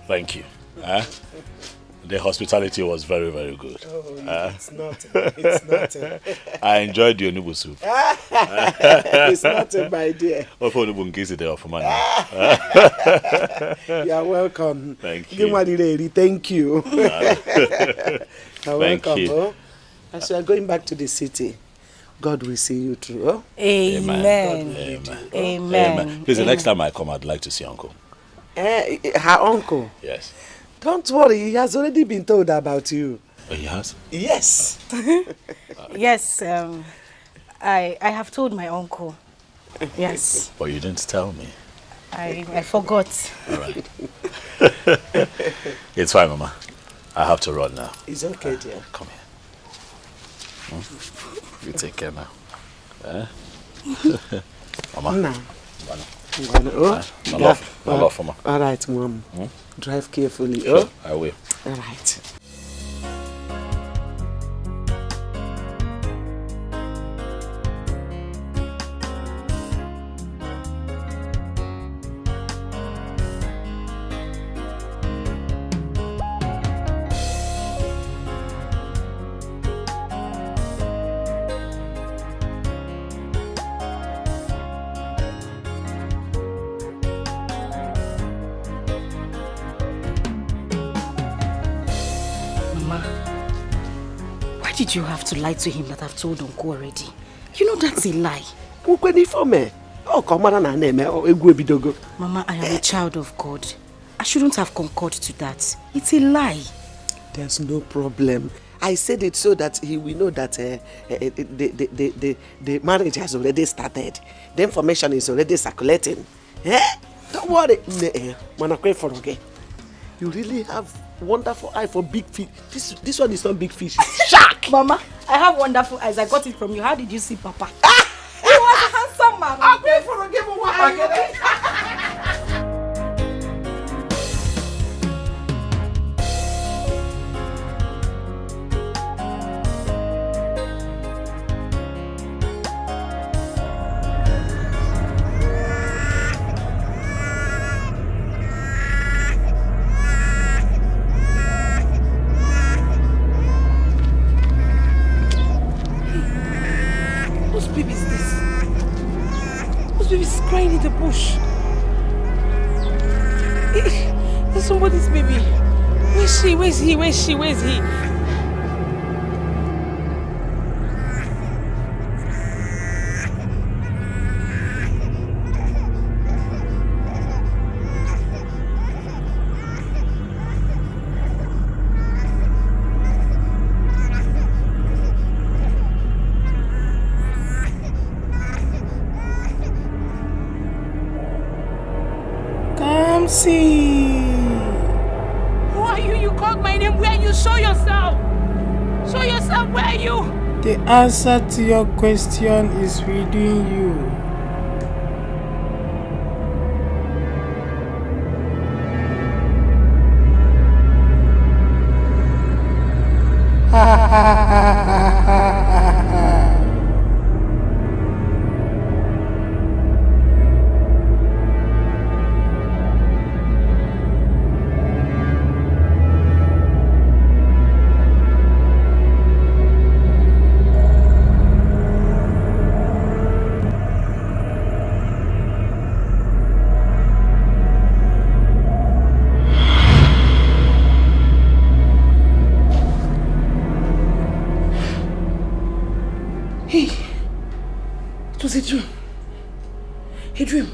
Thank you. The hospitality was very, very good. Oh, it's not. It's not. I enjoyed the onubu soup. It's not, my dear. You're welcome. Thank you. Thank you. You're welcome. You. Oh, as you are going back to the city, God will see you through. Oh? Amen. Amen. Amen. Please, the next time I come, I'd like to see Uncle. Her uncle? Yes. Don't worry, he has already been told about you. Oh, he has? Yes. Yes, I have told my uncle. Yes. But you didn't tell me. I forgot. All right. It's fine, Mama. I have to run now. It's okay, dear. Come here. You take care now. Mama. No. My love, Mama. All right, Mom. Drive carefully. Sure, oh? I will. All right. Did you have to lie to him that I've told Uncle already? You know that's a lie. Mama, I am a child of God. I shouldn't have concurred to that. It's a lie. There's no problem. I said it so that he will know that the marriage has already started. The information is already circulating. Don't worry. You really have wonderful eye for big fish. This one is not big fish, it's shark. Mama, I have wonderful eyes. I got it from you. How did you see Papa? He was a handsome man. I'll pay for a game of one. Crying in the bush. There's somebody's baby. Where's she? Where's he? Where's she? Where's he? See. Who are you? You called my name. Where are you? Show yourself. Show yourself. Where are you? The answer to your question is within you. A dream. A dream.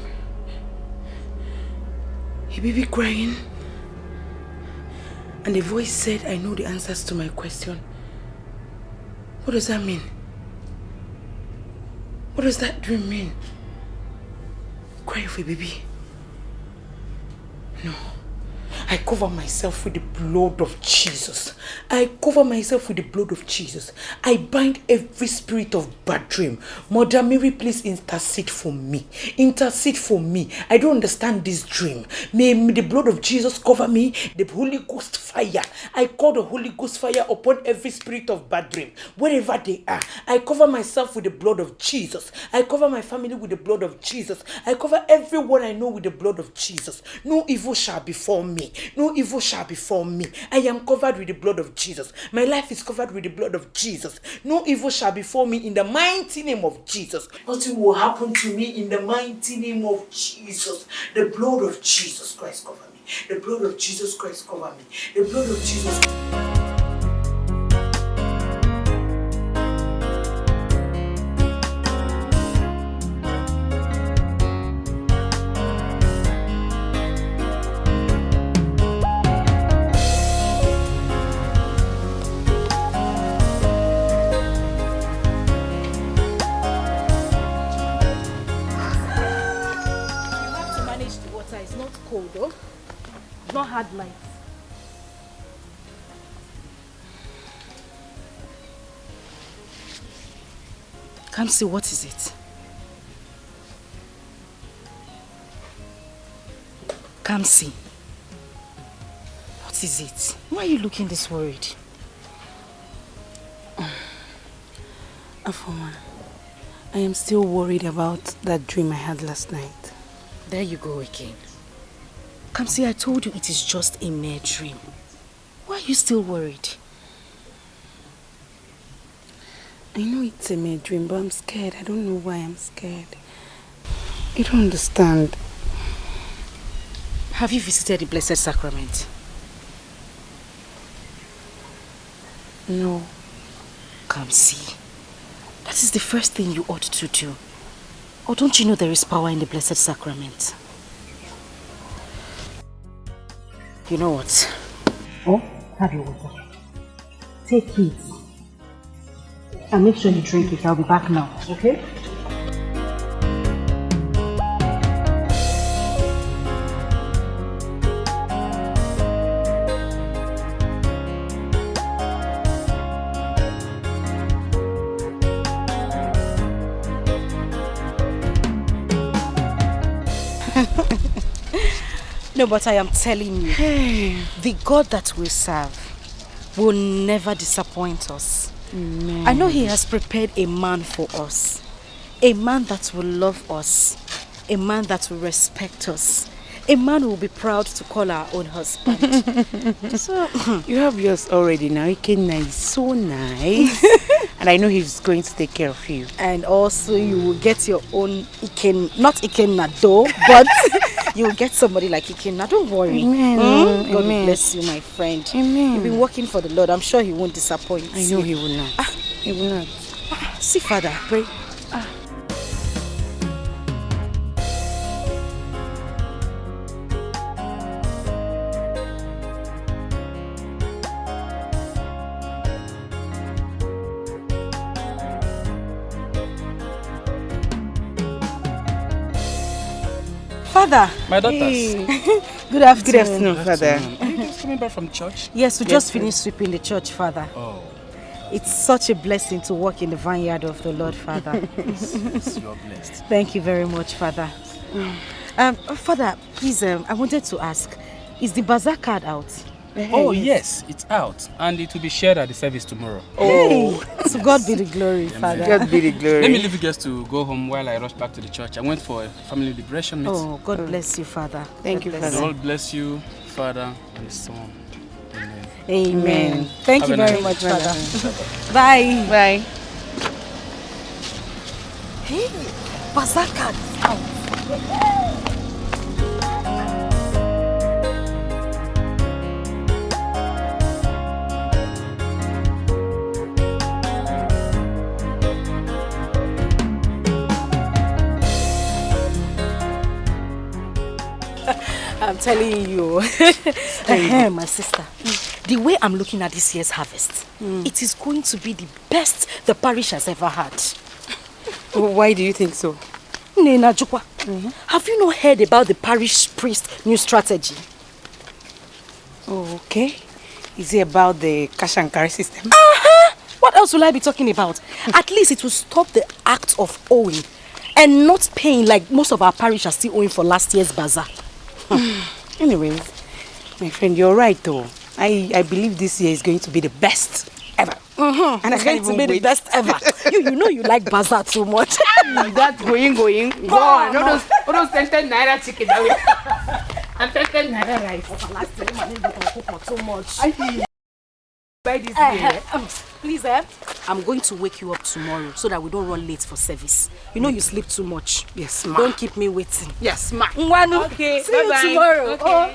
A baby crying. And the voice said, I know the answers to my question. What does that mean? What does that dream mean? Crying for a baby? No. I cover myself with the blood of Jesus. I cover myself with the blood of Jesus. I bind every spirit of bad dream. Mother Mary, please intercede for me. Intercede for me. I don't understand this dream. May the blood of Jesus cover me. The Holy Ghost fire. I call the Holy Ghost fire upon every spirit of bad dream. Wherever they are. I cover myself with the blood of Jesus. I cover my family with the blood of Jesus. I cover everyone I know with the blood of Jesus. No evil shall befall me. No evil shall befall me. I am covered with the blood of Jesus. My life is covered with the blood of Jesus. No evil shall befall me in the mighty name of Jesus. Nothing will happen to me in the mighty name of Jesus. The blood of Jesus Christ cover me. The blood of Jesus Christ cover me. The blood of Jesus. Not hard lights. Kamsi, what is it? Kamsi, what is it? Why are you looking this worried? Afoma, I am still worried about that dream I had last night. There you go again. Kamsi, I told you it is just a mere dream. Why are you still worried? I know it's a mere dream, but I'm scared. I don't know why I'm scared. You don't understand. Have you visited the Blessed Sacrament? No. Kamsi, that is the first thing you ought to do. Or don't you know there is power in the Blessed Sacrament? You know what? Oh, have your water. Take it. And make sure you drink it. I'll be back now, okay? No, but I am telling you, the God that we serve will never disappoint us. Amen. I know He has prepared a man for us. A man that will love us. A man that will respect us. A man who will be proud to call our own husband. So, you have yours already now. Ikenna is so nice. And I know he's going to take care of you. And also you will get your own Ikenna, not Ikenna though, but you will get somebody like Ikenna. Don't worry. Amen. God will Amen. bless you, my friend. Amen. You've been working for the Lord. I'm sure He won't disappoint. I know He will not. He will not. See, Father, pray. Father. My daughters. Hey. Good afternoon. Good afternoon, Father. Are you guys coming back from church? Yes, we just finished sweeping the church, Father. Oh. It's such a blessing to work in the vineyard of the Lord, Father. Yes, you are blessed. Thank you very much, Father. Father, please, I wanted to ask, is the bazaar card out? Oh, yes, it's out. And it will be shared at the service tomorrow. Oh, to God be the glory, Father. God be the glory. Let me leave you guys to go home while I rush back to the church. I went for a family liberation meeting. Oh, God bless you, Father. Thank you, The Father. Lord bless you, Father and Son. Amen. Amen. Thank Have you a very nice much, Father. Bye. Bye. Hey, bazaar card is out. I'm telling you, my sister, the way I'm looking at this year's harvest, it is going to be the best the parish has ever had. Why do you think so? Nena Jukwa, have you not heard about the parish priest new strategy? Oh, okay. Is it about the cash and carry system? What else will I be talking about? At least it will stop the act of owing and not paying like most of our parish are still owing for last year's bazaar. Anyways, my friend, you're right though. I believe this year is going to be the best ever. And it's going to be the best ever. You know you like bazaar too much. That's going. Go on. All those 10 naira chicken. I'm taking another rice. Last time I didn't cook for too much. Buy this Please, I'm going to wake you up tomorrow so that we don't run late for service. You know you sleep too much. Yes, ma. Don't keep me waiting. Yes, ma. Nwanu, Okay, see bye-bye. you tomorrow. Okay. Oh.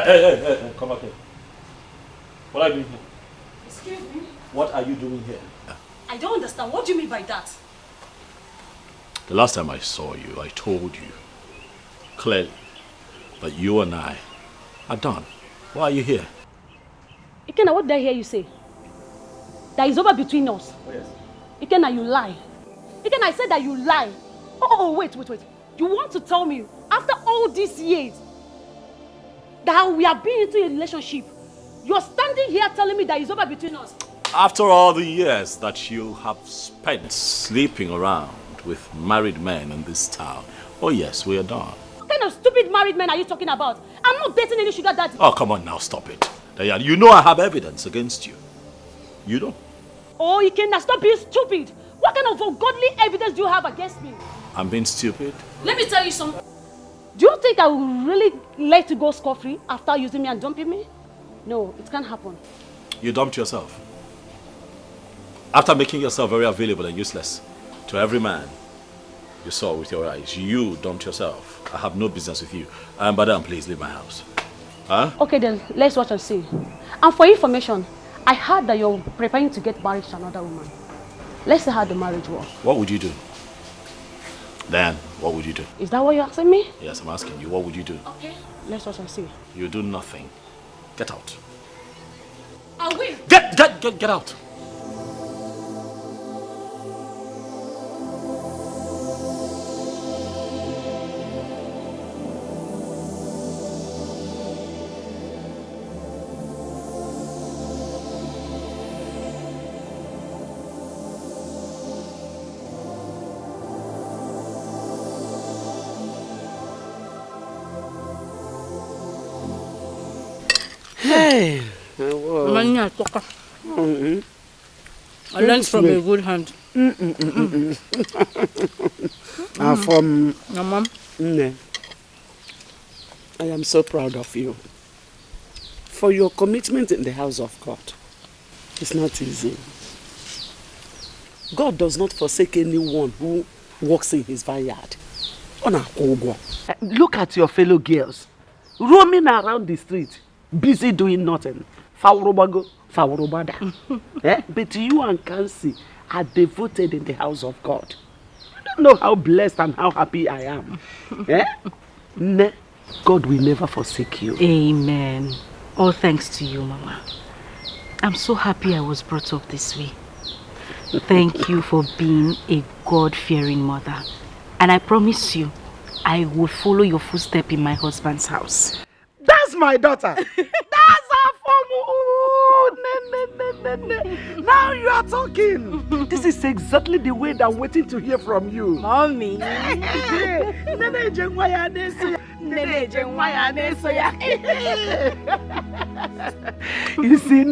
Hey, come back here. What are you doing here? Excuse me? What are you doing here? I don't understand. What do you mean by that? The last time I saw you, I told you clearly that you and I are done. Why are you here? Ikenna, what did I hear you say? That is over between us. Oh, yes. Ikenna, you lie. Ikenna, I said that you lie. Oh, wait. You want to tell me, after all these years, that we have been into a relationship, you're standing here telling me that it's over between us? After all the years that you have spent sleeping around with married men in this town, oh yes, we are done. What kind of stupid married men are you talking about? I'm not dating any sugar daddy. Oh, come on now, stop it. Diane, you know I have evidence against you. You know? Oh, Ikenna, stop being stupid. What kind of ungodly evidence do you have against me? I'm being stupid? Let me tell you something. Do you think I will really let you go scot-free after using me and dumping me? No, it can't happen. You dumped yourself. After making yourself very available and useless to every man you saw with your eyes, you dumped yourself. I have no business with you. Madam, please leave my house. Huh? Okay then, let's watch and see. And for information, I heard that you're preparing to get married to another woman. Let's see how the marriage works. What would you do? Dan, what would you do? Is that what you're asking me? Yes, I'm asking you. What would you do? Okay, let's watch and see. You do nothing. Get out. I will. Get out. Hey. I learned from a good hand. From Your mom? Nne, I am so proud of you for your commitment in the house of God. It's not easy. God does not forsake anyone who walks in his vineyard. Look at your fellow girls roaming around the street, busy doing nothing. But you and Kansi are devoted in the house of God. You don't know how blessed and how happy I am. God will never forsake you. Amen. All thanks to you, Mama. I'm so happy I was brought up this way. Thank you for being a God-fearing mother. And I promise you, I will follow your footsteps in my husband's house. That's my daughter. That's our form. Now you are talking. This is exactly the way that I'm waiting to hear from you. Mommy. You see,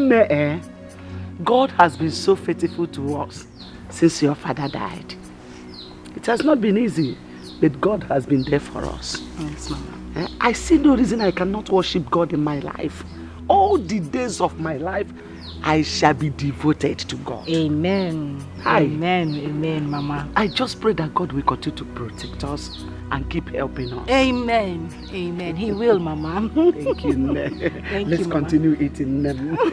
God has been so faithful to us since your father died. It has not been easy, but God has been there for us. Yes, Mama. I see no reason I cannot worship God in my life. All all the days of my life, I shall be devoted to God. Amen. Amen. Amen, Mama. I just pray that God will continue to protect us and keep helping us. Amen. Amen. He will, Mama. Thank you, Ne. Let's continue eating them. Go.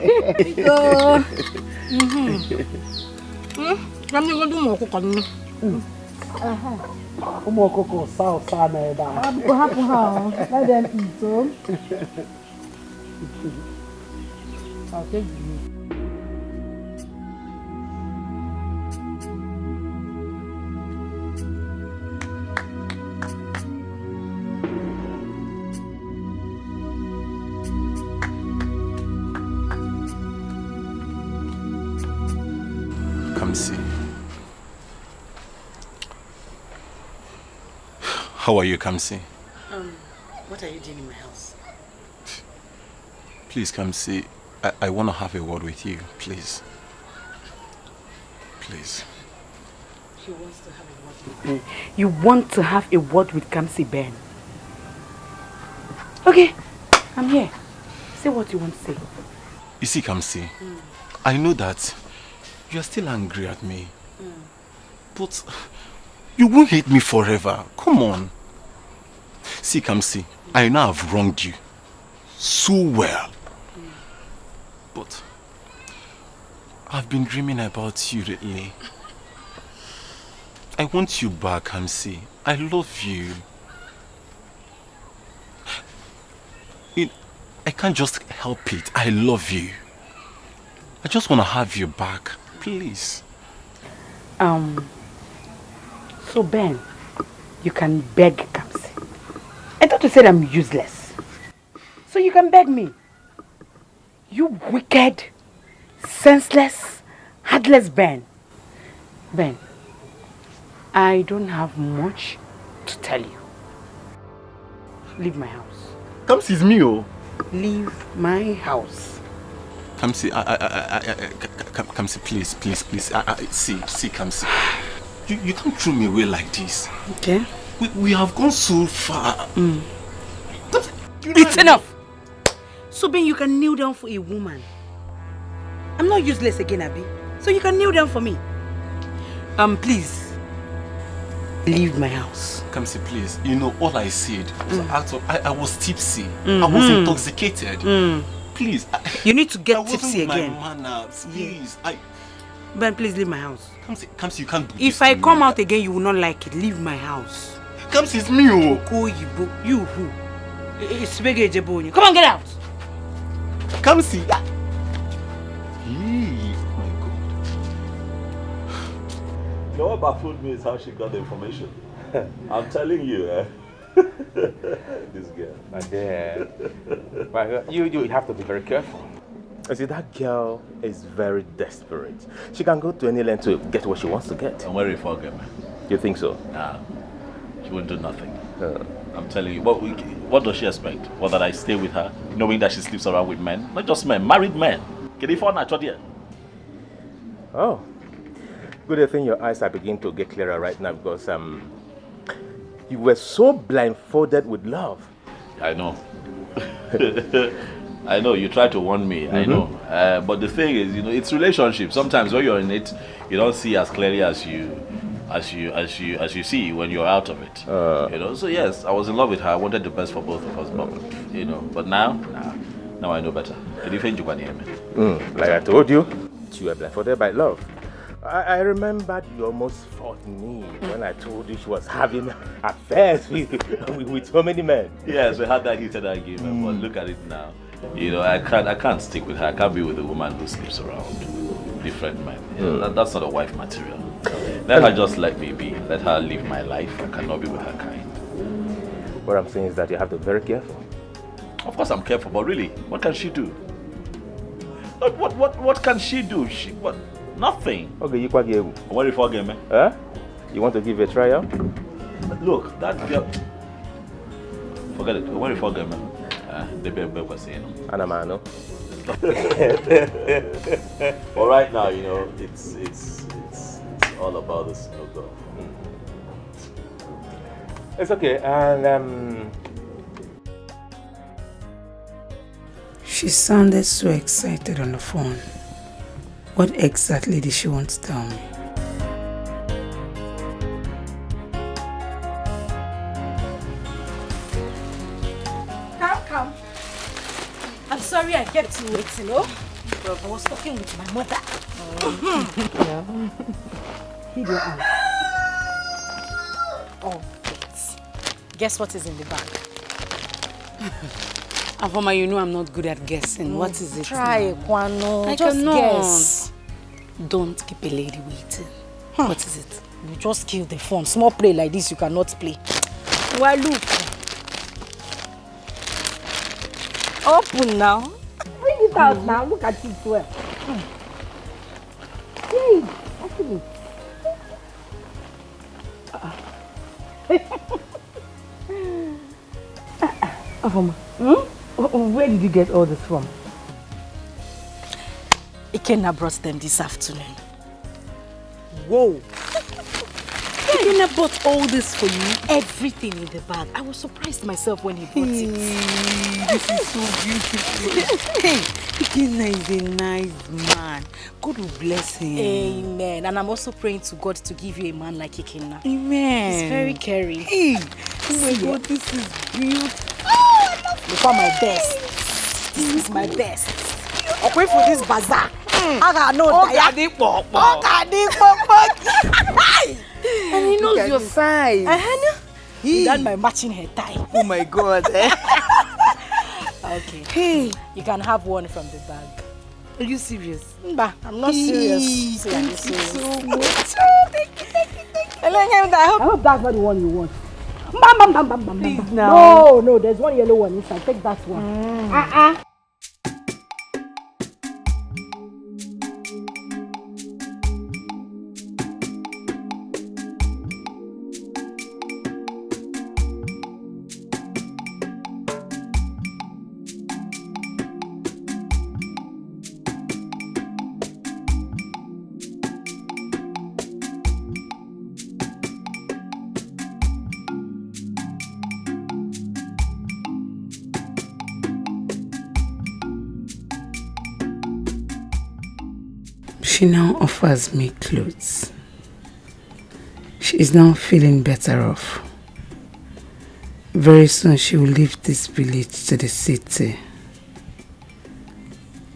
Let them eat, oh. I'll take you. Kamsi. How are you, Kamsi? What are you doing in my house? Please, Kamsi, I want to have a word with you, please. Please. He wants to have a word with me. You want to have a word with Kamsi, Ben? Okay, I'm here. Say what you want to say. You see, Kamsi, I know that you are still angry at me. But you won't hate me forever. Come on. See, Kamsi, I know I've wronged you so well. But I've been dreaming about you lately. I want you back, Kamsi. I love you. I can't just help it. I love you. I just want to have you back. Please. So Ben, you can beg Kamsi. I thought you said I'm useless. So you can beg me. You wicked, senseless, heartless Ben. Ben, I don't have much to tell you. Leave my house. Kamsi is me, oh. Leave my house. Kamsi, Kamsi, please. See, Kamsi. You can't throw me away like this. Okay. We have gone so far. It's enough. So Ben, you can kneel down for a woman. I'm not useless again, Abby. So you can kneel down for me. Please. Leave my house. Kamsi, please. You know, all I said was I was tipsy. I was intoxicated. Please. You need to get tipsy again. My manners, please. Ben, please leave my house. Kamsi, you can't do this. If I come out again, you will not like it. Leave my house. Kamsi, it's me, oh. You who? It's Bege Jebonyi. Come on, get out. Kamsi. My God. You know what baffled me is how she got the information. I'm telling you, this girl. My dear. But you have to be very careful. You see, that girl is very desperate. She can go to any length to get what she wants to get. I'm worried for her, man. You think so? Nah, she won't do nothing. I'm telling you, what does she expect? What, that I stay with her, knowing that she sleeps around with men? Not just men, married men. Can you find that? Oh. Good thing your eyes are beginning to get clearer right now because you were so blindfolded with love. I know. I know, you try to warn me, I know. But the thing is, it's relationship. Sometimes when you're in it, you don't see as clearly as you see when you're out of it. So yes, I was in love with her. I wanted the best for both of us, but now I know better. Like I told you, you were blindfolded by love. I remembered you almost fought me when I told you she was having affairs with so many men. Yes, we had that heated argument, but look at it now. I can't stick with her. I can't be with a woman who sleeps around different men. That's not a wife material. Let her just let me be. Let her live my life. I cannot be with her kind. What I'm saying is that you have to be very careful. Of course I'm careful, but really, what can she do? What can she do? Nothing. Okay, you quite give. What if I get me? You want to give it a try out? Look, that girl. Forget it. What if I get me? The baby was saying. Anamano. But right now, it's all about the snow girl. It's okay, and She sounded so excited on the phone. What exactly did she want to tell me? Come. I'm sorry I kept you waiting, oh? I was talking with my mother. Hid your eye. Oh, wait. Guess what is in the bag? Afoma, you know I'm not good at guessing. What is it? Try, Kwano. I Just cannot. guess. Don't keep a lady waiting. What is it? You just kill the phone. Small play like this, you cannot play. Well, look. Open now. Bring it out now. Look at it well. See, open it. Afoma, where did you get all this from? Ikenna brought them this afternoon. Whoa! Ikenna bought all this for you? Everything in the bag. I was surprised myself when he brought it. This is so beautiful. Hey, Ikenna is a nice man. God will bless him. Amen. And I'm also praying to God to give you a man like Ikenna. Amen. He's very caring. Hey, oh my God, this is beautiful. Oh, I love you. You found my best. This is my best. I'll wait for this bazaar. I know that. And he knows your size. He done my matching hair tie. Oh my God. Okay. Hey, you can have one from the bag. Are you serious? Mba, I'm not serious. Thank you so much. Thank you. I hope that's not the one you want. Please now. No, there's one yellow one inside. Take that one. She now offers me clothes. She is now feeling better off. Very soon she will leave this village to the city.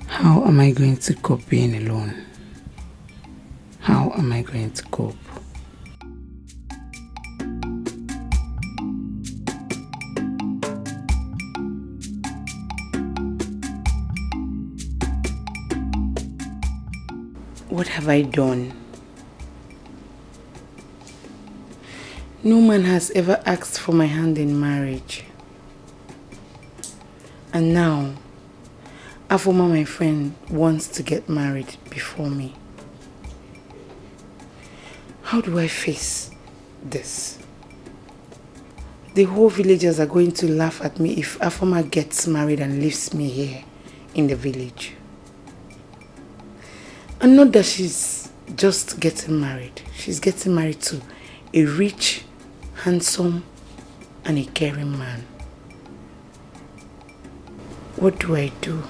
How am I going to cope being alone? How am I going to cope? What have I done? No man has ever asked for my hand in marriage. And now, Afoma, my friend, wants to get married before me. How do I face this? The whole villagers are going to laugh at me if Afoma gets married and leaves me here in the village. And not that she's just getting married. She's getting married to a rich, handsome, and a caring man. What do I do?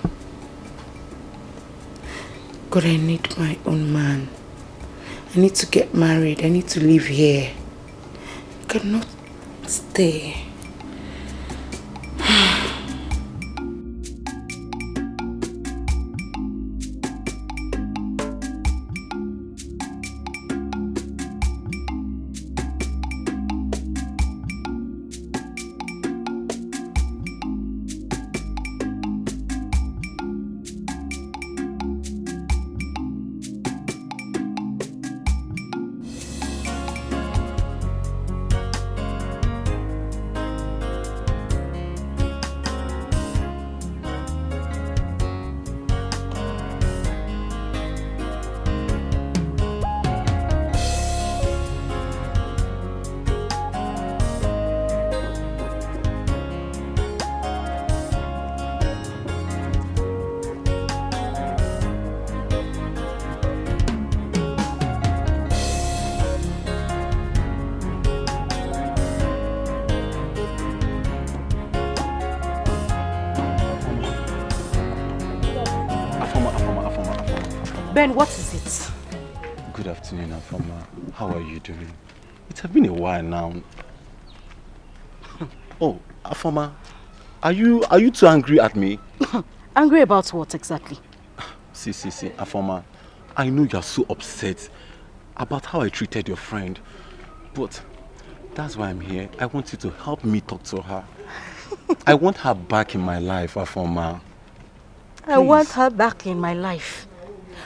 God, I need my own man. I need to get married. I need to live here. I cannot stay. Ben, what is it? Good afternoon, Afoma. How are you doing? It has been a while now. Oh, Afoma, are you too angry at me? Angry about what exactly? See, Afoma, I know you're so upset about how I treated your friend, but that's why I'm here. I want you to help me talk to her. I want her back in my life, Afoma. I want her back in my life.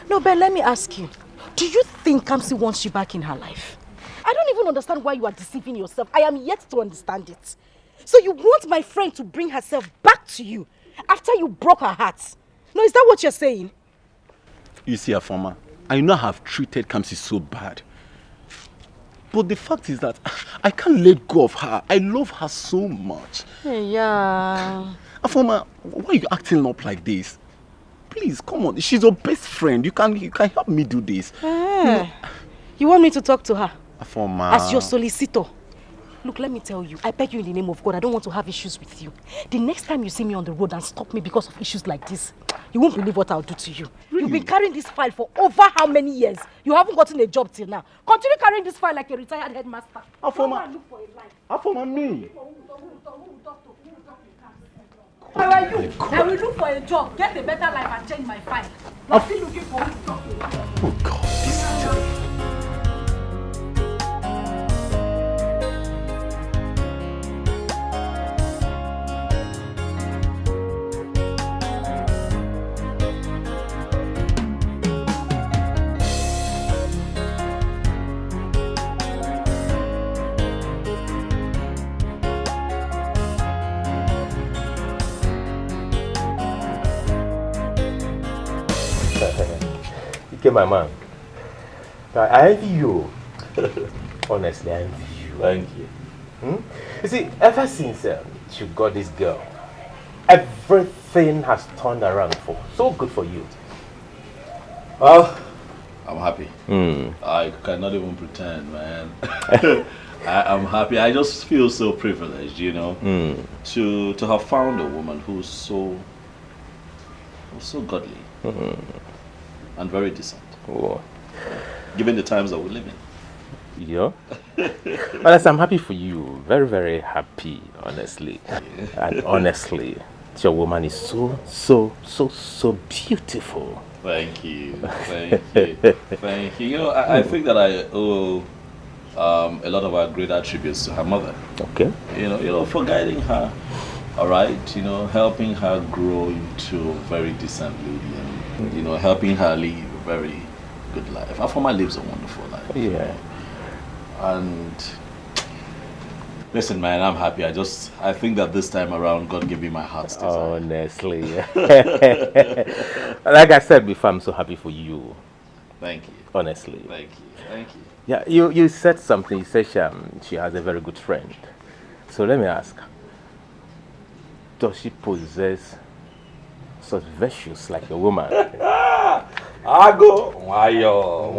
No, Ben, let me ask you. Do you think Kamsi wants you back in her life? I don't even understand why you are deceiving yourself. I am yet to understand it. So you want my friend to bring herself back to you after you broke her heart? No, is that what you're saying? You see, Afoma, I know I have treated Kamsi so bad. But the fact is that I can't let go of her. I love her so much. Yeah. Afoma, why are you acting up like this? Please, come on. She's your best friend. You can help me do this. You want me to talk to her? Afoma. As your solicitor. Look, let me tell you. I beg you in the name of God, I don't want to have issues with you. The next time you see me on the road and stop me because of issues like this, you won't believe what I'll do to you. Really? You've been carrying this file for over how many years? You haven't gotten a job till now. Continue carrying this file like a retired headmaster. Afoma. Look for a life. Afoma, me. Where are you? I will look for a job, get a better life and change my file. I'm still looking for who to talk to. Oh God, this is terrible. My man, I envy you. Honestly, I envy you. Thank you. You see, ever since you got this girl, everything has turned around for so good for you. Well, I'm happy. I cannot even pretend, man. I'm happy. I just feel so privileged, you know, to have found a woman who's so godly. And very decent. Oh. Given the times that we live in. Yeah. Honestly, I'm happy for you. Very, very happy, honestly. And honestly, your woman is so beautiful. Thank you. Thank you. Thank you. You know, I think that I owe a lot of our great attributes to her mother. Okay. You know, for guiding her, all right, you know, helping her grow into a very decent lady and, you know, helping her live a very good life. Afoma lives a wonderful life. Yeah. And listen, man, I'm happy. I think that this time around, God gave me my heart's desire. Honestly. Like I said before, I'm so happy for you. Thank you. Honestly. Thank you. Thank you. Yeah, you said something. You said she has a very good friend. So let me ask. Does she possess such virtues like a woman? Ago, why yo?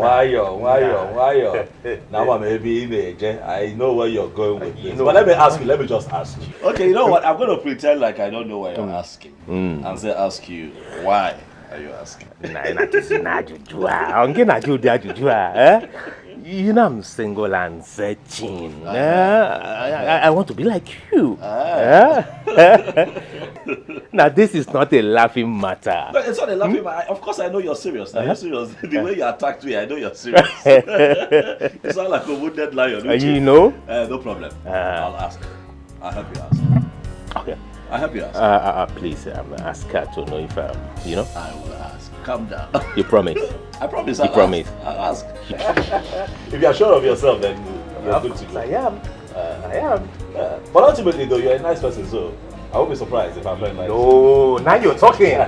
Now I'm maybe in the I know where you're going with this. But let me just ask you. Okay, you know what? I'm going to pretend like I don't know what you're asking. And say ask you, why are you asking? You know I'm single and searching. I want to be like you. Now this is not a laughing matter. No, it's not a laughing matter. Of course I know you're serious. Now you're serious. The way you attacked me, I know you're serious. You sound like a wounded lion. You know? No problem. I'll ask. I'll help you ask. Okay. I'll help you ask. Please, ask her to know if you know. I will ask. Calm down. You promise? I promise. You promise? I'll ask. If you're sure of yourself, then you're good to go. I am. But ultimately, though, you're a nice person, so I won't be surprised if I'm very nice. No, now you're talking.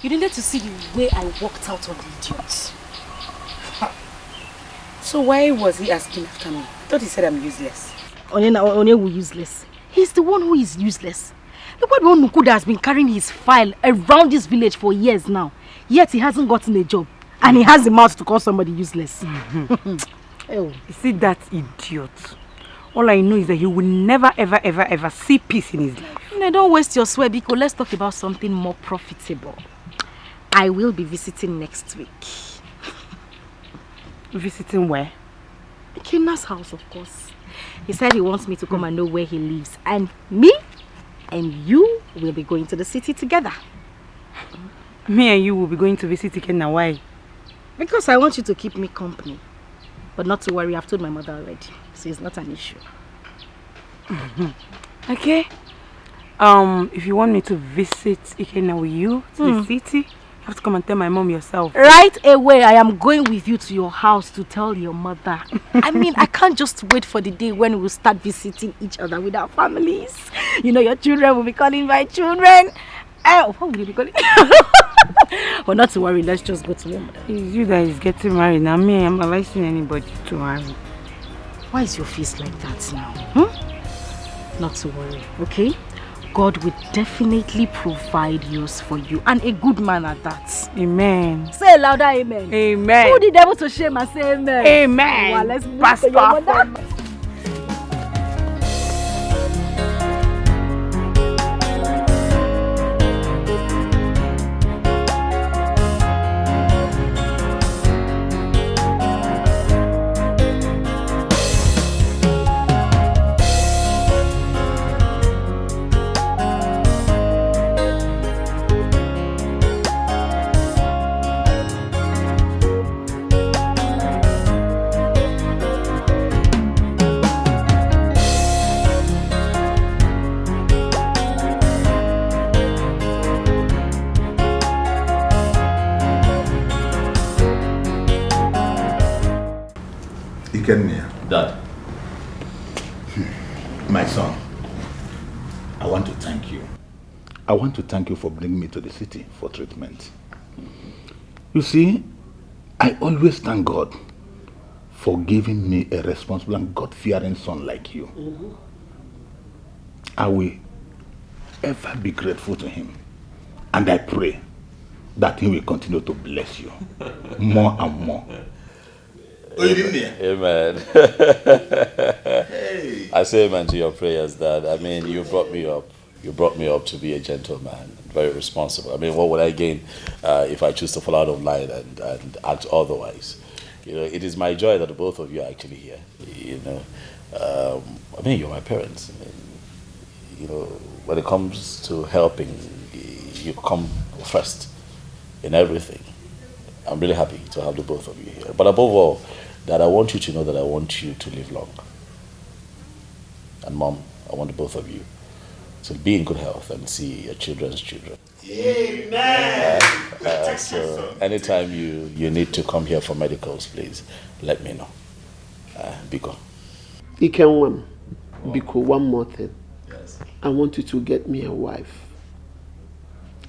You needed to see the way I walked out on the idiots. So why was he asking after me? I thought he said I'm useless. Onye useless. He's the one who is useless. Look what one Nukuda has been carrying his file around this village for years now. Yet he hasn't gotten a job. And he has the mouth to call somebody useless. You see that idiot? All I know is that he will never ever see peace in his life. No, don't waste your sweat, because let's talk about something more profitable. I will be visiting next week. Visiting where? Ikenna's house, of course. He said he wants me to come and know where he lives. And me and you will be going to the city together. Me and you will be going to visit Ikenna. Why? Because I want you to keep me company. But not to worry, I've told my mother already. So it's not an issue. Okay. If you want me to visit Ikenna with you to the city, you have to come and tell my mom yourself. Right away, I am going with you to your house to tell your mother. I mean, I can't just wait for the day when we'll start visiting each other with our families. You know, your children will be calling my children. What will you be calling? But not to worry, let's just go to your mother. It's you that is getting married. Now me, I'm not licensing anybody to marry. Why is your face like that now? Not to worry, okay? God will definitely provide yours for you, and a good man at that. Amen. Say louder, amen. Amen. Put the devil to shame and say amen. Amen. Well, let's move to your mother. Dad. My son, I want to thank you. I want to thank you for bringing me to the city for treatment. You see, I always thank God for giving me a responsible and God-fearing son like you. I will ever be grateful to him. And I pray that he will continue to bless you more and more. Amen. Hey. I say amen to your prayers, Dad. I mean, you brought me up. You brought me up to be a gentleman, very responsible. I mean, what would I gain if I choose to fall out of line and act otherwise? You know, it is my joy that both of you are actually here. You know, I mean, you're my parents. I mean, you know, when it comes to helping, you come first in everything. I'm really happy to have the both of you here. But above all, that I want you to know that I want you to live long. And Mom, I want the both of you to be in good health and see your children's children. Amen. So anytime you need to come here for medicals, please let me know. Biko. Ikenwam, Biko, one more thing. Yes. I want you to get me a wife.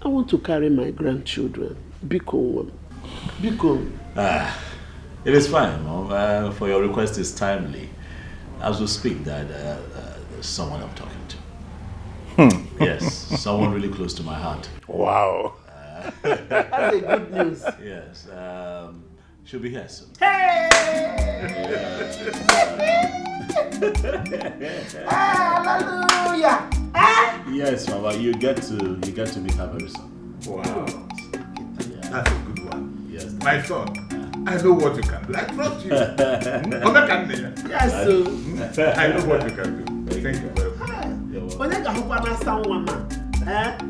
I want to carry my grandchildren. Biko. It is fine, Mom. For your request is timely. As we speak, Dad, there's someone I'm talking to. Yes, someone really close to my heart. Wow. That's a good news. Yes, she'll be here soon. Hey! Hallelujah! Yes, Mama, you get to meet her very soon. Wow. That's a good one. Yes. My son, I know what you can do. I trust you. Yes, sir. I know what you can do. Thank you very much. Onye ga-ahụkwana asa nwa ma.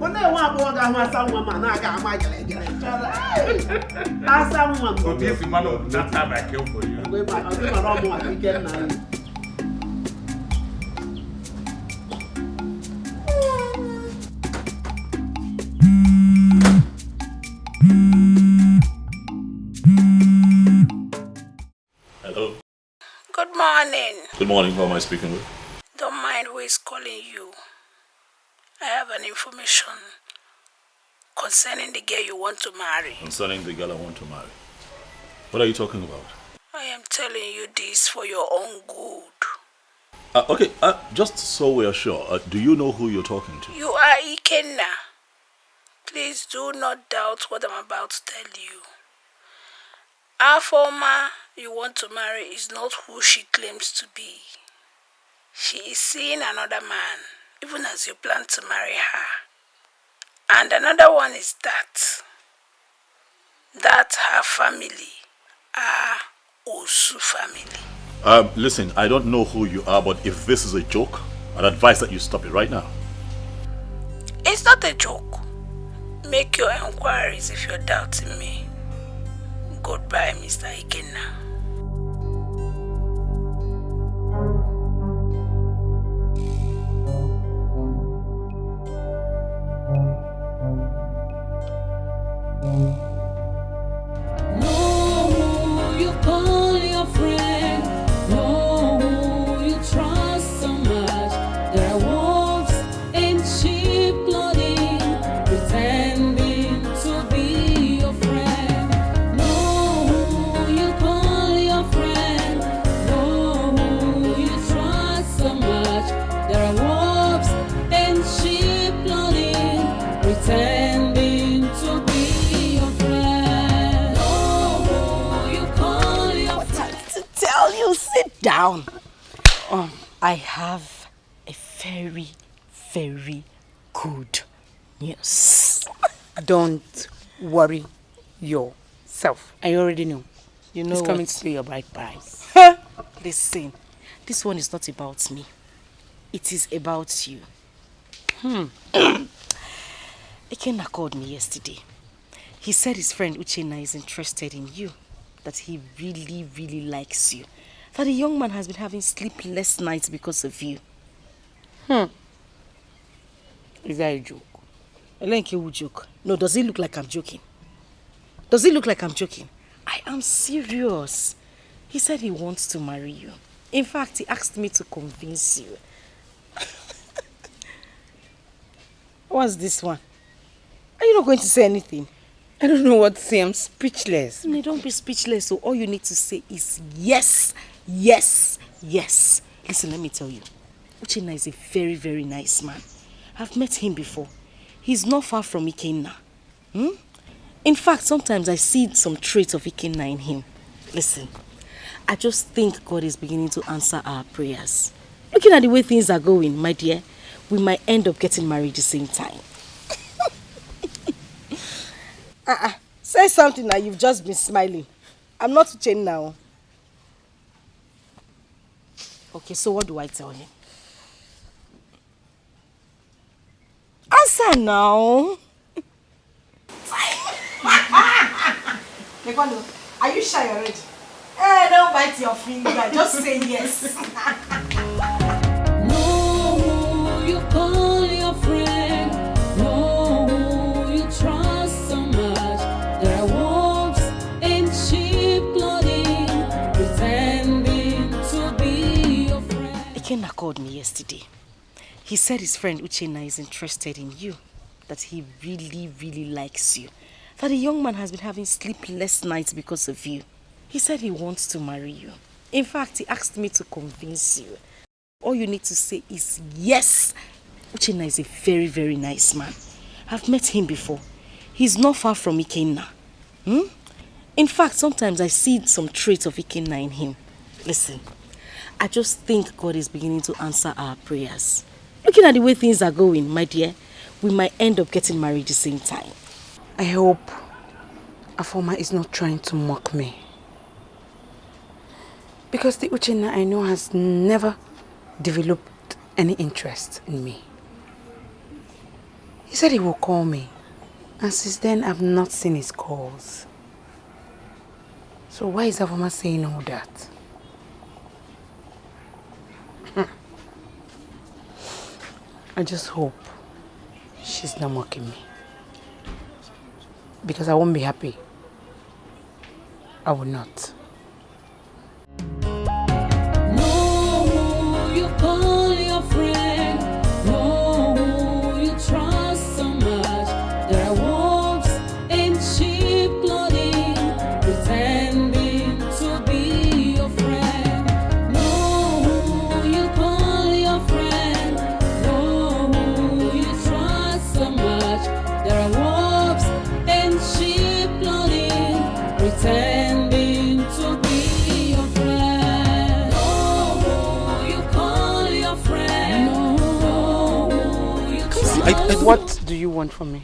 Onye nwe abụọ ga-ahụ asa nwa ma na-aga ama gịrịgịrị. Asa nwa m. But this man of that time I came for you. Hello. Good morning. Good morning. Who am I speaking with? Don't mind who is calling you. I have an information concerning the girl you want to marry. Concerning the girl I want to marry. What are you talking about? I am telling you this for your own good. Okay, just so we are sure, do you know who you're talking to? You are Ikenna. Please do not doubt what I'm about to tell you. Our former you want to marry is not who she claims to be. She is seeing another man, even as you plan to marry her. And another one is that that her family are Osu family. Listen, I don't know who you are, but if this is a joke, I'd advise that you stop it right now. It's not a joke. Make your inquiries if you're doubting me. Goodbye, Mr. Ikenna. Down. I have a very, very good news. Don't worry yourself. I already know. You know it's what? Coming to your bright price. Listen, this one is not about me. It is about you. Ikenna called me yesterday. He said his friend Uchenna is interested in you. That he really, really likes you. That the young man has been having sleepless nights because of you. Is that a joke? Elenke will joke. No, does it look like I'm joking? Does it look like I'm joking? I am serious. He said he wants to marry you. In fact, he asked me to convince you. What's this one? Are you not going to say anything? I don't know what to say. I'm speechless. No, don't be speechless. So all you need to say is yes, yes, yes. Listen, let me tell you. Uchenna is a very, very nice man. I've met him before. He's not far from Ikenna. In fact, sometimes I see some traits of Ikenna in him. Listen, I just think God is beginning to answer our prayers. Looking at the way things are going, my dear, we might end up getting married at the same time. Say something now, you've just been smiling. I'm not Uchenna now. Okay, so what do I tell him? Answer now. Are you shy already? Hey, don't bite your finger. Just say yes. No, you call your friend. No, you trust so much. There are wolves in sheep clothing, pretending to be your friend. Ikenna called me yesterday. He said his friend Uchenna is interested in you. That he really, really likes you. That the young man has been having sleepless nights because of you. He said he wants to marry you. In fact, he asked me to convince you. All you need to say is yes. Uchenna is a very, very nice man. I've met him before. He's not far from Ikenna. In fact, sometimes I see some traits of Ikenna in him. Listen, I just think God is beginning to answer our prayers. Looking at the way things are going, my dear, we might end up getting married at the same time. I hope Afoma is not trying to mock me. Because the Uchenna I know has never developed any interest in me. He said he will call me. And since then, I've not seen his calls. So why is Afoma saying all that? I just hope she's not mocking me. Because I won't be happy. I will not. No, you call your friend. No, you trust so much. There are wolves in sheep clothing, pretending to be your friend. No, you call your friend. No, you trust so much. There are wolves in sheep clothing, pretending to be your friend. No, you call your friend. No, you trust. What do you want from me?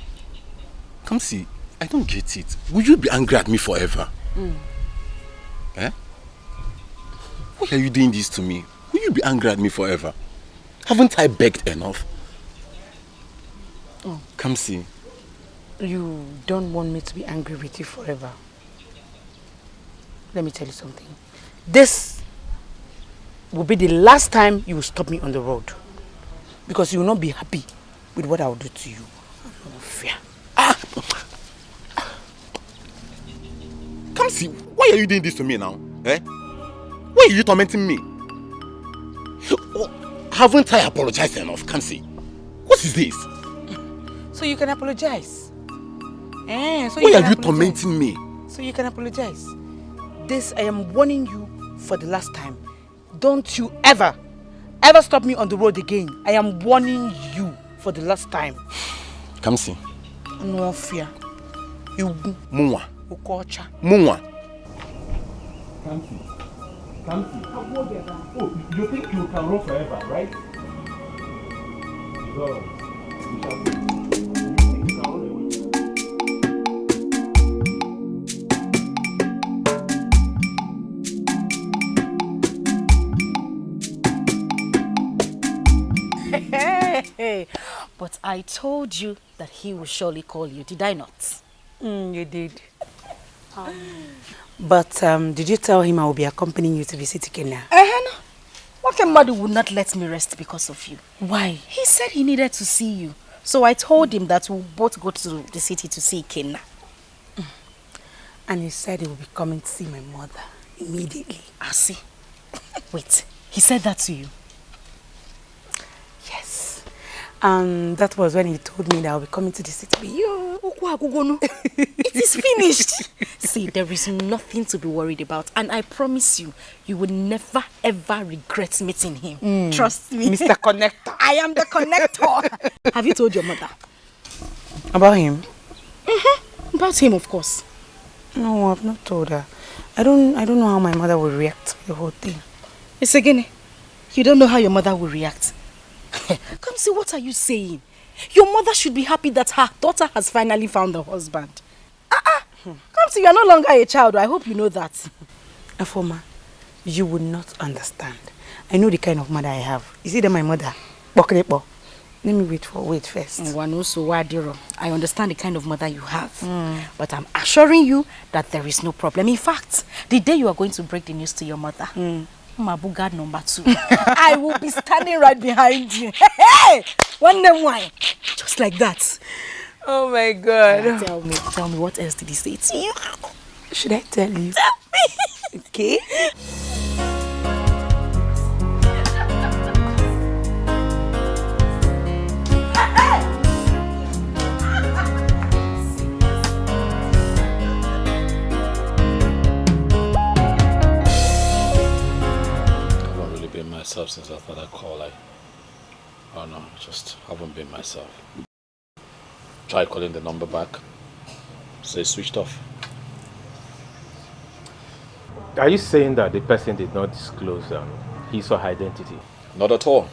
Come see, I don't get it. Will you be angry at me forever? Eh? Why are you doing this to me? Will you be angry at me forever? Haven't I begged enough? Oh. Come see. You don't want me to be angry with you forever. Let me tell you something. This will be the last time you will stop me on the road. Because you will not be happy with what I will do to you. No fear. Come see. Why are you doing this to me now? Eh? Why are you tormenting me? Oh, haven't I apologized enough? Come see. What is this? So you can apologize. Why are you tormenting me? So you can apologize. This, I am warning you for the last time. Don't you ever stop me on the road again. I am warning you for the last time. Come see. No fear. You Mwa. Ukocha. Mwa. Come see. Come see. Oh, you think you can run forever, right? Go. You shall see. Hey, but I told you that he will surely call you, did I not? You did. But did you tell him I will be accompanying you to visit Kenya? What mother would not let me rest because of you? Why? He said he needed to see you. So I told him that we'll both go to the city to see Kenya. And he said he will be coming to see my mother immediately. I see. Wait, he said that to you? Yes. And that was when he told me that I'll be coming to the city with you. It is finished. See, there is nothing to be worried about. And I promise you, you will never ever regret meeting him. Trust me. Mr. Connector. I am the connector. Have you told your mother? About him? About him, of course. No, I've not told her. I don't know how my mother will react to the whole thing. It's again. You don't know how your mother will react. Come see, what are you saying? Your mother should be happy that her daughter has finally found a husband. Come see, you're no longer a child. I hope you know that. Afoma, you would not understand. I know the kind of mother I have. Is it that my mother? Let me wait first. I understand the kind of mother you have. But I'm assuring you that there is no problem. In fact, the day you are going to break the news to your mother, Mabu guard number 2. I will be standing right behind you. Hey! One name wine. Just like that. Oh my God. Tell me, what else did he say to you? Should I tell you? Tell me. Okay. Myself since after that call. I just haven't been myself. Try calling the number back. Say switched off. Are you saying that the person did not disclose his or her identity? Not at all.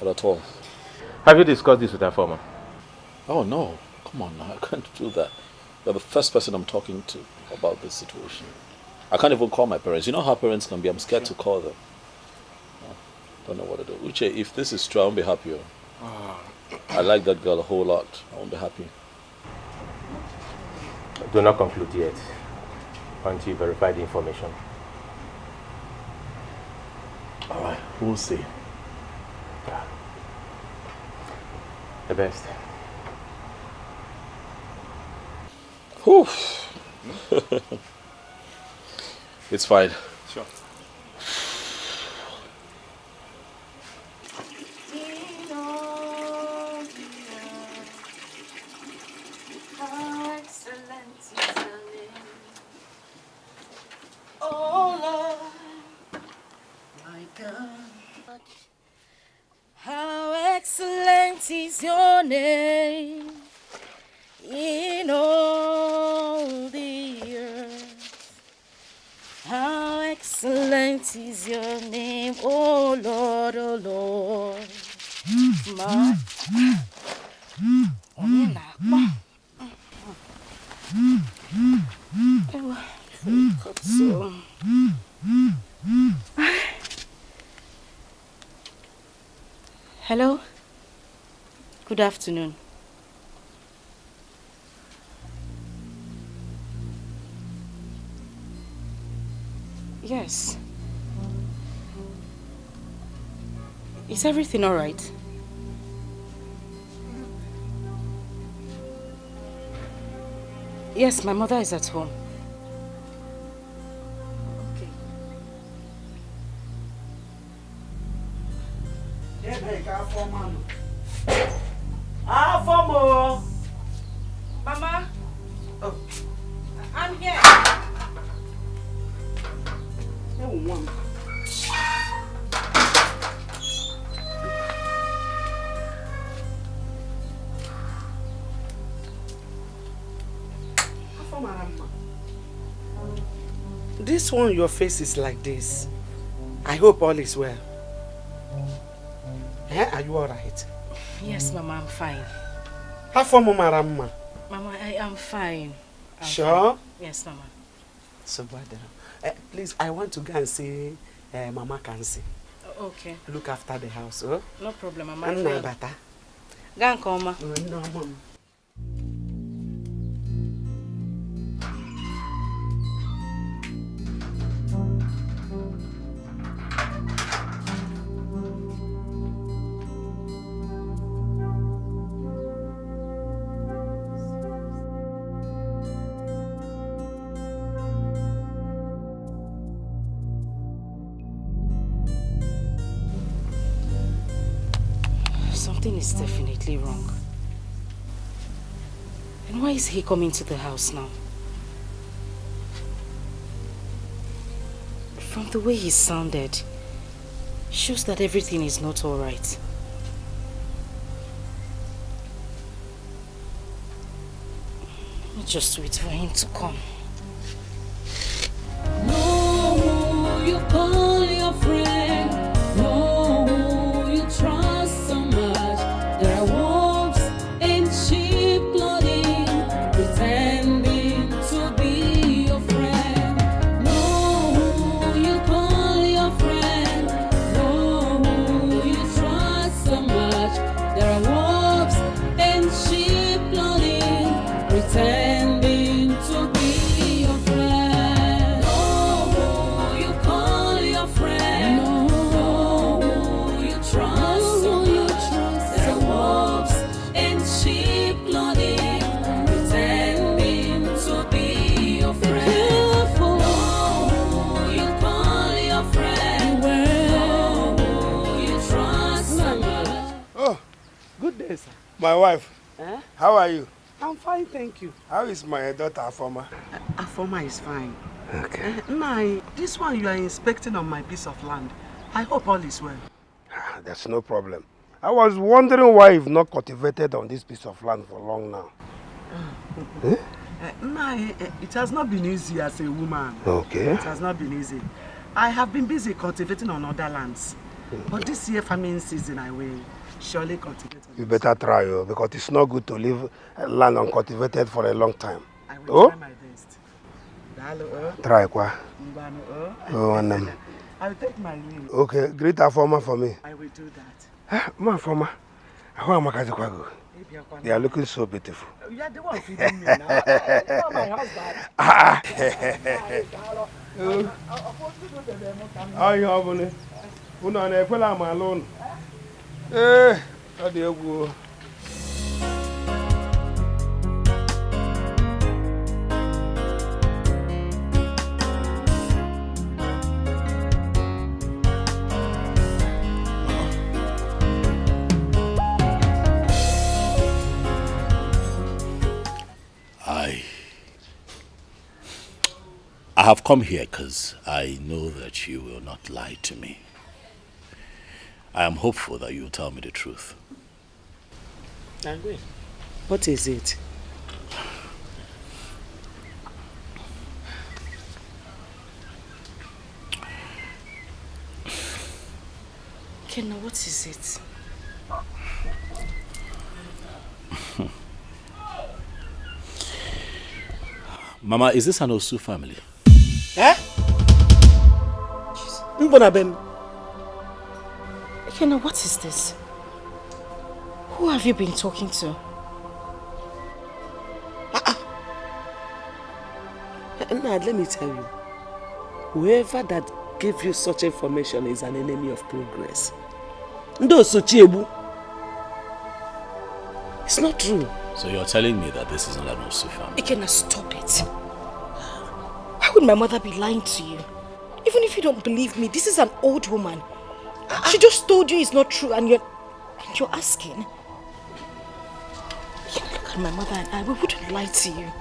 Not at all. Have you discussed this with her former? Oh no, come on now, I can't do that. You're the first person I'm talking to about this situation. I can't even call my parents. You know how parents can be. I'm scared to call them. Don't know what to do. Uche, if this is true, I won't be happy. I like that girl a whole lot. I won't be happy. Do not conclude yet until you verify the information. Alright, we'll see. Yeah. The best. Whew. It's fine. Sure. Oh Lord, my God, how excellent is your name in all the earth. How excellent is your name, oh Lord, oh Lord. My Hello? Good afternoon. Yes. Is everything all right? Yes, my mother is at home. Mama? Oh. I'm here. This one, your face is like this. I hope all is well. Are you alright? Yes, Mama, I'm fine. How far, Mama? Mama, I am fine. I'm Sure? fine. Yes, Mama. So bad. Please, I want to go and see Mama Kansi. Okay. Look after the house, oh? No problem, Mama. And my bata. Go and come, Mama. No, Mom. Something is definitely wrong. And why is he coming to the house now? From the way he sounded, shows that everything is not all right. Let's just wait for him to come. No, you call your friend. No, you trust so much. There are wolves in sheep clothing, pretending to be your friend. No, you call your friend. No, you trust so much. There are wolves in sheep clothing, pretending to be your friend. No, you call your friend. No, you trust so much. There are wolves in sheep clothing, pretending to be your friend. No, you call your friend. No, you trust so much. Oh, Good day, sir. my wife. How are you? I'm fine, thank you. How is my daughter Afoma? Afoma is fine. Okay. Nai, this one you are inspecting on my piece of land. I hope all is well. There's no problem. I was wondering why you've not cultivated on this piece of land for long now. Nai, it has not been easy as a woman. Okay. It has not been easy. I have been busy cultivating on other lands. But this year farming season, I will surely cultivate. You better try, because it's not good to leave land uncultivated for a long time. I will try my best. Try, kwa. Oh, I will take my leave. Okay, greet Afoma for me. I will do that. Ma Afoma, how am I? They are looking so beautiful. You are the one feeding me now. You are my husband. How you having? Una na ekwela am alone. Eh, ọ dị egwu. I have come here because I know that you will not lie to me. I am hopeful that you will tell me the truth. What is it? Kenna, what is it? Mama, is this an Osu family? Eh? Mbonabem. Kenna, what is this? Who have you been talking to? Leonard, let me tell you. Whoever that gave you such information is an enemy of progress. It's not true. So you're telling me that this is not an Osu family? Ikenna, stop it. Why would my mother be lying to you? Even if you don't believe me, this is an old woman. She just told you it's not true and you're asking. Look at my mother and I, we wouldn't lie to you.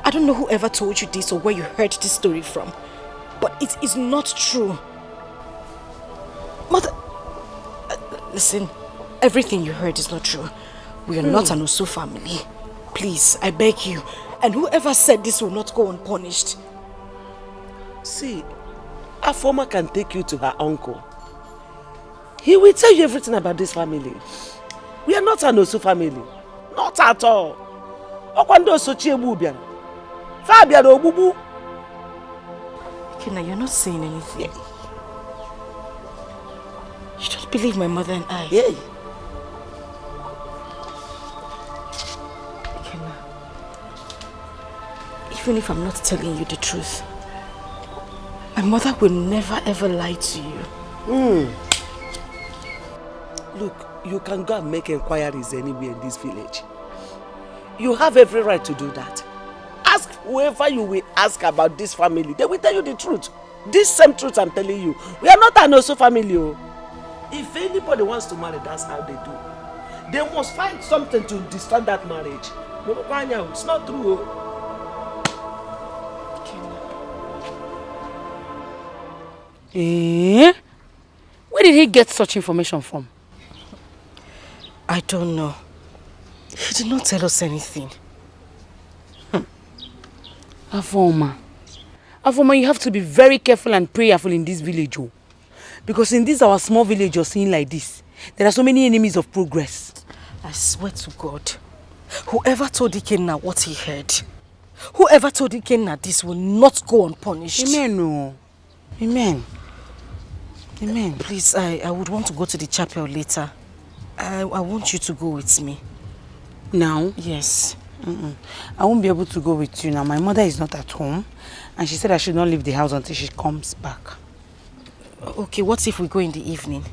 I don't know whoever told you this or where you heard this story from, but it is not true. Mother, listen, everything you heard is not true. We are not an Osu family. Please, I beg you. And whoever said this will not go unpunished. See, Afoma can take you to her uncle. He will tell you everything about this family. We are not an Osu family. Not at all. Ikenna, you're not saying anything. You don't believe my mother and I? Yeah. Ikenna, even if I'm not telling you the truth, my mother will never ever lie to you. Look, you can go and make inquiries anywhere in this village. You have every right to do that. Ask whoever you will ask about this family. They will tell you the truth. This same truth I'm telling you. We are not an Osu family. If anybody wants to marry, that's how they do. They must find something to destroy that marriage. It's not true. Eh? Where did he get such information from? I don't know. He did not tell us anything. Afoma, you have to be very careful and prayerful in this village. Oh. Because in this our small village you're seeing like this, there are so many enemies of progress. I swear to God, whoever told Ikenna what he heard, whoever told Ikenna this will not go unpunished. Amen. No. Amen. Amen. Please, I would want to go to the chapel later. I want you to go with me. Now? Yes. I won't be able to go with you now. My mother is not at home and she said I should not leave the house until she comes back. Okay, what if we go in the evening?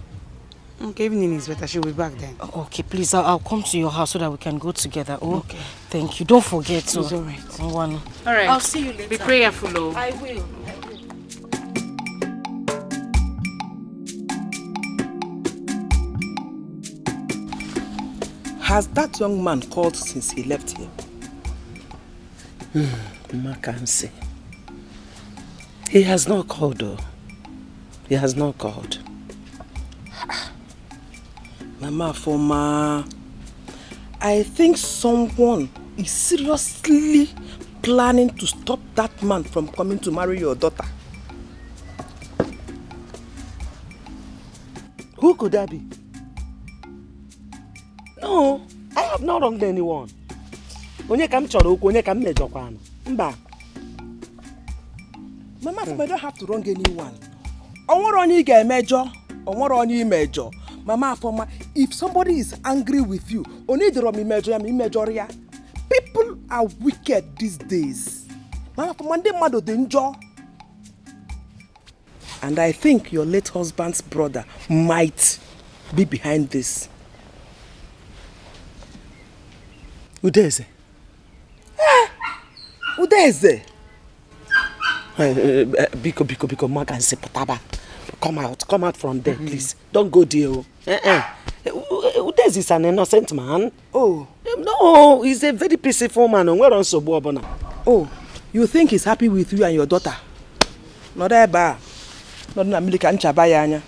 Okay, evening is better. She'll be back then. Okay, please, I'll come to your house so that we can go together. Oh, okay. Thank you. Don't forget to. It's all right. All right. I'll see you later. Be prayerful, oh. I will. Has that young man called since he left here? I can't say. He has not called though. He has not called. Mama Foma, I think someone is seriously planning to stop that man from coming to marry your daughter. Who could that be? No, I have not wronged anyone. Onye kam choro okwu, onye kam mejokwa. Mba. Mama, I don't have to wrong anyone. Onye ga-emejo, onye imejo. Mama, if somebody is angry with you, people are wicked these days. Mama, and I think your late husband's brother might be behind this. Udeze. Udeze. Biko, Maganse Pataba. Come out from there, please. Don't go there. Udeze is an innocent man. Oh. No, he's a very peaceful man. We're on Sobobona. Oh, you think he's happy with you and your daughter? Not that bad. Not na milika nchabaya anya.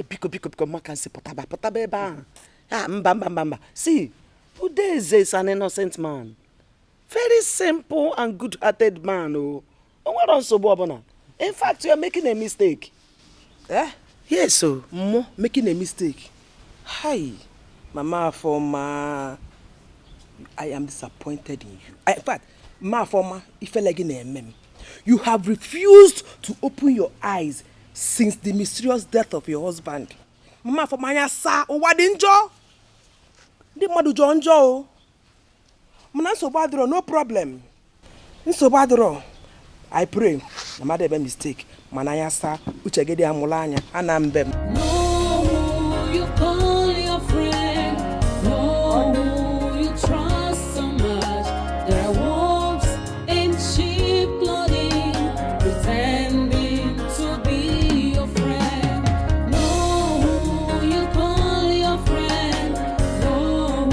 Biko, Maganse Pataba eba. Mbamba. See, Udeze is an innocent man. Very simple and good-hearted man. We're on Sobobona. In fact, you are making a mistake. Eh? Yes, so. Making a mistake. Hi, Mama Foma. I am disappointed in you. In fact, Mama Foma, if I like in You have refused to open your eyes since the mysterious death of your husband. Mama for manya sa owadinjo. Di madu jonjo. Muna sobadro no problem. Nsobadro. I pray. Mama de be mistake. Manaya sa uchegede amulanya anambem. No, you call your friend. No, you trust so much. There are wolves in sheep clothing, pretending to be your friend. No, you call your friend. No,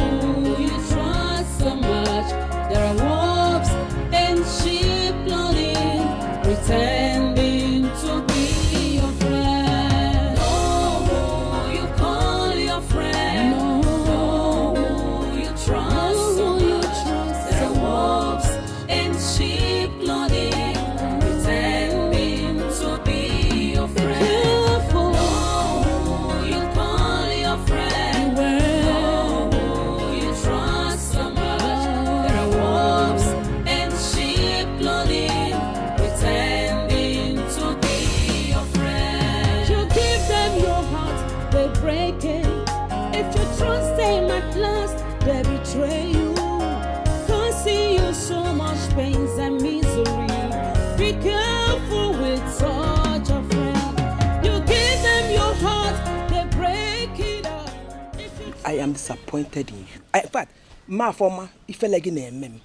you trust so much. There are wolves in sheep clothing, pretending to be your friend. No, you call your friend. No, you trust so much. There are wolves in sheep clothing, pretending to be your friend. No, you call your friend. No, you trust so much. There are wolves in sheep clothing, pretending to be your friend. You give them your heart, they break it. If you trust them at last, they betray you, causing you so much pains and misery. Be careful with such a friend. You give them your heart, they break it up. I am disappointed in you. In fact, ma forma ifelegi na emem.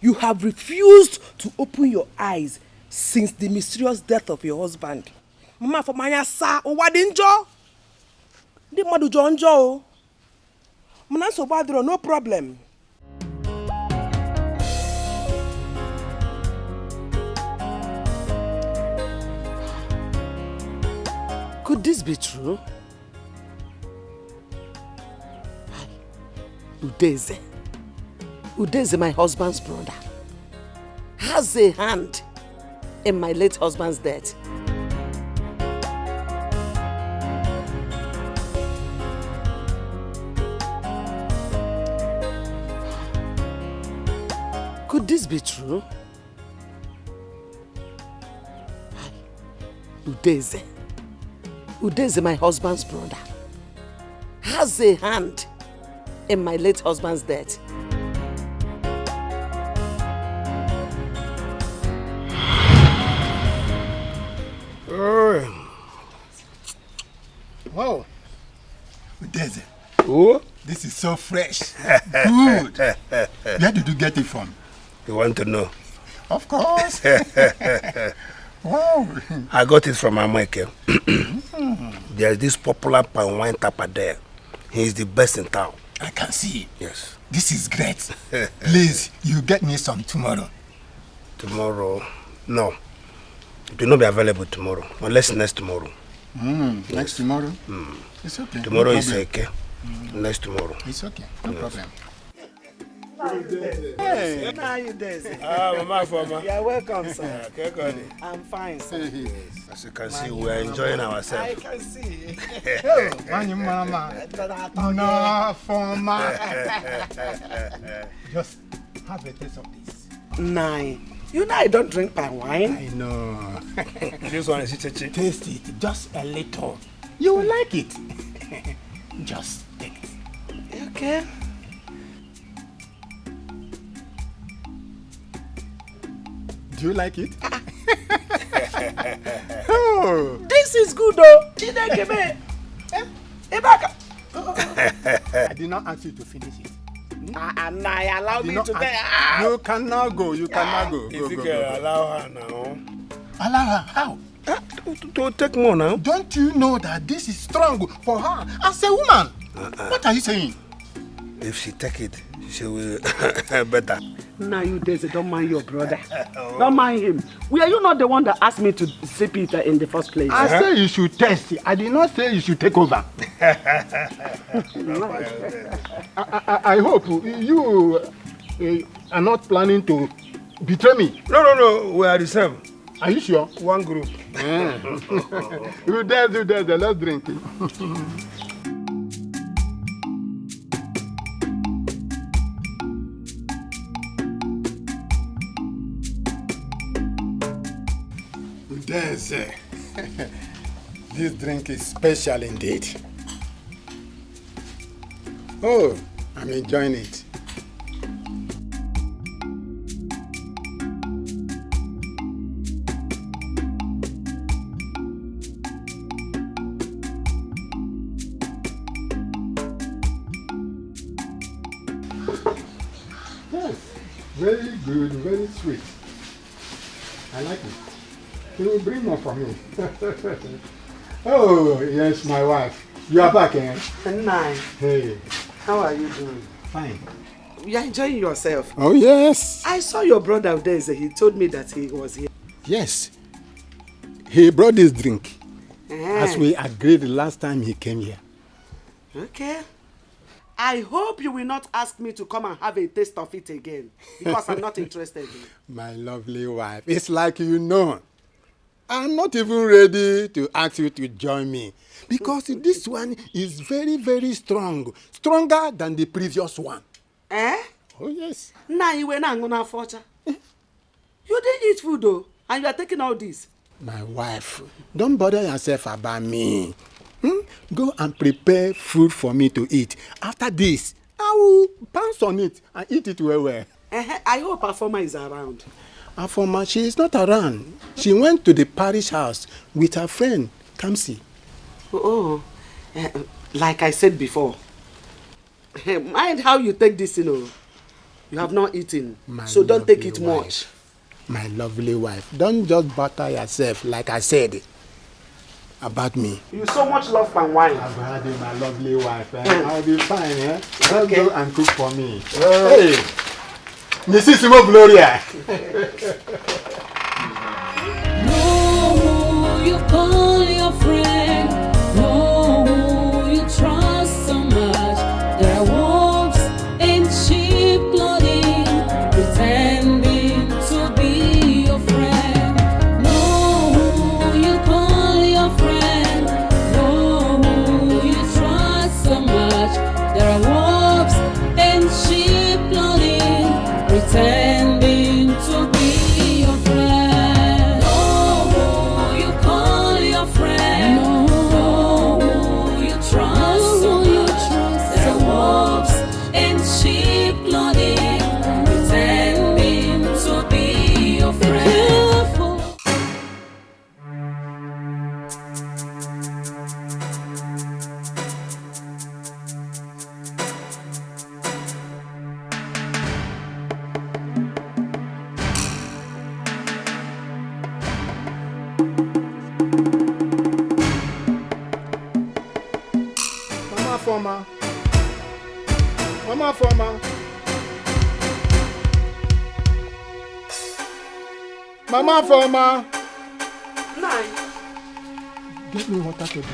You have refused to open your eyes since the mysterious death of your husband. Mama for manya sa owadinjo. Di madu jonjo. Muna sobadro no problem. Could this be true? Udeze, my husband's brother, has a hand in my late husband's death. Could this be true? Udeze, my husband's brother, has a hand in my late husband's death. Wow. Udeze. Oh, this is so fresh. Good. Where did you get it from? You want to know? Of course. Wow. I got it from Amake. There's this popular palm wine tapper there. He's the best in town. I can see. Yes. This is great. Please, you get me some tomorrow. Tomorrow? No. It will not be available tomorrow. Unless next tomorrow. Next tomorrow? It's okay. Tomorrow no is okay. Next tomorrow. It's okay. No problem. Hey, how you doing? Mama Foma. You're welcome, sir. Okay, I'm fine, sir. As you can see, we are enjoying ourselves. I can see. Mama. No, Foma. Just have a taste of this. Nine. You know I don't drink palm wine. I know. This one is taste it, just a little. You will like it. Just take it. Okay. Do you like it? Oh. This is good though. I did not ask you to finish it. And I allow me to take. You cannot go. You cannot go. Go. Allow her now. Allow her? How? To take more now. Don't you know that this is strong for her as a woman? What are you saying? If she take it, she will better. Now you Daisy, don't mind your brother. Don't mind him. Were you not the one that asked me to sip it in the first place? I said you should test it. I did not say you should take over. I hope you are not planning to betray me. No. We are the same. Are you sure? One group. You dare. Let's drink it. Yes, this drink is special indeed. Oh, I'm enjoying it. Yes, very good, very sweet. I like it. You will bring more for me. Oh, yes, my wife. You are back, eh? Nine. Hey. How are you doing? Fine. You are enjoying yourself? Oh, yes. I saw your brother there. He told me that he was here. Yes. He brought this drink. As we agreed the last time he came here. Okay. I hope you will not ask me to come and have a taste of it again. Because I'm not interested in it. My lovely wife. It's like you know. I'm not even ready to ask you to join me. Because this one is very, very strong. Stronger than the previous one. Eh? Oh, yes. Now you were not gonna fortune. You didn't eat food though, and you are taking all this. My wife, don't bother yourself about me. Go and prepare food for me to eat. After this, I will pounce on it and eat it well. I hope Afoma is around. Afoma, she is not around. She went to the parish house with her friend, Kamsi. Like I said before, mind how you take this, you have not eaten, so don't take it much. My lovely wife, don't just butter yourself like I said about me. You so much love my wine. I've had my lovely wife. I'll be fine. Let's go and cook for me. Hey, Mrs. Gloria. No, you call your friend. No, you trust so much. There are wolves in sheep clothing, pretending to be your friend. No, you call your friend. No, you trust so much. There are wolves in sheep clothing, pretending to be your friend. No, you call your friend. No, you trust so much. There are wolves in sheep clothing, pretending to be your friend. Mama Foma. Mama Foma. Nine. Get me water to drink.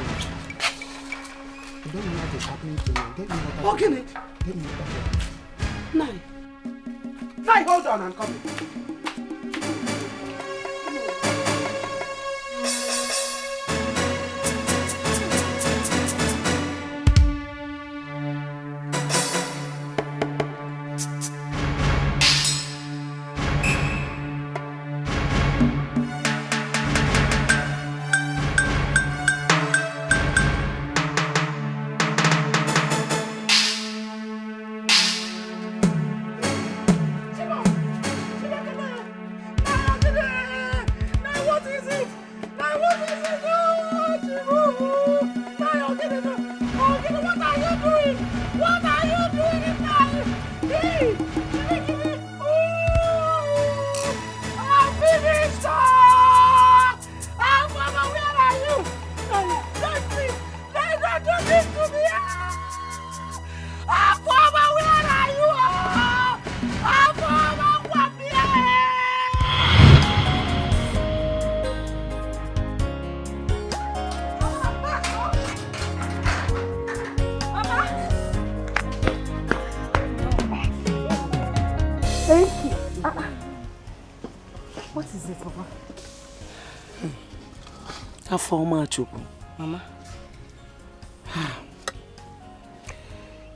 I don't know what is happening to me. Get me water. What can it? Get me water. Nine. Nine, hold on, I'm coming. Mama.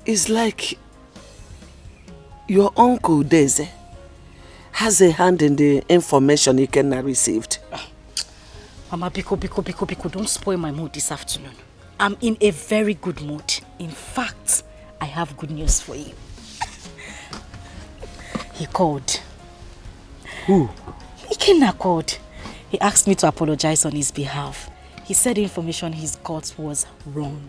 It's like your uncle Deze has a hand in the information Ikenna received. Mama, Biko, don't spoil my mood this afternoon. I'm in a very good mood. In fact, I have good news for you. He called. Who? Ikenna called. He asked me to apologize on his behalf. He said the information he's got was wrong.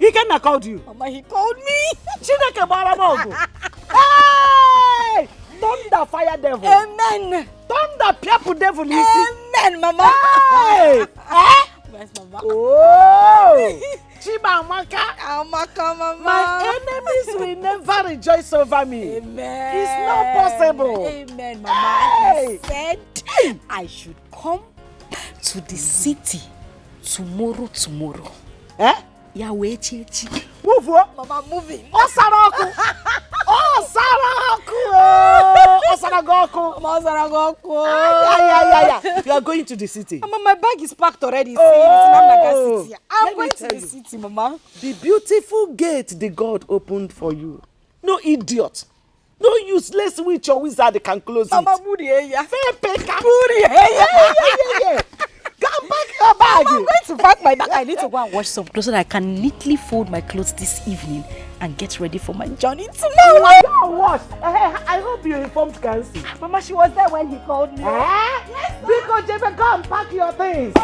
Ikenna called you? Mama, he called me. Chineke Baramogo. Hey! Thunder fire devil. Amen. Thunder people devil. Amen, Mama. Hey! Yes, Mama. Oh! Chimamaka. Amaka, Mama. My enemies will never rejoice over me. Amen. It's not possible. Amen, Mama. He said I should come to the city tomorrow. Eh? Yahweh Chichi. Move what? Mama, moving. Osaraku. Osaragoku. Yeah. You are going to the city. Mama, my bag is packed already. Oh. City. I'm going to the city, Mama. The beautiful gate the God opened for you. No idiot. No useless witch or wizard can close Mama, it. Budi, yeah. Yeah. Come back your bag. Mama, I'm going to pack my bag. I need to go and wash some clothes so that I can neatly fold my clothes this evening and get ready for my journey tomorrow. Wash. I hope you informed Kansi. Mama, she was there when he called me. Yes, because Jebe, go and pack your things.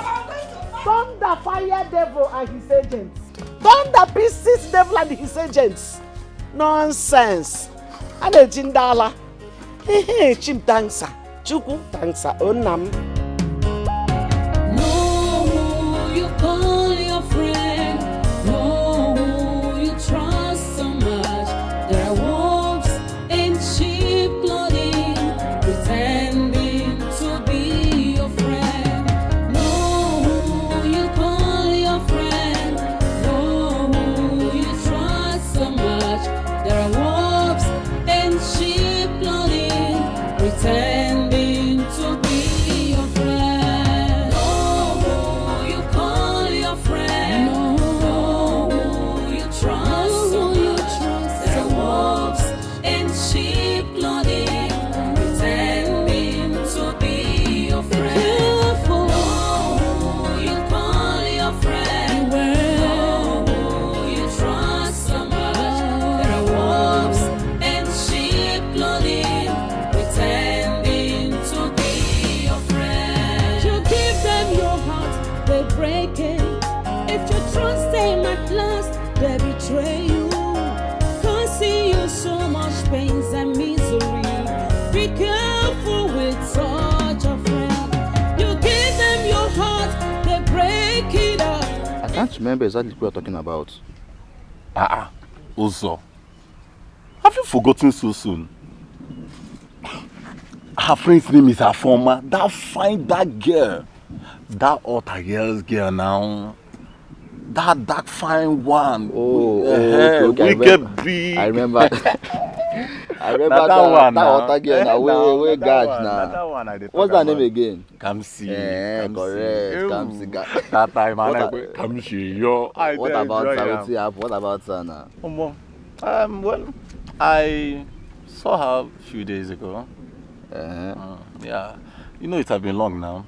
Thunder fire devil and his agents. Thunder pieces devil and his agents. Nonsense. And a jindala. Chim dancer. Chuku dancer. Onam. No, you call your friend. No, you trust so much. There are wolves in sheep clothing, pretending to be your friend. No, you call your friend. No, you trust so much. There are wolves in sheep clothing, pretending to be your friend. No, you call your friend. No, you trust so much. There are wolves in sheep clothing, pretending to be your friend. No, you call your friend. No, you trust so much. There are wolves in sheep clothing, pretending to be your friend. You give them your heart, they break it. If you trust them at last, they betray you. Causing you so much pains and misery. Be careful with such a friend. You give them your heart, they break it up. I can't remember exactly what you're talking about. Uzo. Have you forgotten so soon? Her friend's name is Afoma. That girl. That other girl now. That dark fine one. Okay. I remember. I remember that other girl now. We got now. What's that name again? Kamsi. Correct. Kamsi. That time, Kamsi. Yo. What about her? What about her now? Well, I saw her a few days ago. Yeah. You know it has been long now.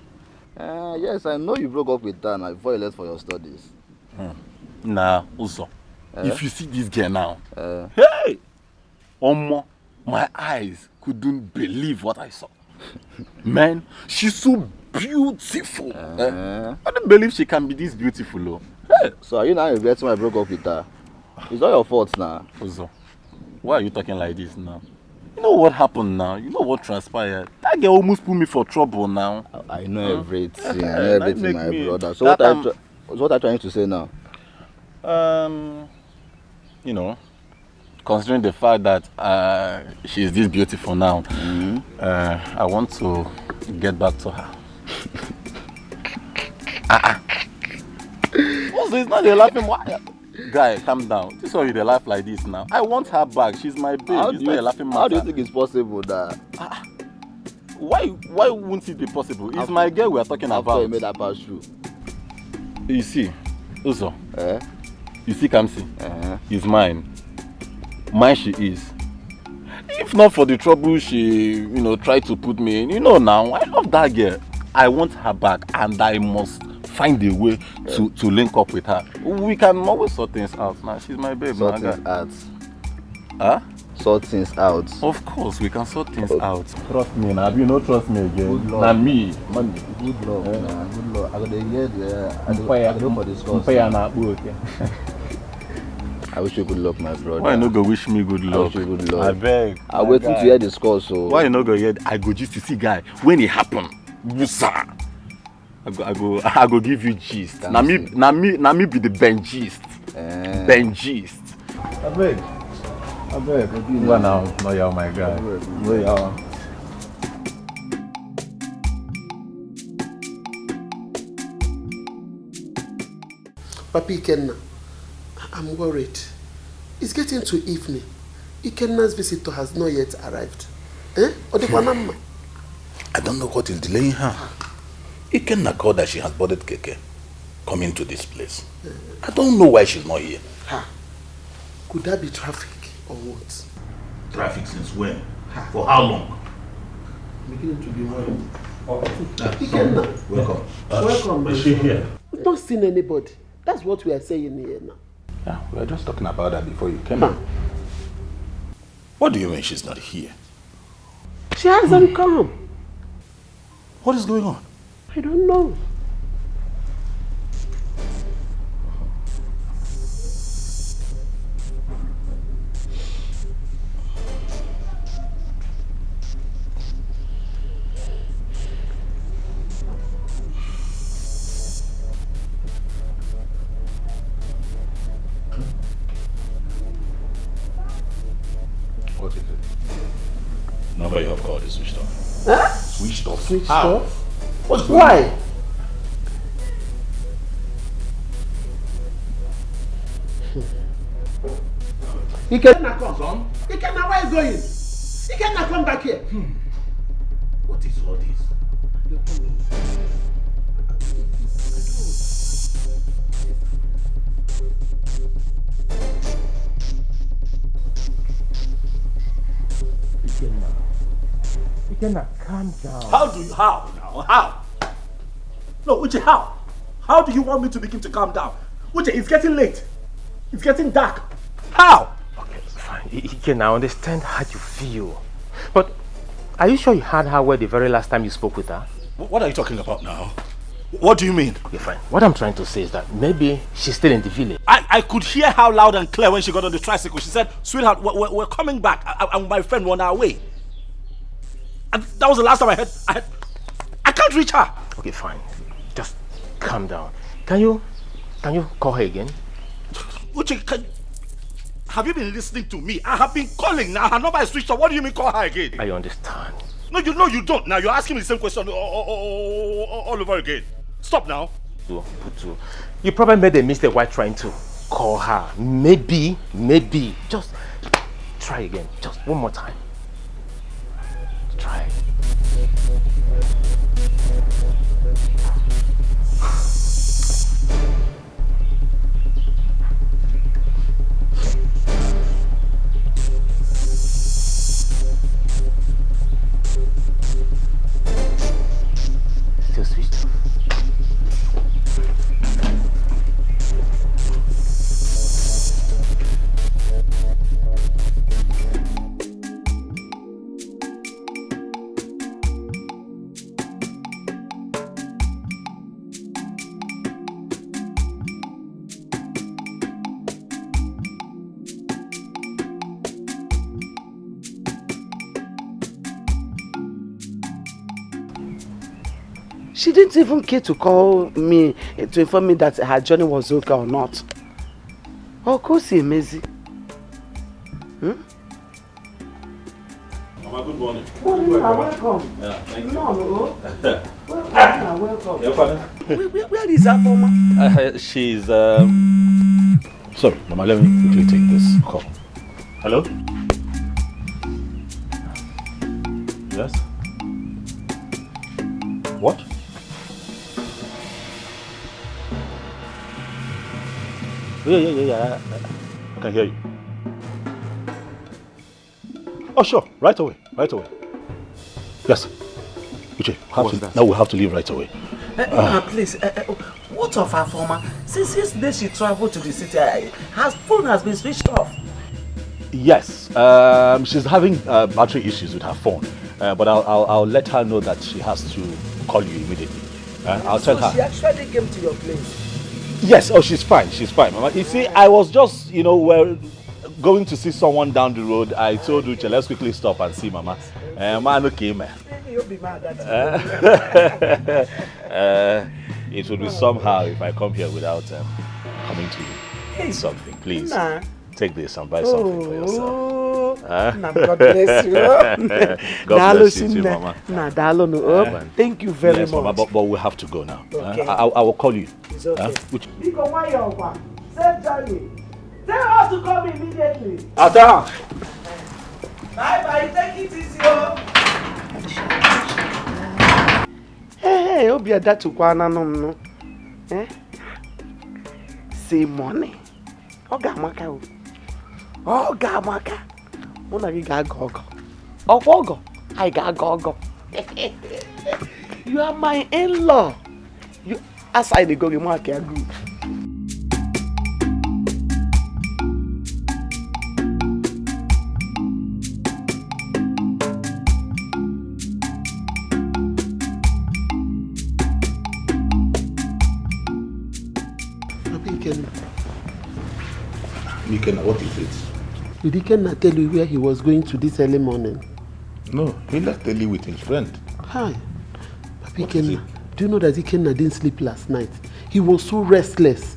Yes, I know you broke up with her now before you left for your studies. Nah, also. If you see this girl now, hey! My eyes couldn't believe what I saw. Man, she's so beautiful. I don't believe she can be this beautiful. Oh. Hey. So are you now regretting why I broke up with her? It's not your fault now. Uzo, why are you talking like this now? You know what happened now? You know what transpired? That girl almost put me for trouble now. I know everything. I know everything, my brother. So what are you trying to say now? You know, considering the fact that she's this beautiful now, I want to get back to her. Also, it's not the laughing. Guy, calm down. This is why you laugh like this now. I want her back. She's my babe. How do you think it's possible that? Why won't it be possible? It's my girl we are talking about. After you made that pass through. You see, Uzo. You see Kamsi? He's mine. Mine she is. If not for the trouble she, tried to put me in, now, I love that girl. I want her back and I must find a way to link up with her. We can always sort things out now. She's my babe. Sort things out. Huh? Sort things out. Of course, we can sort things out. Trust me now. You don't trust me again. Now me. Man. Good luck. Good luck. I got to hear I go for this course. I wish you good luck, my brother. Why you not go wish me good luck? I wish you good luck. I beg. I'm waiting to hear the score, so. Why you not go hear? I go just to see guy. When it happen, you sir. I go give you gist. Now me be the Ben gist. Ben gist. I beg. Go now. No, you're my guy. No, you're. Papi Ikenna, I'm worried. It's getting to evening. Ikenna's visitor has not yet arrived. I don't know what is delaying her. Ikenna called that she has boarded Keke coming to this place. I don't know why she's not here. Could that be traffic or what? Traffic since when? For how long? Beginning to be worried. Ikenna. Welcome. Welcome. Is she here? We've not seen anybody. That's what we are saying here now. Yeah, we were just talking about that before you came in. What do you mean she's not here? She hasn't come. What is going on? I don't know. What is it? Number you have called is switched off. Huh? Switched off? Switched How? off? What's going on? Why? Ikenna come. Son? Ikenna, where are you going? Ikenna, come back here. What is all this? Ikenna, calm down. How now? How? No, Uche, how? How do you want me to begin to calm down? Uche, it's getting late. It's getting dark. How? Okay, fine. Ikenna, I understand how you feel. But are you sure you heard her well the very last time you spoke with her? What are you talking about now? What do you mean? Okay, fine. What I'm trying to say is that maybe she's still in the village. I could hear her loud and clear when she got on the tricycle. She said, sweetheart, we're coming back. And my friend were on our way. And that was the last time I heard. I can't reach her. Okay, fine. Just calm down. Can you call her again? Uche, have you been listening to me? I have been calling now. Her number is switched off. What do you mean call her again? I understand. No, you don't. Now you're asking me the same question all over again. Stop now. Putu, you probably made a mistake while trying to call her. Maybe. Just try again. Just one more time. Try. Still switched off. She didn't even care to call me to inform me that her journey was okay or not. Of course, amazing. Mama, good morning. Welcome. Yeah, thank you. Welcome. Your father? Where is that mama? She's sorry, Mama, let me quickly take this call. Hello? Yes? What? Yeah. I can hear you. Oh, sure. Right away. Yes. Uche, now we have to leave right away. Please, what of her former? Since yesterday she traveled to the city, her phone has been switched off. Yes, she's having battery issues with her phone, but I'll let her know that she has to call you immediately. I'll tell her. She actually came to your place. Yes, oh, she's fine, Mama. You see, I was just, going to see someone down the road. I told Uche, let's quickly stop and see Mama. Man, okay, man. You'll be mad at it would be somehow if I come here without coming to you. Something, please. Nah. Take this and buy something for yourself. God bless you. God bless you too, Mama. Thank you very much. Mama, but we have to go now. Okay. I will call you. It's okay. Which? Save Johnny. Tell her to come immediately. Ada! Bye-bye. Take it easy. Hey, Obi ada to kwana no. Say money. Oga maka o. Oga maka. Una gi ga gogo. Ogogo. I ga gogo. You are my in-law. You aside the go gi maka good. Ikenna, what is it? Did Ikenna tell you where he was going to this early morning? No, he left early with his friend. Hi. Papi Ikenna, do you know that Ikenna didn't sleep last night? He was so restless.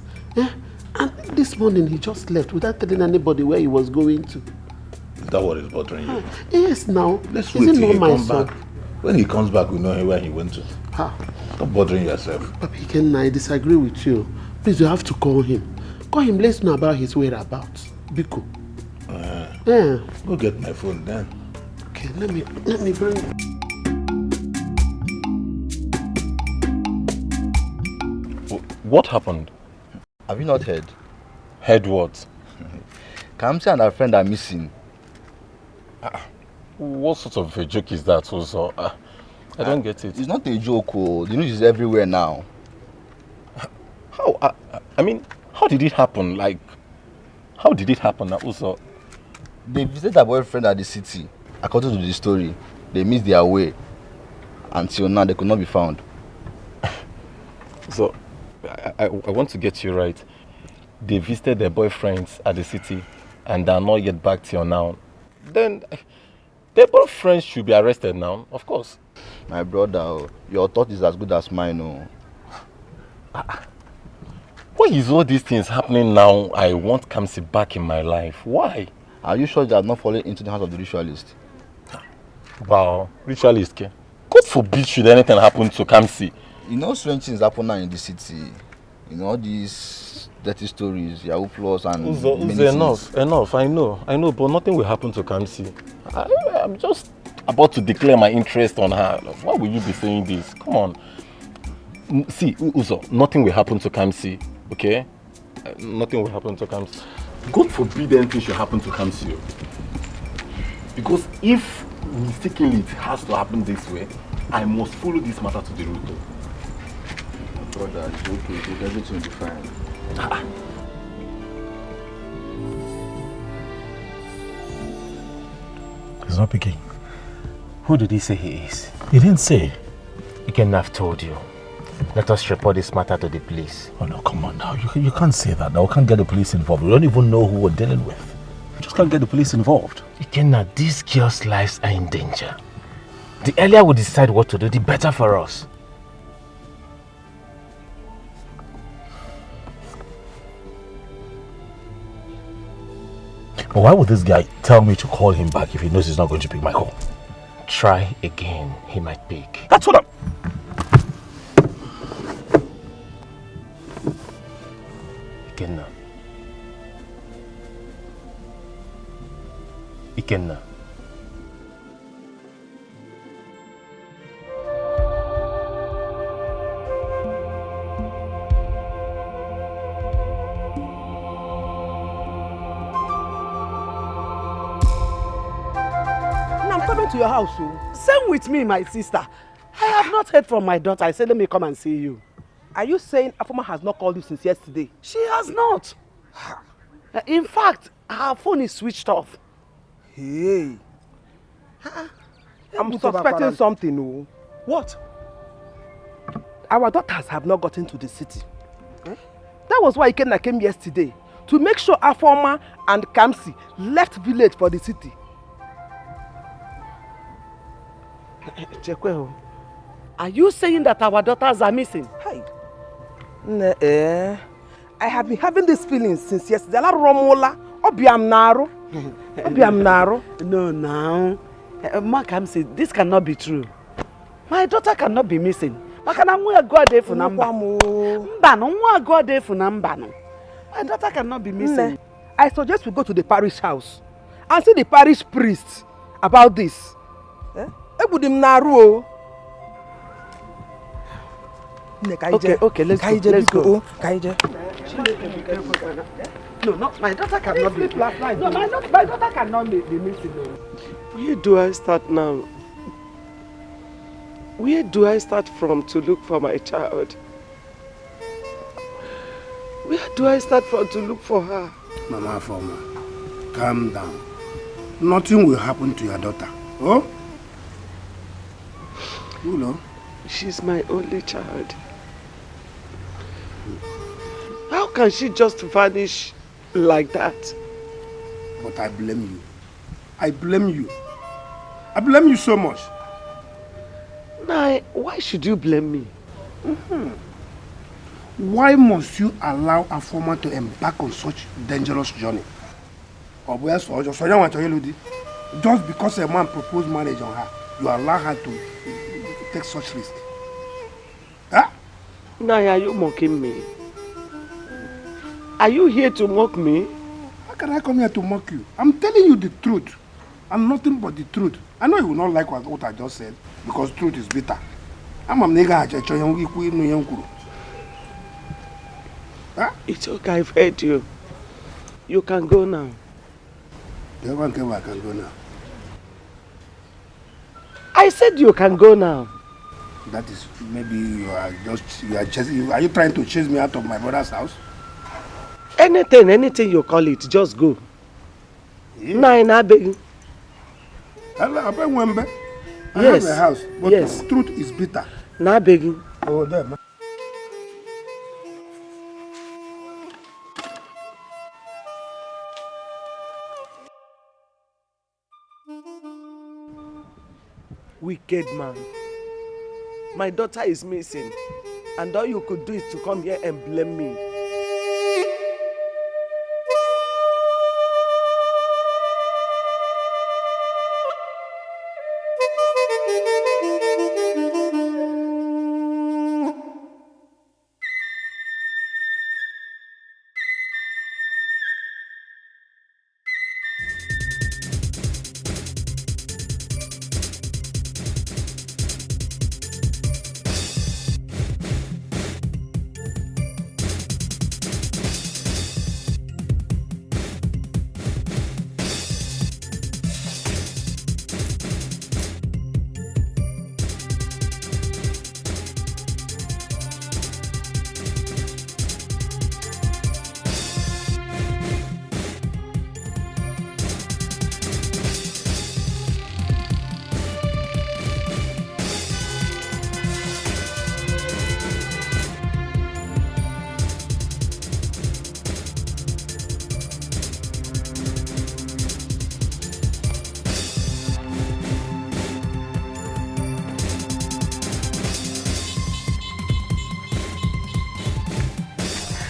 And this morning he just left without telling anybody where he was going to. Is that what is bothering you? Yes, now. Let's wait till he comes back. When he comes back, we know where he went to. Stop bothering yourself. Papi Ikenna, I disagree with you. Please, you have to call him. Call him, let's know about his whereabouts. Biko. Go get my phone then. Okay, let me bring it. What happened? Have you not heard? Heard what? Kamsi and her friend are missing. What sort of a joke is that also? I don't get it. It's not a joke. The news is everywhere now. How? I mean, how did it happen? Like, how did it happen also? They visited their boyfriend at the city. According to the story, they missed their way. Until now, they could not be found. So, I want to get you right. They visited their boyfriends at the city and they are not yet back till now. Then, their boyfriends should be arrested now, of course. My brother, your thought is as good as mine. Why is all these things happening now? I want Kamsi back in my life. Why? Are you sure they have not fallen into the hands of the ritualist? Wow, ritualist? God forbid should anything happen to Kamsi. You know strange things happen now in the city. You know all these dirty stories, Yahoo Plus and enough. I know, but nothing will happen to Kamsi. I'm just about to declare my interest on her. Why will you be saying this? Come on. See, Uzo, nothing will happen to Kamsi, okay? Nothing will happen to Kamsi. God forbid anything should happen to Kamsi. Because if mistakenly it has to happen this way, I must follow this matter to the root. Brother, it's okay. Everything will be fine. He's not picking. Who did he say he is? He didn't say. He can have told you. Let us report this matter to the police. Oh no, come on now. You can't say that. Now we can't get the police involved. We don't even know who we're dealing with. We just can't get the police involved. Ikenna, these girls' lives are in danger. The earlier we decide what to do, the better for us. But why would this guy tell me to call him back if he knows he's not going to pick my call? Try again. He might pick. That's what I'm... Ikenna. Ikenna. I'm coming to your house. Same with me, my sister. I have not heard from my daughter. I said, let me come and see you. Are you saying Afoma has not called you since yesterday? She has not. In fact, her phone is switched off. Hey. I'm suspecting something. Oh. What? Our daughters have not gotten to the city. That was why Ikenna came yesterday, to make sure Afoma and Kamsi left village for the city. Chekwe, are you saying that our daughters are missing? Hi. I have been having this feeling since yesterday. No, now. Ma Kamsi, this cannot be true. My daughter cannot be missing. My daughter cannot be missing. I suggest we go to the parish house and see the parish priest about this. Okay, let's go. No, my daughter cannot be. No, my daughter cannot be missing. Where do I start now? Where do I start from to look for my child? Where do I start from to look for her? Mama Foma, calm down. Nothing will happen to your daughter. Oh? You know? She's my only child. How can she just vanish like that? But I blame you. I blame you. I blame you so much. Nai, why should you blame me? Why must you allow Afoma to embark on such dangerous journey? Just because a man proposed marriage on her, you allow her to take such risk? Huh? Nai, are you mocking me? Are you here to mock me? How can I come here to mock you? I'm telling you the truth. And nothing but the truth. I know you will not like what I just said, because truth is bitter. It's okay, I've heard you. You can go now. I can go now. I said you can go now. That is, maybe are you trying to chase me out of my brother's house? Anything you call it, just go. Yeah. I Yes. have a house, but yes. The truth is bitter. Now begging. Oh, there, man. Wicked man. My daughter is missing, and all you could do is to come here and blame me.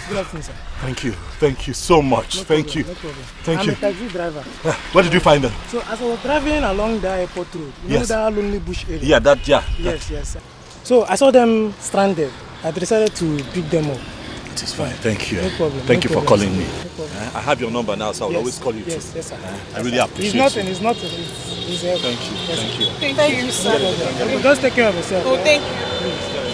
Good afternoon, sir. Thank you so much. No Thank problem, you. no problem. Thank I'm you. a taxi driver. Where did you find them? So as I was driving along the airport road, you know that lonely bush area? Yeah. Yes, sir. So I saw them stranded. I decided to pick them up. It is fine. Thank you. No problem. Thank you for calling me. No problem. I have your number now, so I'll always call you. Yes, sir. I really appreciate It's nothing. It's help. Thank you. Yes, Thank you. Thank you, sir. Okay, just take care of yourself. Oh, thank you. Please.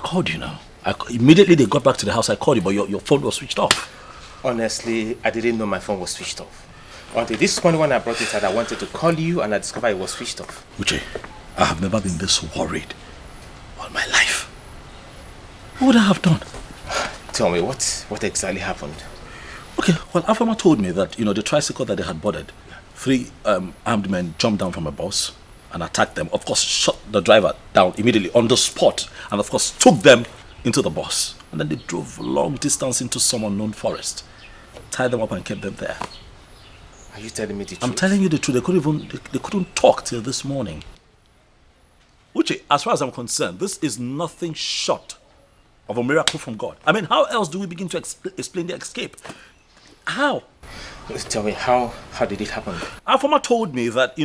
called you now. Immediately they got back to the house, I called you, but your phone was switched off. Honestly, I didn't know my phone was switched off. Until this morning when I brought it out, I wanted to call you and I discovered it was switched off. Uche, I have never been this worried all my life. What would I have done? Tell me, what exactly happened? Okay, well, Afama told me that, the tricycle that they had boarded, 3 armed men jumped down from a bus and attacked them. Of course, shot the driver down immediately on the spot and, of course, took them into the bus. And then they drove a long distance into some unknown forest, tied them up and kept them there. Are you telling me the truth? I'm telling you the truth. They couldn't talk till this morning. Uche, as far as I'm concerned, this is nothing short of a miracle from God. I mean, how else do we begin to explain the escape? How? Tell me, how did it happen? Afama told me that,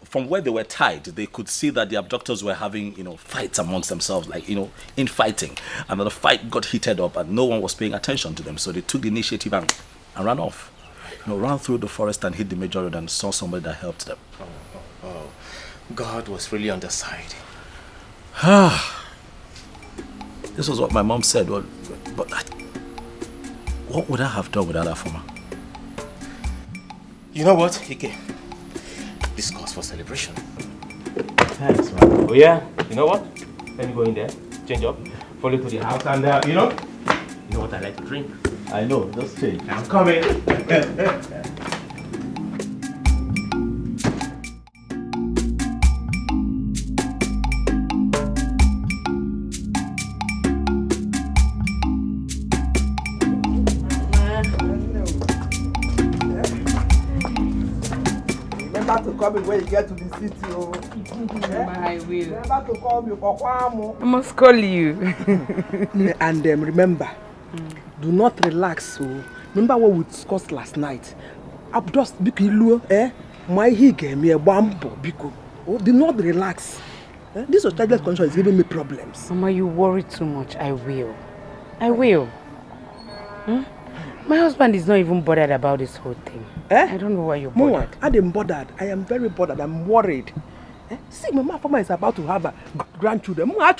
from where they were tied, they could see that the abductors were having, fights amongst themselves, like, infighting. And that the fight got heated up and no one was paying attention to them. So they took the initiative and ran off. Ran through the forest and hit the major road and saw somebody that helped them. Oh. God was really on their side. This was what my mom said. But what would I have done without Afama? You know what, Ike? This calls for celebration. Thanks, man. Oh yeah, you know what? Let me go in there, change up, follow to the house, and you know what I like to drink. I know, just change. I'm coming. Remember to call me when you get to the city. Oh. I will. Remember to call me for I must call you. And remember, do not relax. So remember what we discussed last night. I'm just because my he gave me a bambo because do not relax. This childless condition is giving me problems. Mama, you worry too much. I will. My husband is not even bothered about this whole thing. I don't know why you're bothered. I am bothered. I am very bothered. I'm worried. See, my mama is about to have grandchildren. I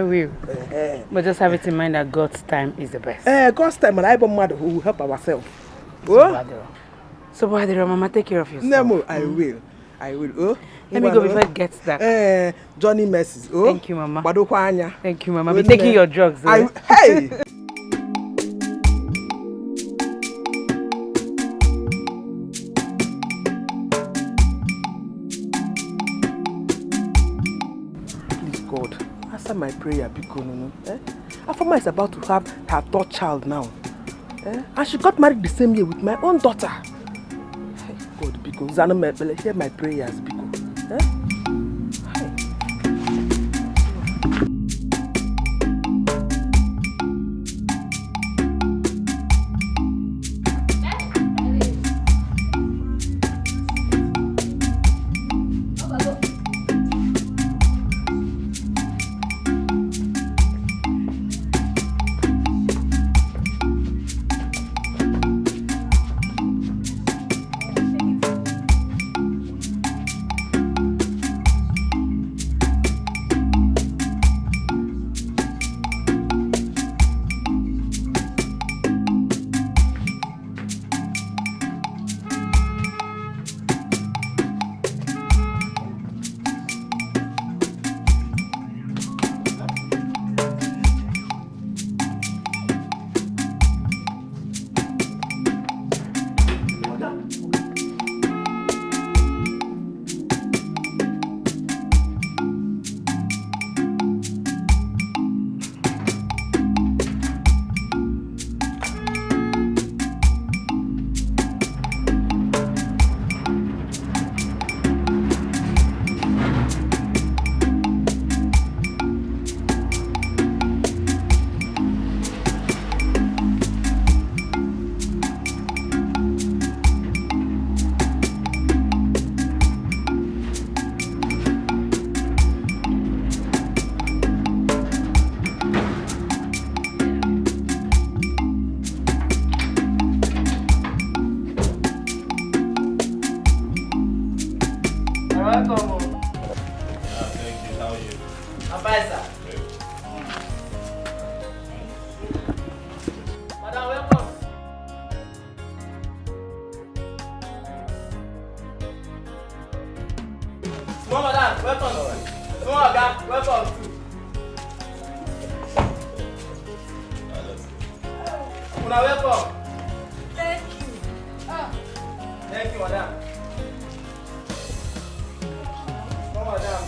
will. But just have it in mind that God's time is the best. God's time, and I am mother who will help ourselves. So, Mama, take care of yourself. No, I will. Oh, let me go before it gets dark. Johnny messes. Oh, thank you, Mama. Thank you, Mama. Be taking your drugs. Hey! Please, God, answer my prayer because Afama is about to have her third child now. And she got married the same year with my own daughter. God, because Zana hear my prayers because. welcome. Thank you. How are you? I'm fine, sir. Madam, welcome. Small madam, welcome. Small guy, welcome. Una welcome. Thank you. Thank you, madam. Small madam.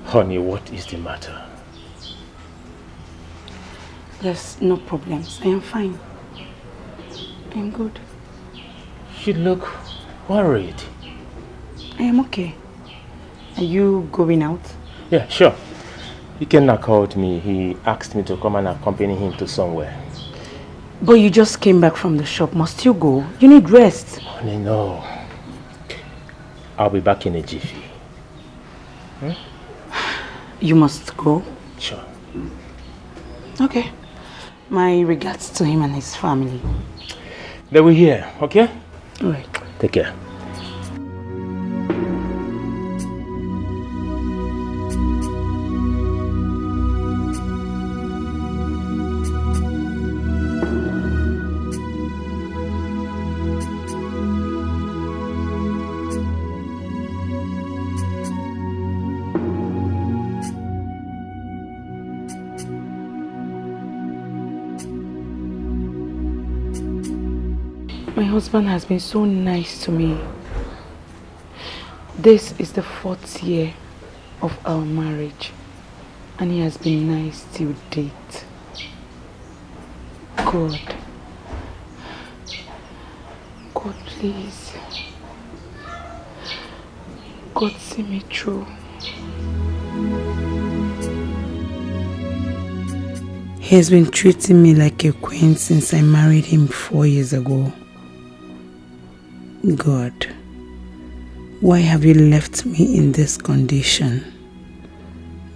Honey, what is the matter? There's no problems. I am fine. I am good. You look worried. I am okay. Are you going out? Yeah, sure. Ikenna called me. He asked me to come and accompany him to somewhere. But you just came back from the shop. Must you go? You need rest. Honey, no. I'll be back in a jiffy. You must go? Sure. Okay. My regards to him and his family. They will hear, okay? Alright. Take care. My husband has been so nice to me. This is the 4th year of our marriage, and he has been nice till date. God, please. God, see me through. He has been treating me like a queen since I married him 4 years ago. God, why have you left me in this condition?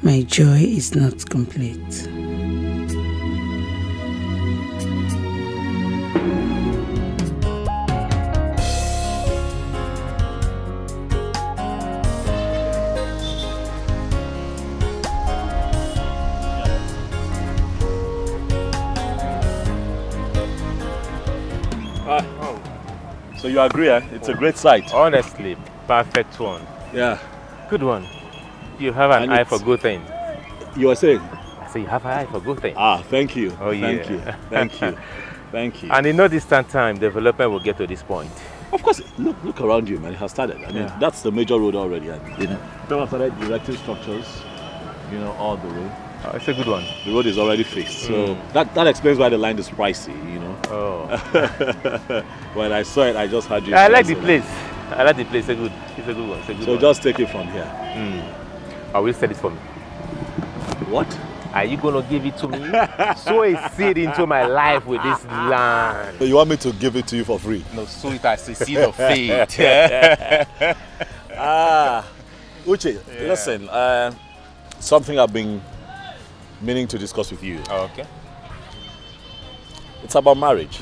My joy is not complete. So you agree, eh? It's a great sight. Honestly, perfect one. Yeah. Good one. You have an eye for good things. You are saying? I say you have an eye for good things. Ah, thank you. Oh, yeah. Thank you. Thank you. Thank you. And in no distant time, development will get to this point. Of course, look around you, man. It has started. I mean, that's the major road already. And, people have started erecting structures, all the way. Oh, it's a good one. The road is already fixed. So that explains why the land is pricey, Oh. When I saw it, I just had you. I like the place. I like the place. It's a good one. So just take it from here. I will sell it for me. What? Are you going to give it to me? Sow a seed into my life with this land. So you want me to give it to you for free? No, sow it as a seed of faith. Uche, listen. Something I've been meaning to discuss with you. Oh, okay. It's about marriage.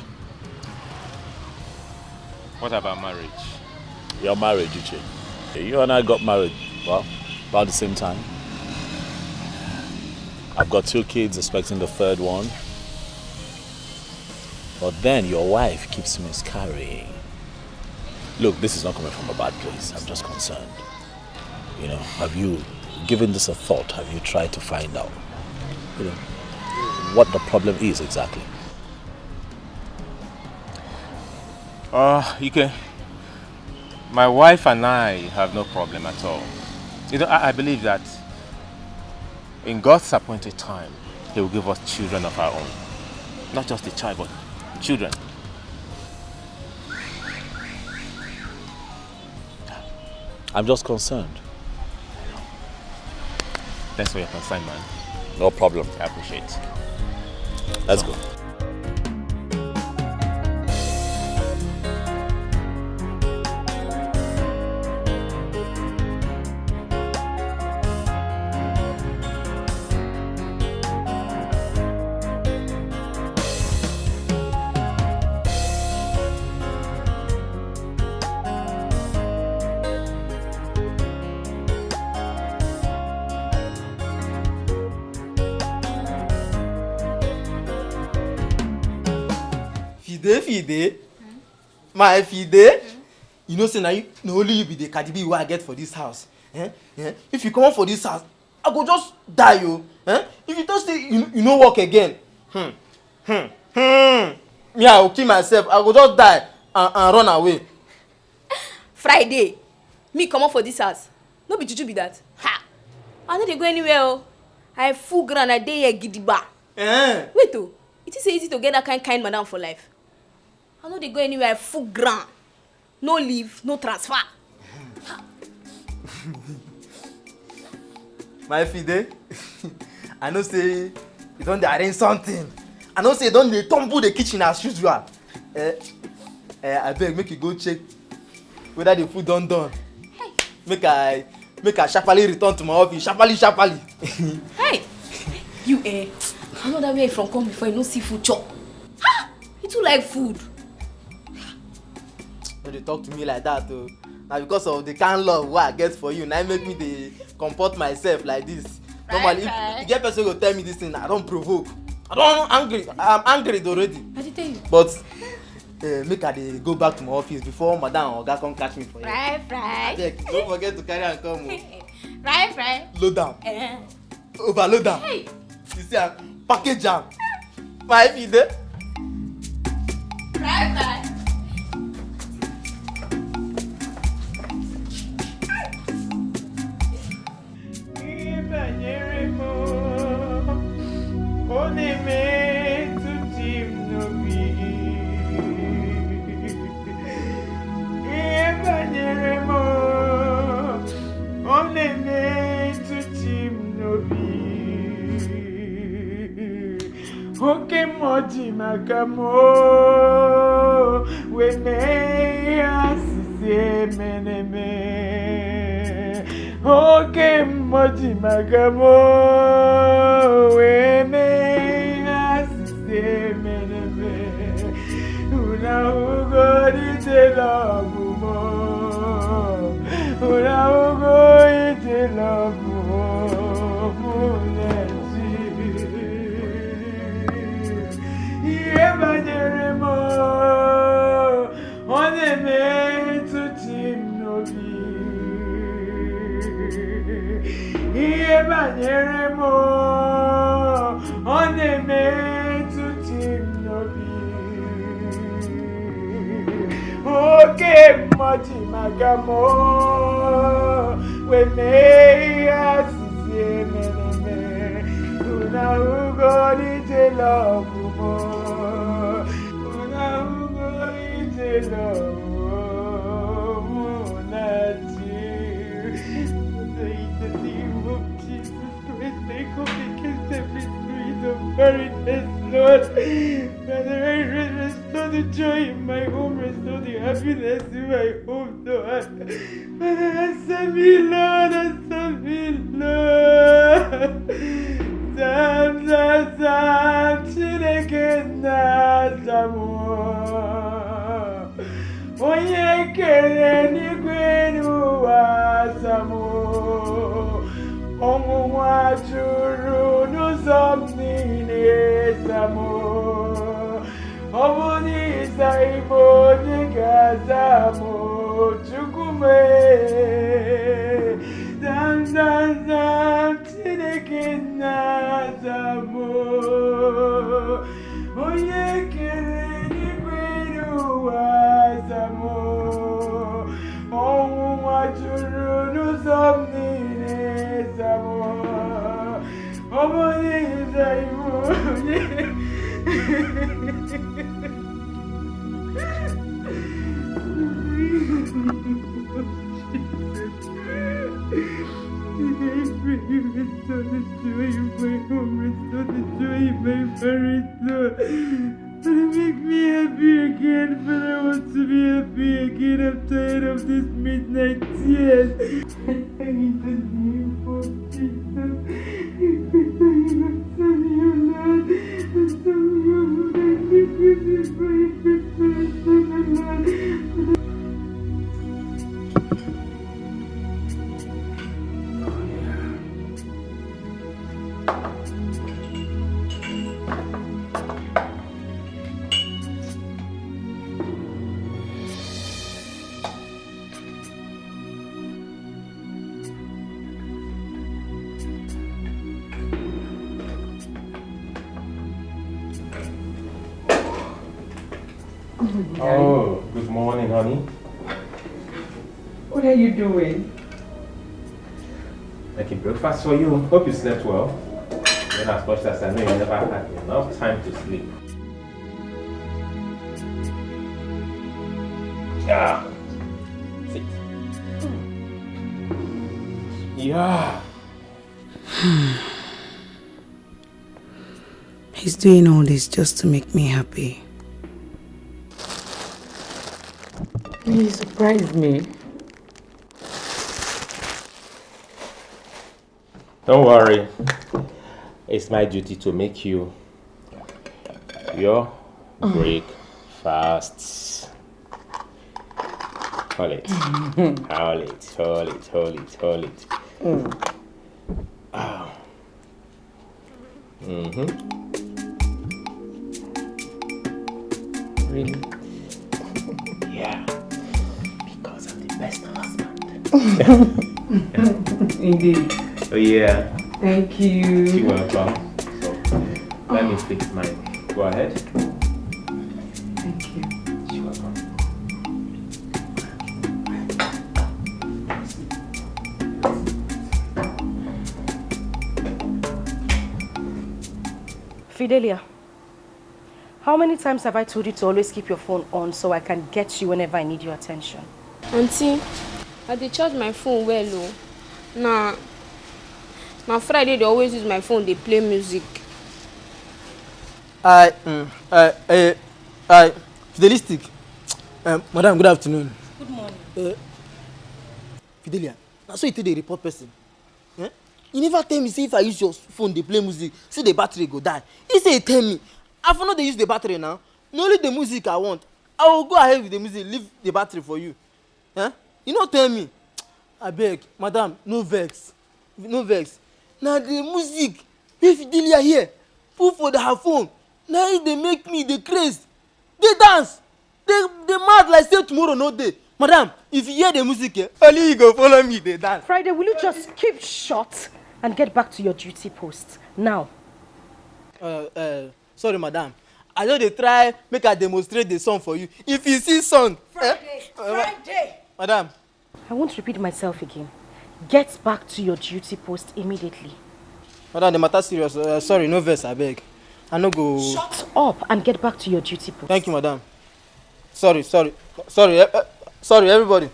What about marriage? Your marriage, Uche. You and I got married, well, about the same time. I've got 2 kids, expecting the 3rd one. But then your wife keeps miscarrying. Look, this is not coming from a bad place. I'm just concerned. Have you given this a thought? Have you tried to find out, what the problem is exactly? Ike, my wife and I have no problem at all. You know, I believe that in God's appointed time, He will give us children of our own. Not just a child, but children. I'm just concerned. That's why you're concerned, man. No problem. I appreciate it. Let's go. Fide, my Fide, you know say na only you be the Cardi B wey I get for this house. If you come out for this house, I go just die yo. If you just say you no work again, me I go kill myself. I go just die and run away. Friday, me come out for this house. No be juju be that. Ha! I no dey go anywhere oh. I full ground, I dey here gidigba. Wait oh, it is easy to get that kind madam for life. I know they go anywhere, I full ground. No leave, no transfer. My Fide, I know say you don't arrange something. I know say you don't tumble the kitchen as usual. I beg, make you go check whether the food done. Hey. Make I sharply return to my office. Sharply. Hey, you I know that where from come before you no see food chop. Ha! You too like food. No, they talk to me like that though. Now because of the kind love what I get for you, now make me dey comport myself like this. Normally, if you get person who go tell me this thing, I don't provoke. I'm angry already. I did tell you. But make I dey go back to my office before Madam Oga come catch me for here. Right. Don't forget to carry and come. Right. Load down. Overload down. Hey. You see, package jam. My Fide. Right. Oke moji makamo we me asise meneme. Oke moji makamo we me asise meneme. Una ugo ite love mo. Una ugo ite love mo. Evangelimo, on est né tout timnobi. Evangelimo, on est né tout timnobi. Okay, Mati Magamo, we may assist me. Una ugo di love. Lord, restore the joy in my home, restore the happiness in my home, Lord. Answer me, Lord, answer me, Lord. Sam, Chineke na Samu. Onye kere n'igwe n'ụwa Samu. Ọnwụnwa juru n'ụzọ m niile Samu. Ọ bụ n'ịsa Igbo onye ga-aza m Chukwu mee. Sam, Chineke na Samu. Onye kere n'igwe n'ụwa Samu. Make me happy again, but I want to be happy again. I'm tired of this midnight tears. In the name of Jesus, Oh, good morning, honey. What are you doing? Making breakfast for you. Hope you slept well. Then as much as I know, you never had enough time to sleep. Yeah. Sit. Yeah. He's doing all this just to make me happy. You surprised me. Don't worry. It's my duty to make you your breakfast. Hold it. Hold it. Hold it. Hold it. Hold it. Oh. Really? Yeah. Because I'm the best husband. Indeed. Oh yeah. Thank you. You're welcome. So let me fix mine. Go ahead. Thank you. You're welcome. Fidelia, how many times have I told you to always keep your phone on so I can get you whenever I need your attention? Auntie, I dey charge my phone well oh. Now Friday they always use my phone, they play music. Fidelistic. Madam, good afternoon. Good morning. Fidelia, now so you take the report person. Eh? You never tell me say if I use your phone, they play music, see the battery go die. You say you tell me. I know they use the battery now. Not only the music I want. I will go ahead with the music, leave the battery for you. Eh? You don't tell me. I beg, madam, no vex. No vex. Now the music, if Fidelia here, put for her phone. Now they make me the craze. They dance. They mad like say tomorrow no day. Madam, if you hear the music here, only you go follow me, they dance. Friday, will you just keep short and get back to your duty post now? Sorry, madam. I know they try make I demonstrate the song for you. If you see song, Friday, Friday. Madam. I won't repeat myself again. Get back to your duty post immediately. Madam, the matter serious. Sorry, no verse, I beg. I no go. Shut up and get back to your duty post. Thank you, madam. Sorry, everybody.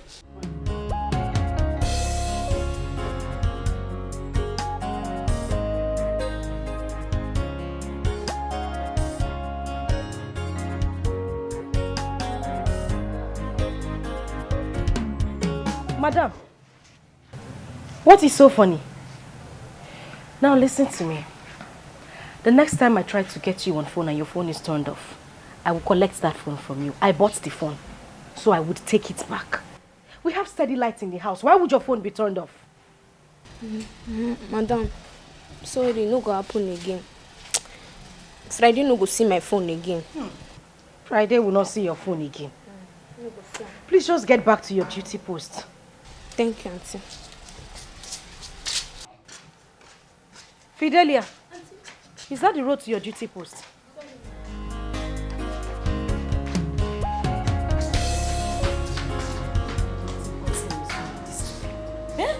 Madam, what is so funny? Now listen to me. The next time I try to get you on phone and your phone is turned off, I will collect that phone from you. I bought the phone, so I would take it back. We have steady lights in the house. Why would your phone be turned off? Madam, sorry, no go happen again. Friday no go see my phone again. Friday will not see your phone again. Please just get back to your duty post. Thank you, Auntie. Fidelia, is that the road to your duty post? Eh?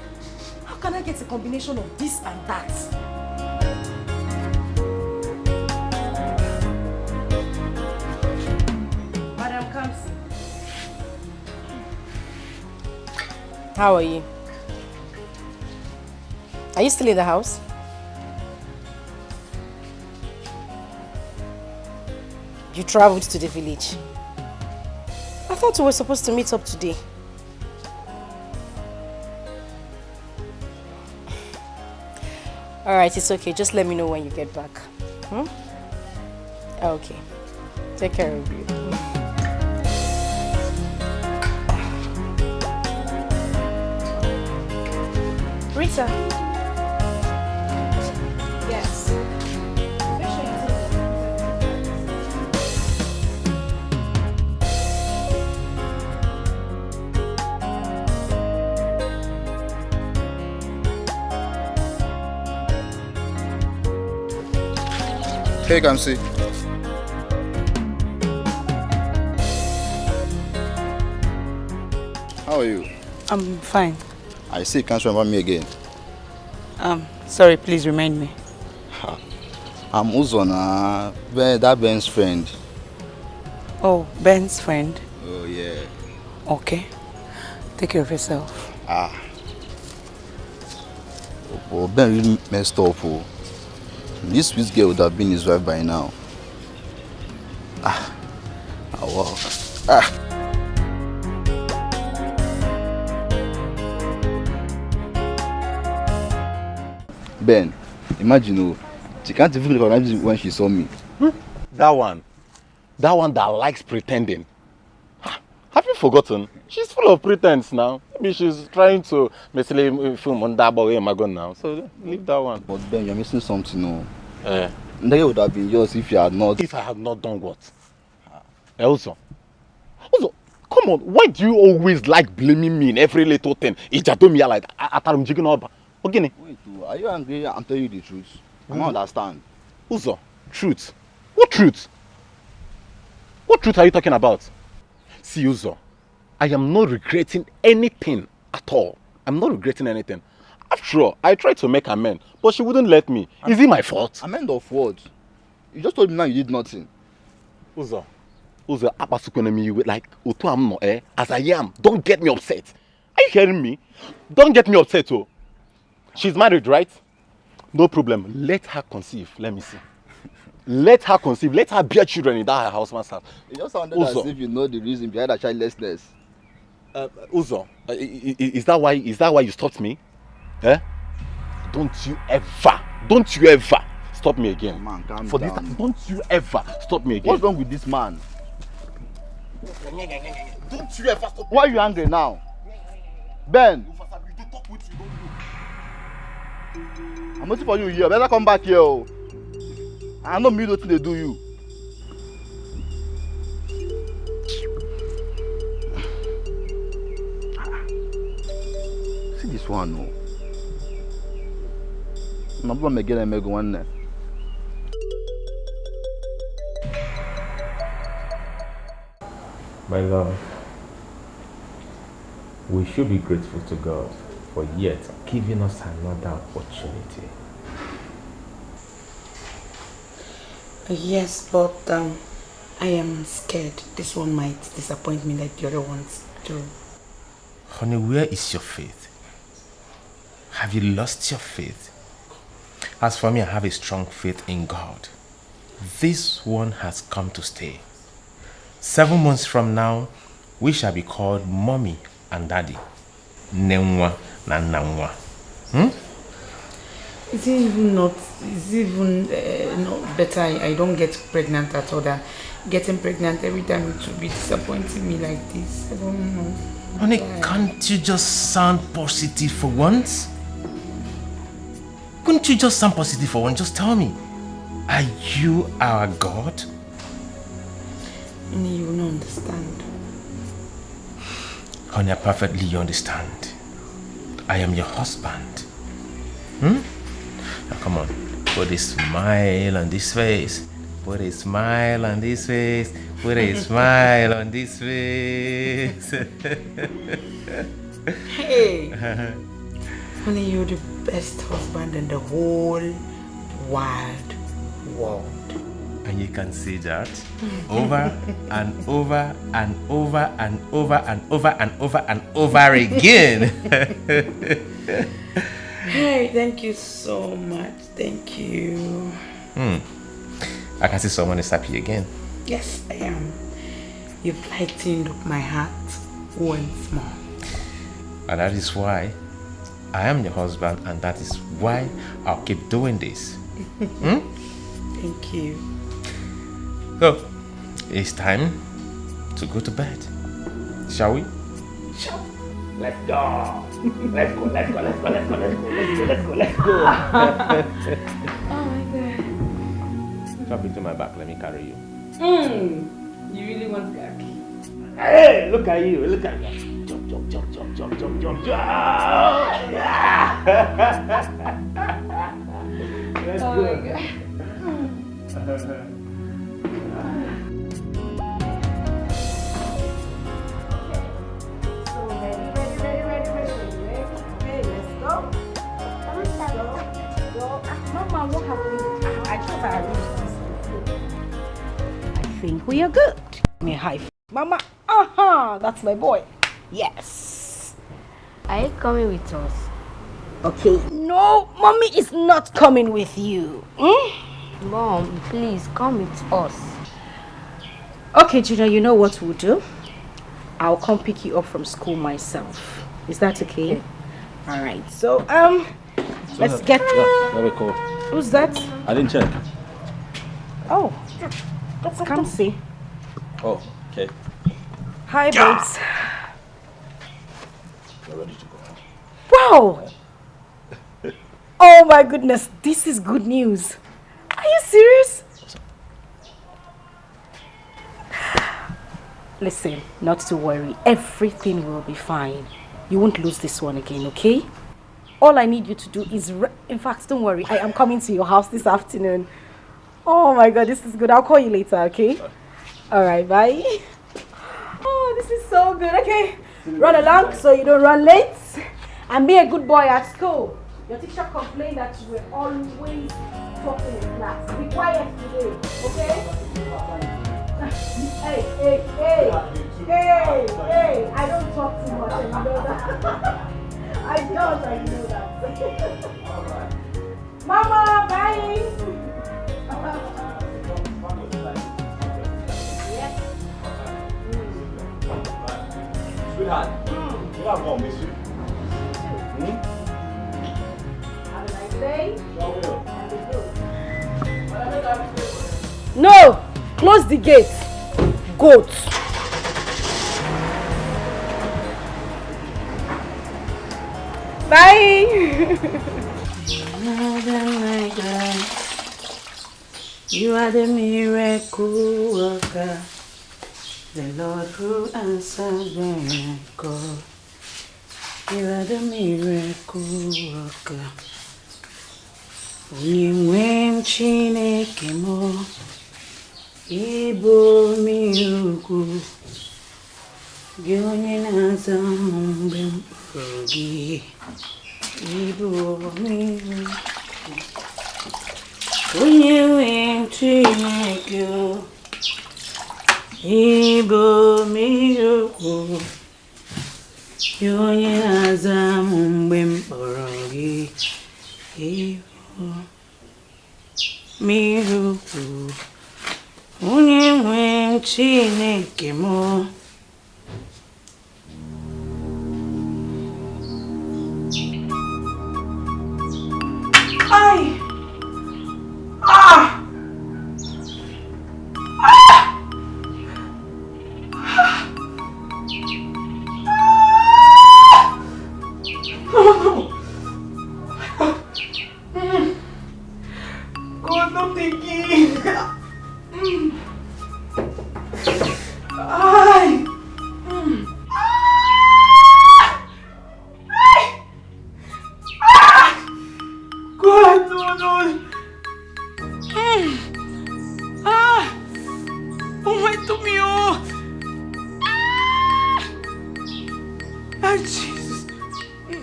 How can I get a combination of this and that? How are you? Are you still in the house? You traveled to the village. I thought we were supposed to meet up today. Alright, it's okay. Just let me know when you get back. Okay. Take care of you. Rita. Yes. Hey, Kamsi. How are you? I'm fine. I see you can't remember me again. Sorry, please remind me. I'm Uzona, that Ben's friend. Oh, Ben's friend? Oh, yeah. Okay. Take care of yourself. Oh, Ben really messed up. Oh. This sweet girl would have been his wife by now. Wow. Ben, imagine, she can't even recognize me when she saw me. That one that likes pretending. Have you forgotten? She's full of pretense now. Maybe she's trying to film on that boy now. So leave that one. But Ben, you're missing something, no? That would have been yours if you had not. If I had not done what? Also, come on, why do you always like blaming me in every little thing? Wait, are you angry? I'm telling you the truth. I don't understand. Uzo, truth? What truth? What truth are you talking about? See, Uzo, I am not regretting anything at all. I'm not regretting anything. After all, I tried to make amends, but she wouldn't let me. Is it my fault? Amend of what? You just told me now you did nothing. Uzo, like as I am. Don't get me upset. Are you hearing me? Don't get me upset, oh. She's married, right? No problem. Let her conceive. Let me see. Let her conceive. Let her bear children in that houseman's house. It just sounded as if you know the reason behind her childlessness. Uzo, is that why you stopped me? Don't you ever stop me again. Man, calm For down. this, don't you ever stop me again. What's wrong with this man? Don't you ever stop me. Why are you angry now? Ben! I'm waiting for you here. Better come back here. Oh. I know me nothing they do you. See this one, no. I'm going to get a mega one there. My love, we should be grateful to God for yet giving us another opportunity. Yes, but I am scared this one might disappoint me like the other ones do. Honey, where is your faith? Have you lost your faith? As for me, I have a strong faith in God. This one has come to stay. 7 months from now, we shall be called Mommy and Daddy. Nenwa na Nanwa. Is it even not better I don't get pregnant at all than getting pregnant every time it will be disappointing me like this? I don't know. Honey, can't you just sound positive for once? Couldn't you just sound positive for once? Just tell me, are you our God? You will not understand. Honey, I perfectly understand. I am your husband. Now come on, put a smile on this face. Put a smile on this face. Put a smile on this face. Hey! Honey, you're the best husband in the whole wide world. And you can say that over and over and over and over and over and over and over again. Hey, thank you so much. Thank you. I can see someone is happy again. Yes, I am. You've lightened up my heart once more. And that is why I am your husband, and that is why I'll keep doing this. Thank you. So, it's time to go to bed. Shall we? Let's go. Let's go, let's go, let's go, let's go, let's go, let's go, let's go. Oh my God. Jump into my back, let me carry you. You really want that? Hey, look at you, look at you. Jump, jump, jump, jump, jump, jump, jump, jump. Yeah. Let's Oh go. my God. Mama, what happened? I thought I arranged this. I think we are good. Give me a high five. Mama, that's my boy. Yes. Are you coming with us? Okay. No, mommy is not coming with you. Mom, please come with us. Okay, Junior, you know what we'll do? I'll come pick you up from school myself. Is that okay? All right. So, let's get... Yeah, very cool. Who's that? I didn't check. Oh, let's come see. Oh, okay. Hi, babes. You're ready to go. Wow! Oh my goodness, this is good news. Are you serious? Listen, not to worry. Everything will be fine. You won't lose this one again, okay? All I need you to do is... In fact, don't worry. I am coming to your house this afternoon. Oh my God, this is good. I'll call you later, okay? All right, bye. Oh, this is so good. Okay, run along so you don't run late. And be a good boy at school. Your teacher complained that you were always talking in class. Be quiet today, okay? Hey, I don't talk too much, and you know that. I know that. Mama, bye. Sweetheart, you have one with you. Have a nice day. No! Close the gate. Goat. Bye. You are the miracle worker, the Lord who answers when I call. You are the miracle worker. Onye Chineke mo, Ibo mi ukwu, gị onye na-aza mgbe m kpọrọ gị. Ibo mi ukwu, onye Chineke o, Ibo mi ukwu, gị onye na-aza mgbe m kpọrọ gị. Ibo mi ukwu, onye nwe Chineke mo. Ay! Ah! Ah! God, no thinking. Ay! God, no. Oh my tummy, oh! Ah, Jesus!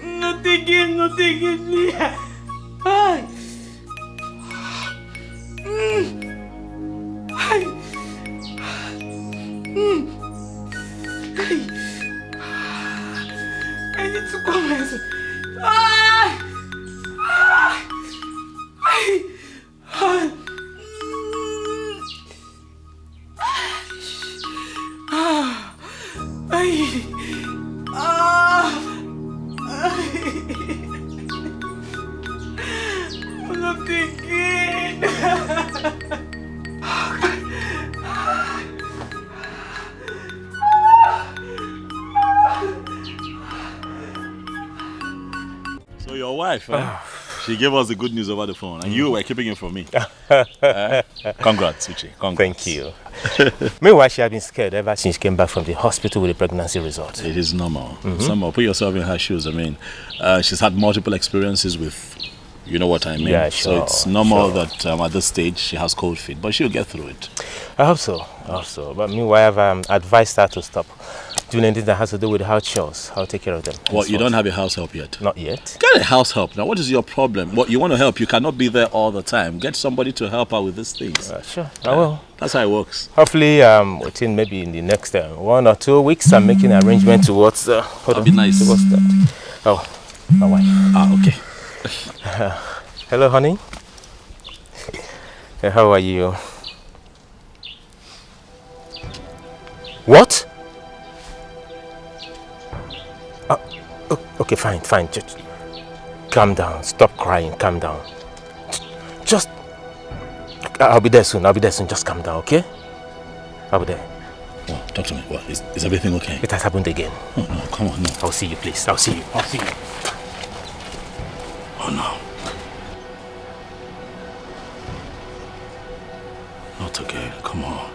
Not again, Leah! Ay! wife. She gave us the good news over the phone, and you were keeping it from me. Congrats, Uche. Congrats. Thank you. Meanwhile, she had been scared ever since she came back from the hospital with the pregnancy result. It is normal. Normal. Put yourself in her shoes. I mean, she's had multiple experiences with, you know what I mean? Yeah, sure. So it's normal that at this stage she has cold feet, but she'll get through it. I hope so. But meanwhile, I've advised her to stop doing anything that has to do with house chores. I'll take care of them. What, you don't have a house help yet? Not yet. Get a house help. Now, what is your problem? What, you want to help, you cannot be there all the time. Get somebody to help her with these things. Sure, I will. That's how it works. Hopefully, within maybe in the next 1 or 2 weeks, I'm making an arrangement towards... That'd be nice. Towards that. Oh, my wife. Okay. Hello, honey. How are you? What? Okay, fine. Just calm down. Stop crying. Calm down. Just... I'll be there soon. Just calm down, okay? I'll be there. What? Talk to me. What? Is everything okay? It has happened again. Oh, no. Come on, no. I'll see you, please. I'll see you. Oh, no. Not again. Come on.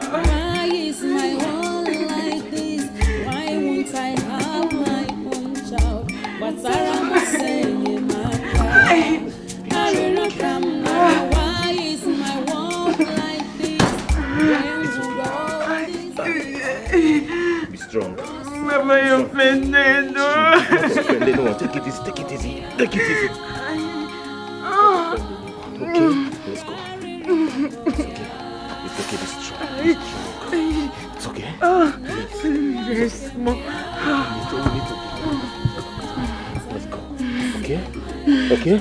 Why is my world like this? Why won't I have my own child? But Sarah must say in my child. I will not come now. Why is my world like this? Be strong. Mama, you're offended. No, take it easy. Okay, let's go. It's okay, be strong. It's okay. Very small. Let's go. Okay?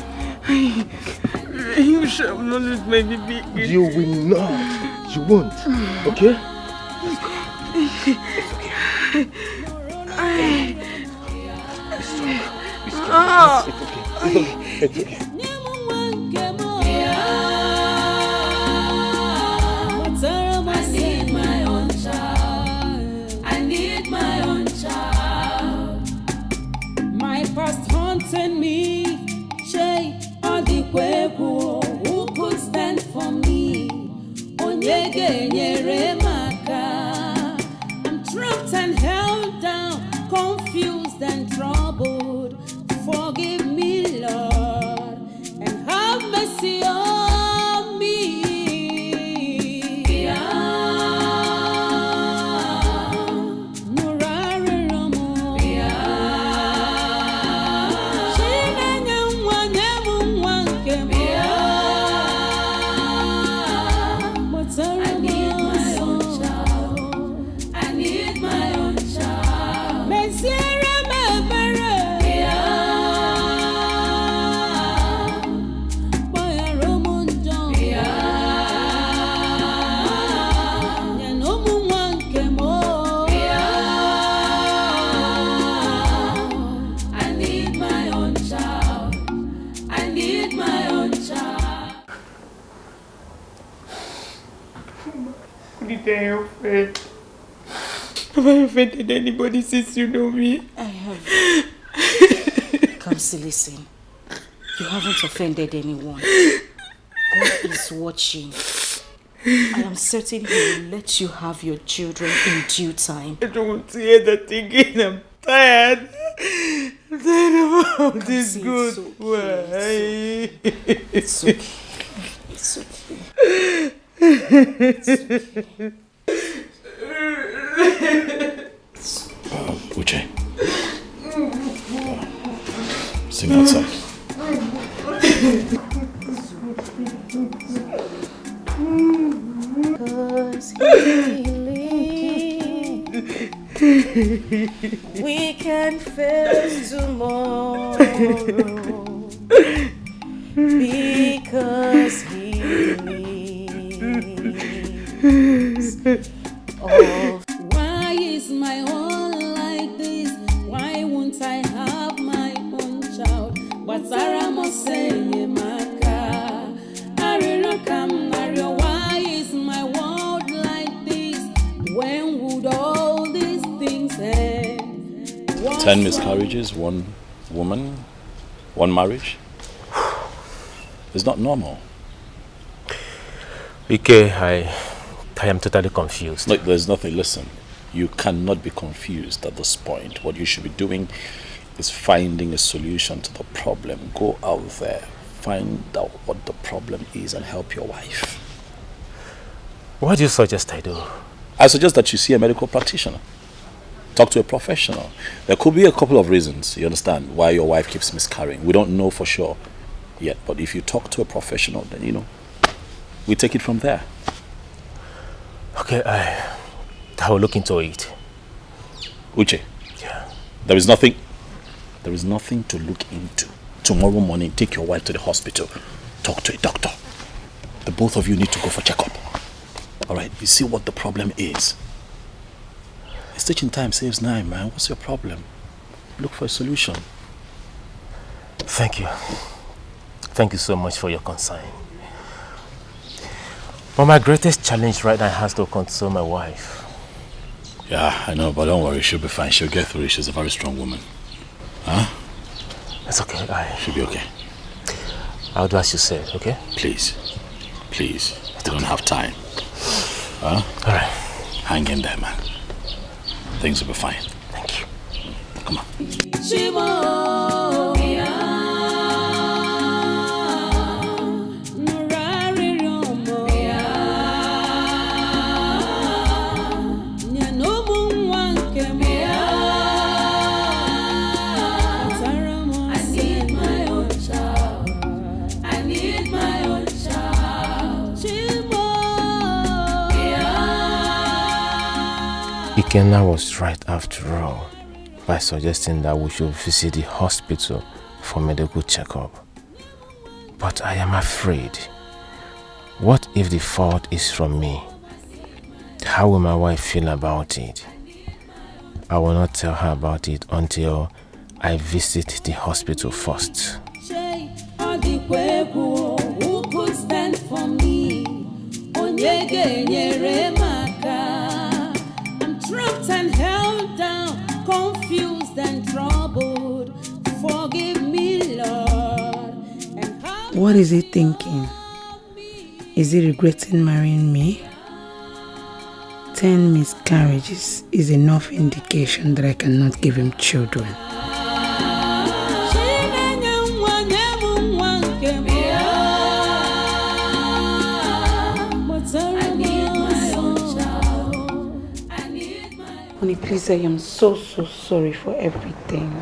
You shall not lose my baby. You will not. You won't. Okay? Let's go. It's okay. Be strong. It's okay. Past haunting me, Shay, who could stand for me? Onyege nyere maka. I'm trapped and held down, confused and troubled. Forgive me, Lord, and have mercy on me. Have I offended anybody since you know me? I have. Kamsi, listen. You haven't offended anyone. God is watching. I am certain He will let you have your children in due time. I don't want to hear that again. I'm tired. I'm tired of all this good. Why? It's okay. It's okay. Uche. Sing outside. Because we can face tomorrow. Because He lives. Why is my world like this? Why won't I have my own child? But Sarah must say, Maka, I will not 10 miscarriages, one woman, one marriage. It's not normal. Okay, I am totally confused. Look, there's nothing. Listen, you cannot be confused at this point. What you should be doing is finding a solution to the problem. Go out there, find out what the problem is and help your wife. What do you suggest I do? I suggest that you see a medical practitioner. Talk to a professional. There could be a couple of reasons, you understand, why your wife keeps miscarrying. We don't know for sure yet, but if you talk to a professional, then, you know, we take it from there. Okay, I will look into it. Uche. Yeah. There is nothing to look into. Tomorrow morning, take your wife to the hospital. Talk to a doctor. The both of you need to go for checkup. All right, you see what the problem is. Stitching time saves 9, man. What's your problem? Look for a solution. Thank you. Thank you so much for your concern. But my greatest challenge right now has to console my wife. Yeah, I know, but don't worry. She'll be fine. She'll get through it. She's a very strong woman. Huh? It's okay. She'll be okay. I'll do as you said, okay? Please. Please. You don't have time. Huh? All right. Hang in there, man. Things will be fine. Thank you. Come on. Ikenna was right after all by suggesting that we should visit the hospital for medical checkup. But I am afraid. What if the fault is from me? How will my wife feel about it? I will not tell her about it until I visit the hospital first. Who could stand for me? Trapped and held down, confused and troubled. Forgive me, Lord. What is he thinking? Is he regretting marrying me? 10 miscarriages is enough indication that I cannot give him children. Honey, please, I am so sorry for everything.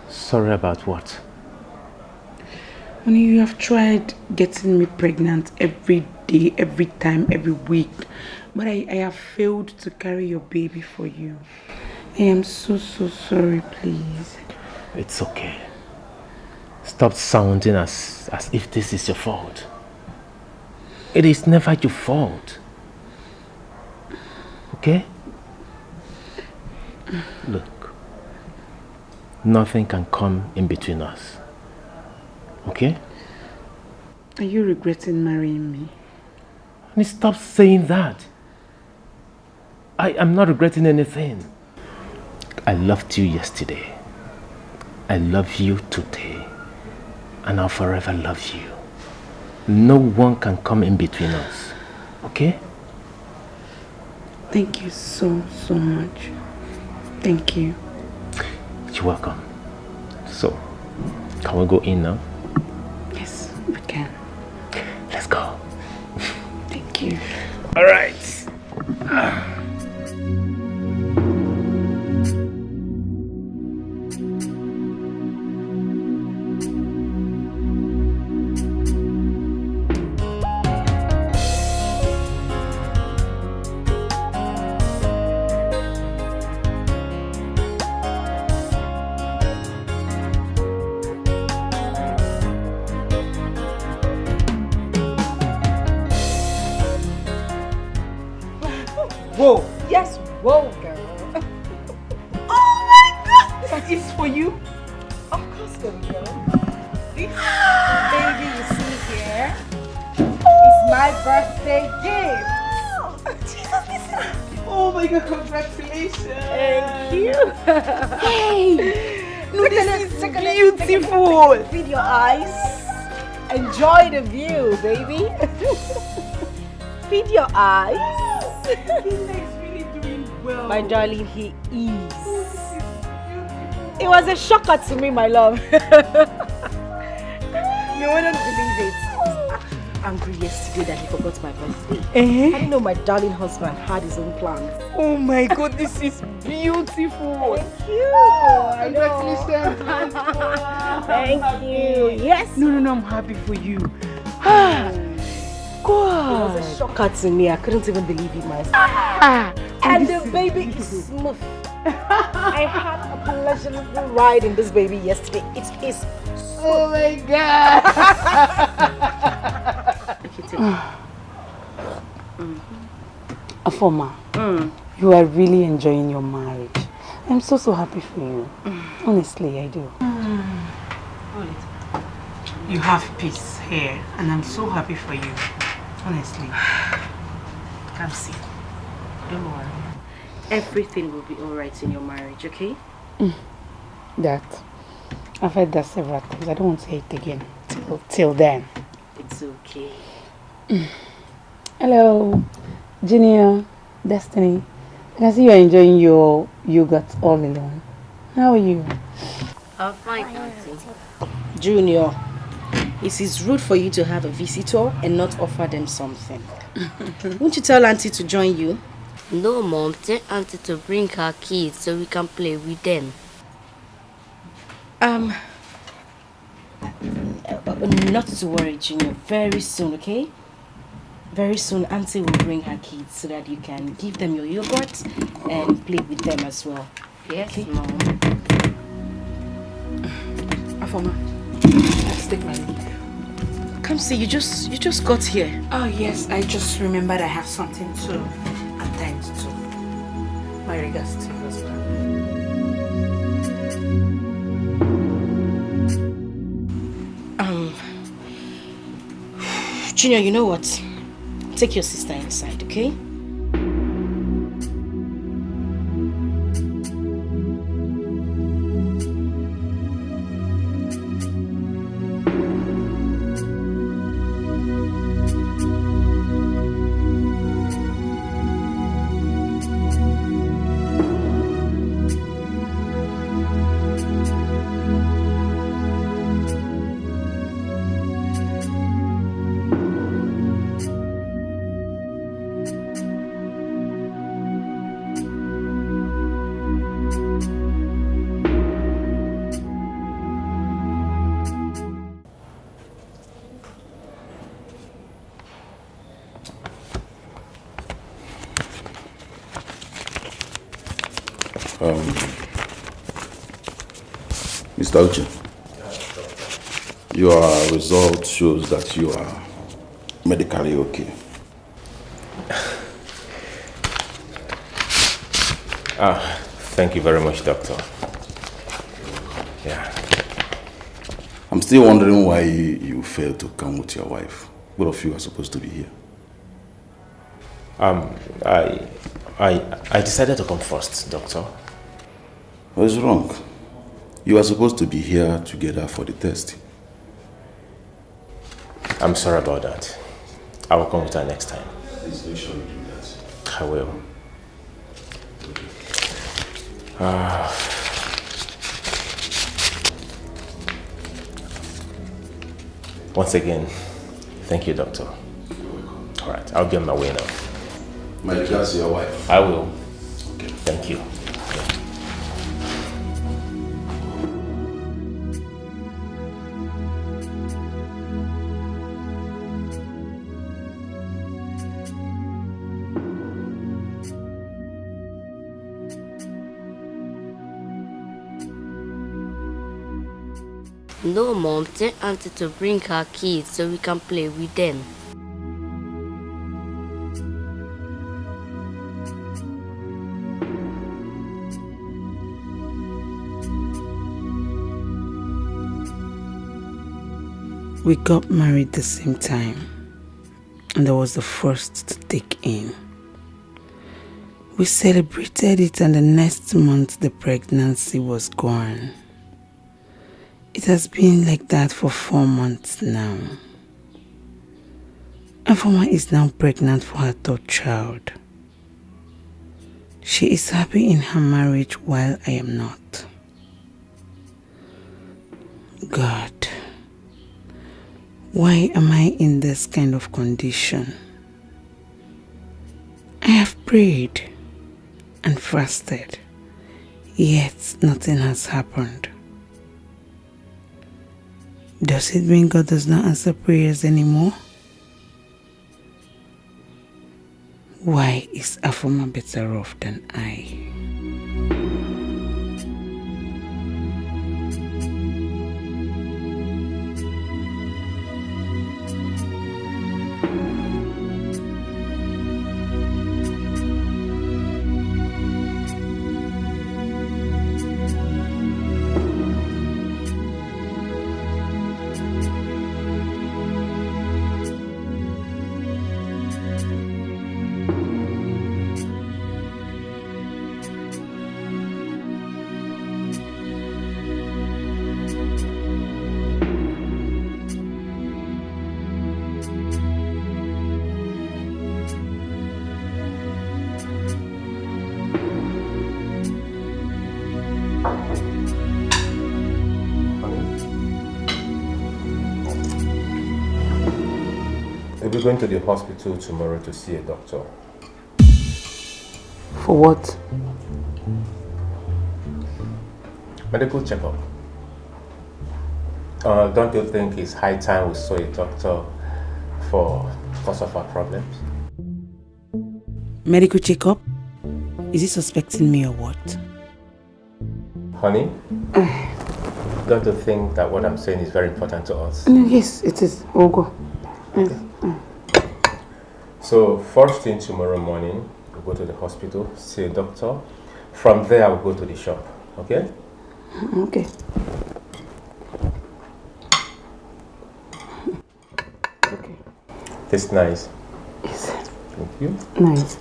Sorry about what? Honey, you have tried getting me pregnant every day, every time, every week. But I have failed to carry your baby for you. I am so sorry, please. It's okay. Stop sounding as if this is your fault. It is never your fault. Okay? Look. Nothing can come in between us. Okay? Are you regretting marrying me? Honey, stop saying that. I am not regretting anything. I loved you yesterday. I love you today. And I'll forever love you. No one can come in between us. Okay? Thank you so much. Thank you. You're welcome. So, can we go in now? Yes, we can. Let's go. Thank you. All right. Whoa. Yes, whoa, girl. Oh my God! That is for you. Of course, girl. This baby you see here is my birthday gift. Jesus, this is... Oh my God, congratulations. Thank you. Hey, no, this is beautiful. Feed your eyes. Enjoy the view, baby. Feed your eyes. He's really doing well. My darling, he is. It was a shocker to me, my love. You wouldn't believe it. I was actually angry yesterday that he forgot my birthday. I didn't know my darling husband had his own plans. Oh my God, this is beautiful. Thank you. Congratulations. Thank you. Yes. No, I'm happy for you. It was a shocker to me. I couldn't even believe it myself. And the baby is smooth. I had a pleasurable ride in this baby yesterday. It is smooth. Oh my God. Afoma, you are really enjoying your marriage. I'm so happy for you. Honestly, I do. You have peace here, and I'm so happy for you. Honestly. Come see. Don't worry. Everything will be alright in your marriage, okay? That. I've heard that several times. I don't want to hear it again. Till then. It's okay. Hello, Junior, Destiny. I can see you're enjoying your yogurt all alone. How are you? I'm fine, Auntie. Junior, it is rude for you to have a visitor and not offer them something. Won't you tell Auntie to join you? No, Mom. Tell Auntie to bring her kids so we can play with them. Not to worry, Junior. Very soon, okay? Very soon, Auntie will bring her kids so that you can give them your yogurt and play with them as well. Yes, okay? Mom. Afoma, let's take my leave. Come see, you just got here. Oh yes, I just remembered I have something to attend to. My regards to your husband. Junior, you know what? Take your sister inside, okay? Mr. Uche, your result shows that you are medically okay. Thank you very much, Doctor. Yeah. I'm still wondering why you failed to come with your wife. Both of you are supposed to be here. I decided to come first, Doctor. What's wrong? You are supposed to be here together for the test. I'm sorry about that. I will come with her next time. Please make sure you do that. I will. Once again, thank you, Doctor. All right, I'll be on my way now. My regards to your wife. I will. Okay. Thank you. No, Mom. Tell Auntie to bring her kids so we can play with them. We got married the same time, and I was the first to take in. We celebrated it, and the next month the pregnancy was gone. It has been like that for 4 months now. Afoma is now pregnant for her 3rd child. She is happy in her marriage while I am not. God, why am I in this kind of condition? I have prayed and fasted, yet nothing has happened. Does it mean God does not answer prayers anymore? Why is Afoma better off than I? We're going to the hospital tomorrow to see a doctor. For what? Medical checkup. Don't you think it's high time we saw a doctor for cause of our problems? Medical checkup? Is he suspecting me or what? Honey, don't you think that what I'm saying is very important to us? Yes, it is. We'll go. Okay. So first thing tomorrow morning, we'll go to the hospital, see a doctor. From there, I'll go to the shop. Okay? Okay. Okay. Tastes nice. Yes. Thank you. Nice.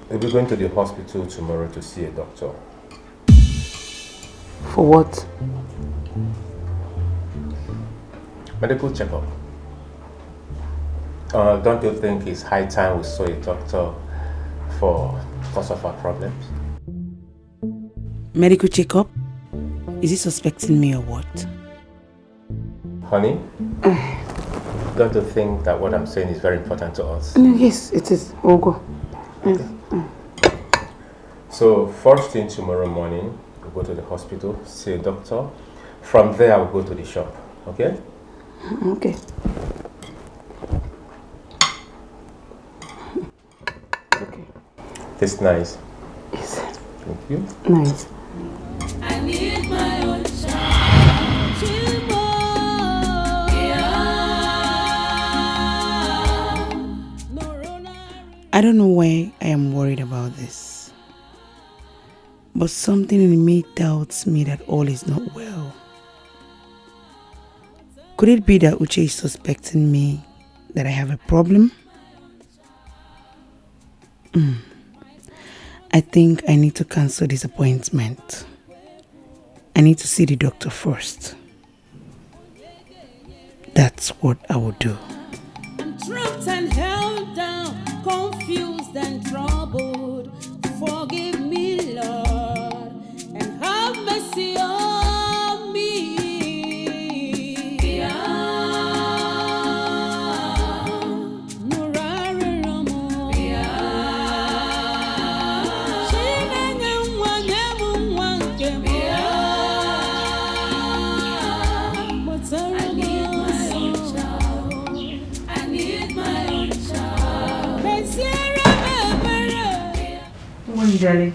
We're going to the hospital tomorrow to see a doctor. For what? Medical checkup. Don't you think it's high time we saw a doctor for cause of our problems? Medical checkup? Is he suspecting me or what? Honey, don't you think that what I'm saying is very important to us? Yes, it is. We'll go. Okay. So first thing tomorrow morning, we'll go to the hospital, see a doctor. From there, I'll go to the shop. Okay? Okay. Okay. Tastes nice. Yes. Thank you. Nice. I need my own child. I don't know why I am worried about this, but something in me tells me that all is not well. Could it be that Uche is suspecting me that I have a problem? I think I need to cancel this appointment. I need to see the doctor first. That's what I will do. I'm trapped and held down, confused and troubled. Forgive me, Lord, and have mercy on me. Darling.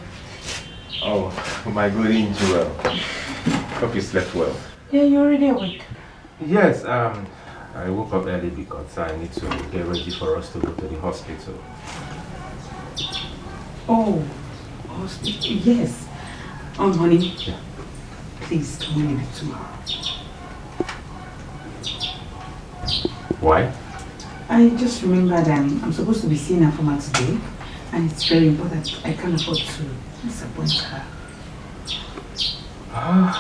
Oh, my good angel. Hope you slept well. Yeah, you're already awake. Yes, I woke up early because I need to get ready for us to go to the hospital. Oh, hospital? Yes. Honey. Yeah. Please don't leave it tomorrow. Why? I just remembered I'm supposed to be seeing her from her today. And it's very important. I can't afford to disappoint her.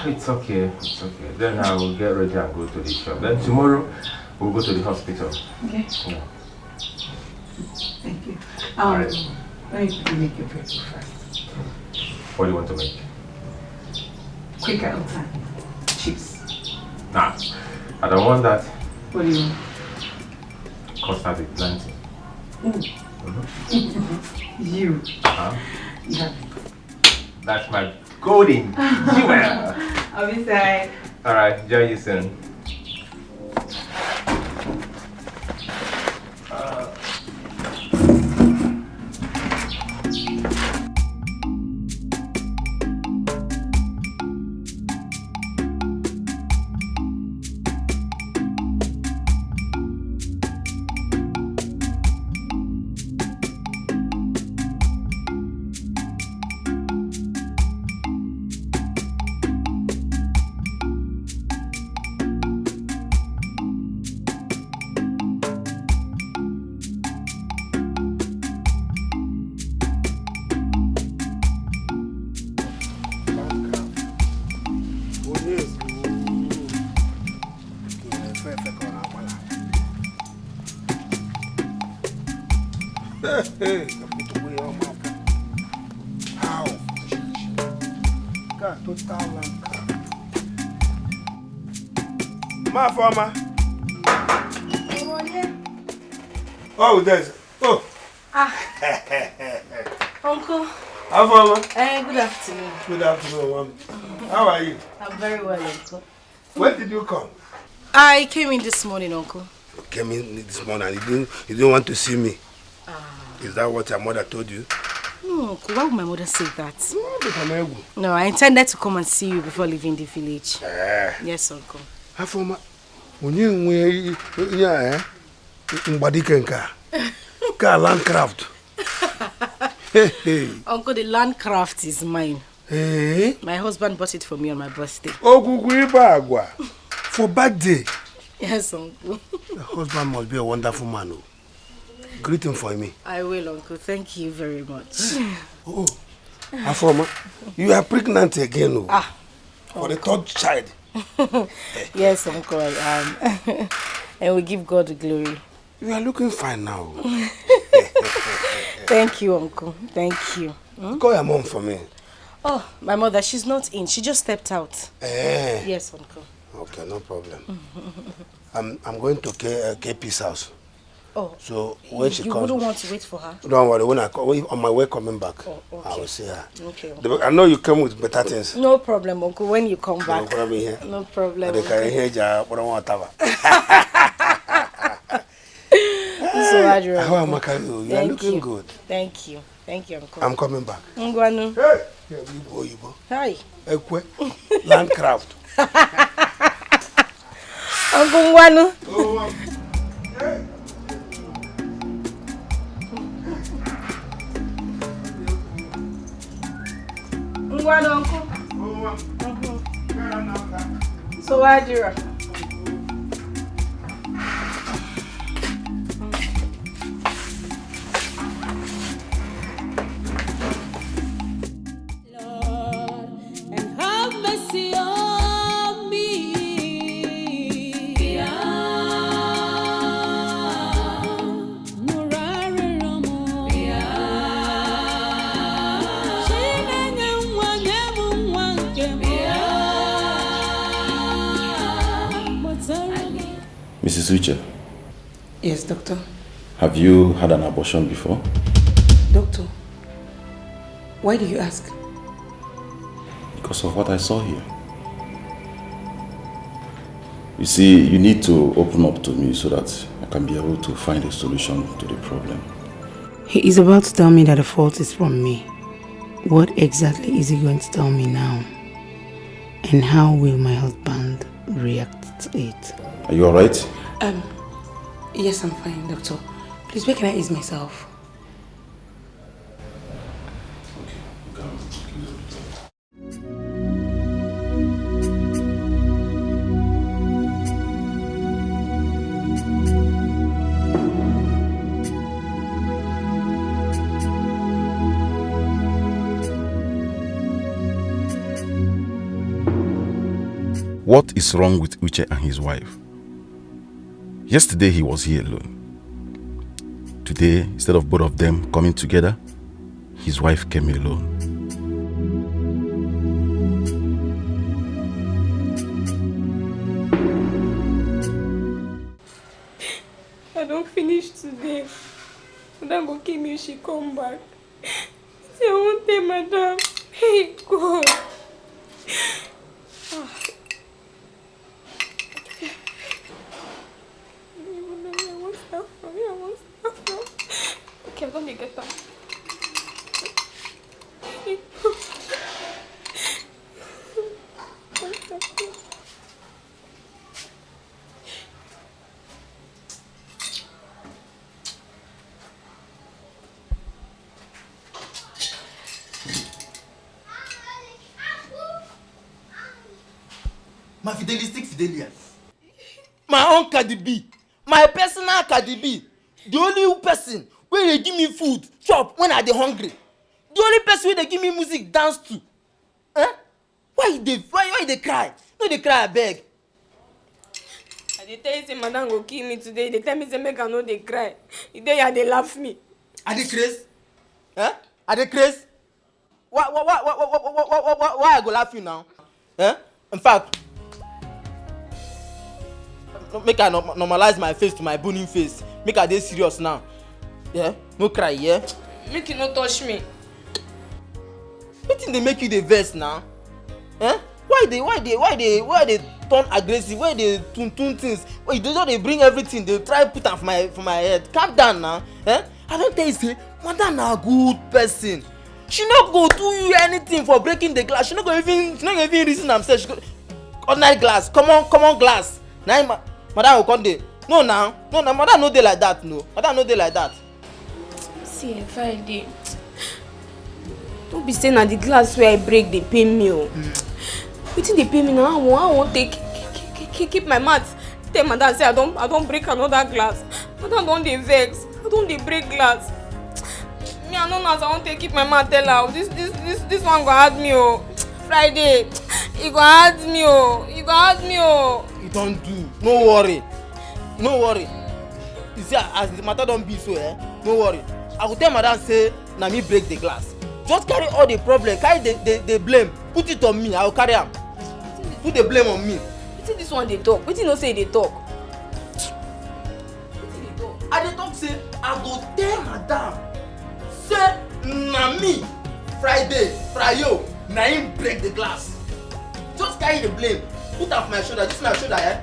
It's okay. It's okay. Then I will get ready and go to the shop. Then tomorrow we'll go to the hospital. Okay. Yeah. Thank you. Right. Let me quickly make your breakfast first. What do you want to make? Quick outside. Chips. Nah, I don't want that. What do you want? Custard with plenty. You. Huh? Yeah. That's my golden jewel. I'll be inside. Alright, enjoy you soon. Hey, how? God, total lanka. Ma farmer. Oh, there's. Oh. Uncle. How farmer? Good afternoon. Good afternoon, Mom. How are you? I'm very well, Uncle. When did you come? I came in this morning, Uncle. You came in this morning and you didn't want to see me. Is that what your mother told you? No, Uncle, why would my mother say that? No, I intended to come and see you before leaving the village. Yes, Uncle. Afoma, when you landcraft. Uncle, the landcraft is mine. Hey? My husband bought it for me on my birthday. Oh, for birthday. Yes, Uncle. The husband must be a wonderful man. Greet him for me. I will, Uncle. Thank you very much. Oh, Afoma, you are pregnant again. For the third child. Yes, Uncle, I am. And we give God the glory. You are looking fine now. Thank you, Uncle. Thank you. Call your mom for me. Oh, my mother, she's not in. She just stepped out. Yes, Uncle. Okay, no problem. I'm going to KP's house. Oh, so when she comes, you wouldn't want to wait for her? Don't worry. When on my way coming back, okay. I will see her. Okay. I know you came with better things. No problem, Uncle. When you come back. No problem. You are looking good. Thank you. Thank you, Uncle. I'm coming back. Ngwanu. Hey. Hi. Landcraft. Uncle Ngwanu. Hey. Ngwanu, Uncle. So, Adira. Mrs. Uche. Yes, doctor. Have you had an abortion before? Doctor, why do you ask? Because of what I saw here. You see, you need to open up to me so that I can be able to find a solution to the problem. He is about to tell me that the fault is from me. What exactly is he going to tell me now? And how will my husband react to it? Are you alright? Yes, I'm fine, doctor. Please, where can I ease myself? What is wrong with Uche and his wife? Yesterday he was here alone. Today, instead of both of them coming together, his wife came alone. I don't finish today. Madam go kill me if she come back. See, I won't tell Madam. Hey, God. Okay, I'm gonna get that. My fidelistic Fidelia. My own Cardi B. My personal Cardi B. The only person where they give me food, chop when I dey hungry. The only person where they give me music, dance to. Why they cry? No, they cry, I beg. I dey tell you say Madam go kill me today. They tell me say make I no dey cry. The day they laugh me. Are they crazy? Are they crazy? Why I go laugh you now? In fact, make I normalize my face to my boning face. Make I dey serious now. Yeah? No cry, yeah? Make you no touch me. Wetin dey make you dey vex now? Why they turn aggressive? Why they tune things? Why they just bring everything? They try put am for my head. Calm down now. I don't tell you say, Madam na good person. She no go do you anything for breaking the glass. She no go even reason herself. She go ordinary glass, common glass. Now Madam go come dey. No, Madam no dey like that. No, Madam no dey like that. See, Friday. Don't be saying that the glass where I break they pay me. Wetin dey pay me now? I won't keep my mouth. Tell Madam say I don't break another glass. Madam don't dey vex. I don't dey break glass. Me I know now I want to keep my mouth tell her. This one go hurt me Friday. He go hurt me He go hurt me You don't do. No worry. You see as the matter don't be so no worry. I will tell Madam say na me break the glass. Just carry all the problem, carry the blame, put it on me. I will carry am. Put the blame on me. Wetin this one dey talk? Wetin no say dey talk? I dey talk say I go tell Madam say na me Friday Frayo na him break the glass. Just carry the blame, put am for my shoulder. This my shoulder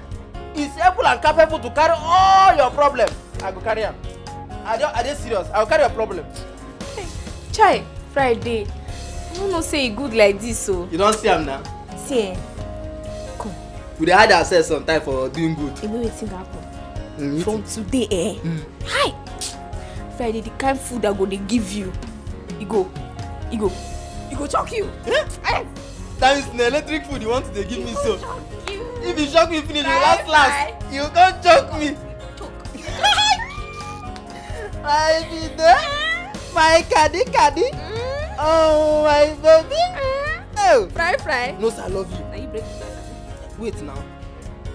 is able and capable to carry all your problem. I go carry am. I dey serious. I will carry your problem. Hey, Chai, Friday. I don't know say e good like this so. You don't see am now? See come. We dey hide ourselves sometimes for doing good. You know wetin happen? From today hi! Friday, the kind food I go dey give you, e go shock you. That is the electric food you want to give me so. If you shock me finish, you last. You can't choke me. I be there, my caddy. Oh my baby. Oh. Fry. No sir, I love you. Now you break the glass. Wait now.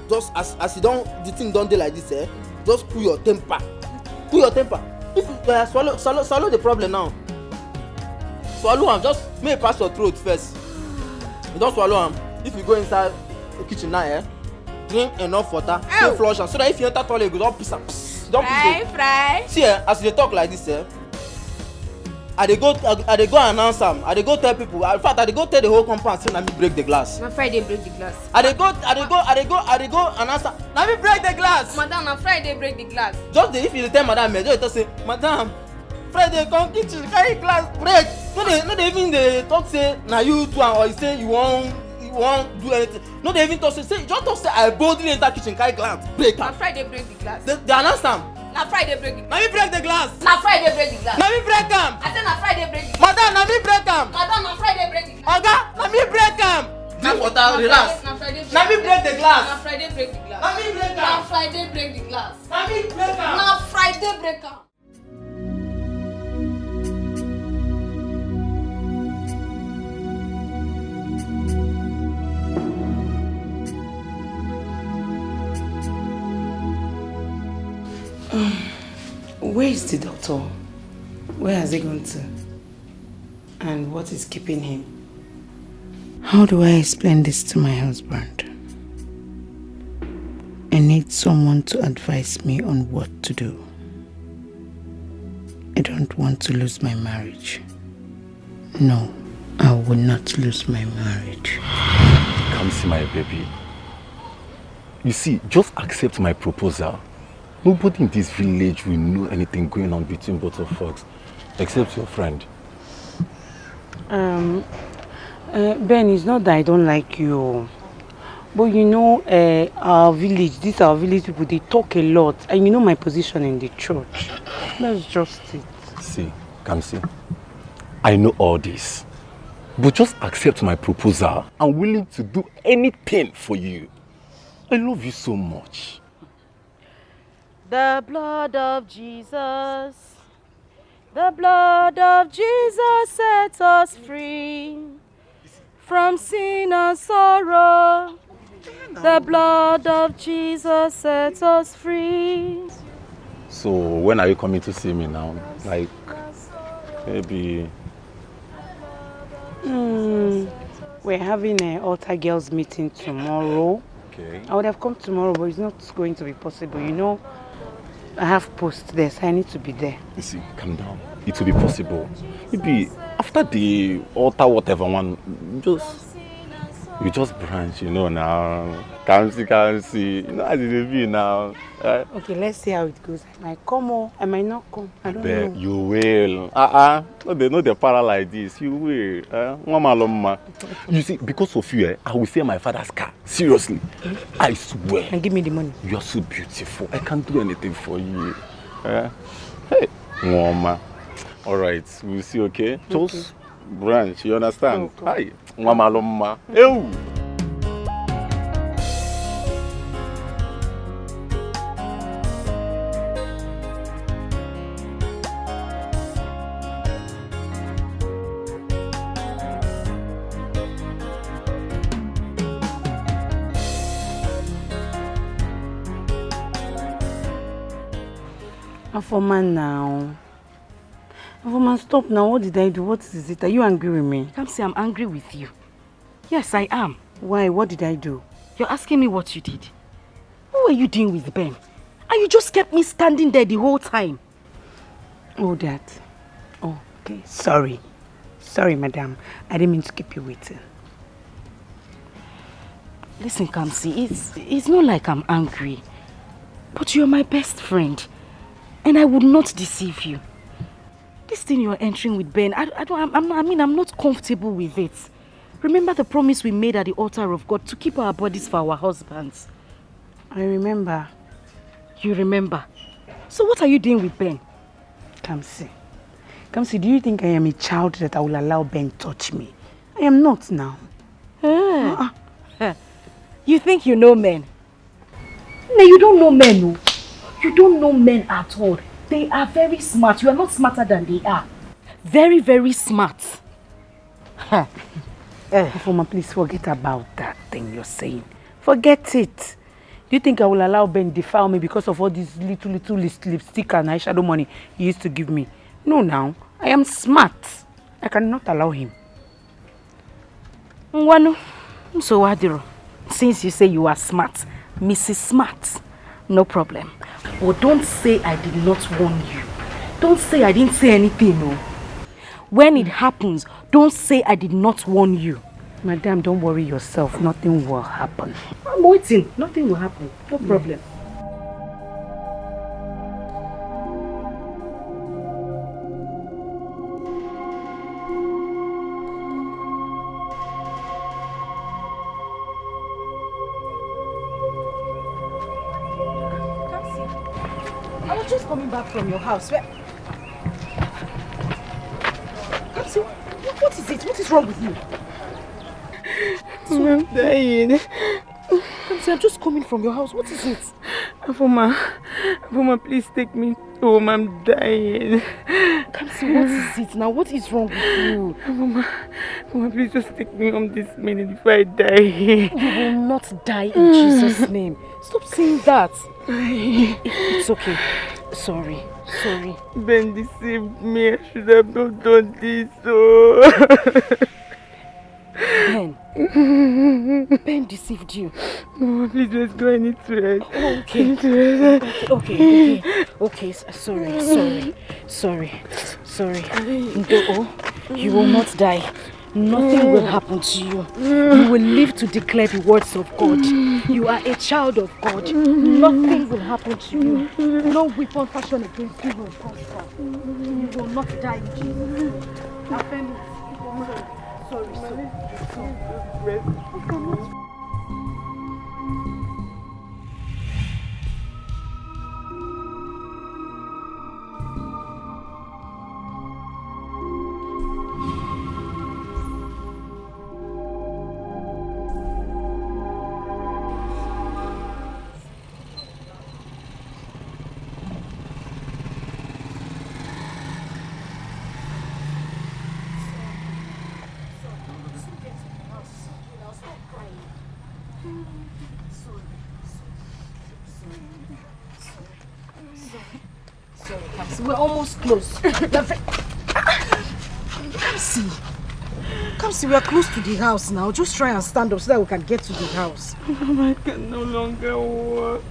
Just as you don't, the thing don't do like this, just cool your temper. If you swallow the problem now. Swallow am, just make it pass your throat first. You don't swallow am. If you go inside the kitchen now, drink enough water, take flush am so that if you enter toilet you go don piss am. Fry. See as you dey talk like this I dey go announce am. I dey go tell people. In fact, I dey go tell the whole compound say na me break the glass. Na Friday break the glass. I dey go announce am. Na me break the glass. Madam, na Friday break the glass. Just if you dey tell madam, just talk say, madam, Friday come kitchen carry glass break. No dey even dey talk say na you do am or you say you wan do anything. No dey even talk say just talk say I boldly enter kitchen carry glass break am. Na Friday break the glass. They announce am. Na Friday break the glass. Na me break the glass. Na Friday break the glass. Na me break am. I say na Friday break the glass. Madam, na me break am. Madam, na Friday break the glass. Oga, na me break am. Drink water, relax. Na me break the glass. Na Friday break the glass. Na me break am. Na Friday break the glass. Na me break am. Na Friday break am. Where is the doctor? Where has he gone to? And what is keeping him? How do I explain this to my husband? I need someone to advise me on what to do. I don't want to lose my marriage. No, I will not lose my marriage. Come see my baby. You see, just accept my proposal. Nobody in this village will know anything going on between both of us, except your friend. Ben, it's not that I don't like you. But you know, our village people, they talk a lot. And you know my position in the church. That's just it. See, Kamsi, I know all this. But just accept my proposal. I'm willing to do anything for you. I love you so much. The blood of Jesus, the blood of Jesus sets us free from sin and sorrow. The blood of Jesus sets us free. So when are you coming to see me now? Like, maybe... We're having an altar girls meeting tomorrow. Okay. I would have come tomorrow, but it's not going to be possible. You know, I have post there, so I need to be there. You see, calm down. It will be possible. Maybe after the altar, whatever one, you just branch, you know now. Can't see. You know as it will be now. Okay, let's see how it goes. I might come or I might not come. I don't know. You will. No, they know the para like this. You will. You see, because of you, I will sell my father's car. Seriously. I swear. And give me the money. You are so beautiful. I can't do anything for you. Hey, Mama. All right, we'll see, okay? Just branch, you understand? Hi, Mama Loma. Ew. Afoma now. Afoma, stop now. What did I do? What is it? Are you angry with me? Come see, I'm angry with you. Yes, I am. Why? What did I do? You're asking me what you did. What were you doing with Ben? And you just kept me standing there the whole time. Oh, that. Oh, okay. Sorry. Sorry, madam. I didn't mean to keep you waiting. Listen, Kamsi, it's not like I'm angry. But you're my best friend. And I would not deceive you. This thing you're entering with Ben, I'm not comfortable with it. Remember the promise we made at the altar of God to keep our bodies for our husbands? I remember. You remember? So what are you doing with Ben? Kamsi, do you think I am a child that I will allow Ben touch me? I am not now. You think you know men? No, you don't know men. No. You don't know men at all. They are very smart. You are not smarter than they are. Very, very smart. Afoma, please forget about that thing you're saying. Forget it. Do you think I will allow Ben defile me because of all this little lipstick and eyeshadow money he used to give me? No, now. I am smart. I cannot allow him. Nwanu, so wadiro. Since you say you are smart, Mrs. Smart, no problem. But don't say I did not warn you. Don't say I didn't say anything, no. When it happens, don't say I did not warn you. Madam, don't worry yourself. Nothing will happen. I'm waiting. Nothing will happen. No problem. I was just coming back from your house. What is it? What is wrong with you? I'm dying. I'm just coming from your house. What is it? Afoma, please take me home. I'm dying. Kamsi, what is it now? What is wrong with you? Afoma, please just take me home this minute before I die. You will not die in Jesus' name. Stop saying that. It's okay. Sorry. Ben deceived me. I should have not done this. Ben deceived you. No, please, let's go. I need to rest. Okay. Sorry. You will not die. Nothing will happen to you. You will live to declare the words of God. You are a child of God. Nothing will happen to you. No weapon fashioned against you will prosper. You will not die in Jesus. Affirm it. Sorry. We're almost close. Come see, we are close to the house now. Just try and stand up so that we can get to the house. I can no longer walk.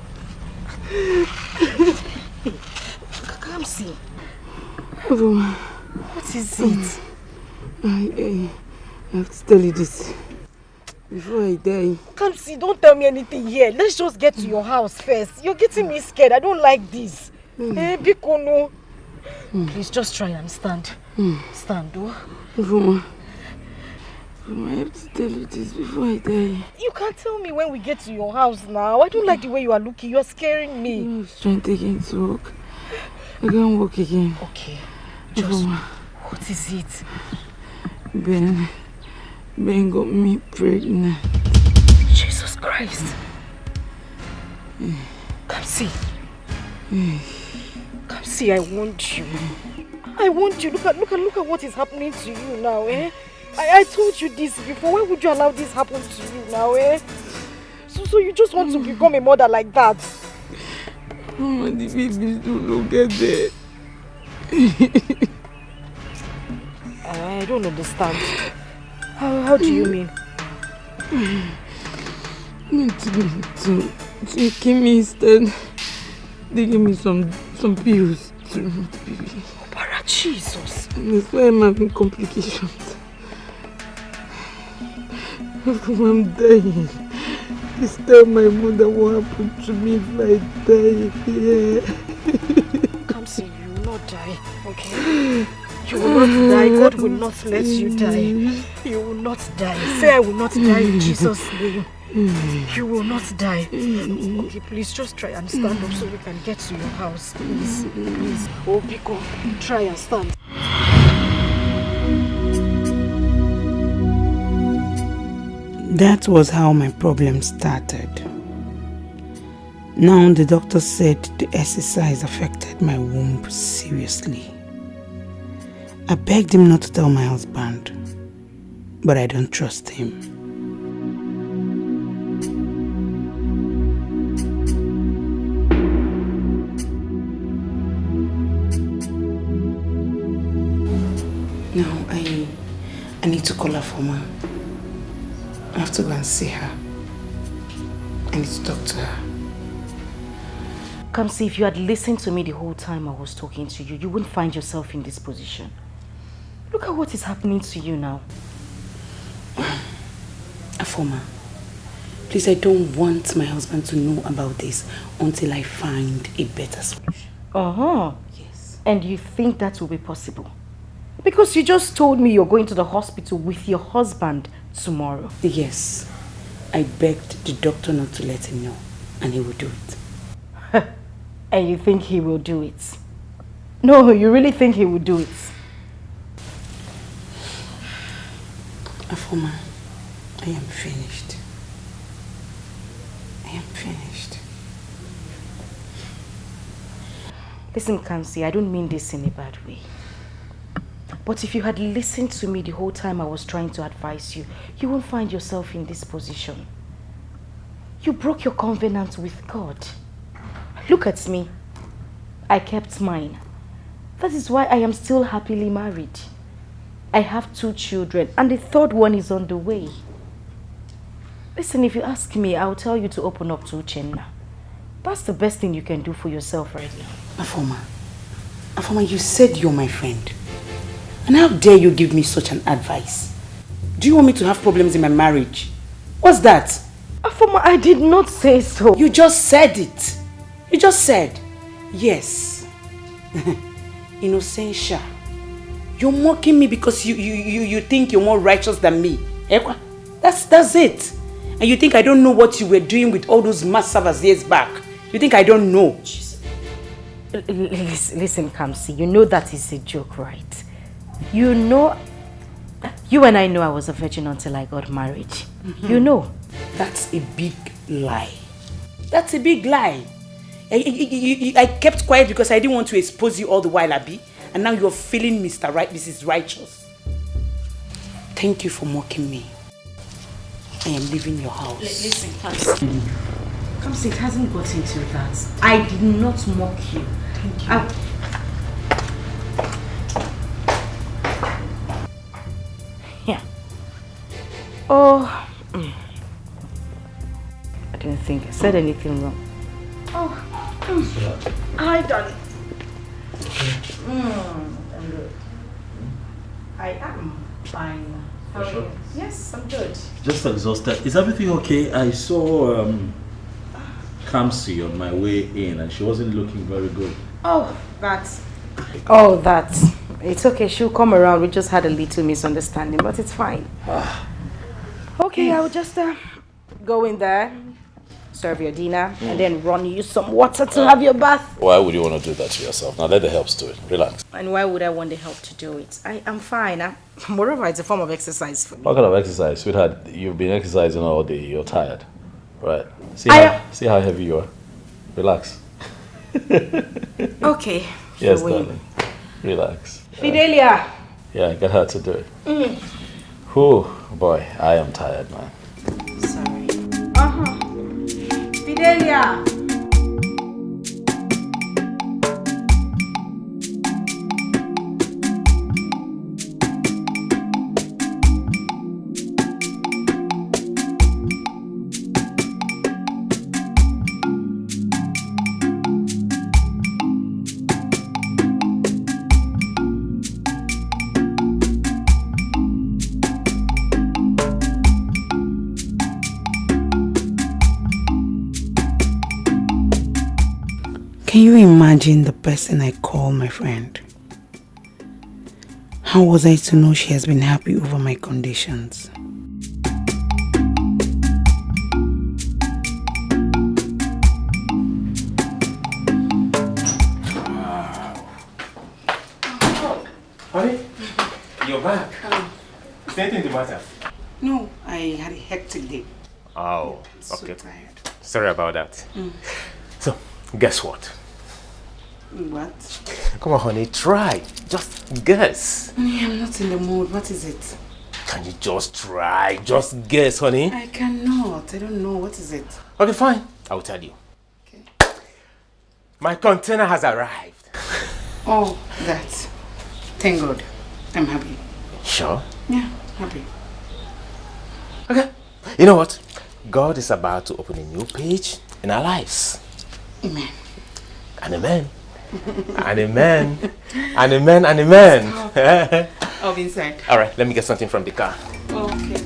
Come see. What is it? I have to tell you this before I die. Come see, don't tell me anything here. Let's just get to your house first. You're getting me scared. I don't like this. Biko, no. Please just try and stand. Stand, oh. I have to tell you this before I die. You can't tell me when we get to your house now. I don't like the way you are looking. You are scaring me. I was trying again to walk. I can't walk again. Okay. Just, what is it? Ben got me pregnant. Jesus Christ. Come see. Come see, I want you. Look at what is happening to you now, eh? I told you this before. Why would you allow this happen to you now, eh? So you just want to become a mother like that? Oh, the babies don't get there. I don't understand. How do you mean? To give me instead. They gave me some pills to remove the baby. Oh, para Jesus. And that's why I'm having complications. I'm dying. Please tell my mother what happened to me if I die here. Come see, you will not die, okay? You will not die. God will not let you die. You will not die. Say I will not die in Jesus' name. You will not die. Okay, please just try and stand up so we can get to your house. Please. Oh, Biko, try and stand. That was how my problem started. Now the doctor said the exercise affected my womb seriously. I begged him not to tell my husband, but I don't trust him. Now I need to call her for ma. I have to go and see her. I need to talk to her. Come see, if you had listened to me the whole time I was talking to you, you wouldn't find yourself in this position. Look at what is happening to you now. Afoma, please, I don't want my husband to know about this until I find a better solution. Uh-huh. Yes. And you think that will be possible? Because you just told me you're going to the hospital with your husband tomorrow. Yes. I begged the doctor not to let him know, and he will do it. And you think he will do it? No, you really think he will do it? Afoma, I am finished. I am finished. Listen, Kamsi, I don't mean this in a bad way. But if you had listened to me the whole time I was trying to advise you, you won't find yourself in this position. You broke your covenant with God. Look at me. I kept mine. That is why I am still happily married. I have 2 children and the 3rd one is on the way. Listen, if you ask me, I'll tell you to open up to Uchenna. That's the best thing you can do for yourself right now. Afoma, you said you're my friend. And how dare you give me such an advice? Do you want me to have problems in my marriage? What's that? Afoma, I did not say so. You just said it. You just said, yes. Innocentia. You're mocking me because you think you're more righteous than me. That's it. And you think I don't know what you were doing with all those mass servers years back. You think I don't know. Listen, Kamsi, you know that is a joke, right? You know, you and I know I was a virgin until I got married. You know. That's a big lie. That's a big lie. I kept quiet because I didn't want to expose you all the while, Abi. And now you're feeling Mrs. Righteous. Thank you for mocking me. I am leaving your house. Listen, Kamsi. Kamsi, it hasn't got into that. I did not mock you. Thank you. Yeah. Oh. I didn't think I said anything wrong. Oh. Hi, darling. I'm good. I am fine. How are you? Yes, I'm good. Just exhausted. Is everything okay? I saw Kamsi on my way in and she wasn't looking very good. Oh, that's... It's okay. She'll come around. We just had a little misunderstanding, but it's fine. Okay, I'll just go in there, serve your dinner, and then run you some water to have your bath. Why would you want to do that to yourself? Now let the helps do it. Relax. And why would I want the help to do it? I'm fine. Moreover, it's a form of exercise for me. What kind of exercise? Sweetheart, you've been exercising all day. You're tired. Right. See how heavy you are. Relax. Okay. Yes, darling. Relax. Fidelia. Yeah, get her to do it. Whew, boy, I am tired, man. Sorry. Fidelia. Can you imagine the person I call my friend? How was I to know she has been happy over my conditions? Honey, you're back. Is anything the matter? No, I had a hectic day. Oh, So okay. tired. Sorry about that. So, guess what? What? Come on, honey, try. Just guess. Honey, I'm not in the mood. What is it? Can you just try? Just guess, honey. I cannot. I don't know. What is it? Okay, fine. I'll tell you. Okay. My container has arrived. Oh, that. Thank God. I'm happy. Sure? Yeah, happy. Okay. You know what? God is about to open a new page in our lives. Amen. And amen. And amen. And amen. And amen. I'll be inside. All right, let me get something from the car. Okay.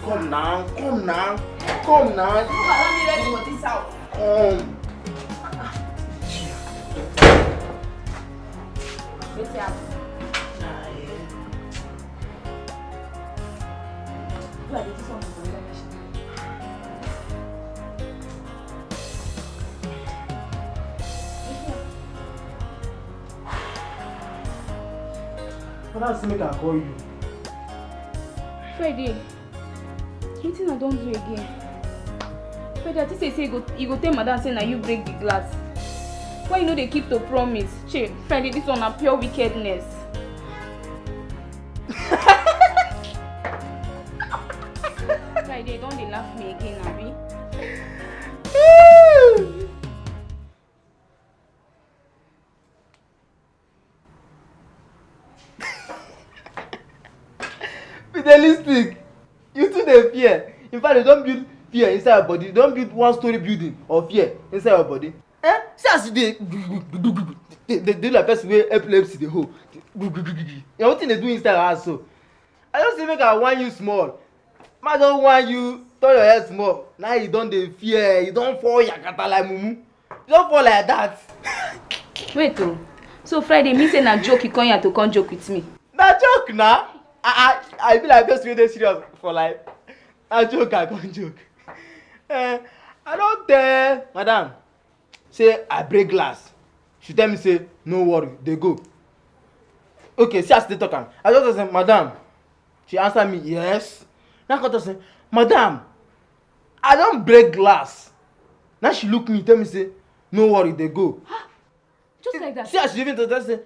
Come now. Come now. Come. That's make I call you. Freddy, anything I don't do again. Freddy, I think say you go tell madam say na you break the glass. Why you know they keep to promise? Che, Freddy, this one a pure wickedness. Friday, don't they laugh me again, Abby? Fidelistic, you too dey fear. In fact, they don't build fear inside your body. They don't build one-story building of fear inside your body. See as they do like person wey epilepsy dey hold. You know wetin they do inside your house so? I just say make I warn you small. I don't want you turn your head small. Now you don dey fear. You don fall yakata like mumu. You don fall like that. Wait oh. So Friday, me say na joke you come here to come joke with me. Na joke na. I be like person wey dey serious for life. Na joke I come joke. I don tell madam say I break glass. She tell me say no worry, dey go. Okay, see as they talk am. I just say madam. She answer me yes. Now I come to say madam, I don break glass. Now she look me tell me say no worry, dey go. Just like that. See as she even tell say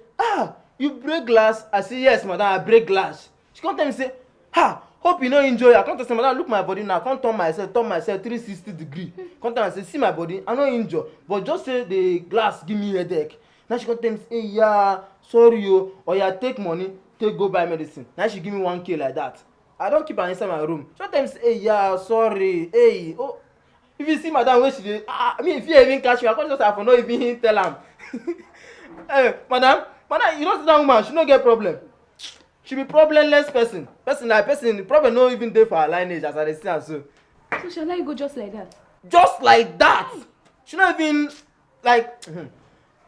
you break glass. I say yes madam, I break glass. She come tell me say hope you no enjoy. I come to say madam look my body now. I come turn myself 360 degree. Come tell me say see my body, I no injure, but just say the glass give me headache. Now she come tell me say hey, yeah sorry o, or yeah take money take go buy medicine. Now she give me 1K like that. I don keep her inside my room. She tell me say hey yeah sorry hey oh. If you see madam wey she dey if you even catch me, I come just have for no even tell am. Hey madam you know see that woman, she no get problem. She be problemless person. The problem no even there for her lineage as I dey see her so. So shall I go just like that? Just like that? She not even like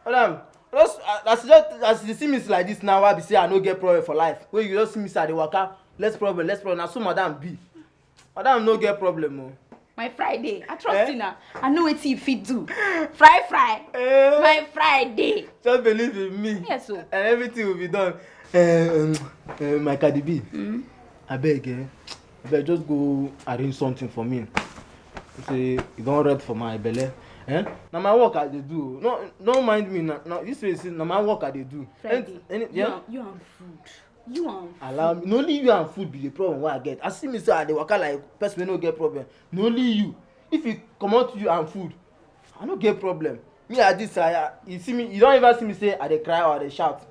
madam, just as you see me like this now, I be say I no get problem for life. When you just see me say I dey waka, less problem. Na so madam be. Madam no get problem o. My Friday, I trust you now. I know what you fit do. Fry. My Friday. Just believe in me. Yes, so. And everything will be done. My Cardi B. I beg, just go arrange something for me. Say you don't read for my belly. Now my work I dey do. No, don't mind me now. This way, now my work I dey do. Friday. You and food. You and allow me. No only you and food be the problem what I get. I see me say I dey waka like person wey no get problem. No only you. If you come out to you and food, I no get problem. Me at this you see me, you don't even see me say I dey cry or I dey shout.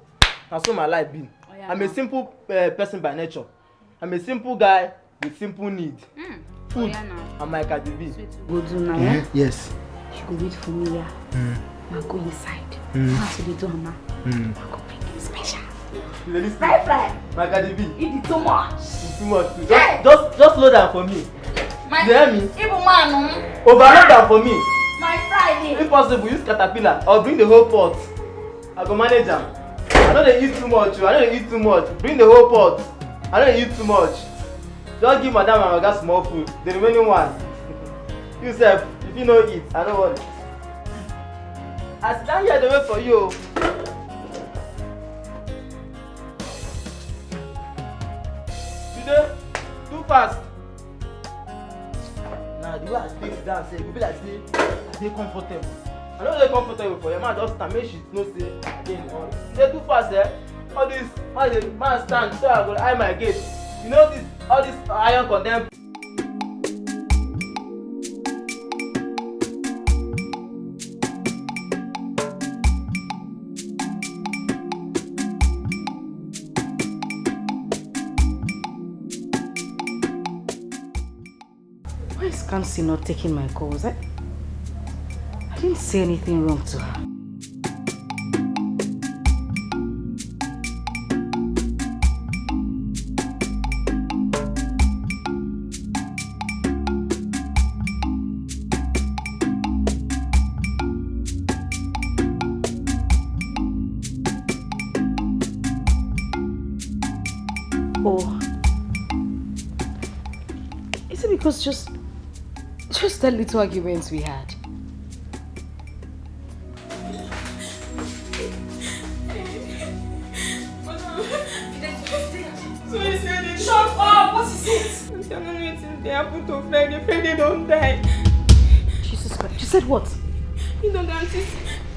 That's what my life be. I'm a simple person by nature. I'm a simple guy with simple need. Food and my Cardi B. Go do now, yeah? Yes. You go wait for me, yeah? Now go inside. Now to the door, ma. I go bring you special. Fry. My Cardi B. Eat it too much. It's too much too. Just load am for me. You hear me? Even man, overload am for me. My Friday. If possible, use caterpillar or bring the whole pot. I go manage am. I know they eat too much. Bring the whole pot. I know they eat too much. Just give madam and oga small food. The remaining one. You sef, if you no eat, I no worry. I sit down here to wait for you. Today, too fast. Now the way I stay down, say, you be like say, I dey comfortable. I know they're comfortable for your man, just stand, make shit, no say, again, they're too fast, all this, man stand, so I go eye my gate. You know this, all this iron condemn. Why is Kamsi not taking my calls? I didn't say anything wrong to her. Oh, is it because just that little arguments we had? Shut up! What is it? I don't know anything they happen to Freddy. Freddy don't die. Jesus Christ. You said what? You know that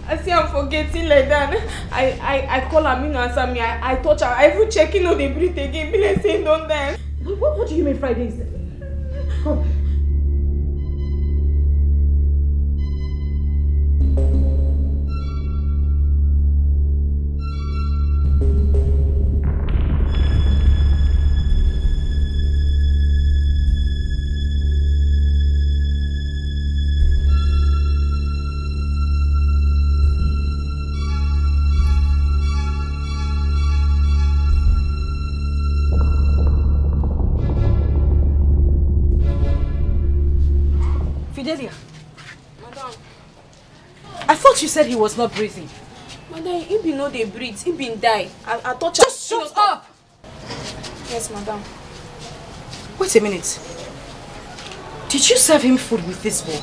I see I'm forgetting like that. I call her, me no answer me. I touch her. I even check, you know, they breathe again. Be like saying don't die. What do you mean Friday is dead? Come. Fidelia. Madam. I thought you said he was not breathing. Madam, he be no dey breathe. He been die. I touch her. Just shut up! Yes, madam. Wait a minute. Did you serve him food with this bowl?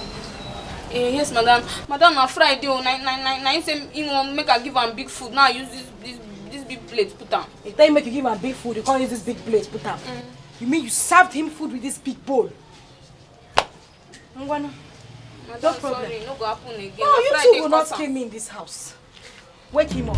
Yes, madam. Madam, na Friday. He say he want make I give am big food. Now I use this big plate put am. If they make you give him big food, you can't use this big plate put am. You mean you served him food with this big bowl? Madam, No problem. sorry, no go happen again. No, Na you Friday two will not cause am. kill me in this house. Wake him up.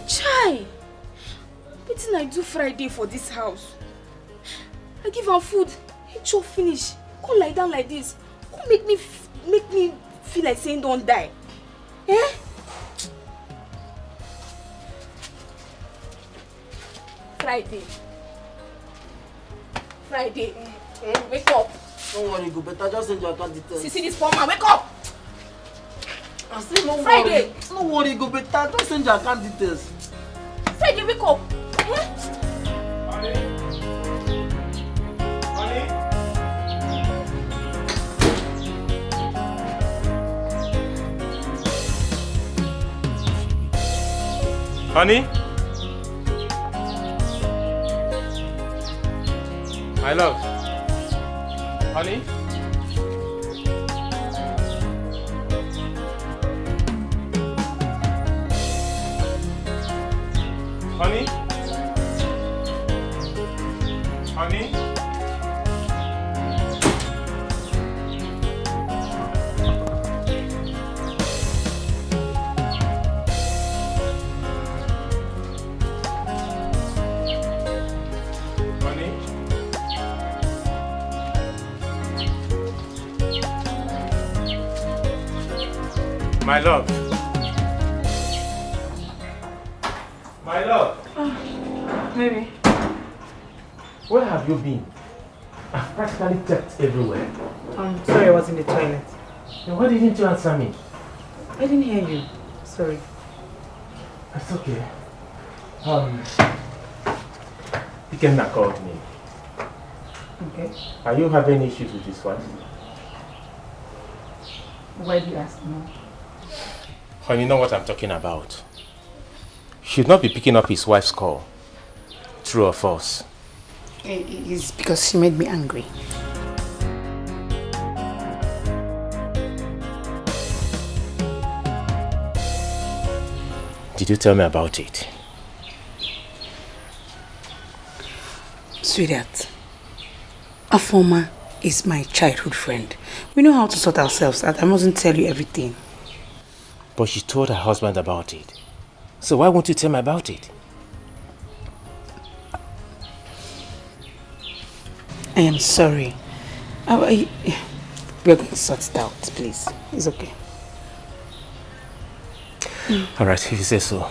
Chai! Wetin I do Friday for this house? I give am food, he chop finish. Come lie down like this. Come make me feel like saying don't die. Friday. Wake up. Don't worry, go better. Just send your account details. See this poor man, wake up. I still no Friday. worry. No worry, go better. Just send your account details. Friday, wake up. Honey? My love. Honey? Honey? Honey? My love. My love. Maybe. Where have you been? I've practically checked everywhere. I'm sorry, I was in the toilet. Then why didn't you answer me? I didn't hear you. Sorry. It's okay. Ikenna called me. Okay. Are you having issues with his wife? Why do you ask me? Oh, you know what I'm talking about. Should not be picking up his wife's call. True or false? It's because she made me angry. Did you tell me about it? Sweetheart, Afoma is my childhood friend. We know how to sort ourselves out. I mustn't tell you everything. But she told her husband about it. So why won't you tell me about it? I am sorry. We're going to sort it out, please. It's okay. Alright, if you say so.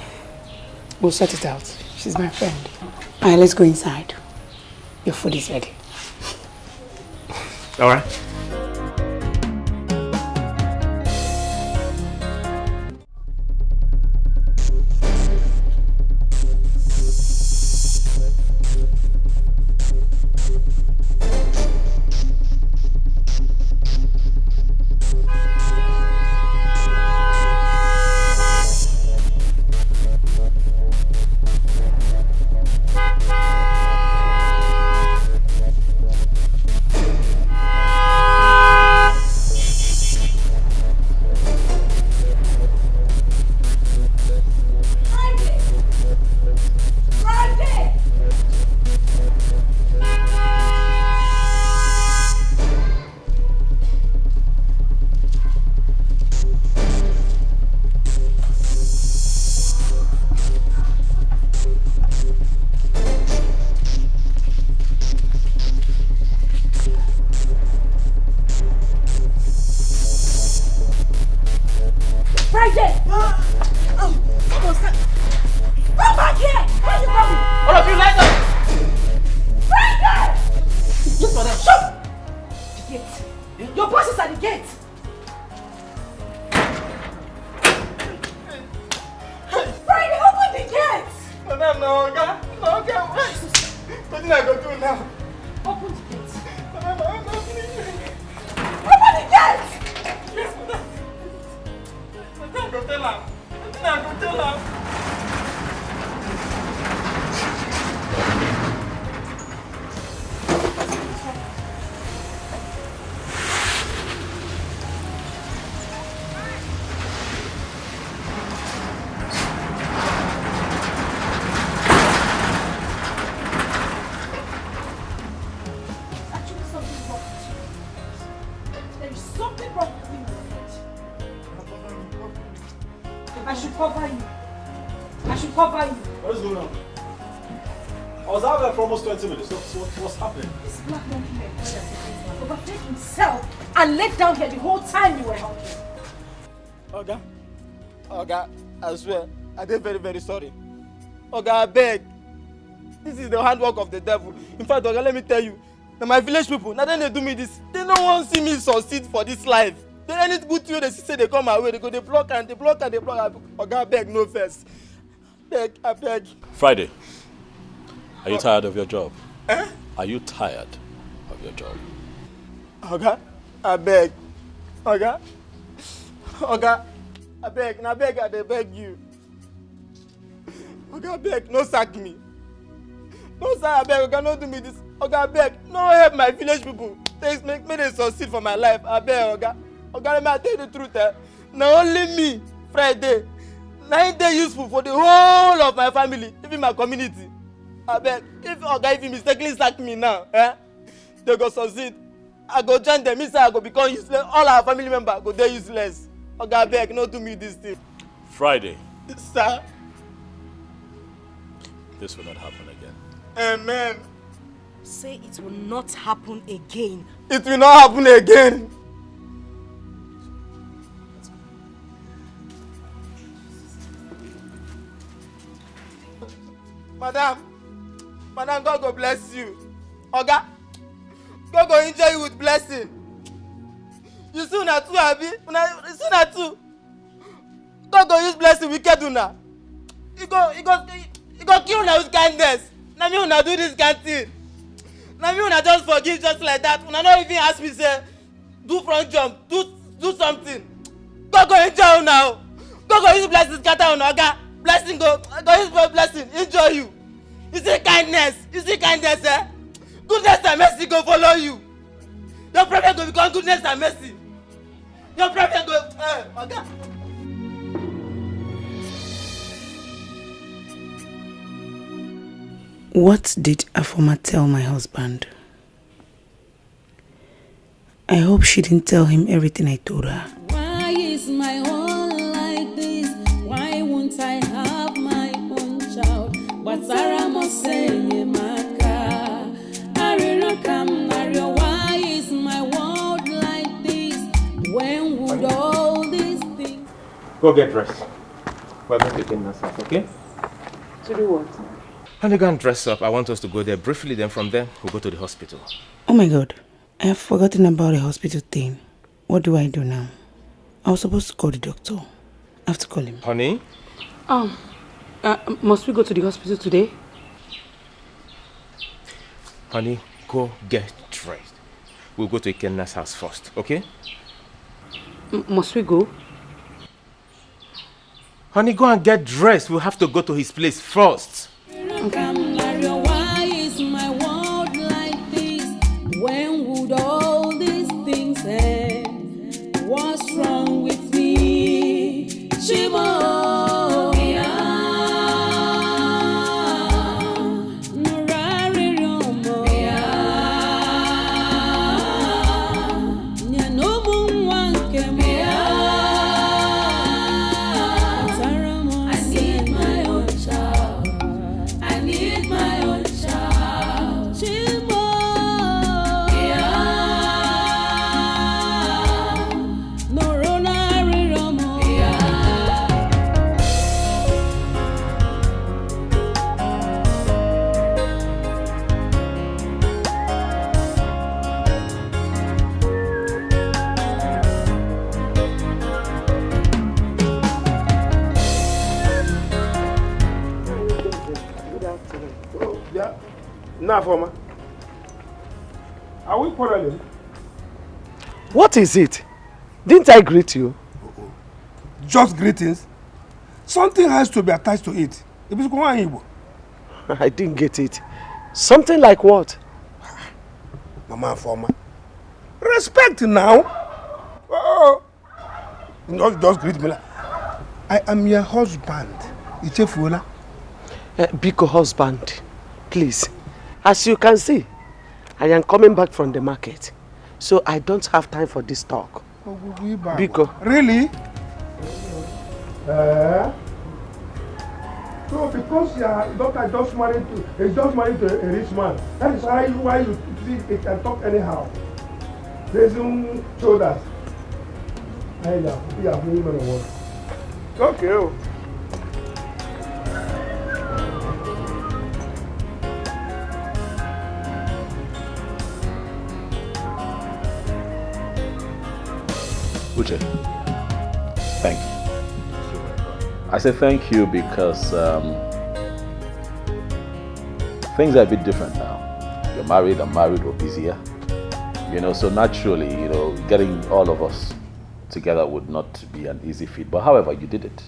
We'll sort it out. She's my friend. Alright, let's go inside. Your food is ready. Alright. What's happening? This black monkey man overstayed himself and laid down here the whole time you were helping. Oga, I swear, I did very, very sorry. Oga, I beg. This is the handwork of the devil. In fact, Oga, let me tell you, now my village people, now then they do me this. They don't want to see me succeed for this life. They any good to you, they say they come my way, they go, they block and they block and they block. Oga, beg, no first. Beg, I beg. Friday, are you tired of your job? Are you tired of your job? Oga, I beg. Oga, I beg, I beg you. Oga, I beg, no sack me. No, sir, I beg, Oga, no do me this. Oga, I beg, no help my village people. Make me they succeed for my life. I beg, Oga. Oga, let me tell you the truth. Now only me, Friday, 9 days useful for the whole of my family, even my community. I beg, if Oga, if he mistakenly sack me now, they go succeed. I go join them, I go become useless. All our family members go there useless. Oga, I beg, no do me this thing. Friday. Sir. This will not happen again. Amen. Say it will not happen again. It will not happen again. Madam, God go bless you. Oga, God go enjoy you with blessing. You see una too, abi? You see una too. God go use blessing wicked una. He go kill una with kindness. Na me una do this kind thing. Na me una just forgive just like that. Una no even ask me say do front jump, do something. God go enjoy una. God go use blessing scatter una. Oga, blessing go use blessing enjoy you. You see kindness, goodness and mercy go follow you. Your problem go become goodness and mercy. Your problem go Oga. What did Afoma tell my husband? I hope she didn't tell him everything I told her. Why is my own like this? Why won't I have my own child? But Sarah must say, Maka. Why is my world like this? When would all these things... Go get dressed. We're going to Kenna's house, okay? To do what? Honey, go and dress up. I want us to go there briefly, then from there, we'll go to the hospital. Oh my God, I have forgotten about the hospital thing. What do I do now? I was supposed to call the doctor. I have to call him. Honey? Must we go to the hospital today? Honey, go get dressed. We'll go to Ikenna's house first, okay? Must we go? Honey, go and get dressed. We'll have to go to his place first. Why is my world like this? When would all these things end? What's wrong with me? Shimo. Afoma, are we quarreling? What is it? Didn't I greet you? Just greetings. Something has to be attached to it. I didn't get it. Something like what? Mama Afoma. Respect now. Oh. Just greet me. I am your husband. Ichefula. Biko husband, please. As you can see, I am coming back from the market, so I don't have time for this talk. Biko. Really? So because your daughter just married to a rich man, that is why you think they can talk anyhow. Raising shoulders. Okay. Uche, thank you. I say thank you because things are a bit different now. You're married, I'm married, we're busier. So naturally, getting all of us together would not be an easy feat. But however, you did it.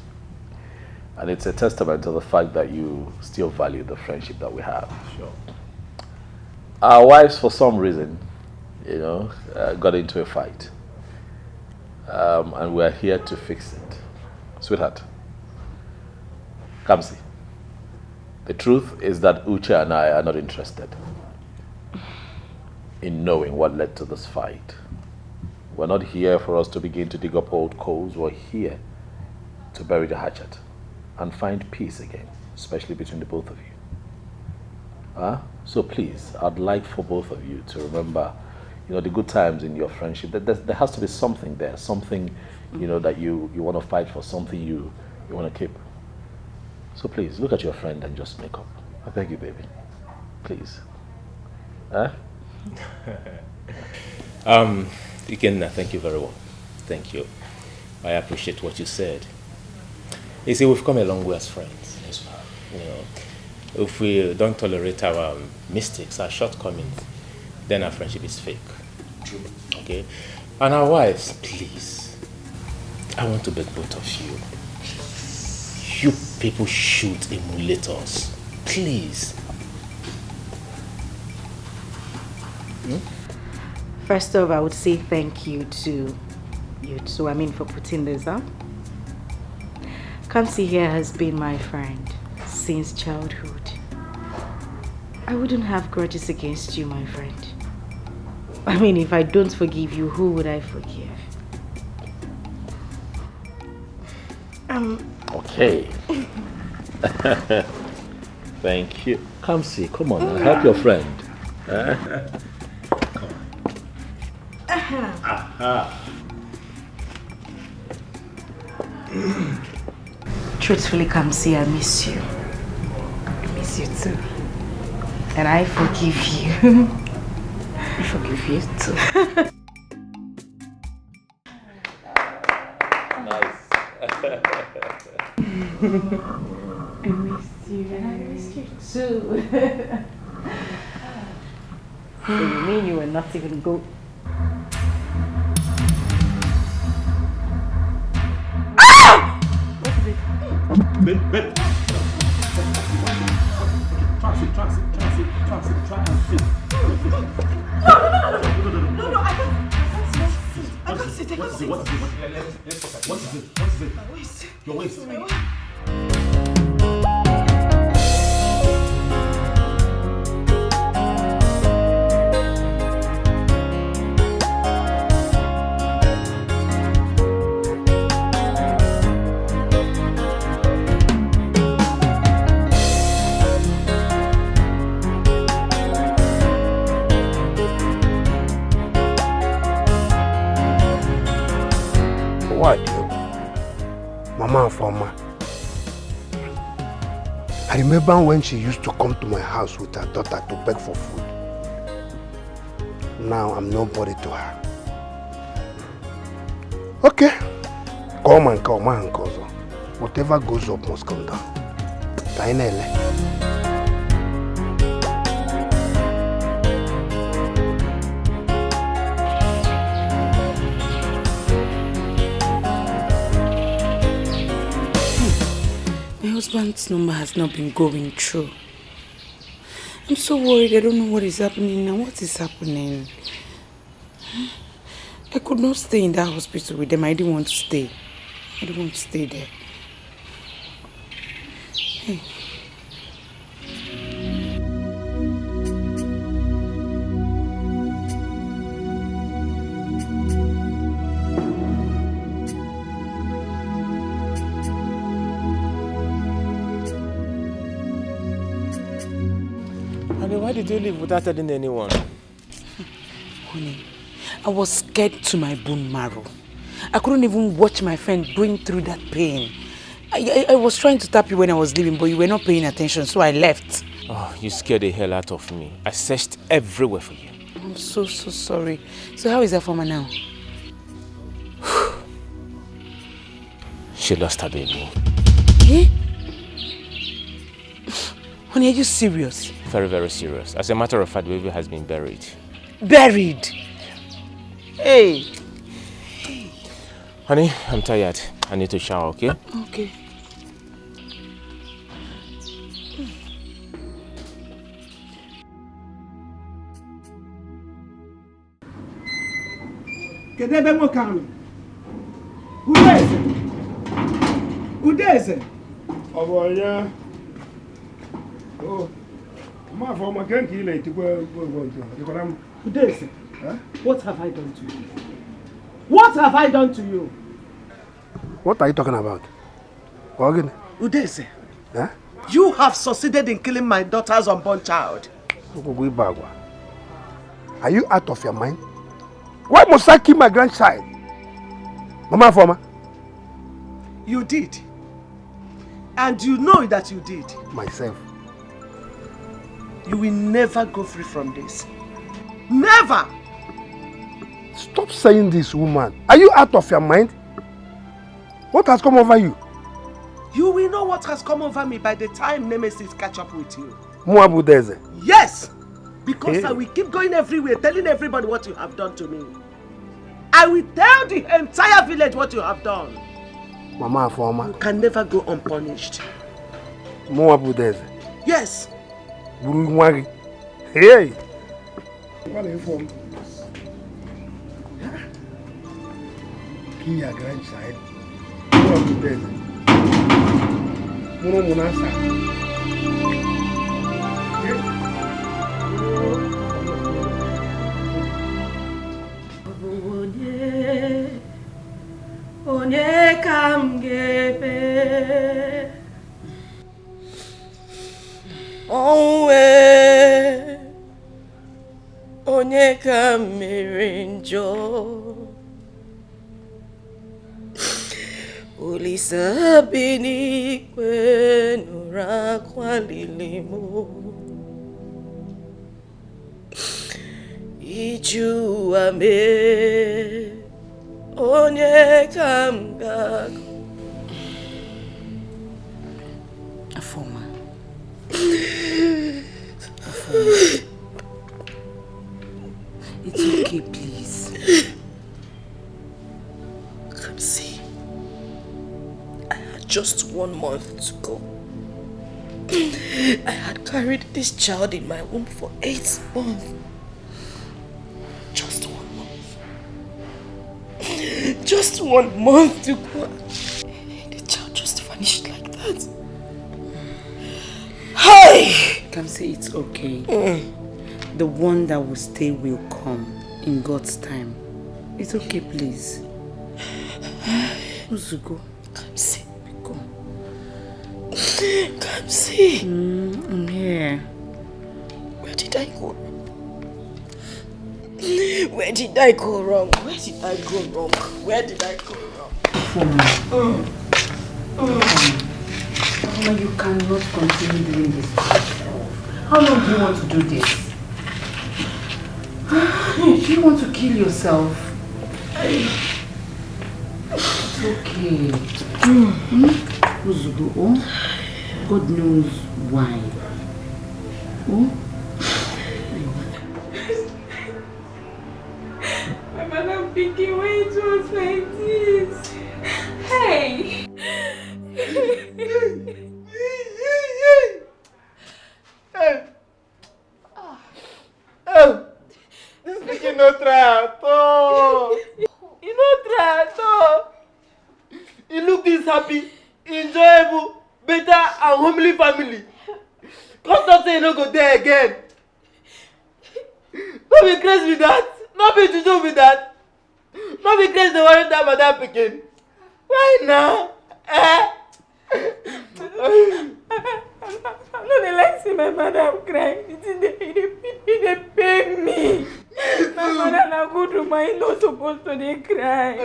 And it's a testament to the fact that you still value the friendship that we have. Sure. Our wives, for some reason, got into a fight. And we're here to fix it. Sweetheart, Kamsi, the truth is that Uche and I are not interested in knowing what led to this fight. We're not here for us to begin to dig up old coals. We're here to bury the hatchet and find peace again, especially between the both of you. So please, I'd like for both of you to remember, the good times in your friendship. There has to be something there, something, that you want to fight for, something you want to keep. So please, look at your friend and just make up. I beg you, baby. Please. Ikenna, thank you very well. Thank you. I appreciate what you said. You see, we've come a long way as friends. Yes, if we don't tolerate our mistakes, our shortcomings, then our friendship is fake. True. Okay? And our wives, please, I want to beg both of you. You people should emulate us. Please. First off, I would say thank you to you two, for putting this up. Kamsi here has been my friend since childhood. I wouldn't have grudges against you, my friend. If I don't forgive you, who would I forgive? Okay. Thank you. Kamsi, come on, help your friend. Truthfully, Kamsi, I miss you. I miss you too. And I forgive you. I forgive you too. Nice. I miss you. And I miss you too. So you mean you were not even go? Babe. Transit. No, I can't sit. What is it? What is it? My waist. Your waist. Mama and Fama. I remember when she used to come to my house with her daughter to beg for food. Now I'm nobody to her. Okay. Come and cause. Whatever goes up must come down. Tainele. My husband's number has not been going through. I'm so worried. I don't know what is happening now. What is happening? I could not stay in that hospital with them. I didn't want to stay. I didn't want to stay there. Hey. Why did you leave without telling anyone? Honey, I was scared to my bone marrow. I couldn't even watch my friend going through that pain. I was trying to tap you when I was leaving, but you were not paying attention, so I left. Oh, you scared the hell out of me. I searched everywhere for you. I'm so sorry. So how is that for me now? She lost her baby. Eh? Honey, are you serious? Very, very serious. As a matter of fact, the baby has been buried. Buried? Hey. Honey, I'm tired. I need to shower, okay? Okay. Kedebe mokano. Udeze. Udeze. Oboya. Oh. Ma for ma kan ki ile ti go to. Udeze. What have I done to you? What have I done to you? What are you talking about? Again? Udeze. Huh? You have succeeded in killing my daughter's unborn child. Are you out of your mind? Why must I kill my grandchild? Mama Forma? You did. And you know that you did. Myself. You will never go free from this. Never! Stop saying this, woman. Are you out of your mind? What has come over you? You will know what has come over me by the time Nemesis catch up with you. Muabu Deze. Yes! Because Hey. I will keep going everywhere telling everybody what you have done to me. I will tell the entire village what you have done. Mama Forma. You can never go unpunished. Muabu Deze. Yes. Buruwari. Hey! What are you from? Kill your grandchild. Muabu Deze. Muno Munasa. Onye kam gebe onwe onye kam mere njọ Olisa bi n'ikpe nụrụ akwa lili mụ Iju ame onye kam ga Afoma. It's okay, please. Come see. I had just 1 month to go. I had carried this child in my womb for 8 months. Just 1 month. Just 1 month to go. The child just vanished like that. Hi! Come say it's okay. The one that will stay will come in God's time. It's okay, please. Uzugo. Come see. Go. Come see. I'm here. Where did I go? Where did I go wrong? Where did I go wrong? Where did I go wrong? Mama, you cannot continue doing this to yourself. How long do you want to do this? Do you want to kill yourself? It's okay. Uzugo, oh? God knows why. Oh? I'm thinking why it was like this. Hey! This pikin no try at all. He no try at all. He look this happy, enjoyable, better and homely family. Come talk say he no go there again. No be crazy with that. No be juju with that. No be crazy to worry that madam pikin. Why now? I no dey like see my madam cry. It dey pain me. My mother na good woman, he no supposed to dey cry.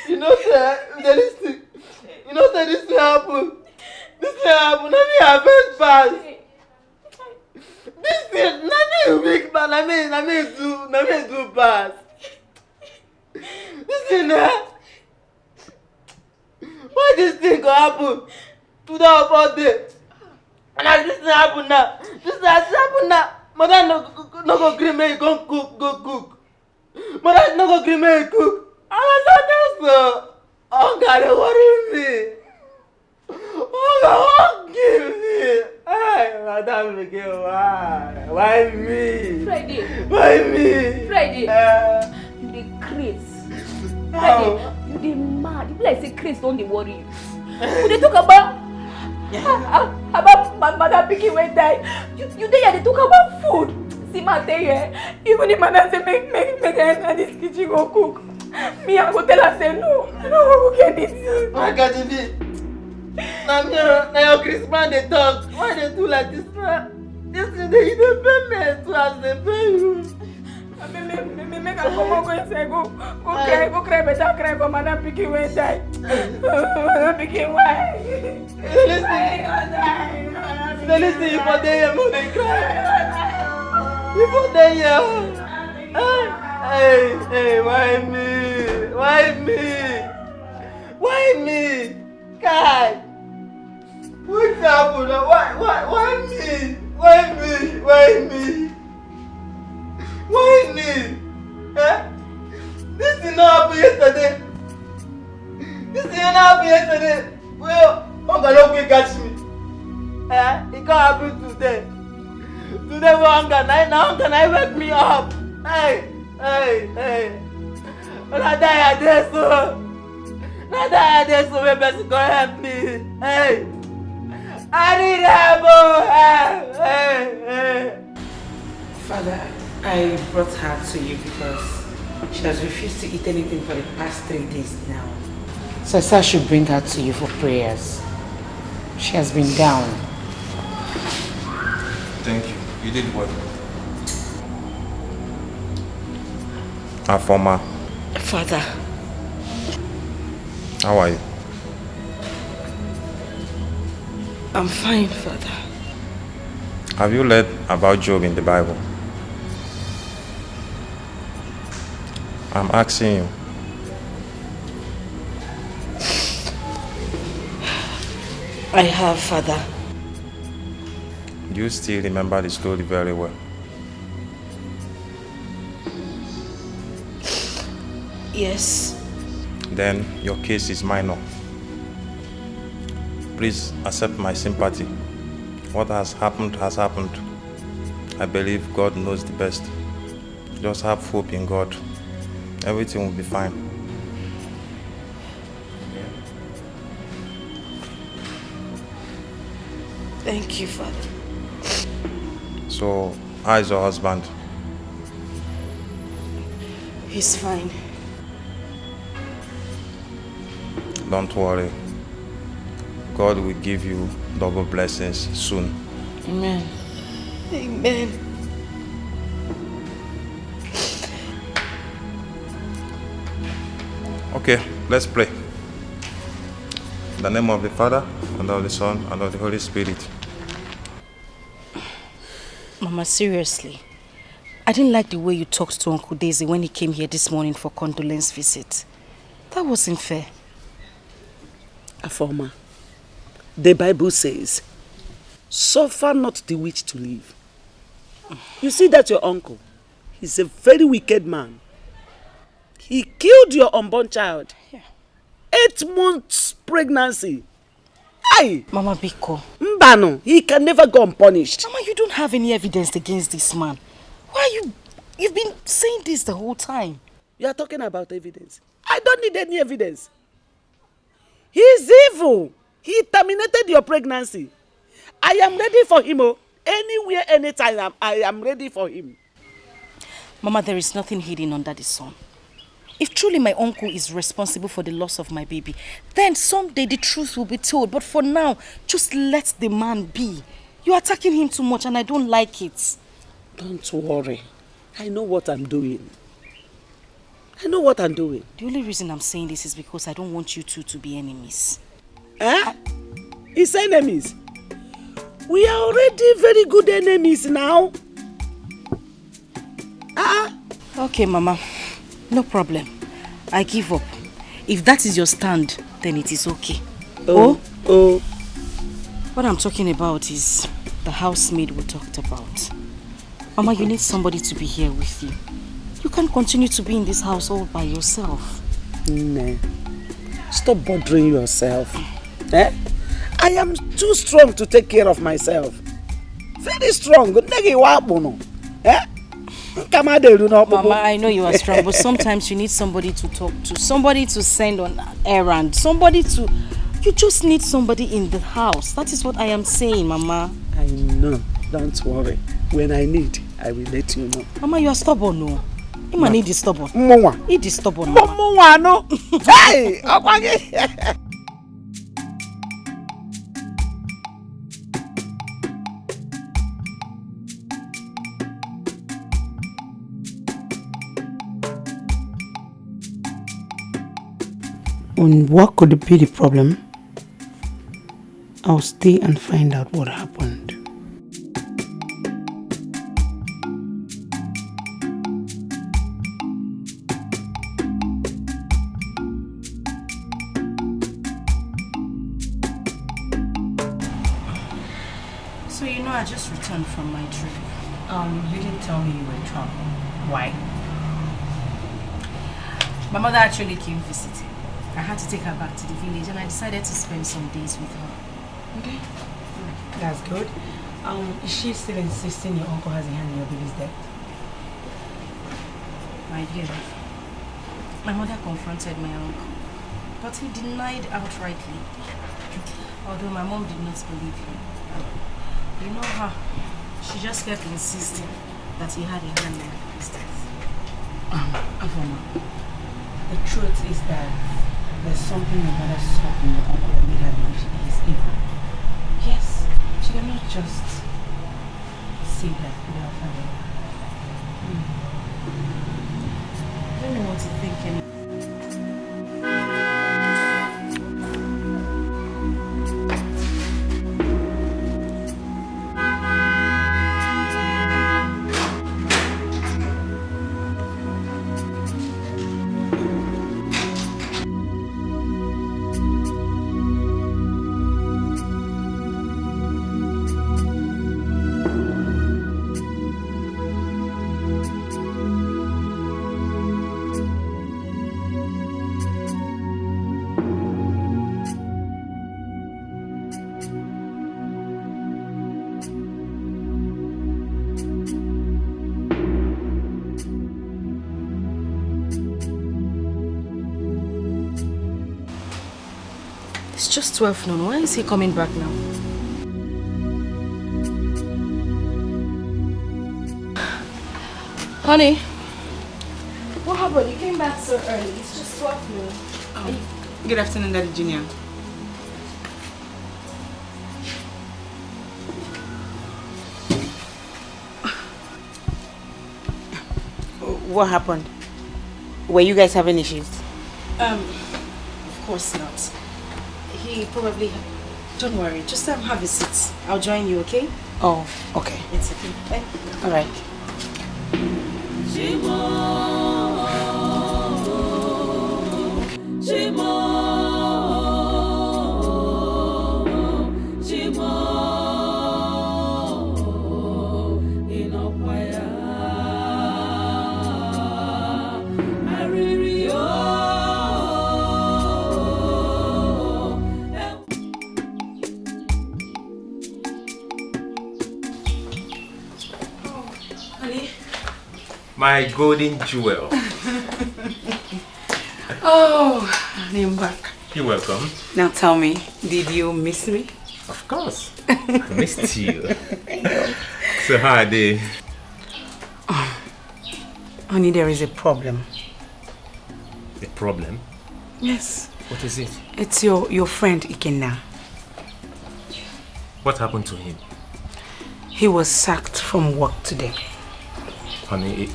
You know say this thing. You know say this thing happen. This thing happen. Na me affect pass. This thing, na me weak man. Na me do pass. Listen, why this thing go happen to that birthday? And as this thing happen now, mother no go gree me go cook. Mother no go gree me cook. And I said this hunger dey worry me. Hunger won't give me. Hey, madam again, why? Why me? Friday. Why me? Friday. You dey craze. Friday, you dey mad. You be like say craze don dey worry you. We dey talk about my mother pikin wey die. You dey here dey talk about food. See man tell you, even if mother say make I enter this kitchen go cook, me I go tell her say no, I no go get this. Why can't it be? Now your Christmas they talk. Why they do like this? This thing they pay me too as they pay you. Make I come on go inside go cry better cry for madam pikin wey die. Madam pikin why? Listen, you for there here, they cry. You for there here. Hey, why me? Why me? Why me? God, what's happened? Why me? Why me? Why me? Why me? This did not happen yesterday. This did not happen yesterday. Well, hunger don't catch me. It can't happen today. Today we hunger. Now can I wake me up? Hey. When I die, I die so. Now that I so my best go help me. Hey, I need help. Hey. Father, I brought her to you because she has refused to eat anything for the past 3 days now. So I said I should bring her to you for prayers. She has been down. Thank you. You did well. Afoma. Father. How are you? I'm fine, Father. Have you read about Job in the Bible? I'm asking you. I have, Father. Do you still remember the story very well? Yes. Then your case is minor. Please accept my sympathy. What has happened has happened. I believe God knows the best. Just have hope in God. Everything will be fine. Thank you, Father. So, how is your husband? He's fine. Don't worry. God will give you double blessings soon. Amen. Amen. Okay, let's pray. In the name of the Father, and of the Son, and of the Holy Spirit. Mama, seriously. I didn't like the way you talked to Uncle Daisy when he came here this morning for condolence visit. That wasn't fair. Afoma, the Bible says, suffer not the witch to live. You see that your uncle, he's a very wicked man. He killed your unborn child. Yeah. 8 months pregnancy. Aye. Mama Biko. Mbano, he can never go unpunished. Mama, you don't have any evidence against this man. Why you've been saying this the whole time? You are talking about evidence. I don't need any evidence. He's evil. He terminated your pregnancy. I am ready for him. Anywhere, anytime, I am ready for him. Mama, there is nothing hidden under the sun. If truly my uncle is responsible for the loss of my baby, then someday the truth will be told. But for now, just let the man be. You're attacking him too much and I don't like it. Don't worry. I know what I'm doing. I know what I'm doing. The only reason I'm saying this is because I don't want you two to be enemies. It's enemies? We are already very good enemies now. Okay, Mama. No problem. I give up. If that is your stand, then it is okay. Oh. What I'm talking about is the housemaid we talked about. Mama, you need somebody to be here with you. You can't continue to be in this house all by yourself. Nah. Stop bothering yourself. Eh? I am too strong to take care of myself. Very strong. Eh? Mama, I know you are strong, but sometimes you need somebody to talk to, somebody to send on errand, you just need somebody in the house. That is what I am saying, Mama. I know. Don't worry. When I need, I will let you know. Mama, you are stubborn, no? You need is stubborn. It is stubborn. Mama, no. Hey! And what could be the problem? I'll stay and find out what happened. So you know, I just returned from my trip. You didn't tell me you were traveling. Why? My mother actually came visiting. I had to take her back to the village and I decided to spend some days with her. Okay. That's good. Is she still insisting your uncle has a hand in your baby's death? My dear, my mother confronted my uncle, but he denied outrightly. Although my mom did not believe him. You know her. She just kept insisting that he had a hand in his death. Avoma, the truth is that there's something your mother saw in your uncle that made her believe he is evil. Yes, she cannot just say that without having her. I don't know what to think anymore. It's just 12 noon. Why is he coming back now? Honey, what happened? You came back so early. It's just 12 noon. Oh. Good afternoon, Daddy Junior. What happened? Were you guys having issues? Of course not. He probably... Don't worry, just have a seat. I'll join you, okay? Oh, okay. It's okay. Bye. All right. My golden jewel. Oh, I'm back. You're welcome. Now tell me, did you miss me? Of course. I missed you. So how are they? Oh, honey, there is a problem. A problem? Yes. What is it? It's your friend Ikenna. What happened to him? He was sacked from work today. Honey,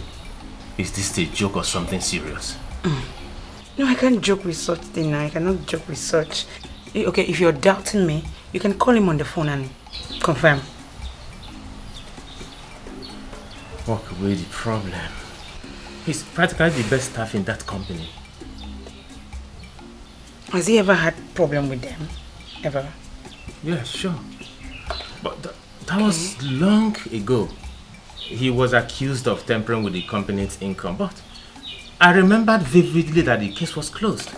is this a joke or something serious? No, I can't joke with such thing. I cannot joke with such. Okay, if you're doubting me, you can call him on the phone and confirm. What could be the problem? He's practically the best staff in that company. Has he ever had problem with them? Ever? Yeah, sure. But that was long ago. He was accused of tampering with the company's income, but I remembered vividly that the case was closed.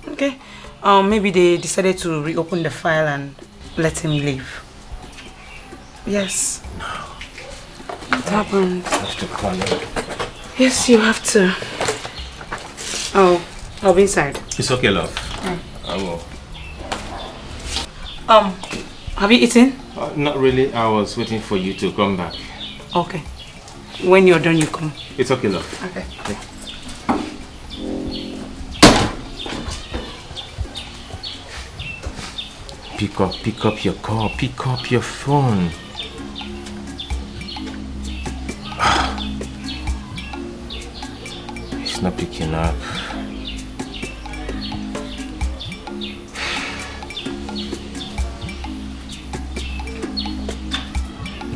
Okay. Maybe they decided to reopen the file and let him leave. Yes. No. What happened? I have to call him. Yes, you have to. Oh, I'll be inside. It's okay, love. Yeah. I will. Have you eaten? Not really. I was waiting for you to come back. Okay. When you're done, you come. It's okay, love. Okay. Pick up your call. Pick up your phone. He's not picking up.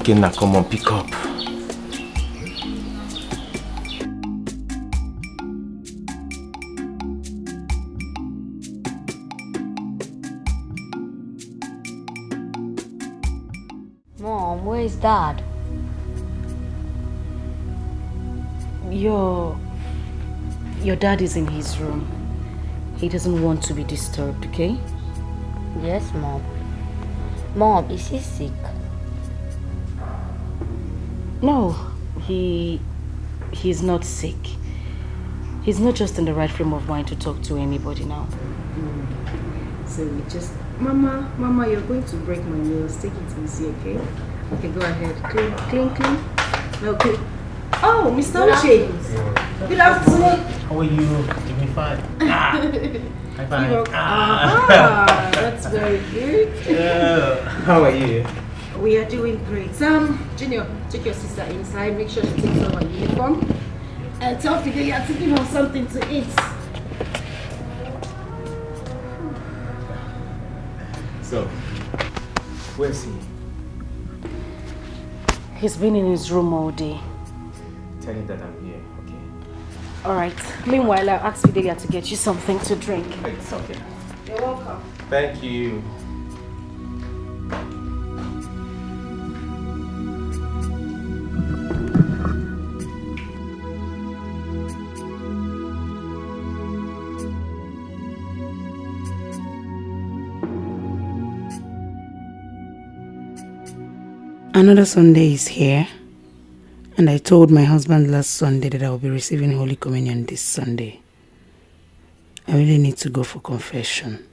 Okay, now come on, pick up. Mom, where is Dad? Your dad is in his room. He doesn't want to be disturbed, okay? Yes, Mom. Mom, is he sick? No, he's not sick. He's not just in the right frame of mind to talk to anybody now. So we just... Mama, you're going to break my nails. Take it easy, okay? Okay, go ahead. Clean. Okay. Oh, Mr. Uche. Good afternoon. How are you? Give me 5. High five. That's very good. How are you? We are doing great. Junior, take your sister inside. Make sure she takes off her uniform. And tell Fidelia to give her something to eat. So, where's he? He's been in his room all day. Tell him that I'm here, okay? Alright. Meanwhile, I'll ask Fidelia to get you something to drink. It's okay. You're welcome. Thank you. Another Sunday is here, and I told my husband last Sunday that I will be receiving Holy Communion this Sunday. I really need to go for confession.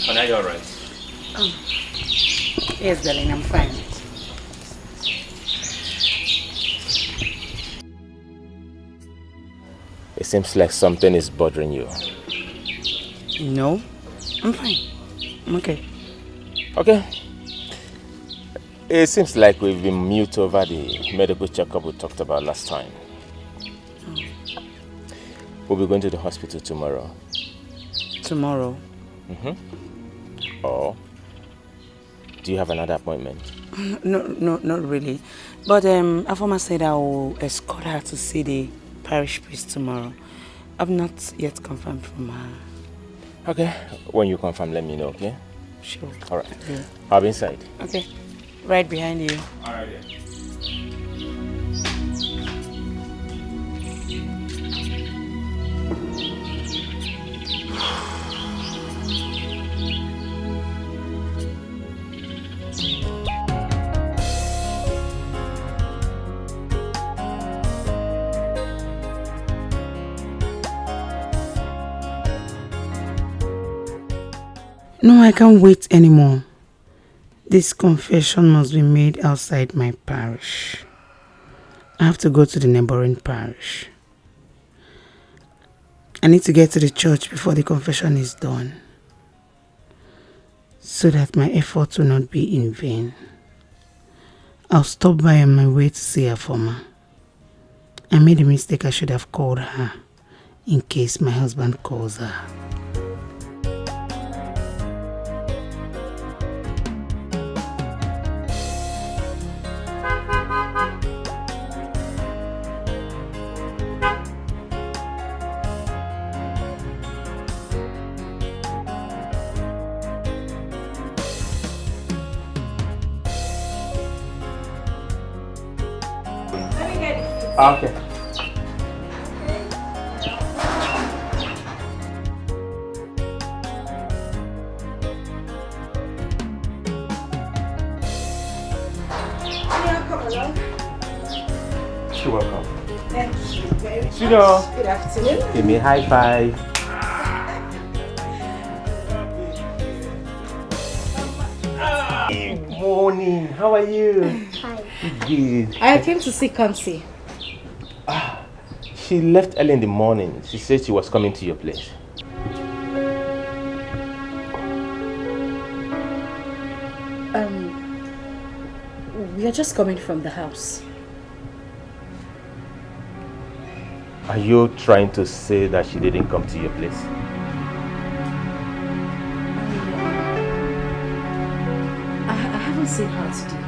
Are you alright? Yes, darling, I'm fine. It seems like something is bothering you. No, I'm fine. I'm okay. Okay. It seems like we've been mute over the medical checkup we talked about last time. We'll be going to the hospital tomorrow. Tomorrow? Or do you have another appointment? No, not really. But Afoma said I will escort her to see the parish priest tomorrow. I've not yet confirmed from her. Okay. When you confirm, let me know, okay? Sure. Alright. Yeah. I'll be inside. Okay. Right behind you. Alright, yeah. No, I can't wait anymore. This confession must be made outside my parish. I have to go to the neighboring parish. I need to get to the church before the confession is done, so that my effort will not be in vain. I'll stop by on my way to see her former. I made a mistake. I should have called her in case my husband calls her. Okay. You're welcome. Thank you very much. Sweetheart. Good afternoon. Give me a high five. Good morning. How are you? Hi. Good. I came to see Kamsi. She left early in the morning. She said she was coming to your place. We are just coming from the house. Are you trying to say that she didn't come to your place? I haven't seen her today.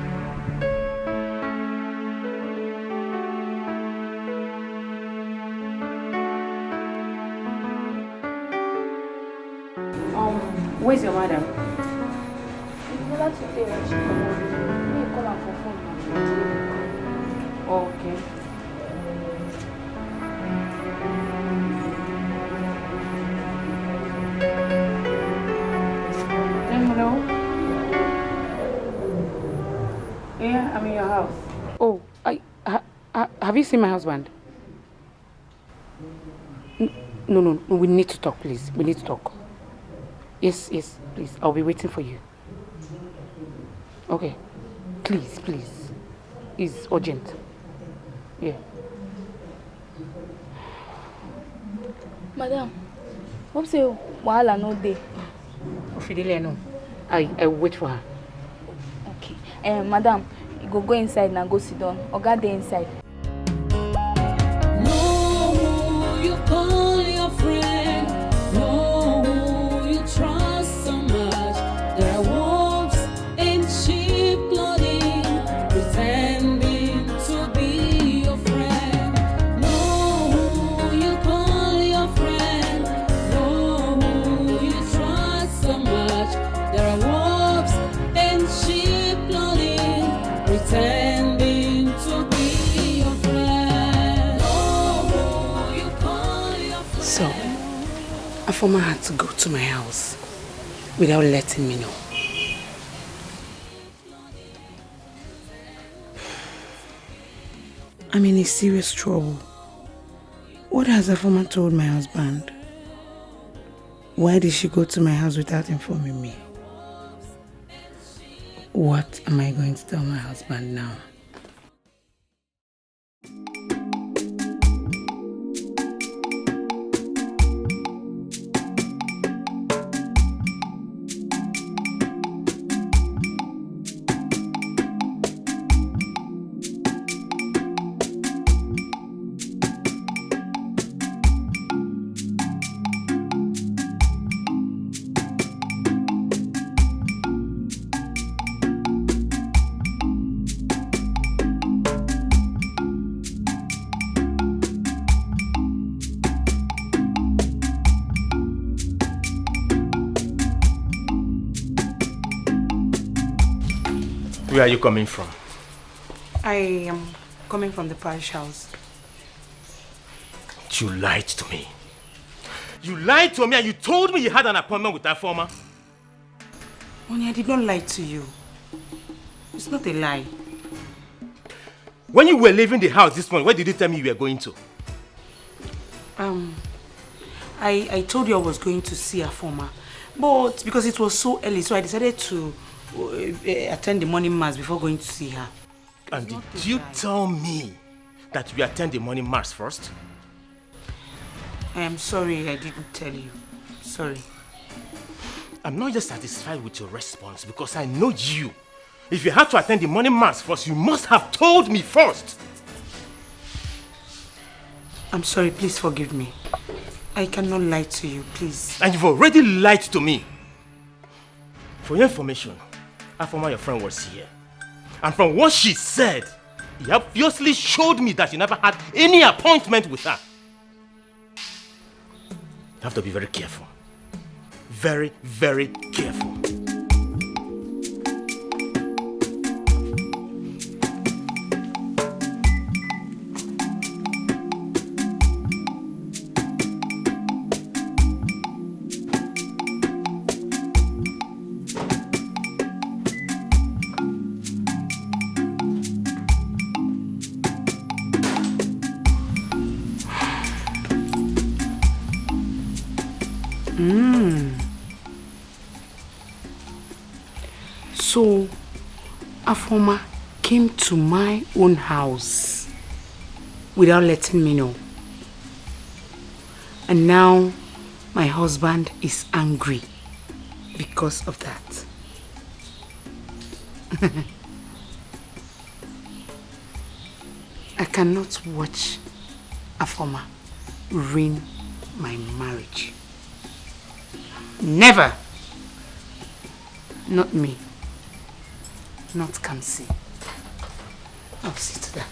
Where's your mother? Okay. Hello? Yeah, I'm in your house. Oh, have you seen my husband? No, we need to talk, please. We need to talk. Yes, please. I'll be waiting for you. Okay. Please. It's urgent. Yeah. Madam, hope say wahala no dey. Fidelia, no. I wait for her. Okay. Madam, you go inside and go sit down. Oga dey inside. No, you call your friend. No, you trust so much. There are wolves in sheep clothing, pretending to be your friend. No, you call your friend. No, you trust so much. There are wolves in sheep clothing, pretending to be your friend. No, you call your friend. So, Afoma had to go to my house without letting me know. I'm in a serious trouble. What has Afoma told my husband? Why did she go to my house without informing me? What am I going to tell my husband now? Where are you coming from? I am coming from the parish house. You lied to me. You lied to me and you told me you had an appointment with that former. Honey, I did not lie to you. It's not a lie. When you were leaving the house this morning, where did you tell me you were going to? I told you I was going to see a former, but because it was so early, so I decided to attend the morning mass before going to see her. And did you tell me that you attend the morning mass first? I am sorry I didn't tell you. Sorry. I'm not just satisfied with your response because I know you. If you had to attend the morning mass first, you must have told me first. I'm sorry, please forgive me. I cannot lie to you, please. And you've already lied to me. For your information, Afoma, your friend, was here. And from what she said, he obviously showed me that you never had any appointment with her. You have to be very careful. Very, very careful. So, Afoma came to my own house without letting me know. And now my husband is angry because of that. I cannot watch Afoma ruin my marriage. Never. Not me. Not Kamsi. I'll see to that.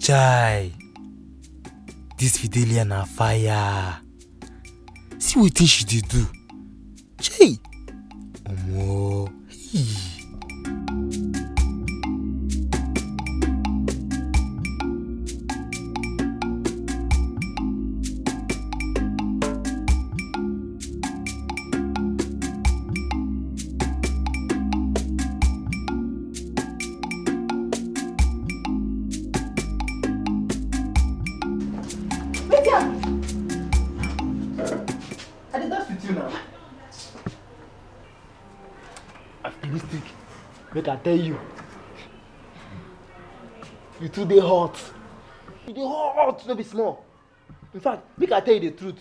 Chai, this Fidelia na fire. See what she did do. Chai, omo. Make I tell you, you too dey hot. You dey hot, no be small. In fact, make I tell you the truth.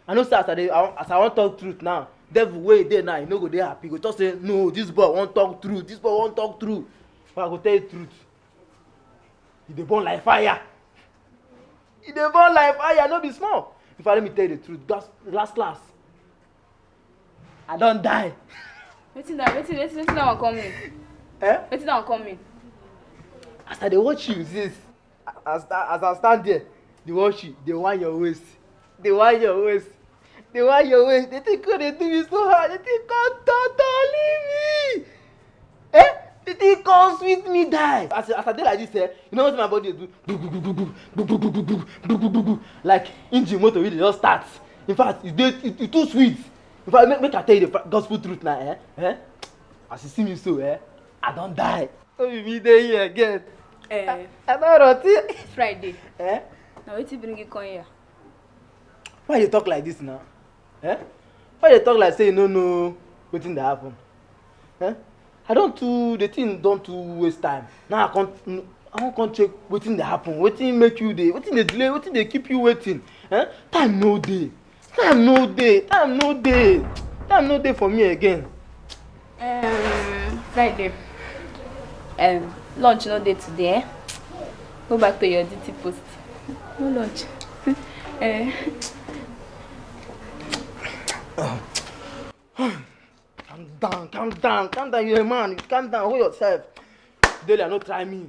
I know say as I wan talk truth now, devil wey dey now, you no go dey happy. You go just say, no, this boy wan talk truth. This boy wan talk truth. But I go tell you the truth. You dey burn like fire. You dey burn like fire, no be small. In fact, let me tell you the truth. Last, I don die. Wetin that one come in? Wetin that one come in? As I dey watch you, this as I stand there, dey watch you, dey whine your waist, dey whine your waist, dey whine your waist. They think they do me so hard. They think come totally me. They think come sweet me die. As I dey like this, you know what my body dey do? Like engine motor wey dey just start. In fact, e too sweet. In fact, make I tell you the gospel truth now, As you see me so, I don't die. So you be there here again. I don't rot it. Friday. Now wetin bring you come here? Why you talk like this now? Why you talk like say you no know wetin dey happen? The thing don't too waste time. Now I wan check wetin dey happen. Wetin make you dey? Wetin dey delay? Wetin dey keep you waiting? Time no dey. Time no dey for me again. Friday. Lunch no day today. Go back to your duty post. No lunch. Calm down. You're a man. Calm down. Hold yourself. Delia, no try me.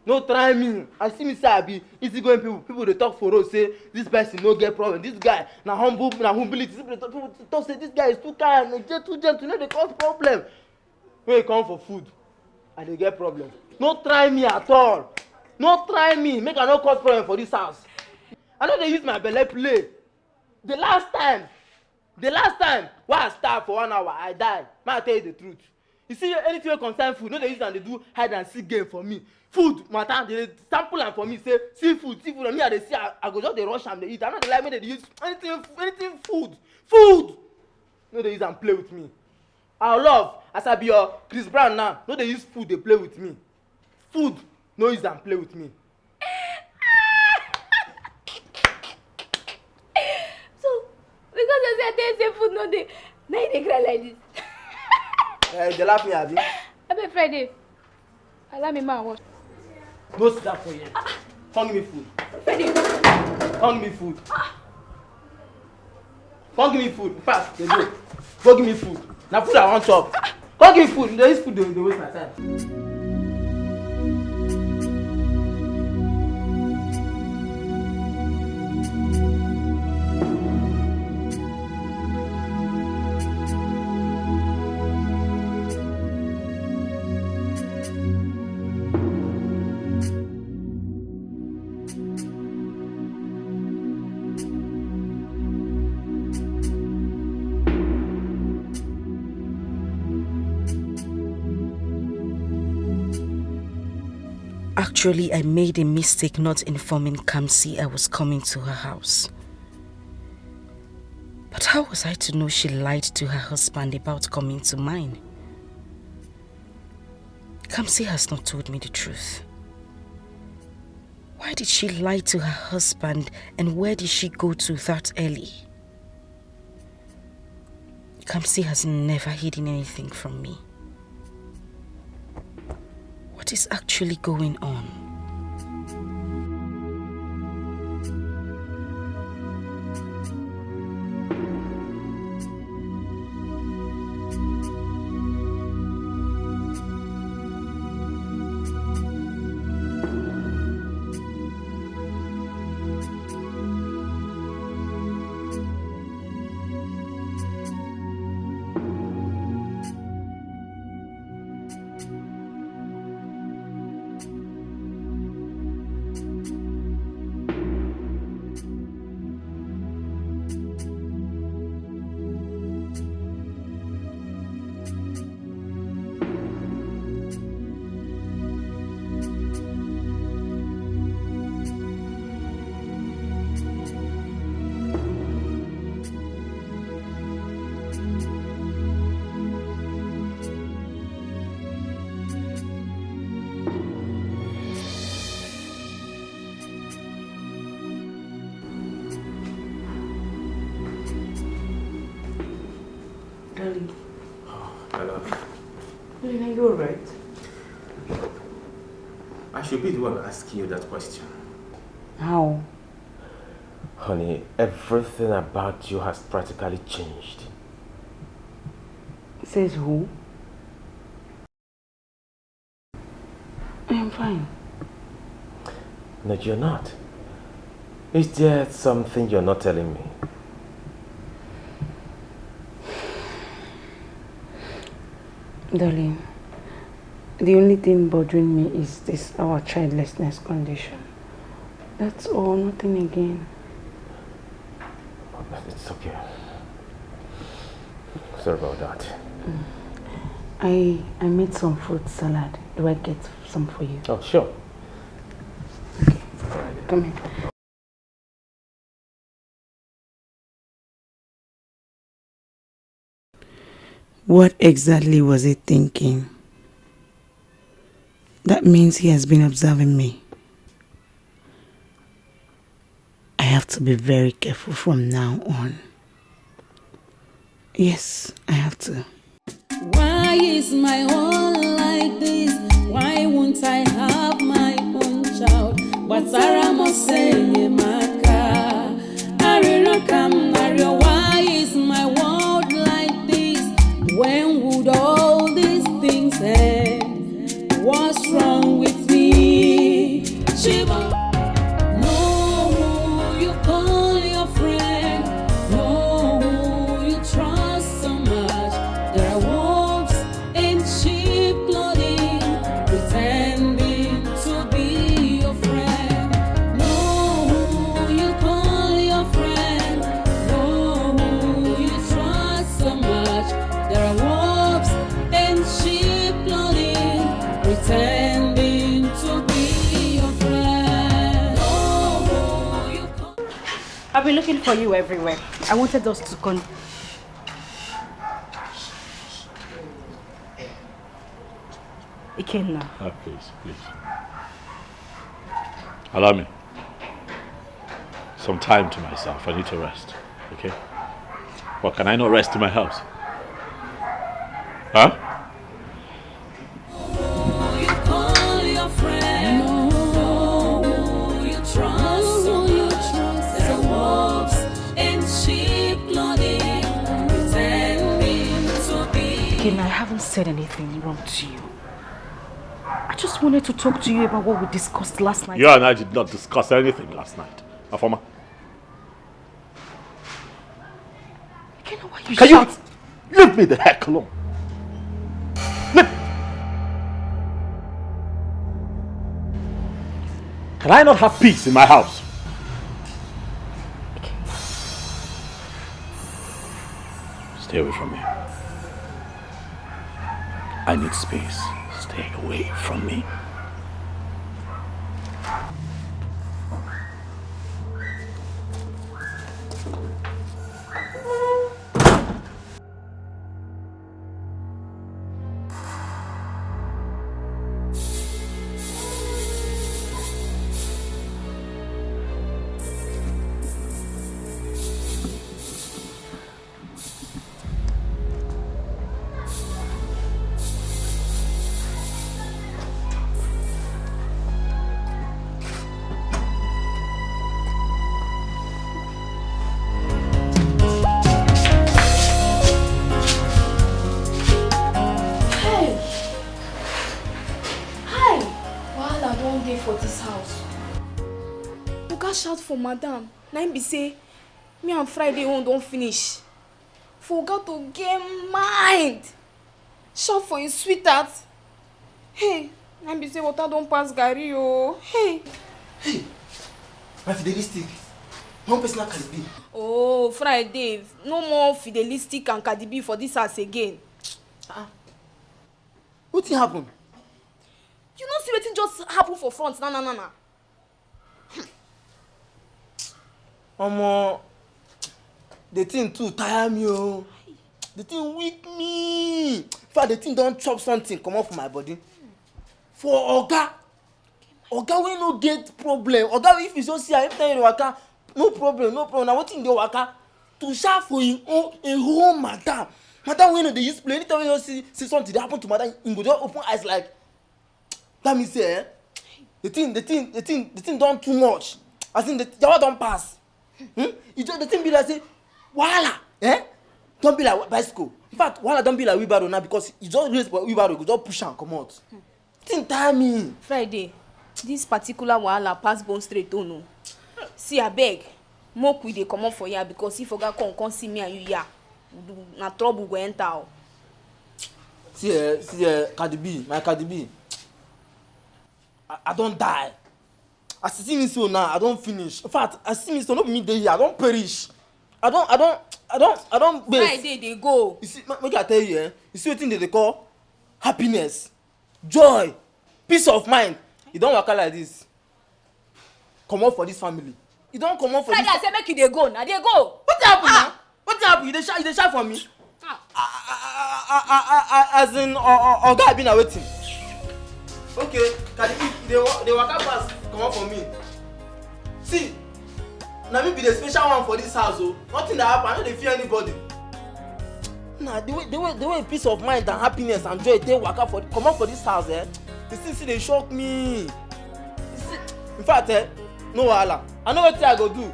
I see me say I be easy going people. People they talk for us say this person no get problem. This guy na humility. People talk say this guy is too kind, too gentle. You know they cause problem. When you come for food, and they get problem. No try me at all. No try me. Make I no cause problem for this house. I know they use my belle play. The last time, why I starve for 1 hour, I died. May I tell you the truth. You see anything wey concern food, no dey use am dey do hide and seek game for me. Food matter, dey sample am for me. Say see food, and me I dey see, I go just dey rush am dey eat. I no dey like make dey use anything food. No dey use am play with me. I love as I be your Chris Brown now. No dey use food dey play with me. Food, no use am play with me. So because you say food no dey, na you dey cry like this. They laugh me, abi? Abeg Friday, allow me ma watch. No sit down for here. Come give me food. Friday. Come give me food. Come give me food. Fast, dey go. Go give me food. Na food I wan chop. Come give me food. This food dey waste my time. Actually, I made a mistake not informing Kamsi I was coming to her house. But how was I to know she lied to her husband about coming to mine? Kamsi has not told me the truth. Why did she lie to her husband, and where did she go to that early? Kamsi has never hidden anything from me. What is actually going on? I should be the one asking you that question. How? Honey, everything about you has practically changed. Says who? I am fine. No, you're not. Is there something you're not telling me? Darling, the only thing bothering me is this our childlessness condition. That's all, nothing again. It's okay. Sorry about that. I made some fruit salad. Do I get some for you? Oh, sure. Okay, come here. What exactly was he thinking? That means he has been observing me. I have to be very careful from now on. Yes, I have to. Why is my own like this? Why won't I have my own child? But Sarah must say, Maka, why is my world like this? When would all these things end? What's wrong with me? Shiva, know who you call your friend, know who you trust so much. There are wolves in sheep clothing, pretending to be your friend. Know who you call your friend, know who you trust so much. There are wolves in sheep I've been looking for you everywhere. I wanted us to Ikenna. Please. Allow me some time to myself. I need to rest. Okay? Well, can I not rest in my house? Huh? I haven't said anything wrong to you. I just wanted to talk to you about what we discussed last night. You and I did not discuss anything last night. Afoma. Why you Can shout? you leave me the heck alone? Can I not have peace in my house? Stay away from me. I need space. Stay away from me. For madam, na him be say me and Friday own don't finish. Forgot to get mind. Shout for his sweetheart. Hey, na him be say water don't pass Gary oh. Hey, my fidelistic. One person can be. Oh, Friday, no more fidelistic and Cardi B for this house again. What happened? You know see wetin just happen for front na. Omo, the thing too tire me oh. The thing weak me. In fact, the thing don't chop something come off my body. For Oga we no get problem. Oga if you just see every time you waka, no problem. Now what thing dey waka to shout for him own a whole madam. Madam we no dey use play. Anytime you see something dey happen to madam, him go just open eyes like. Let me say, the thing don't too much. As in the yawa don't pass. The thing be like say, wahala, don't be like bicycle. In fact, wahala don't be like wheelbarrow now because you just raise wheelbarrow, you just push and come out. Thing tire me. Friday, this particular wahala pass bone straight oh no. See abeg, make we dey comot for here because if Oga come see me and you here, na trouble go enter oh. See, Cardi B, my Cardi B. I don't die. As you see me so now, I don't finish. In fact, as you see me so, not me dey here, I don't perish. I don't base. Friday they go. You see, make I tell you, you see what thing they call happiness, joy, peace of mind. You don't work out like this. Come out for this family. You don't come out for Friday, this. I say make you dey go. Now they go. What happened now? What happened? You dey shout for me? As in, Oga I been waiting. Okay, Cardi B, they waka pass, come on for me. See, na me be the special one for this house oh. Nothing that happen, I no dey fear anybody. Nah, the way peace of mind and happiness and joy take waka for come on for this house the thing see dey shock me. In fact no wahala. I know wetin I go do.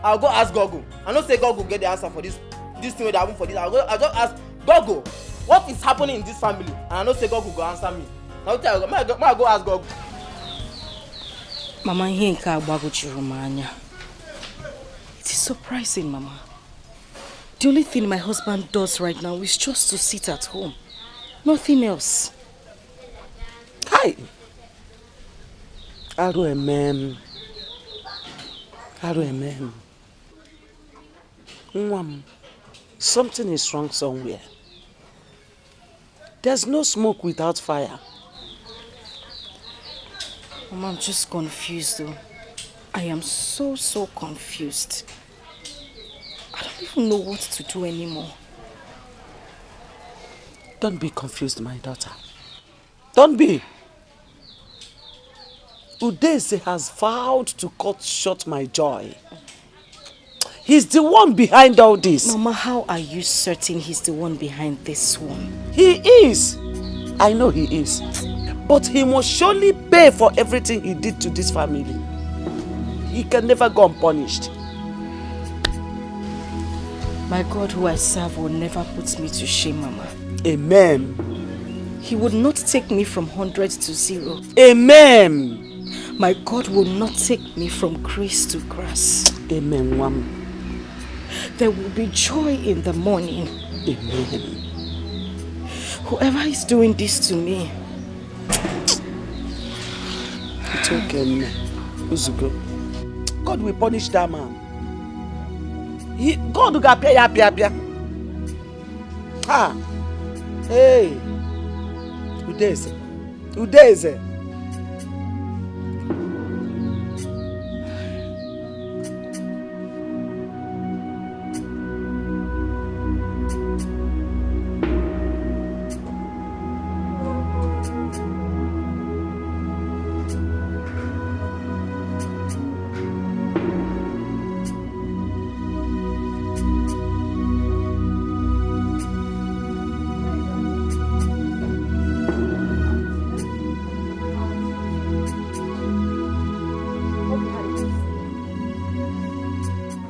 I go ask Gogo. I know say Gogo get the answer for this thing wey dey happen for this. I just ask Gogo, what is happening in this family? And I know say Gogo go answer me. Now I go ask Gogo. Mama, ihe nke agbagojuru m anya. It is surprising, Mama. The only thing my husband does right now is just to sit at home. Nothing else. Hi. RMM. Something is wrong somewhere. There's no smoke without fire. Mama, I'm just confused though. I am so confused. don't even know what to do anymore. Don't be confused, my daughter. Don't be. Udeze has vowed to cut short my joy. He's the one behind all this. Mama, how are you certain he's the one behind this one? He is. I know he is. But he must surely pay for everything he did to this family. He can never go unpunished. My God who I serve will never put me to shame, Mama. Amen. He would not take me from 100 to 0. Amen. My God will not take me from grace to grass. Amen, Mom. There will be joy in the morning. Amen. Whoever is doing this to me. It's okay, Uzugo. God will punish that man. God will pay. Ah. Hey. Udeze.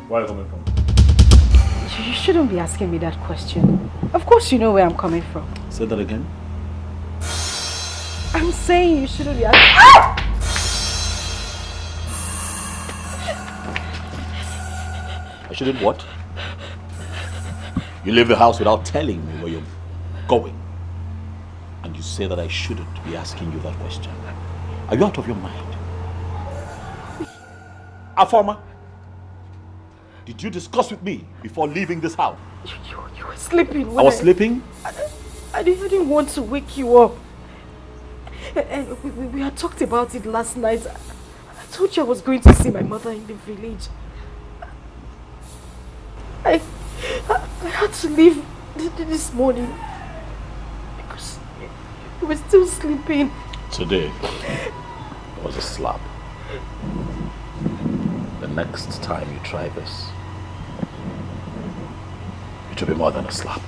Where are you coming from? You shouldn't be asking me that question. Of course you know where I'm coming from. Say that again. I'm saying you shouldn't be asking. Ah! I shouldn't what? You leave the house without telling me where you're going. And you say that I shouldn't be asking you that question. Are you out of your mind? Afoma, did you discuss with me before leaving this house? You were sleeping. I was sleeping? I didn't want to wake you up. We had talked about it last night. I told you I was going to see my mother in the village. I had to leave this morning because you were still sleeping. Today was a slap. The next time you try this, it will be more than a slap.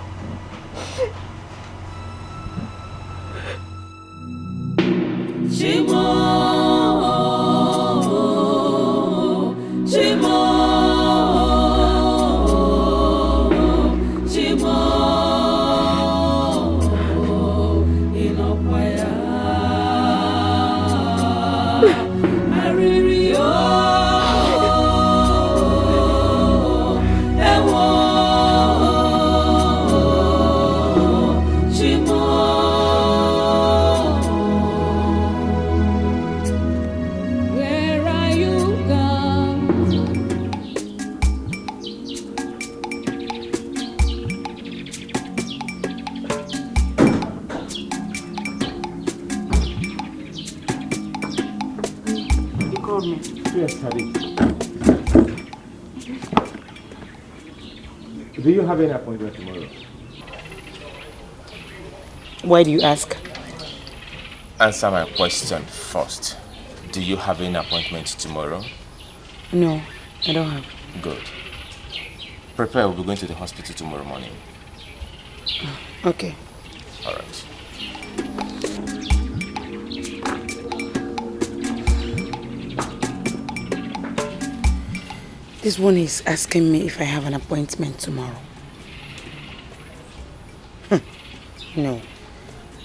Yes, Daddy. Do you have any appointment tomorrow? Why do you ask? Answer my question first. Do you have any appointment tomorrow? No, I don't have. Good. Prepare, we'll be going to the hospital tomorrow morning. Okay. All right. This one is asking me if I have an appointment tomorrow. No.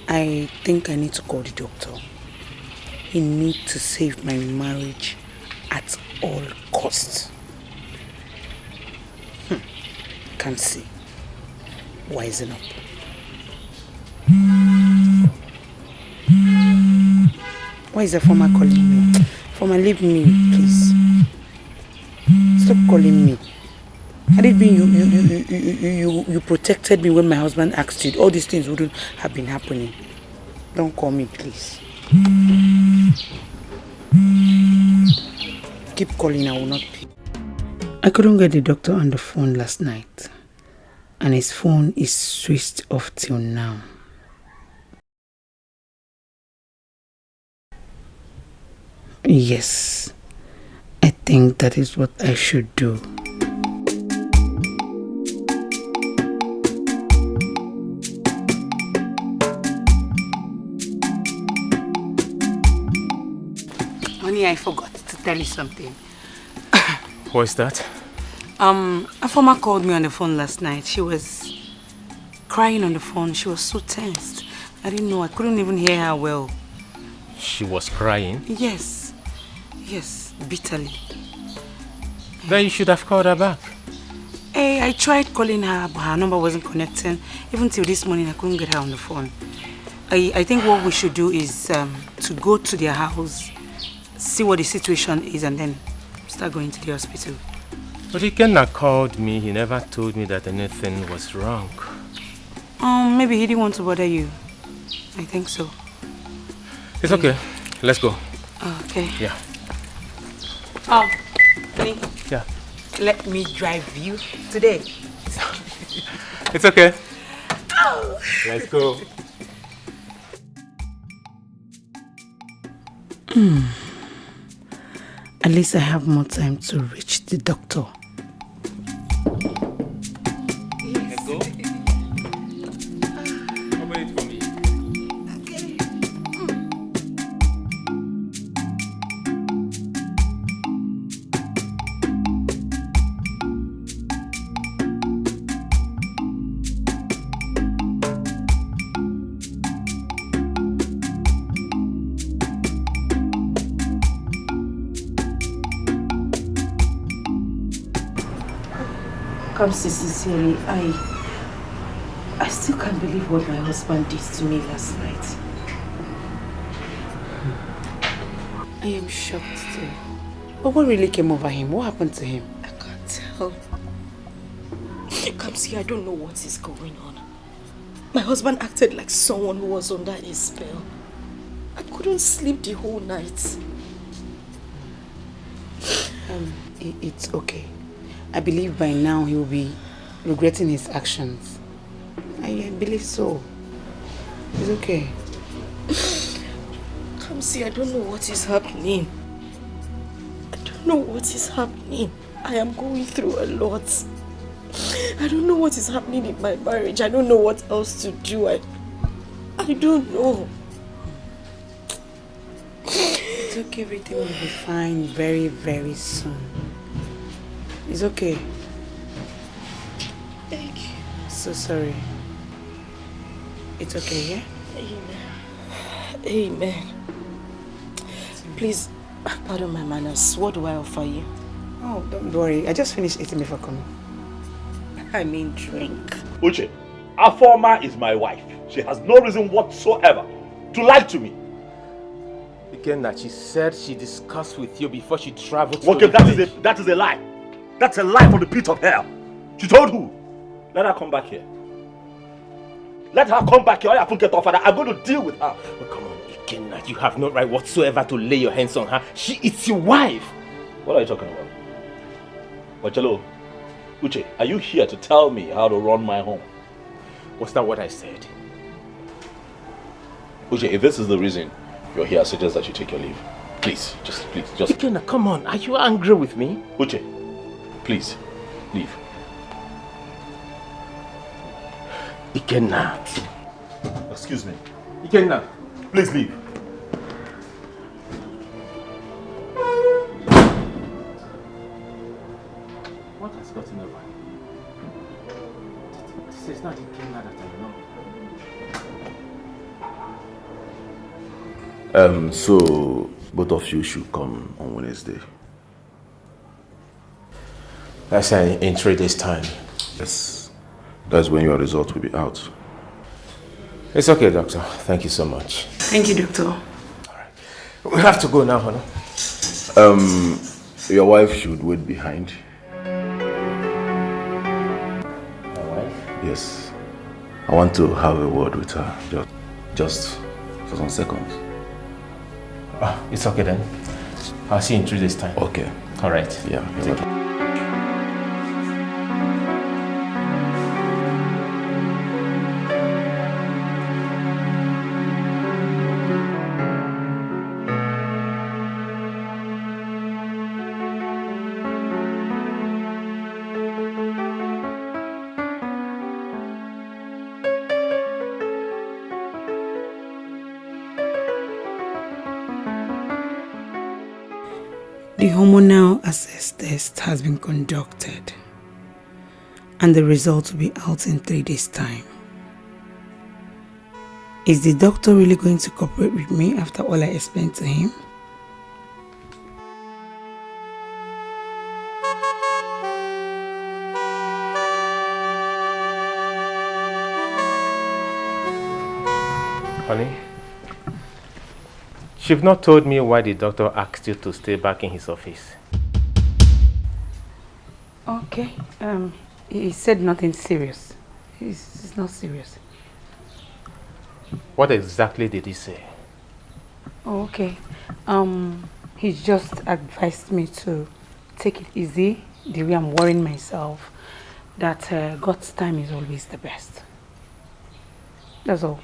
I think I need to call the doctor. He needs to save my marriage at all costs. Can't see. Wisen up. Why is the former calling me? Former, leave me, please. Stop calling me. Had it been you protected me when my husband asked you, all these things wouldn't have been happening. Don't call me, please. Keep calling, I will not pick. I couldn't get the doctor on the phone last night. And his phone is switched off till now. Yes, I think that is what I should do. Honey, I forgot to tell you something. What is that? A former called me on the phone last night. She was crying on the phone. She was so tensed. I didn't know. I couldn't even hear her well. She was crying? Yes. Yes, bitterly. Then you should have called her back. Hey, I tried calling her, but her number wasn't connecting. Even till this morning, I couldn't get her on the phone. I think what we should do is to go to their house, see what the situation is, and then start going to the hospital. But Ikenna called me. He never told me that anything was wrong. Maybe he didn't want to bother you. I think so. It's okay. Let's go. Okay. Yeah. Honey. Yeah. Let me drive you today. It's okay. Let's go. At least I have more time to reach the doctor. Let's go. Open it for me. Come see, sincerely, I still can't believe what my husband did to me last night. I am shocked too. But what really came over him? What happened to him? I can't tell. Come see, I don't know what is going on. My husband acted like someone who was under a spell. I couldn't sleep the whole night. It's okay. I believe by now he will be regretting his actions. I believe so. It's okay. Come see, I don't know what is happening. I don't know what is happening. I am going through a lot. I don't know what is happening in my marriage. I don't know what else to do. I don't know. It's okay, everything will be fine very, very soon. It's okay. Thank you. So sorry. It's okay, yeah? Amen. Amen. Please, pardon my manners. What do I offer you? Oh, don't worry. I just finished eating before coming. I mean drink. Uche, Afoma is my wife. She has no reason whatsoever to lie to me. Again, that she said she discussed with you before she traveled to okay, the village. that is a lie. That's a lie from the pit of hell. She told who? Let her come back here. Let her come back here. I have to get off her. I'm going to deal with her. Oh, come on, Ikenna. You have no right whatsoever to lay your hands on her. She is your wife. What are you talking about? Wachalo, Uche, are you here to tell me how to run my home? Was that what I said? Uche, if this is the reason you're here, I suggest that you take your leave. Please, just. Ikenna, come on. Are you angry with me? Uche, please, leave. Ikenna. Excuse me. Ikenna. Please leave. What has gotten over you? This is not Ikenna that I know. So both of you should come on Wednesday. That's in 3 days' time. Yes. That's when your result will be out. It's okay, doctor. Thank you so much. Thank you, doctor. We have to go now, honey. Your wife should wait behind. My wife? Yes. I want to have a word with her. Just for some seconds. It's okay then. I'll see you in 3 days' time. Okay. All right. Yeah. You're welcome. The hormonal access test has been conducted and the results will be out in 3 days' time. Is the doctor really going to cooperate with me after all I explained to him? Honey, you've not told me why the doctor asked you to stay back in his office. Okay. He said nothing serious. It's not serious. What exactly did he say? Oh, okay. He just advised me to take it easy, the way I'm worrying myself, that God's time is always the best. That's all.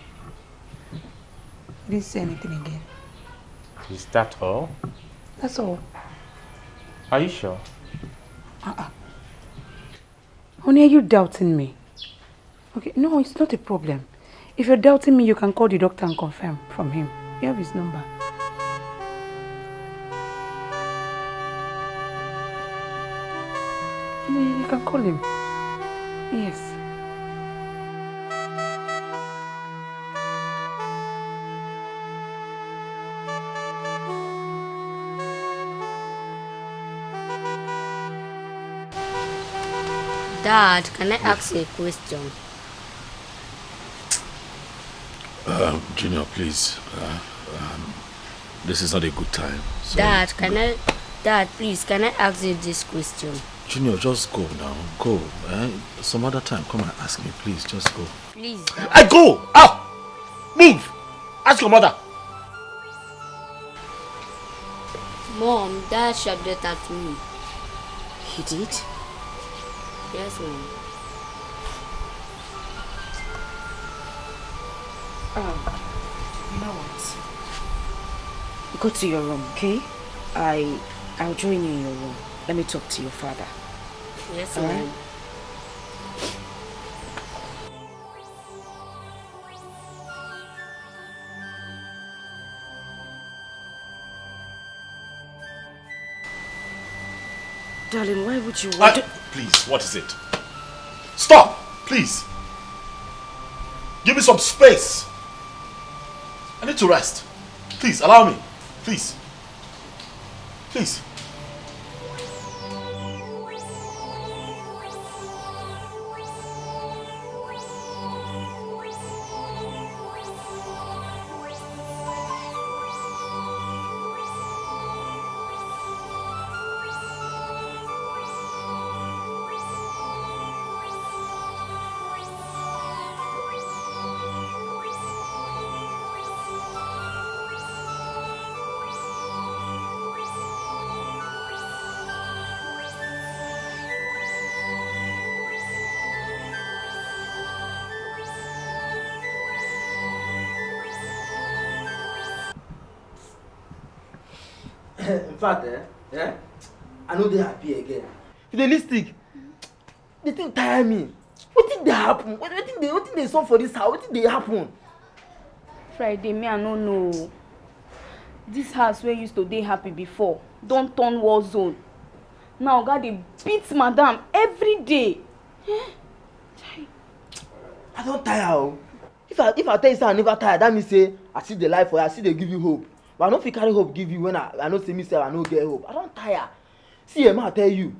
He didn't say anything again. Is that all? That's all. Are you sure? Honey, are you doubting me? Okay, no, it's not a problem. If you're doubting me, you can call the doctor and confirm from him. You have his number. You can call him. Yes. Dad, can I ask you a question? Junior, please. This is not a good time. Sorry. Dad, please, can I ask you this question? Junior, just go now. Go. Some other time, come and ask me, please. Just go. Please. I go! Out! Move! Ask your mother. Mom, Dad shouted at me. He did? Yes, Mom. You know what? Go to your room, okay? I'll join you in your room. Let me talk to your father. Yes, All Mom. right? Darling, why would you want to... Please, what is it? Stop! Please! Give me some space! I need to rest. Please, allow me. Please. Please. In fact, I know they happy again. Realistic, the thing tire me. What did they happen? What did they solve for this house? What did they happen? Friday, me I no know. This house where used to dey happy before don't turn war zone. Now God they beat madam every day. I don't tire. If I tell you say I never tire, that means say I see the life for you, I see they give you hope. But I don't feel carry hope give you when I know say me say I no get hope. I don't tire. See, I tell you,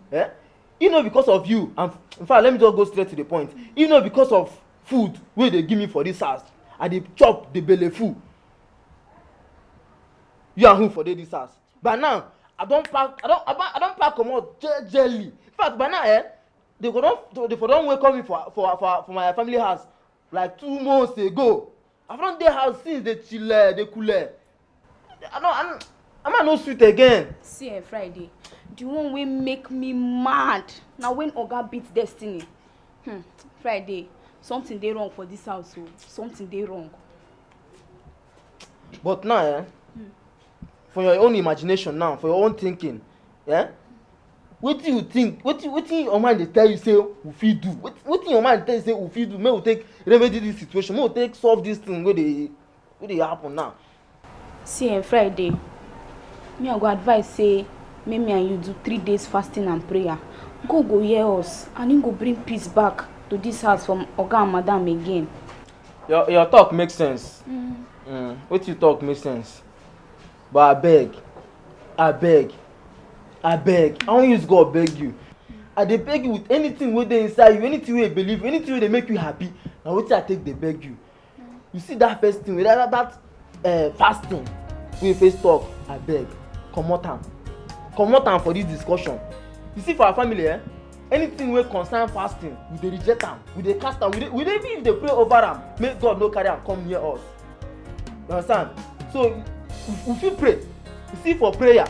you know because of you, and in fact let me just go straight to the point. You know because of food wey they give me for this house, I dey chop the belly full. You and who for this house? But now I don't pack comot jelly. In fact, by now they don't welcome me for my family house like 2 months ago. I found their house since they chill, they cool. I'm not sweet again. See, Friday, the one wey make me mad now when Oga beat Destiny. Friday, something dey wrong for this house. Something dey wrong. But now, for your own imagination now, for your own thinking, what do you think? What your mind dey tell you say we fit do? What your mind tell you say we fit do? May we take remedy this situation. May we take solve this thing where they happen now. See, Friday, me I go advise say make me and you do 3 days fasting and prayer. God go hear us and he go bring peace back to this house from Oga and Madam again. Your talk makes sense. What you talk makes sense. But I beg, I won't use God beg you. I dey beg you with anything wey dey inside you, anything wey you believe, anything wey dey make you happy. Now wetin I take dey beg you. You see that first thing, that fasting wey you first talk, I beg, comot am for this discussion. You see for our family, anything wey concern fasting, we dey reject am, we dey cast am, we dey even if dey pray over am, make God no carry am come near us. You understand? So we fit pray. You see for prayer,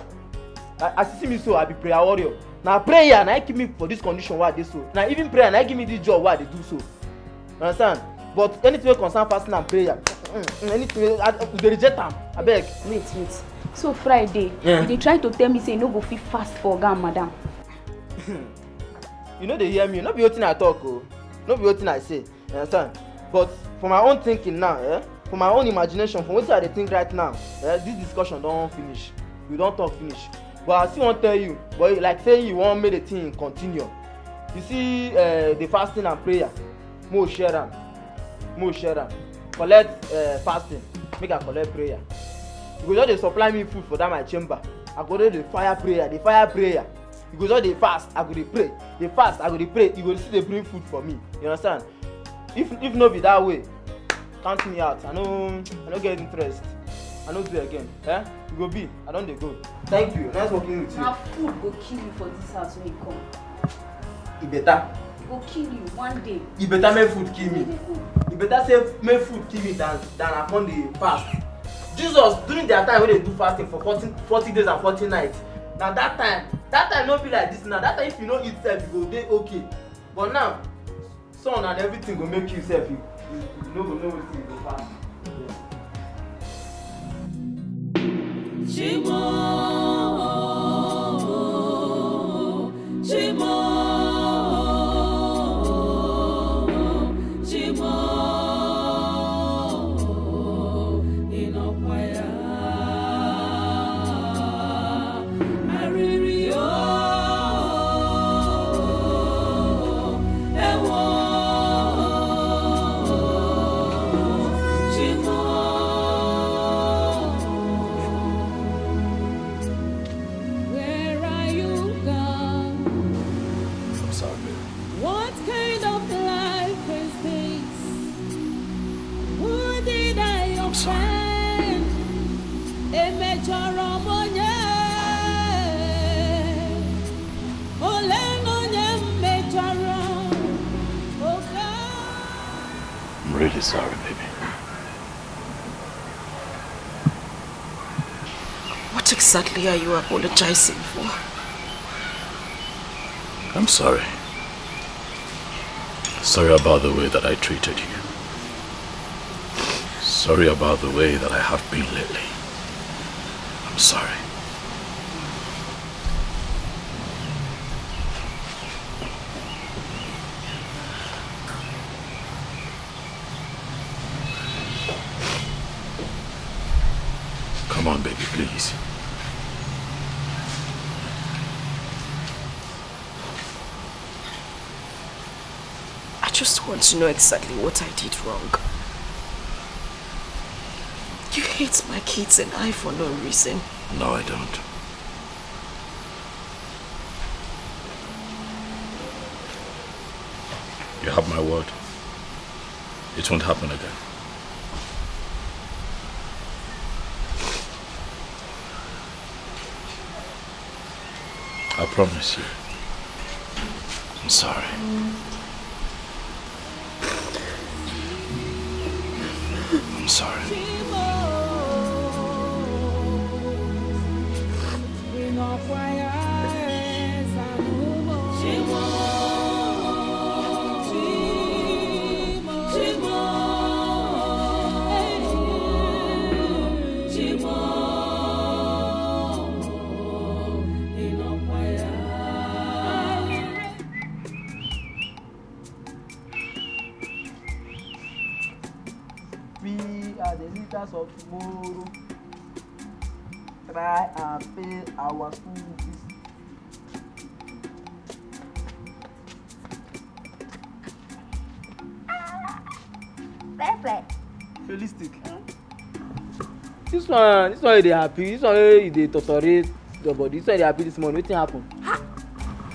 as you see me so, I be prayer warrior. Na prayer na keep me for this condition wey I dey so. Na even prayer na give me this job wey I dey do so. You understand? But anything wey concern fasting and prayer, anything we dey reject am. Abeg. Wait. So Friday, you dey try to tell me say you no go fit fast for Oga and Madam. You no dey hear me. No be wetin I talk o. No be wetin I say. You understand? But for my own thinking now, for my own imagination, from wetin I dey think right now, this discussion don finish. We don talk finish. But I still wan tell you, but like say you wan make the thing continue. You see the fasting and prayer, mo share am. Collect fasting, make I collect prayer. You go just dey supply me food for that my chamber. I go dey fire prayer. You go just dey fast, I go dey pray. Dey fast, I go dey pray. You go still dey bring food for me. You understand? If no be that way, count me out. I no get interest. I no do again. You go be. I don dey go. Thank you. Nice working with you. Na food go kill you for this house when you come. E better. E go kill you one day. E better make food kill me. E better say make food kill me than I come dey fast. Jesus during their time when they do fasting for 40 days and 40 nights. Now that time no be like this now. That time if you no eat self, you go dey okay. But now, sun and everything go make you self. You no go know wetin you go fast. Chimo. I'm really sorry, baby. What exactly are you apologizing for? I'm sorry. Sorry about the way that I treated you. Sorry about the way that I have been lately. I'm sorry. Come on, baby, please. I just want to know exactly what I did wrong. You hate my kids and I for no reason. No, I don't. You have my word. It won't happen again. I promise you. I'm sorry. I'm sorry. The leaders of tomorrow try and pay our school fees Realistic. This one they happy. This one they tolerate your body. This one they happy this morning. Wetin happen?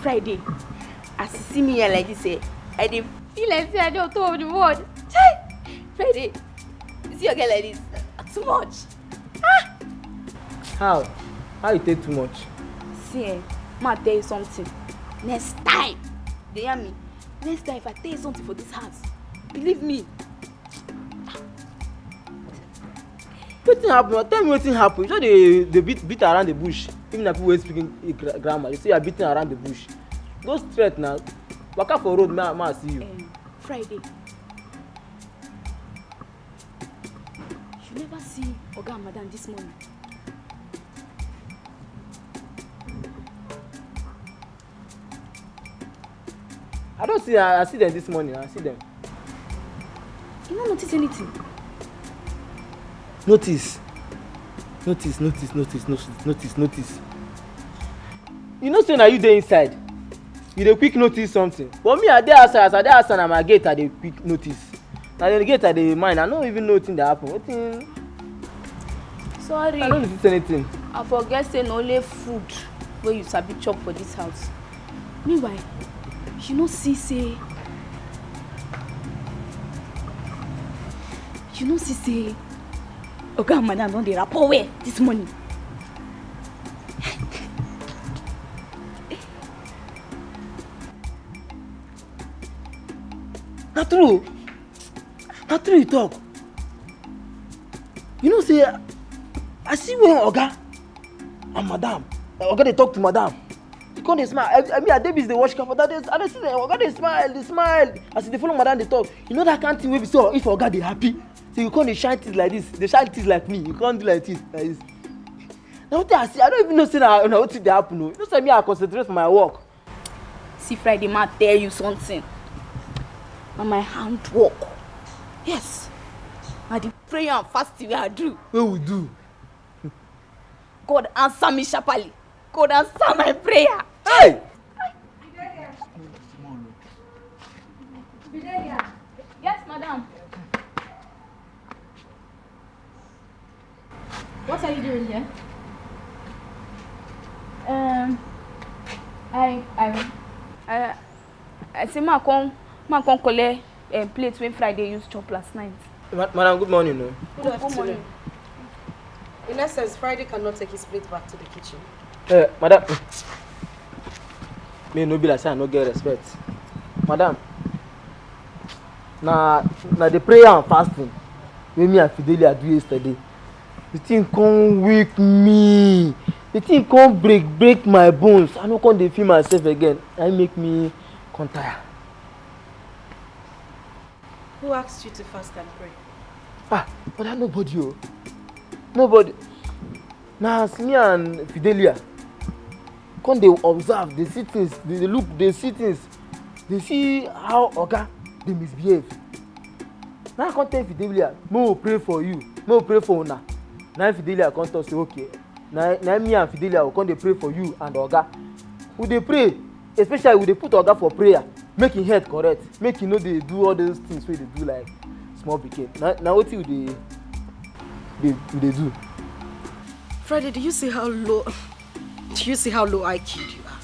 Friday, as you see me here like this, I dey feel like say I dey on top of the world. Chai! Friday, you see your girl like this? Too much. How? How you take too much? See, ma tell you something. Next time, they hear me. Next time, if I tell you something for this house, believe me. Wetin happen? Tell me wetin happen. You know they beat around the bush. Even if people speaking grammar, they say you are beating around the bush. Go straight now. Walk up for road, ma see you. Friday. You never see Oga and Madam this morning. I don't see. I see them this morning. I see them. You don't notice anything? Notice. You know, say now you there inside. You dey quick notice something. But me, I dey outside. As I dey outside, na my gate I dey quick notice. Na the gate I dey mind. I no even know wetin dey happen. Wetin? Sorry. I don't notice anything. I forget say na only food wey you sabi chop for this house. Meanwhile, you no see say Oga and Madam don dey rapport well this morning. Na true you talk. You know say I see when Oga and Madam, Oga dey talk to Madam. He come dey smile. I mean, Davis dey watch camera. I dey see them. Oga dey smile. As he dey follow Madam dey talk, you know that kind of thing wey be so if Oga dey happy, so you come dey shine teeth like this, dey shine teeth like me. You come do like this. Now wetin I see, I don't even know say na wetin dey happen. You know say me I concentrate for my work. See Friday, ma tell you something. Na my handwork. Yes. Na the prayer and fasting wey I do. What we do? God answer me sharply. God answer my prayer. Hey! Yes, madam. What are you doing here? I say ma come collect plate when Friday used chop last night. Madam, good morning. No? Good afternoon. In essence, Friday cannot take his plate back to the kitchen. Madam, me no be like say I no get respect. Madam, na the prayer and fasting wey me and Fidelia do yesterday. The thing come weak me. The thing come break my bones. I no come dey feel myself again. That make me come tire. Who asked you to fast and pray? But nobody. Nobody. Now as me and Fidelia come dey observe, dey see things, dey look, dey see things, dey see how Oga dey misbehave. Now I come tell Fidelia, "May we pray for you, may we pray for una." Now Fidelia come talk say, "Okay." Now me and Fidelia will come dey pray for you and Oga. We dey pray, especially we dey put Oga for prayer, make him head correct, make him no dey do all those things wey dey do like small pikin. Now wetin we dey do? Friday, do you see how low IQ you are?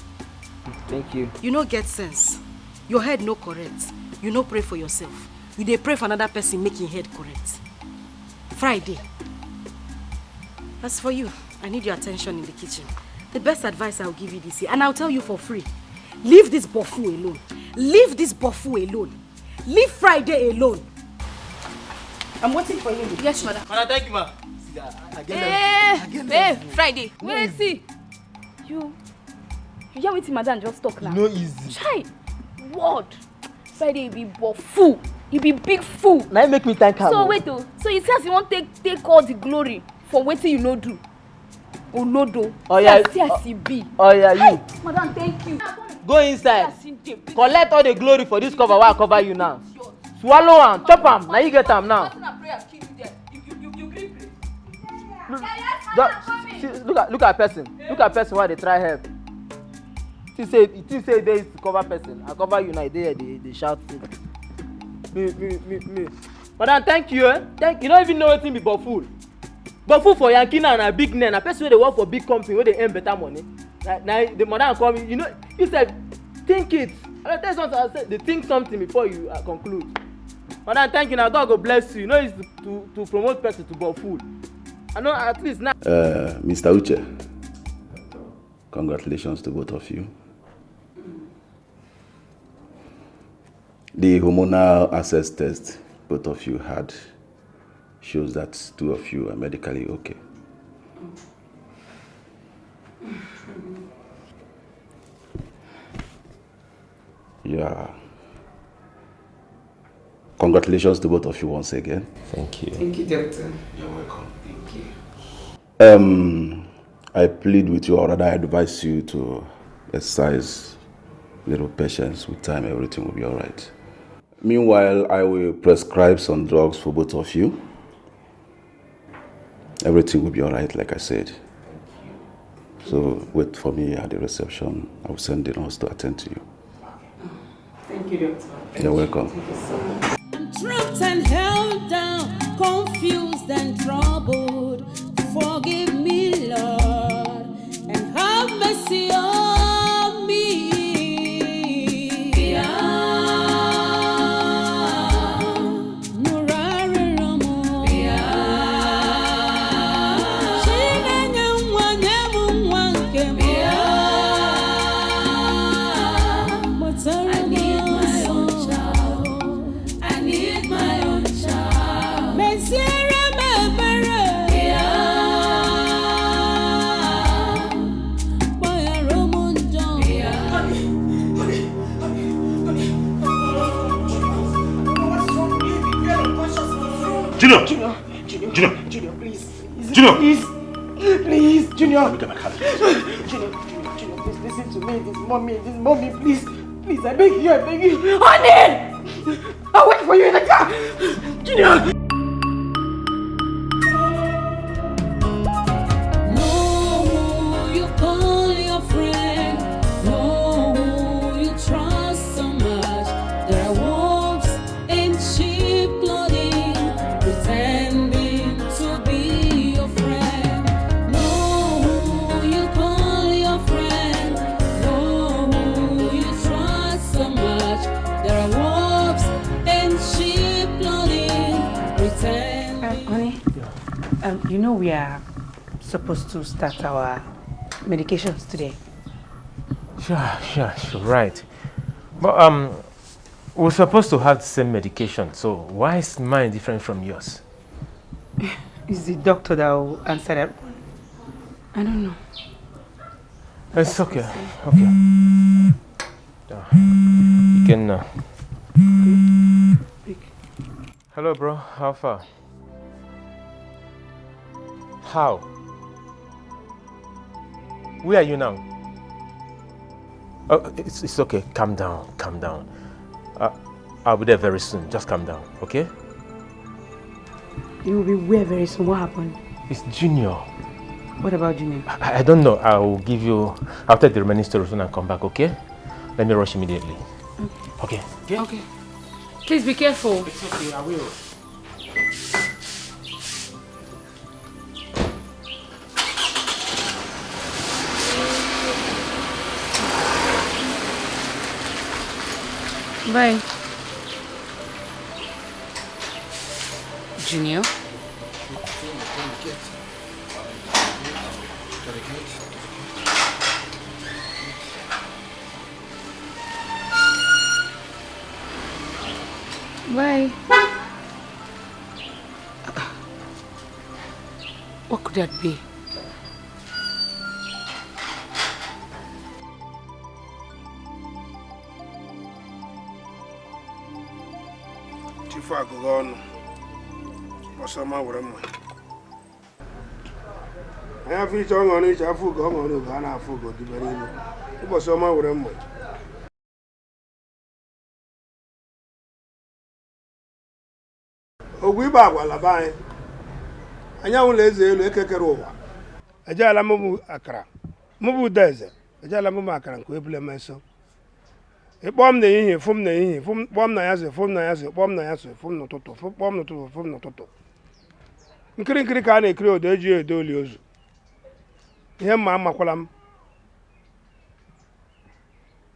Thank you. You no get sense. Your head no correct. You no pray for yourself. You dey pray for another person making head correct. Friday. As for you, I need your attention in the kitchen. The best advice I'll give you this year, and I'll tell you for free. Leave this bofu alone. Leave this bofu alone. Leave Friday alone. I'm waiting for you. Yes, madam. Madam, thank you, ma. Friday. Wait, see. You hear wetin madam just talk now? No easy. Chai. Word. Friday, you be bofu. You be big fool. Now you make me thank her. So wait oh. So you say you want take all the glory for wetin you no do. Olodo. Oh yeah. See as you be. Oh yeah, you. Hey, madam, thank you. Go inside. Collect all the glory for this cover wey I cover you now. Swallow am, chop am. Now you get am now. Look at person. Look at person why they try help. He say they to cover person. I cover you now. They shout. Me. Madam, thank you. Thank you. You don't even know anything about food. But food for Yankee now and a big name. A person where they work for big company where they earn better money. Now the madam call me. You know, he said, think it. I tell you something. I said, they think something before you conclude. Madam, thank you. Now God go bless you. You know, it's to promote person to buy food. I know at least now. Mr. Uche, congratulations to both of you. The hormonal access test both of you had shows that 2 of you are medically okay. Yeah. Congratulations to both of you once again. Thank you. Thank you, doctor. You're welcome. Thank you. I plead with you, or rather I advise you to exercise little patience. With time, everything will be all right. Meanwhile, I will prescribe some drugs for both of you. Everything will be all right, like I said. So wait for me at the reception. I will send the nurse to attend to you. Thank you, doctor. You're welcome. Thank you so much. I'm trapped and held down, confused and troubled. Forgive me, Lord, and have mercy on me. Junior, please. Junior. Please, Junior. Let me get my car. Junior, please listen to me. This mommy, please, I beg you, honey. I'll wait for you in the car, Junior. Know who you call your friend. Know who you trust so much. There are wolves in sheep clothing, pretending to be your friend. Know who you call your friend. Know who you trust so much. There are wolves in sheep clothing, pretending. Honey, you know we are supposed to start our medications today. Sure, right. But we're supposed to have the same medication, so why is mine different from yours? It's the doctor that will answer that one. I don't know. It's okay. Okay. You can. Hello, bro. How far? How? Where are you now? Oh, it's okay. Calm down. I'll be there very soon. Just calm down, okay? You will be where very soon? What happened? It's Junior. What about Junior? I don't know. I'll take the remaining stories when I come back, okay? Let me rush immediately. Okay. Okay. Please be careful. It's okay, I will. Bye. Junior? Bye. What could that be? Chifu agụghị ọnụ ọsọma were mma anyị afọ iche ọṅụrụ iche afọ ugo ọṅụrụ ugo a na-afọ ugo dibere ilu ụbọchị ọma were mma ogwu ibe agwala be anyị anyanwụ ụlọ eze elu ekekere ụwa ejeela mụbụ akara mụbụ ụda eze ejeela mụbụ akara nke ebule meso Bomb the in, from the in, from bomb Nayazi, from Nayazi, bomb Nayazi, from no toto, from bomb no toto, from no toto. Nkiri nkiri ka na-ekiri odeji edoli ozu. Ihe mma makwalam.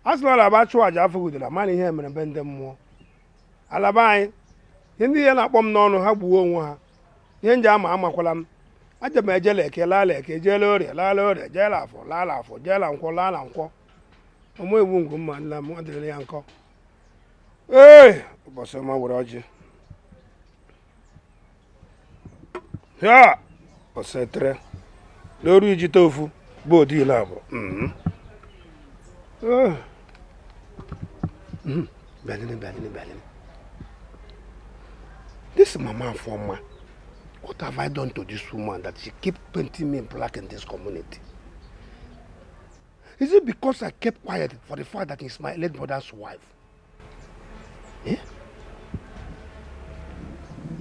Asịla alaba chụọ aja afọ gudela mana ihe mere be ndị mmụọ. Alaba anyị, ndị ya na-akpọ m n'ọnụ ha gbuo onwe ha. Ihe nje ama amakwalam. Aja m ejele eke lala eke jele orie jele afọ lala afọ jele nkwọ lala nkwọ. Ụmụ ewu ngwu mma nla m adịrị ya nkọ. Ụbọchị ọma were ọjị. Ya, osetre. Loru iji tofu, bodi labo. Belini. This mama former. What have I done to this woman that she keep painting me black in this community? Is it because I kept quiet for the fact that he's my late brother's wife? Eh?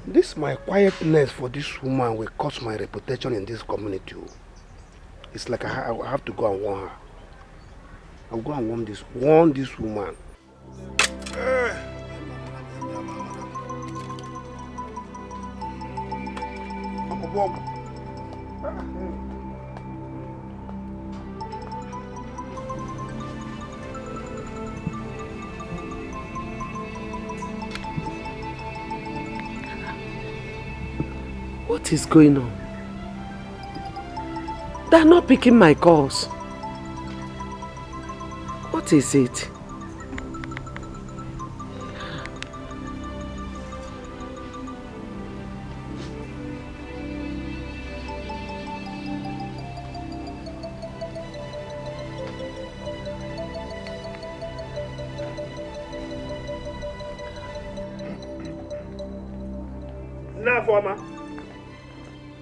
This my quietness for this woman will cost my reputation in this community. It's like I have to go and warn her. I'll go and warn this woman. What is going on? They're not picking my calls. What is it?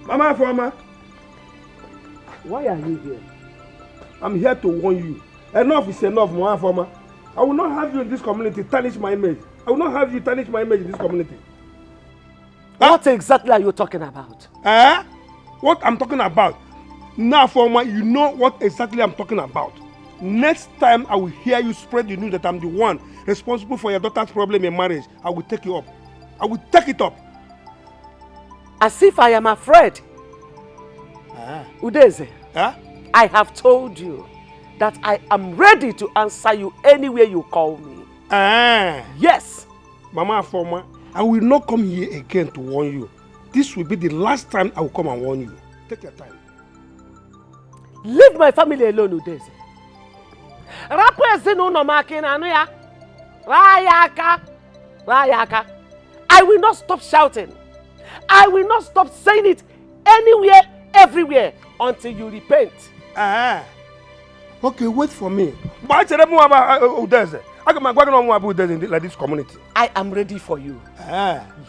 Mama Forma. Why are you here? I'm here to warn you. Enough is enough, Mama Forma. I will not have you in this community tarnish my image. I will not have you tarnish my image in this community. What exactly are you talking about? What I'm talking about? Now, Forma, you know what exactly I'm talking about. Next time I will hear you spread the news that I'm the one responsible for your daughter's problem in marriage, I will take you up. I will take it up. As if I am afraid. Udeze, I have told you that I am ready to answer you anywhere you call me. Yes. Mama Forma, I will not come here again to warn you. This will be the last time I will come and warn you. Take your time. Leave my family alone, Udeze. Rayaka. I will not stop shouting. I will not stop saying it anywhere, everywhere, until you repent. Okay, wait for me. Like this community. I am ready for you.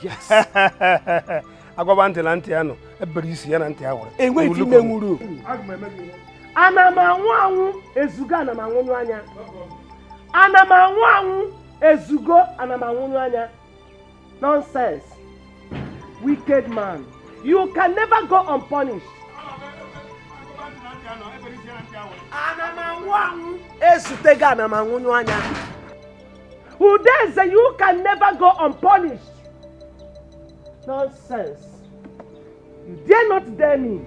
Yes. Nonsense. Wicked man. You can never go unpunished. Who dares say you can never go unpunished? Nonsense. You dare not dare me.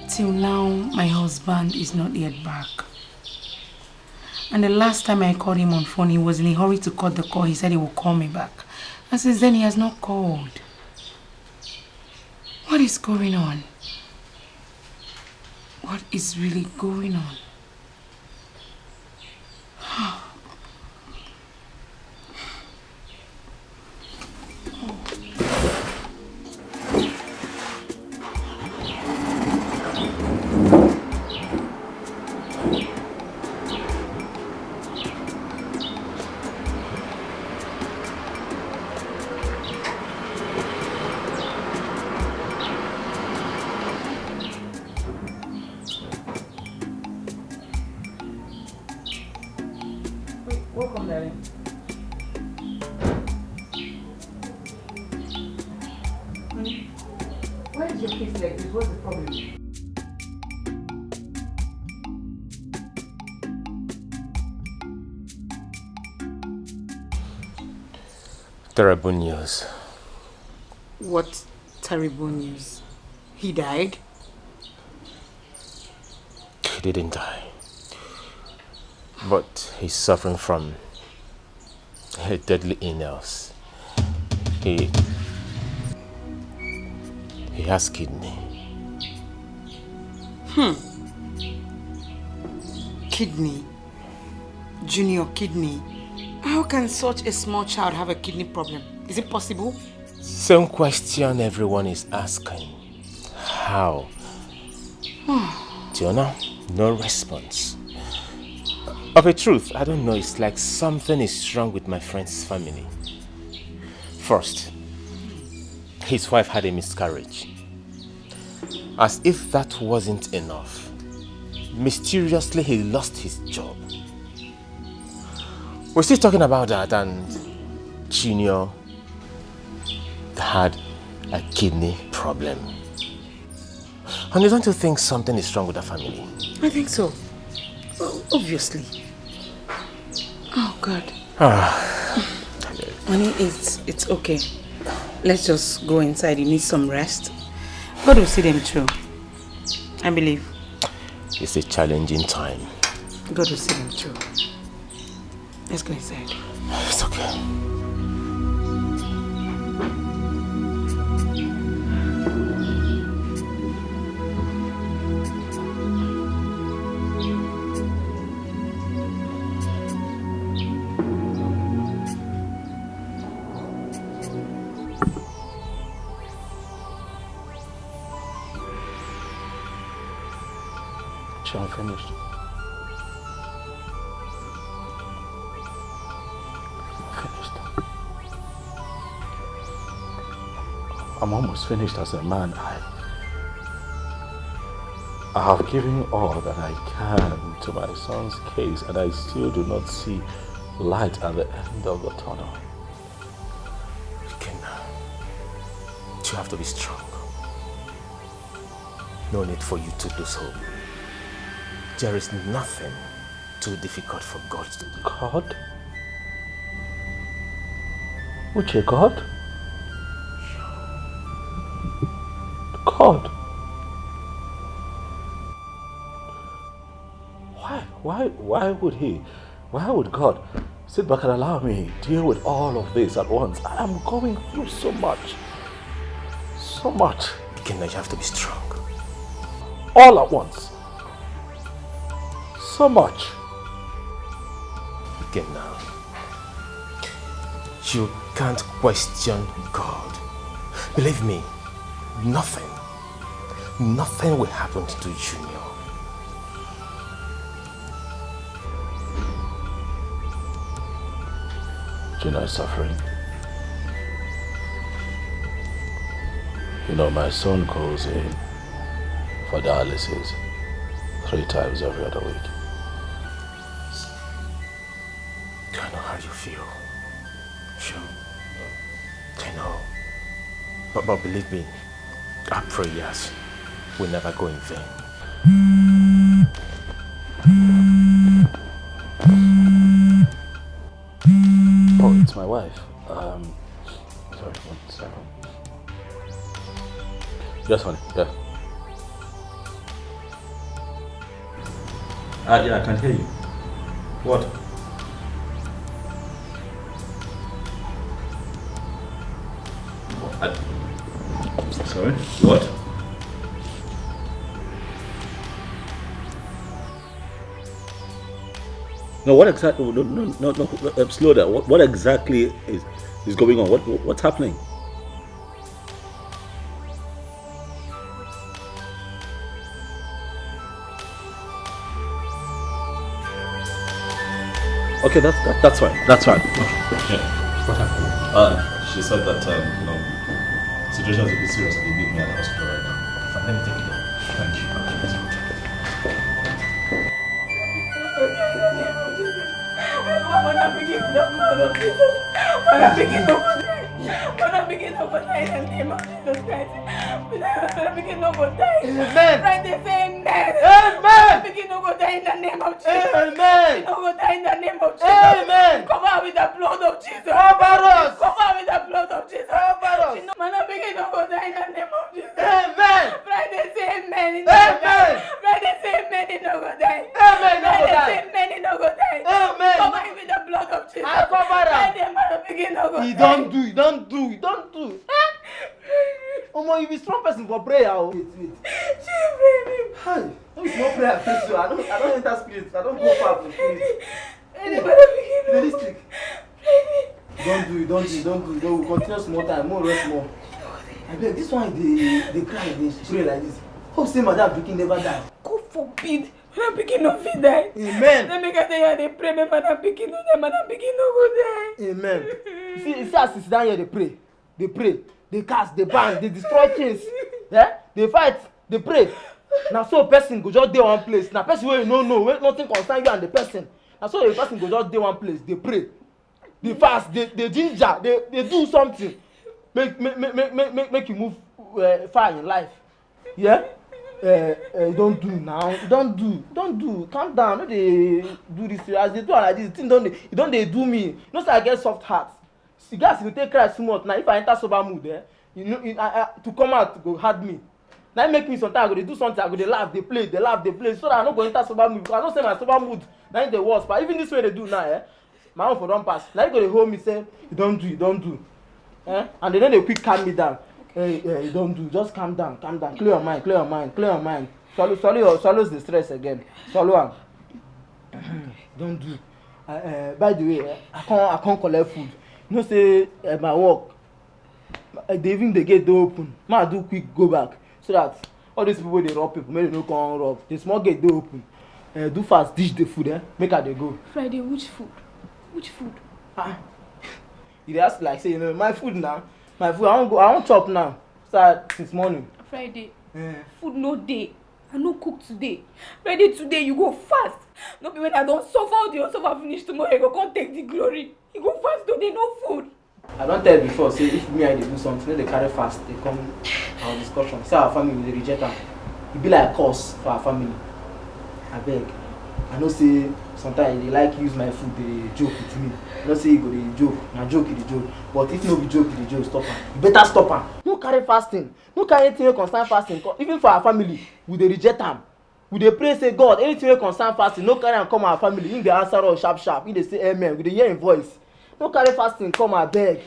Till now, my husband is not yet back. And the last time I called him on phone, he was in a hurry to cut the call. He said he would call me back. And since then, he has not called. What is going on? What is really going on? Welcome, darling. Where is is your face like this? What's the problem? Terrible news. What terrible news? He died? He didn't die. But he's suffering from a deadly illness. He has kidney. Kidney? Junior, kidney? How can such a small child have a kidney problem? Is it possible? Same question everyone is asking. How? Tiona, no response. Of a truth, I don't know. It's like something is wrong with my friend's family. First, his wife had a miscarriage. As if that wasn't enough, mysteriously he lost his job. We're still talking about that, and Junior had a kidney problem. And you don't you think something is wrong with the family? I think so. Obviously. Oh God. Honey, it's okay. Let's just go inside. You need some rest. God will see them through. I believe. It's a challenging time. God will see them through. Let's go inside. It's okay. I'm finished. I'm almost finished as a man. I have given all that I can to my son's case, and I still do not see light at the end of the tunnel. You have to be strong. No need for you to lose hope. There is nothing too difficult for God to do. God? Uche, God? God? Why would God sit back and allow me deal with all of this at once? I am going through so much. So much. Again, you have to be strong. All at once. So much. Again now. You can't question God. Believe me, nothing will happen to Junior. Junior is suffering. You know, my son goes in for dialysis 3 times every other week. I know how you feel. Sure. I know. But believe me, our prayers will never go in vain. Oh, it's my wife. Sorry, 1 second. Yes, honey, yeah. Yeah, I can hear you. What? Sorry? What? No, what exactly? No, slow down. What exactly is going on? What's happening? Okay, that's fine. That's fine. Yeah. What happened? She said that situation is a bit serious and they need me at the hospital right now. Fine, let me take it down. Thank you. Mother begin no go die in the name of Jesus Christ. Mother begin no go die. Amen. Friday say amen. Amen. Mother begin no go die in the name of Jesus. Amen. No go die in the name of Jesus. Amen. Cover her with the blood of Jesus. Cover us. Cover her with the blood of Jesus. Cover us. Mother begin no go die in the name of Jesus. Amen. Friday say amen. Amen. Friday say amen. He no go die. Amen. No go Friday die. say amen. He no go die. Amen. Cover him with the blood of Jesus. I cover her. Friday mother begin no go die. You don't do. Omo, you be strong person for prayer. Oh. Wait. Hi. No be small prayer face so. I don't enter spirit. I don't go far from spirit. Realistic. Don't do. Don't continue small time. More rest more. I beg, this one they cry, they pray like this. Hope say madam pikin never die. God forbid. Madam pikin no fit die. Amen. Let me get there. They pray. Make madam pikin no die. Madam pikin no go die. Amen. See as they sit down here, they pray, they cast, they bang, they destroy things. Yeah? They fight, they pray. Now so person go just dey one place. Now person wey you no know, wey nothing concern you and the person. Now so the person go just dey one place, they pray, they fast, they ginger, they do something. Make you move far in life. Yeah? Don't do now. Don't do. Calm down. No dey do this. As they do like this, thing don't they do me. You know say I get soft heart. See guys, you take cry too much. Now if I enter sober mood, to come out go hard me. Now it make me sometimes I go dey do something, I go dey laugh, they play, so that I no go enter sober mood. Because I don't say my sober mood now in the worst. But even this way they do now, my own for don't pass. Now you go dey hold me say you don't do. And they don't quick calm me down. You don't do. Just calm down. Clear your mind. Swallow the stress again. Swallow am. Don't do. By the way, I can't collect food. You know say my work. The gate dey open. I do quick go back so that all these people they rob people. Maybe they no come rob. The small gate dey open. Do fast dish the food. Make her they go. Friday, which food? You dey ask like say my food now. My food I won't chop now. Start since morning. Friday. Food no day. I no cook today. Friday today you go fast. No be when I don't suffer finish tomorrow you go come take the glory. You go fast today, no food. I don't tell you before say if me and they do something, they carry fast, they come our discussion. Say our family will reject them. It be like a curse for our family. I beg. I know say sometimes they like use my food, they joke with me. I don't say you go they joke. Now joke is the joke. But if no be joke, the joke, stop her. You better stop her. No carry fasting. No carry anything concern fasting. Even for our family, we they reject them. We dey pray say God, anything wey concern fasting, no carry am come our family. Him dey answer us sharp. He dey say amen. We dey hear him voice. No carry fasting come abeg.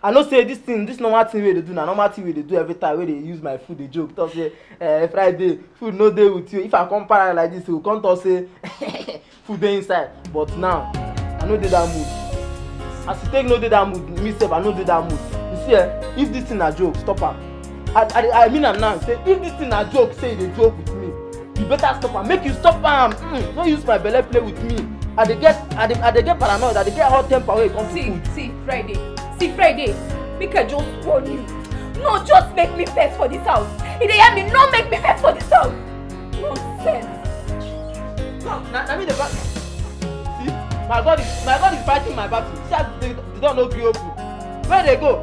I know say this normal thing wey dey do na normal thing wey dey do every time wey dey use my food dey joke. Talk say Friday food no dey with you. If I come para like this, we come talk say food dey inside. But now I no dey that mood. As you take no dey that mood, me sef I no dey that mood. You see if this thing na joke, stop am. I mean am now. Say if this thing na joke, say you dey joke with me. You better stop am. Make you stop am. Don't use my belle play with me. I dey get paranoid. I dey get hot temper when it comes to food. See Friday. Make I just warn you. No, just make me vex for this house. If they hear me, no make me vex for this house. Nonsense. No, na me the battle. See, my God is fighting my battle. See, they don't know gree open. Where they go?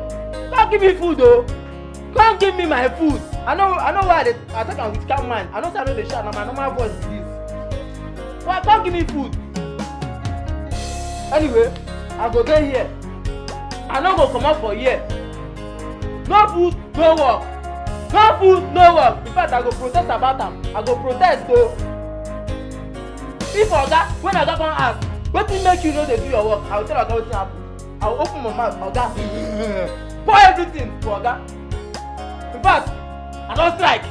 Come give me food, though. Come give me my food. I know why I take am with calm mind. I know say I no dey shout, na my normal voice be this. Well, come give me food. Anyway, I go dey here. I no go comot for here. No food, no work. No food, no work. In fact, I go protest about am. I go protest o. If oga, when oga come ask, wetin make you no dey do your work? I go tell oga wetin happen. I go open my mouth, oga. Pour everything to oga. In fact, I don strike.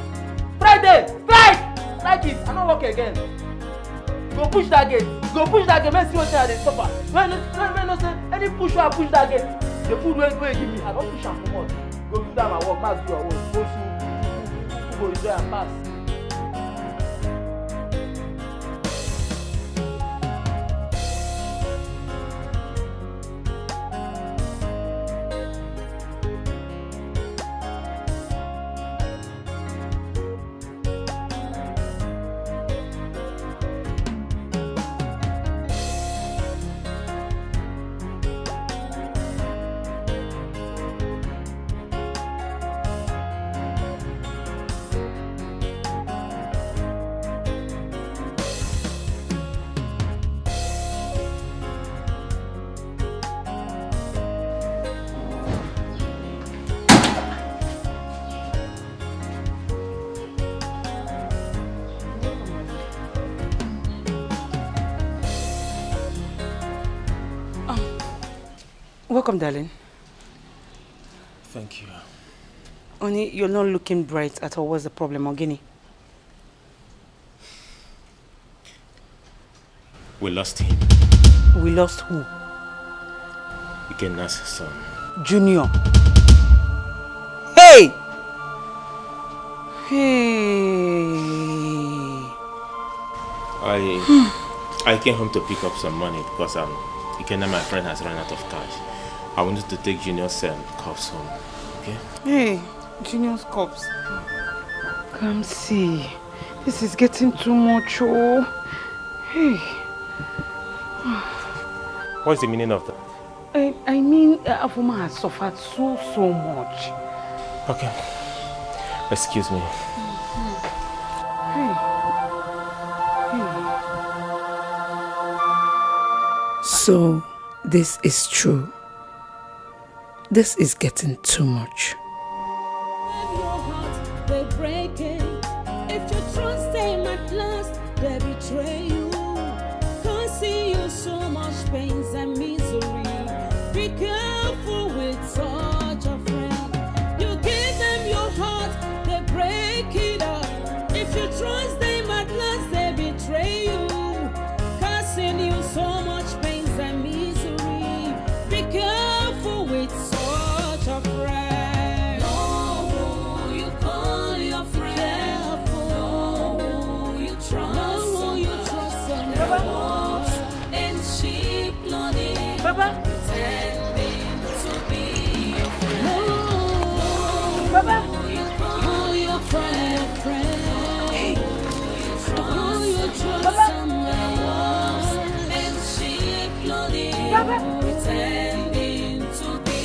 Friday, strike it. I no work again. Go push that gate. Make see wetin I dey suffer. When no say any push wey I push that gate, the food wey you give me, I don push am comot. Go do that my work, ma do your work. Go enjoy am pass. Welcome, darling. Thank you. Only you're not looking bright at all. What's the problem, Ogini? We lost him. We lost who? Ikenna's son. Junior. Hey! Hey! I came home to pick up some money because Ikenna, my friend, has run out of cash. I wanted to take Junior's cups home. Okay? Hey, Junior's cups. Come see. This is getting too much, oh. Hey. What's the meaning of that? I mean, Afuma has suffered so much. Okay. Excuse me. So, this is true. This is getting too much. They break it. If you trust them at last, they betray you. Causing you so much pains and misery. Be careful with such a friend. You give them your heart, they break it up. If you trust them at last, they betray you. Causing you so much pains and misery. Be careful with such a friend. Know who you call your friend. Know who you trust. Know who you trust. Wolves in sheep clothing. Pretending to be your friend. Know who you call your friend. Who you trust. Wolves in sheep clothing. Pretending to be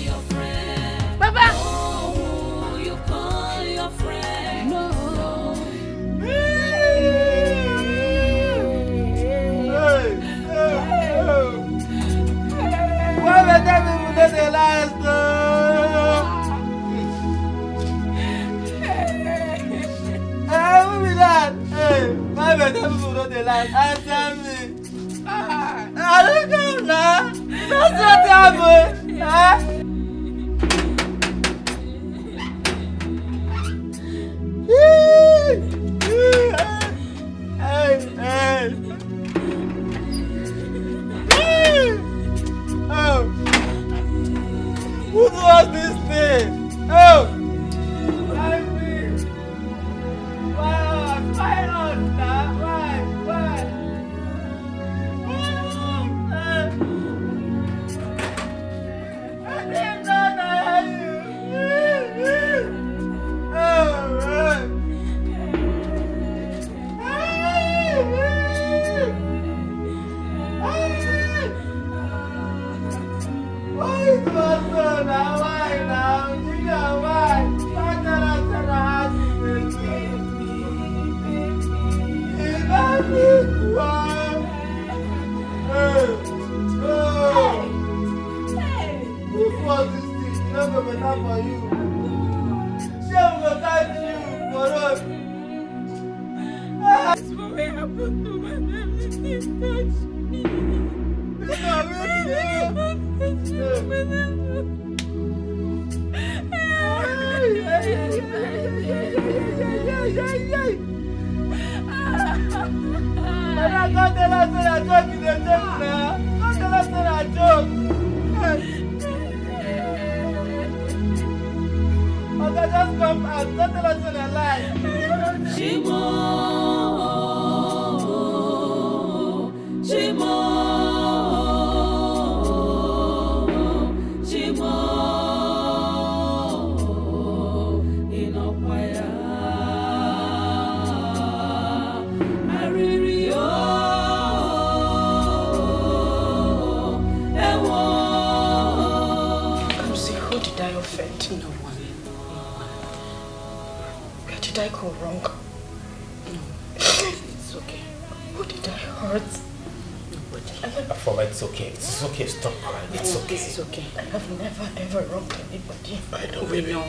your friend. Know who you call your friend. No. Why would that people know the last? Who be that? Hey, why would that people know the last? Answer me. I don't know now. That's what happened. Huh? Oh, who does this thing? Oh, why me? Why us now? Why? I didn't know that you. Why is my son now? Why now? Junior, why? Why not answer the hospital? Is that big one? Who was this thing? You know go better for you. She will thank you for us. That's what happened to my family. Touch me. Just come out, don't tell us in a lie. Shimo. No one. Where did I go wrong? No. It's okay. Who did I hurt? Nobody. It's okay. It's okay. Stop crying. It's okay. This is okay. I have never ever wronged anybody. I know, we baby. know.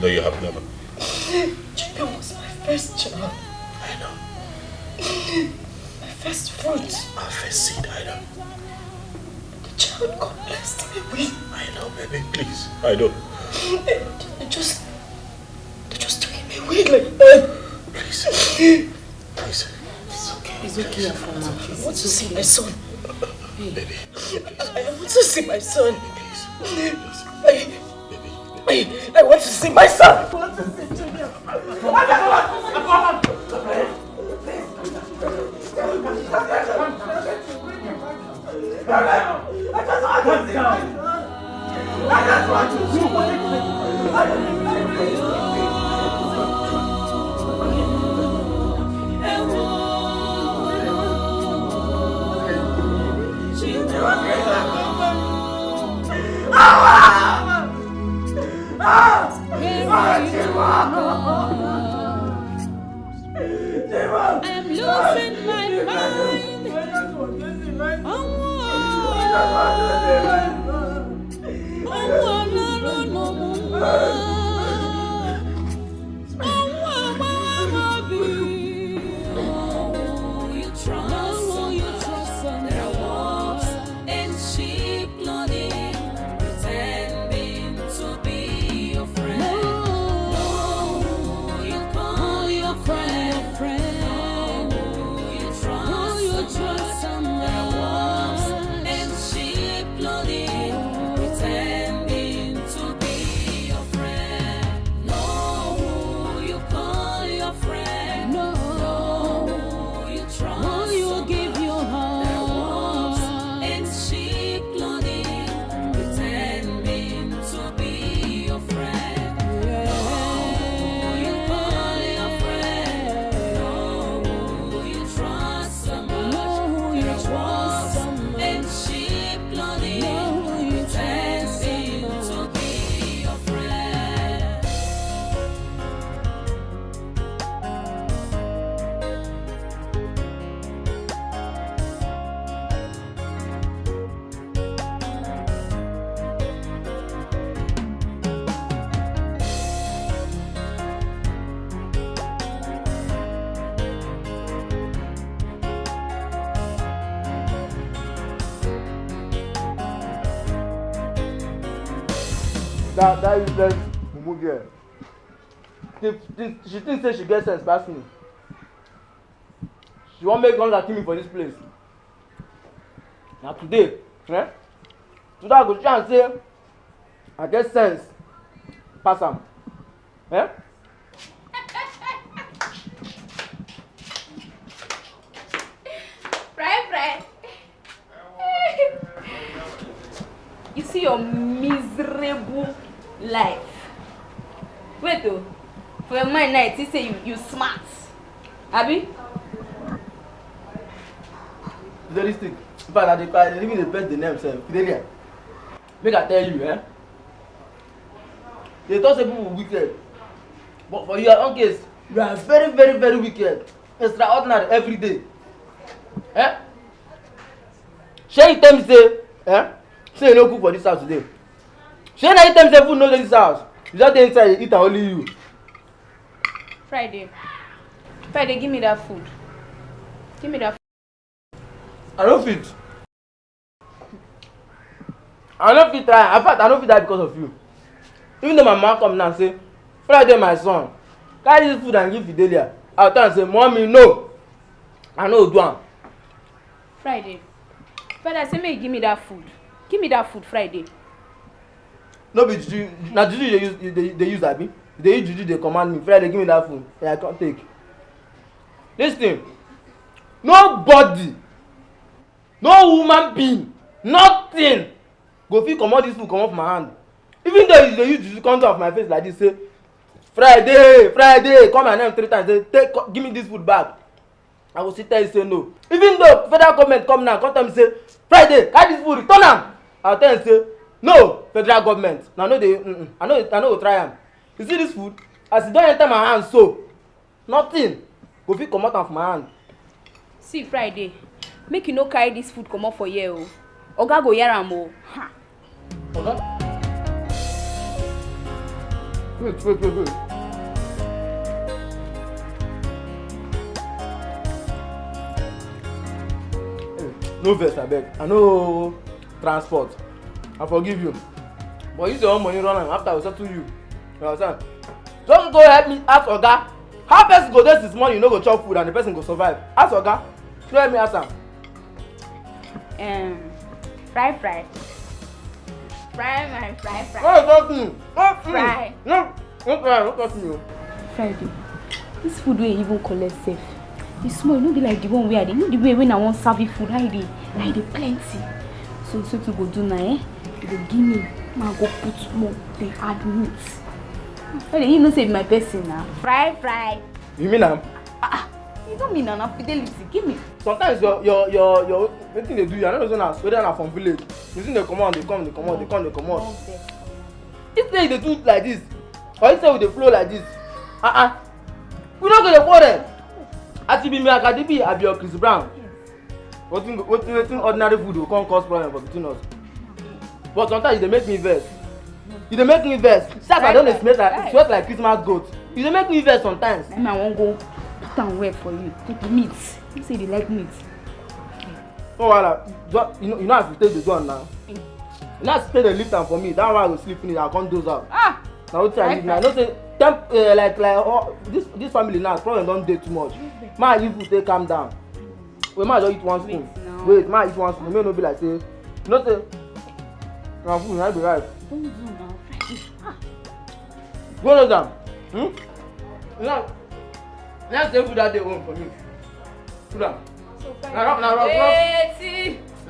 No, you have never. Chicken was my first child. I know. My first fruit. Our first seed, I know. The child God blessed. Baby, please. I don't. Just take me away like that. Please. Please. It's okay. It's okay, Afoma. I want to see my son. Baby. I want to see my son. I want to see my son. I want to see Junior. I'm losing my mind. You trust there are wolves in sheep clothing, pretending to be your friend. No, you call your friend. You trust there are wolves in sheep clothing, pretending to be your friend. No, you call your friend. No, you trust you give your heart. There are wolves in sheep clothing, pretending to be your friend. No, you call your friend. No, you trust someone. There are wolves in sheep clothing, pretending to be your friend. That useless mumu girl. She thinks say she gets sense past me. She won't make guns kill me for this place. Now today, Today I go try and say I get sense pass am. Fred. You see your miserable life. Wait though, for your mind now, it say you smart. Abi? Very strict. In fact, they even pet the name self. Fidelia. Make I tell you, they thought say people were wicked. But for your own case, you are very, very, very wicked. Extraordinary every day. Shey you tell me say, say you no cook for this house today. Shey na you tell me say food no dey this house. You just dey inside eat and only you. Friday, give me that food. Give me that food. I no fit try. In fact, I no fit die because of you. Even though my mama come now and say, Friday my son, carry this food and give Fidelia. I will tell am say, mommy no, I no do am. Friday, I say make you give me that food. Give me that food, Friday. No be juju. Na juju they use abi. They use juju they command me. Friday give me that food. Yeah, I can't take. Listen, nobody, no human being, nothing go fit comot this food comot from my hand. Even though they use juju come off my face like this, say Friday, call my name 3 times, say give me this food back. I will sit there and say no. Even though federal government come now, come tell me say Friday, carry this food, return am. I will tell them say no, federal government. Now no dey, I know try am. You see this food, as e don enter my hand so, nothing go fit comot am from my hand. See Friday, make you no carry this food comot for here o. Oga go hear am o. Oga? Wait. No vex abeg, I no transport. I forgive you. But use your own money run am after we settle you. You understand? Just go help me ask Oga. How person go there this morning, you no go chop food and the person go survive? Ask Oga. So help me ask am. Fry. Fry. Oh, something. Fry. No, don't touch me. Friday. This food wey even collect safe. The small no be like the one where they know the way when I want serve food. How they plenty. So to go do now, You go give me. I go put more. They add meat. Friday, you know say my person now. Fry. You mean am? You don't mean an fidelity. Give me. Sometimes your wetin they do, you know whether na from village. You see they come out. If they do it like this, or if they with the flow like this, we don't get a quarrel. As you be me Akadibi, I be your Chris Brown. Wetin ordinary food will come cause problem for between us. But sometimes they make me vex. That's why I don't sweat like Christmas goat. You dey make me vex sometimes. Then I won't go put and wear for you. Take the meat. You say they like meat. Oh, well, you know how to take the gun now. You know how to take the lift and for me. That's why I will sleep in it. I can't doze out. Now what I need now? I know say this family now problem don't dey too much. Man, you food take calm down. We might just eat one spoon. Wait, man, eat one spoon. May no be like say, you know say, my food might be right. Don't do now. Go no down. Now, let's take food that they own for me. Put down. Now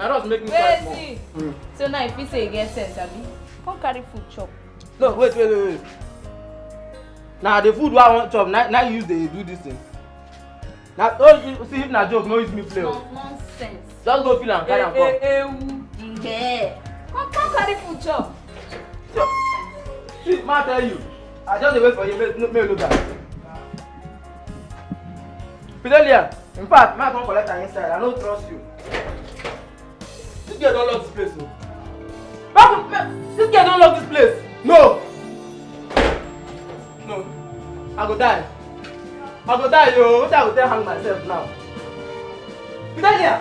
just make me cry more. So now if you say you get sense, Abi, come carry food chop. No, wait. Now the food I want chop, now you use they do this thing. Now, see if na joke, no use me play. Nonsense. Just go feel and carry and come. Come carry food chop. See, ma tell you, I just wait for you, may look at it. Fidelia, in fact, ma come collect her inside, I don't trust you. This girl don't love this place, no. This girl don't love this place. No, I go die, yo. What I go tell hang myself now? Fidelia!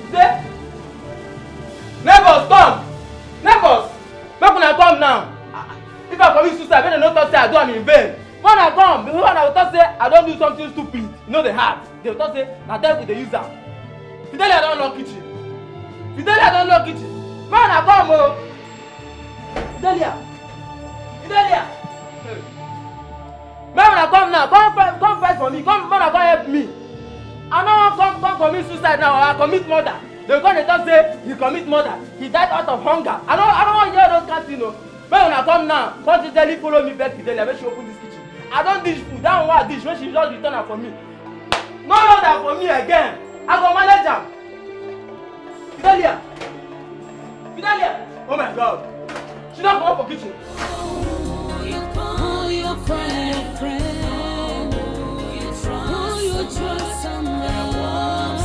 There? Neighbors, come! Neighbors! Make una come now! If I commit suicide, when they no talk say I do am in vain. When I come, when I will talk say I don't do something stupid, you know they hard. They will talk say, na devil they use am. Fidelia don't lock kitchen. When I come, oh! Fidelia! When I come now, come fight for me. Come help me. I don't want come commit suicide now or I commit murder. They come and talk say he commit murder. He died out of hunger. I don't want to hear those kind of things. When I come now, come to tell you follow me back Fidelia when she open this kitchen. I don't dish food. That one dish when she just return her for me. No order for me again. I go manage her. Fidelia. Oh my God. She don't come up for kitchen. Call your friend. You trust someone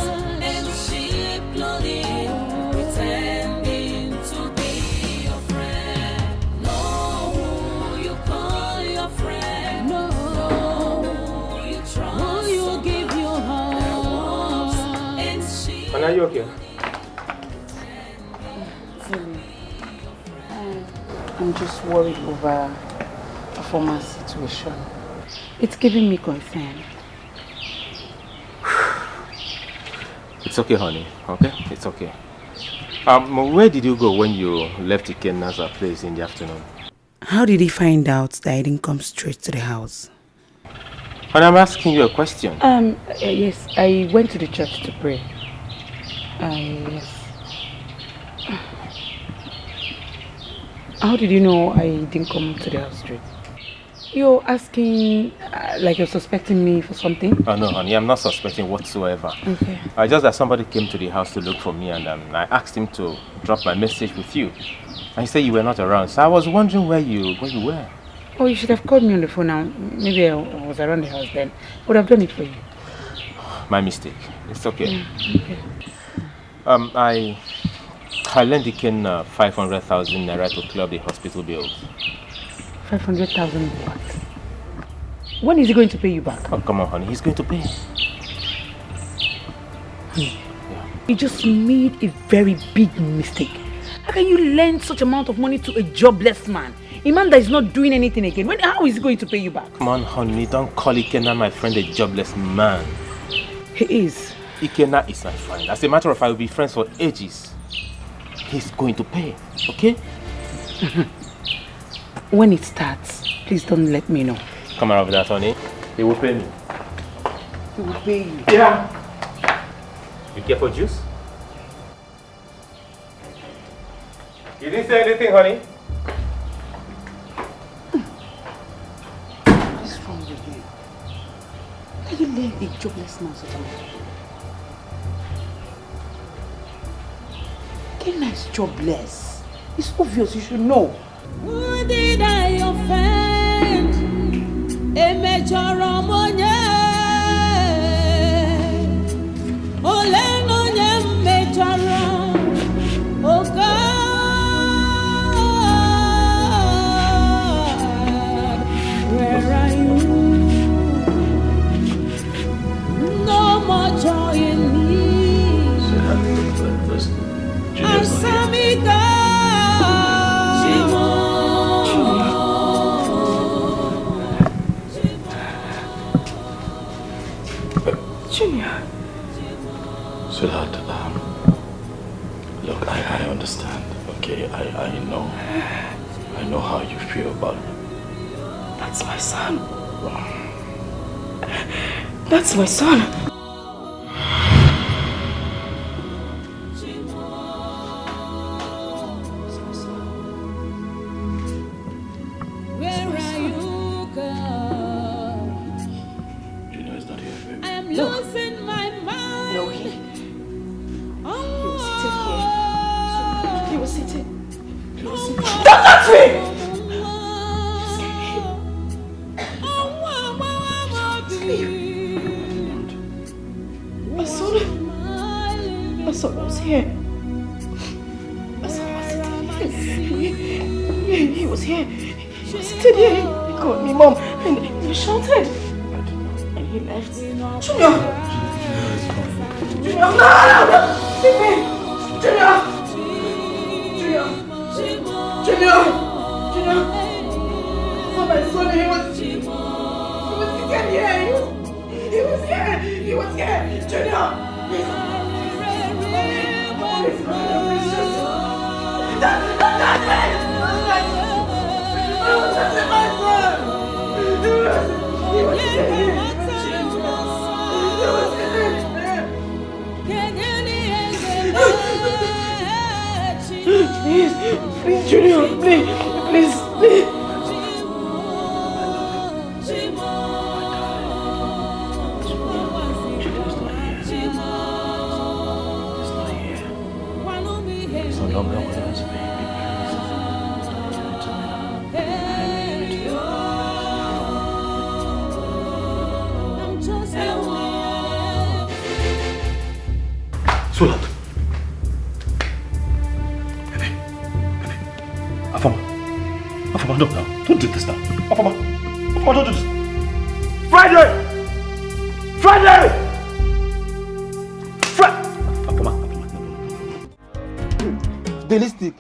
and sheep clothing, pretending to be your friend. No, you call your friend. No, you trust you give your heart and sheep. Are you okay? I'm just worried over a former situation. It's giving me concern. It's okay, honey. Okay? It's okay. Where did you go when you left Ikenna's place in the afternoon? How did he find out that I didn't come straight to the house? And I'm asking you a question. Yes, I went to the church to pray. Yes. How did you know I didn't come to the house straight? You're asking, like you're suspecting me for something? Oh no, honey, I'm not suspecting whatsoever. Okay. Just that somebody came to the house to look for me and I asked him to drop my message with you. And he said you were not around, so I was wondering where you were. Oh, you should have called me on the phone now. Maybe I was around the house then. I would have done it for you. My mistake. It's okay. Okay. I lent Iken 500,000 naira to clear up the hospital bills. 500,000 what? When is he going to pay you back? Oh, come on, honey. He's going to pay. Honey, you just made a very big mistake. How can you lend such amount of money to a jobless man? A man that is not doing anything again. How is he going to pay you back? Come on, honey, don't call Ikenna my friend a jobless man. He is. Ikenna is my friend. As a matter of fact, we'll be friends for ages. He's going to pay, okay? When it starts, please don't let me know. Come around with that, honey. He will pay me. He will pay you. Yeah. You care for juice? You didn't say anything, honey? What's wrong with you? Can you let a jobless man such a man? Ikenna is jobless. It's obvious, you should know. Who did I offend? Emechoromonye. Olenonye mechorom. Oh God, where are you? No more joy in me. Answer me, God. Junior. Sweetheart, look, I understand, okay? I know how you feel about it. That's my son. That's my son. Where are you, God? Junior is not here, baby. I am losing my mind. No, he was sitting here. He was sitting. Don't touch me! My son was here. My son was sitting here. He was here. He was sitting here. He called me mom and he shouted. And he left. Junior! Junior! No! Leave me! Junior! Junior! Oh, my son, he was sitting here. He was here. Junior! Please, Junior, please. Sweetheart. Baby. Afama, no, don't do this now. Afama, don't do this. Fredrick! Afama, Delistic,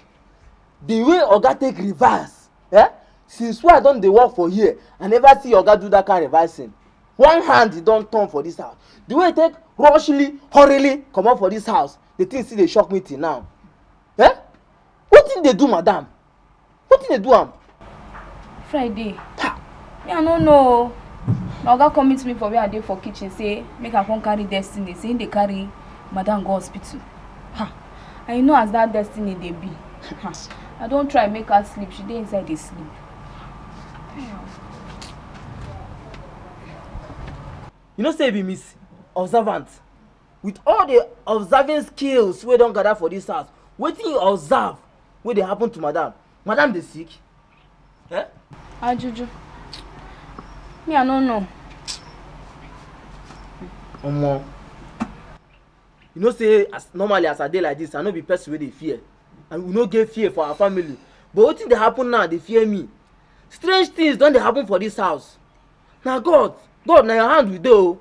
the way Oga take reverse, since why I don't dey work for here, I never see Oga do that kind of reversing. One hand he don't turn for this house. The way he take rushly, hurriedly come up for this house, the thing still dey shock me till now. What thing they do, madam? What thing they do, am? Friday. Me, I don't know. Oga come meet me for where I dey for kitchen, say make I come carry Destiny. Say they carry madam go hospital. I know as that Destiny they be. I don't try make her sleep. She dey inside dey sleep. You know say be miss observant. With all the observing skills we don't gather for this house, wetin you observe wey dey happen to madam? Madam dey sick? Juju. Me, I don't know. Omo. You know say normally as I dey like this, I no be person wey dey fear. And we no get fear for our family. But wetin dey happen now, dey fear me. Strange things don dey happen for this house. Na God na your hand we dey o.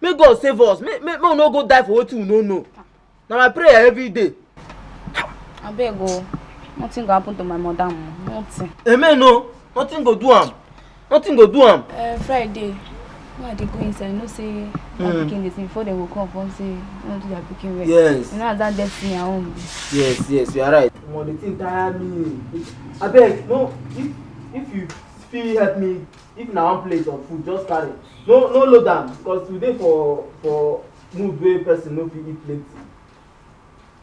Make God save us. Make we no go die for wetin we no know. Na my prayer every day. I beg go. Nothing go happen to my madam. Nothing. Amen, no. Nothing go do am. Nothing go do am. Friday. Why they go inside? You know, say they're picking this before they will come and say, no, they are picking well. Yes. You know, as that destiny at home. Yes, you are right. The thing tire me. I beg, no, if you feel help me, if na one plate of food, just carry. No load am, because today for mood wey person no fit eat plenty.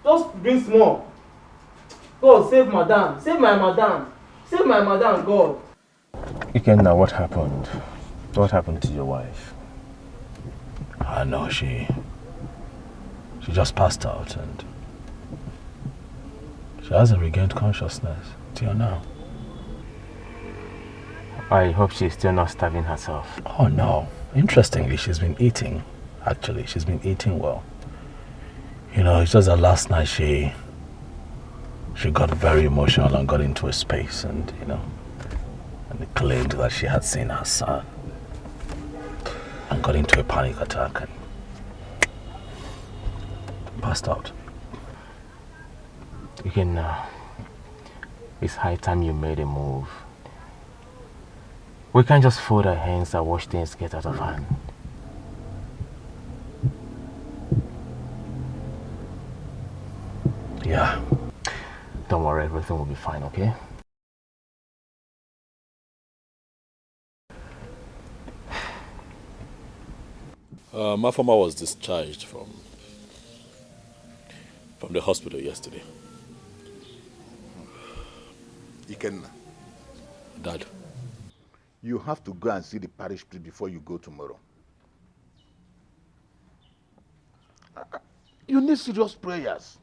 Just bring small. God save madam, save my madam, God. Ikenna, what happened? What happened to your wife? I know she just passed out and she hasn't regained consciousness till now. I hope she's still not starving herself. Oh no. Interestingly, she's been eating. Actually, she's been eating well. You know, it's just that last night she got very emotional and got into a space and, you know, and claimed that she had seen her son and got into a panic attack and passed out. Ikenna, it's high time you made a move. We can't just fold our hands and watch things get out of hand. Yeah. Don't worry, everything will be fine, okay? My farmer was discharged from the hospital yesterday. Ikenna. Dad. You have to go and see the parish priest before you go tomorrow. You need serious prayers.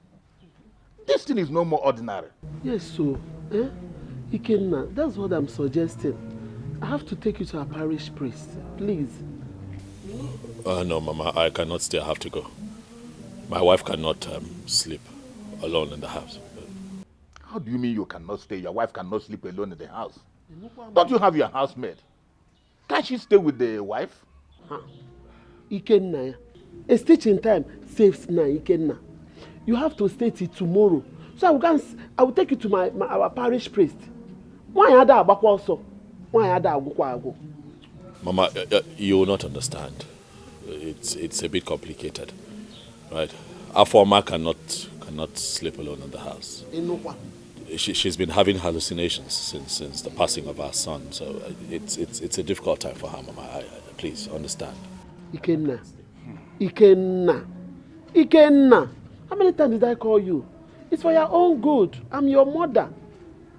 This thing is no more ordinary. Yes, so, Ikenna, that's what I'm suggesting. I have to take you to our parish priest, please. No, Mama, I cannot stay. I have to go. My wife cannot sleep alone in the house. How do you mean you cannot stay? Your wife cannot sleep alone in the house? Don't you have your housemaid? Can't she stay with the wife? Ikenna, a stitch in time saves now, Ikenna. You have to stay till tomorrow. So I will take you to our parish priest. Mama, you will not understand. It's a bit complicated, right? Our former cannot sleep alone in the house. She's been having hallucinations since the passing of our son, so it's a difficult time for her, Mama. Please understand. Ikenna. How many times did I call you? It's for your own good. I'm your mother.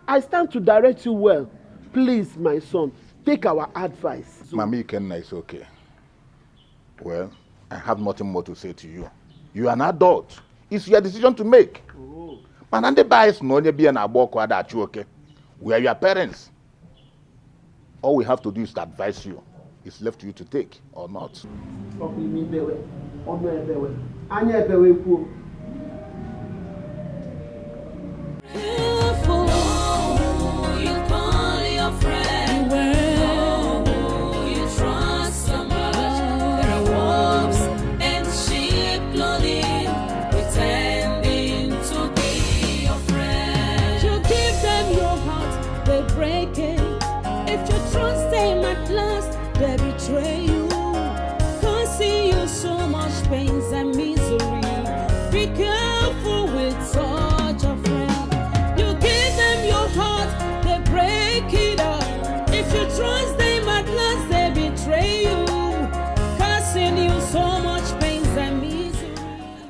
I stand to direct you well. Please, my son, take our advice. Mami Ikenna is okay. Well, I have nothing more to say to you. You are an adult. It's your decision to make. We are your parents. All we have to do is to advise you. It's left to you to take or not.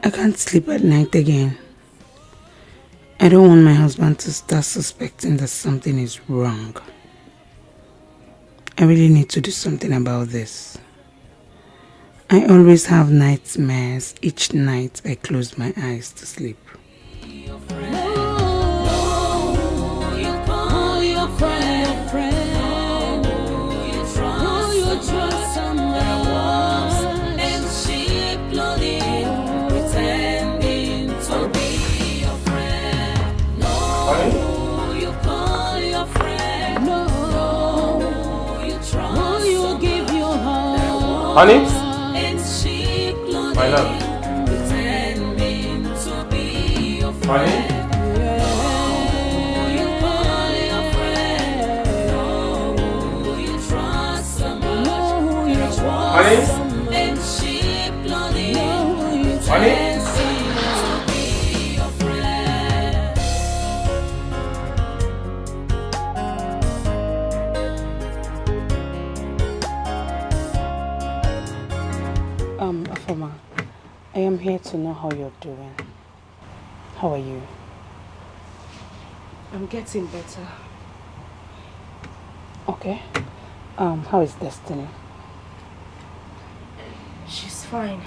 I can't sleep at night again. I don't want my husband to start suspecting that something is wrong. I really need to do something about this. I always have nightmares each night I close my eyes to sleep. Honey? My love. Honey? Afoma, I am here to know how you're doing. How are you? I'm getting better. Okay. How is Destiny? She's fine.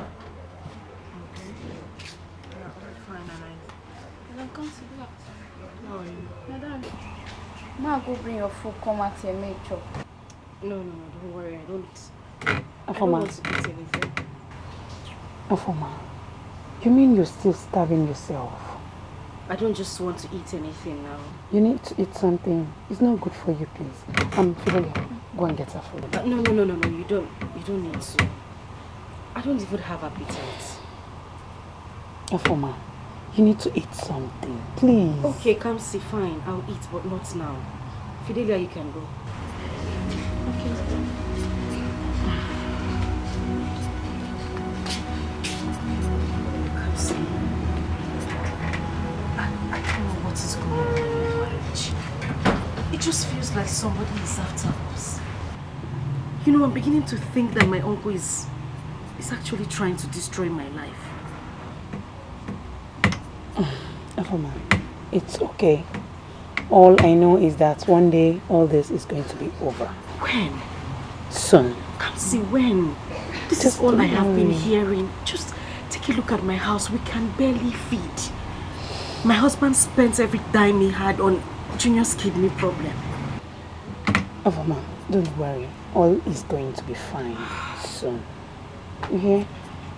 Come sit down. How are you? Madam, ma go bring your food, come at here, make chop. No, don't worry. I don't Afoma. want to eat anything. Afoma, you mean you're still starving yourself? I don't just want to eat anything now. You need to eat something. It's not good for you, please. Fidelia, go and get her food. No, you don't. You don't need to. I don't even have appetite. Afoma, you need to eat something, please. Okay, come see, fine. I'll eat, but not now. Fidelia, you can go. Okay. Come see. I don't know what is going on in my marriage. It just feels like somebody is after us. You know, I'm beginning to think that my uncle is actually trying to destroy my life. Afoma, it's okay. All I know is that one day all this is going to be over. When? Soon. Can't see when. This is all I have been hearing. Just take a look at my house. We can barely feed. My husband spent every dime he had on Junior's kidney problem. Afoma, don't worry. All is going to be fine soon. You hear?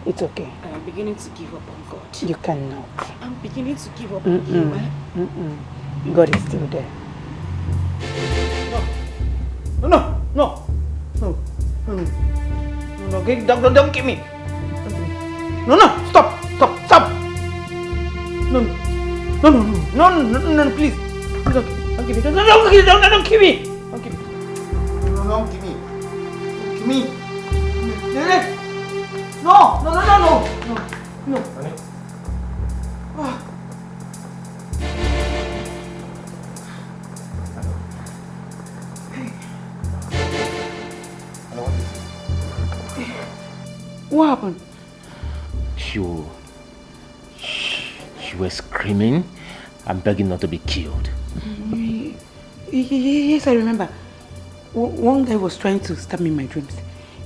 It's okay. I am beginning to give up on God. You cannot. I'm beginning to give up on you. God is still there. No, don't kill me. No, stop. No, please. Don't kill me. Don't kill me. Don't kill me. No. What happened? She was screaming and begging not to be killed. Yes, I remember. One guy was trying to stab me in my dreams.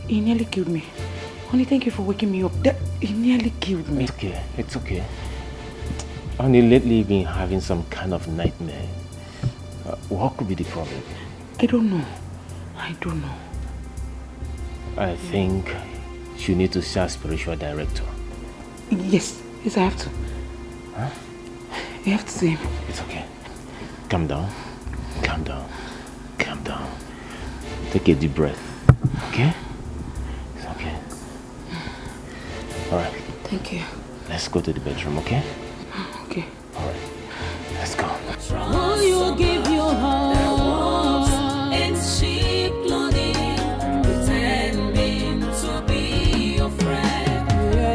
He nearly killed me. Honey, thank you for waking me up. He nearly killed me. It's okay. Honey, lately you've been having some kind of nightmare. What could be the problem? I don't know. I think you need to see a spiritual director. Yes, I have to. Huh? I have to see him. It's okay. Calm down. Take a deep breath. Okay? It's okay. Alright. Thank you. Let's go to the bedroom, okay? Okay. Alright. Let's go. Will you give your heart in sheep clothing, pretending to be your friend?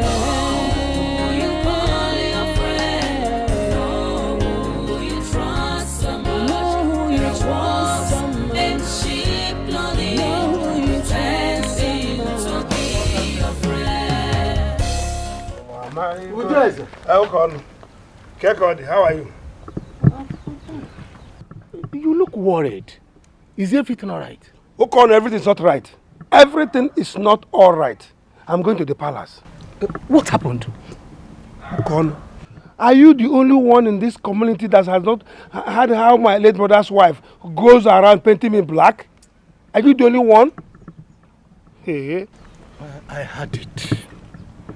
Oh, you call your friend. Oh, you trust so much. There are wolves in sheep clothing, pretending to be your friend. How are you? You look worried. Is everything all right? Okon, everything's not right. Everything is not all right. I'm going to the palace. What happened? Okon, are you the only one in this community that has not had how my late mother's wife goes around painting me black? Are you the only one? Hey. I had it.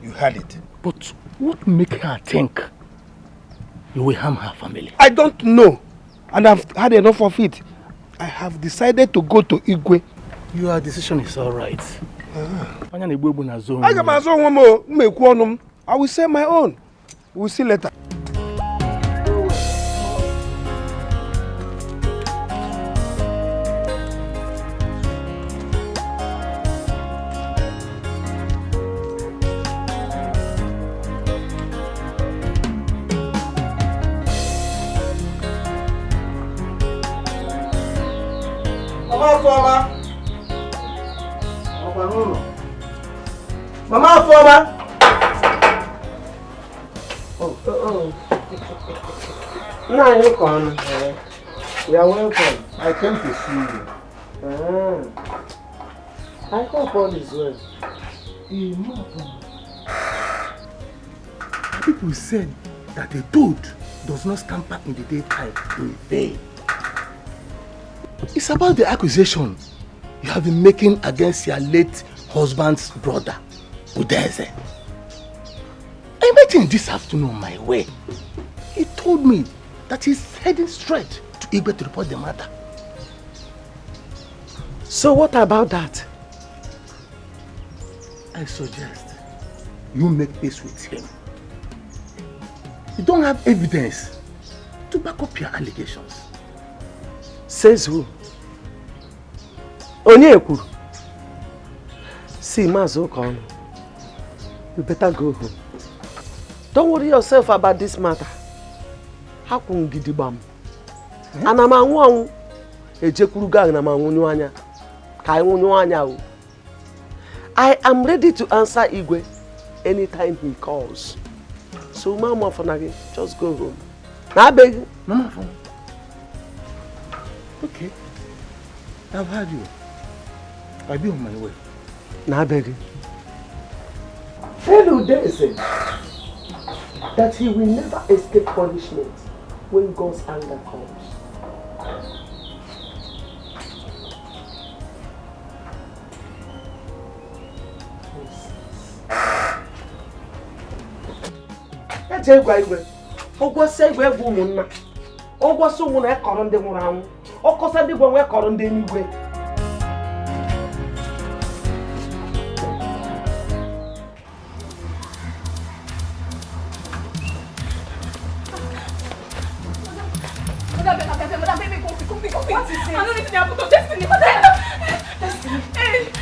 You had it? But what make her think you will harm her family? I don't know. And I've had enough of it. I have decided to go to Igwe. Your decision is all right. I will say my own. We'll see later. Mama Foma. Mama Foma. Oh. Now you come. You are welcome. I came to see you. I hope all is well. People said that a toad does not scamper in the daytime in vain. It's about the accusation you have been making against your late husband's brother, Udeze. I met him this afternoon on my way. He told me that he's heading straight to Igwe to report the matter. So what about that? I suggest you make peace with him. You don't have evidence to back up your allegations. Says who? Onyeku. See, Mazokon, you better go home. Don't worry yourself about this matter. How can you do it? And I'm a I am ready to answer Igwe anytime he calls. So, Mama Fonagi, just go home. I beg you. Mama Fonagi. Okay. I've heard you. I'll be on my way. Now, I beg you. Tell Udeze that he will never escape punishment when God's anger comes. What is it? I don't need to happen to Destiny. What the hell? Destiny. Hey.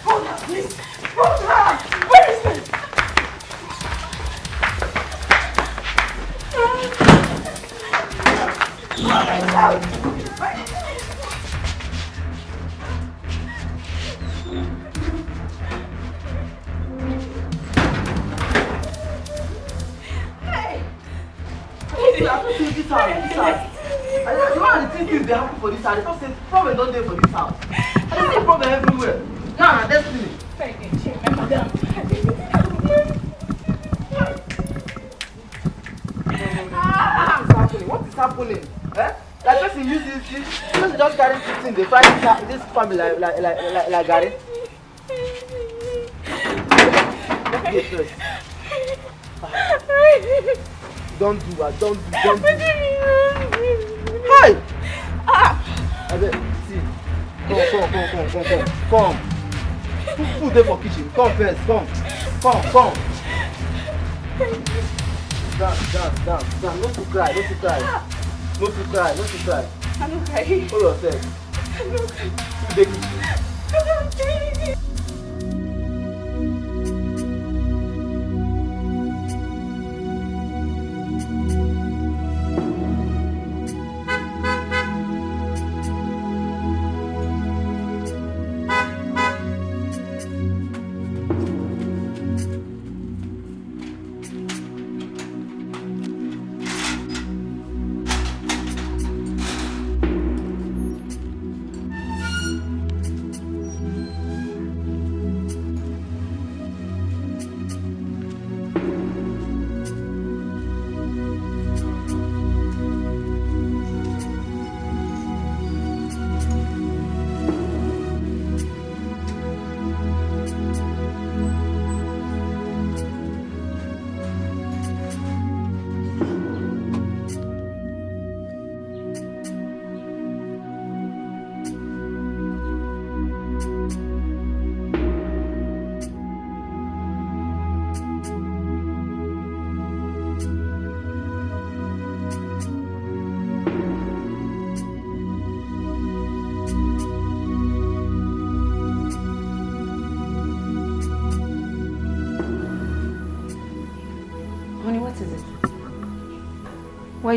Hold her, please. Hold her. Where is it? They happen for this house. They don't say problem don't dey for this house. I see problem everywhere. Nah, Destiny. What is happening? Eh? Like person use this, person just carry 15, they fry this family like Gary. Let's go first. Don't do that, don't do. Hi! See. Come. Food there for kitchen. Come first. Come. Dance. Not to cry. I'm not crying. Hold yourself. I'm not crying. I'm not crying.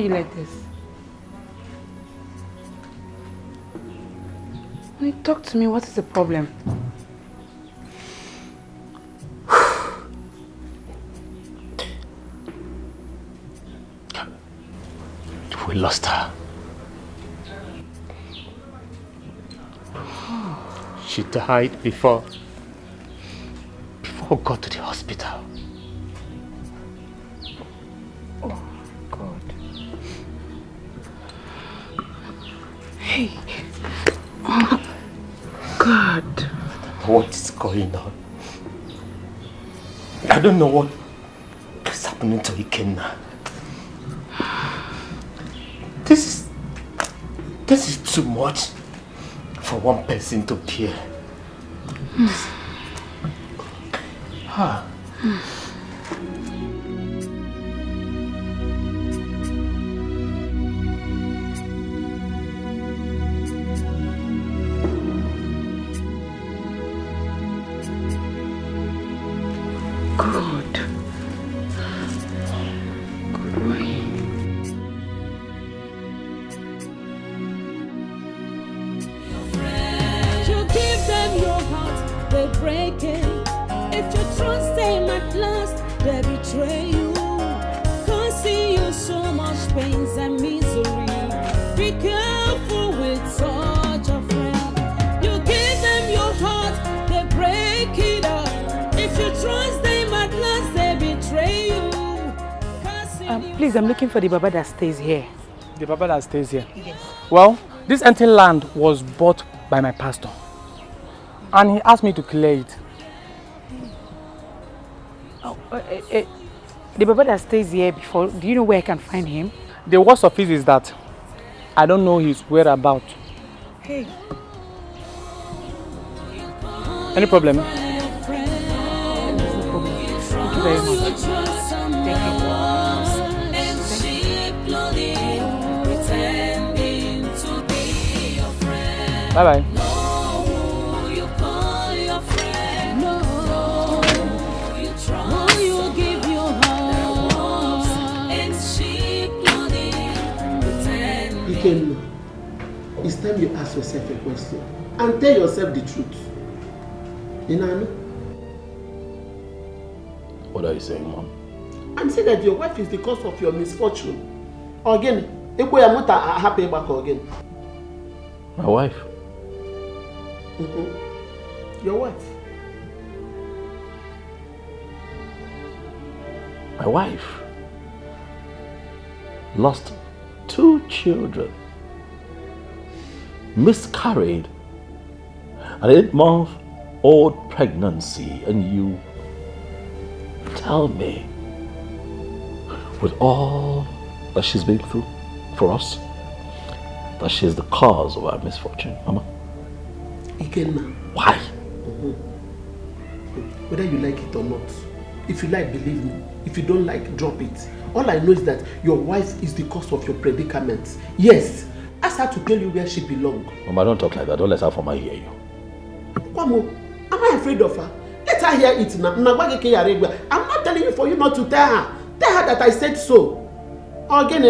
you like this? Honey, talk to me. What is the problem? We lost her. She died before we got to the hospital. Oh, God. Hey. Oh, God. What is going on? I don't know what is happening to Ikenna. This is too much for one person to bear. Huh. Good. Good boy. You give them your heart, they break it. If you trust them at last, they betray you. Causing you so much pains and misery. Be careful with such a friend. You give them your heart, they break it up. If you trust them at last, they betray you. Please, I'm looking for the Baba that stays here. The Baba that stays here? Yes. Well, this empty land was bought by my pastor. And he asked me to clear it. Oh, the Baba that stays here before, do you know where I can find him? The worst of it is that I don't know his whereabouts. Hey. Any problem? Thank you very much. Thank you. Bye-bye. It's time you ask yourself a question and tell yourself the truth. You know? What are you saying, Mom? I'm saying that your wife is the cause of your misfortune. Again, happy back again. My wife? Your wife. My wife lost 2 children, miscarried, an 8-month-old pregnancy, and you tell me, with all that she's been through for us, that she's the cause of our misfortune, Mama? Ikenna. Why? Whether you like it or not, if you like, believe me. If you don't like, drop it. All I know is that your wife is the cause of your predicament. Yes, ask her to tell you where she belongs. Mama, don't talk like that. Don't let her from her hear you. Kwamo, am I afraid of her? Let her hear it now. I'm not telling you for you not to tell her. Tell her that I said so. Again,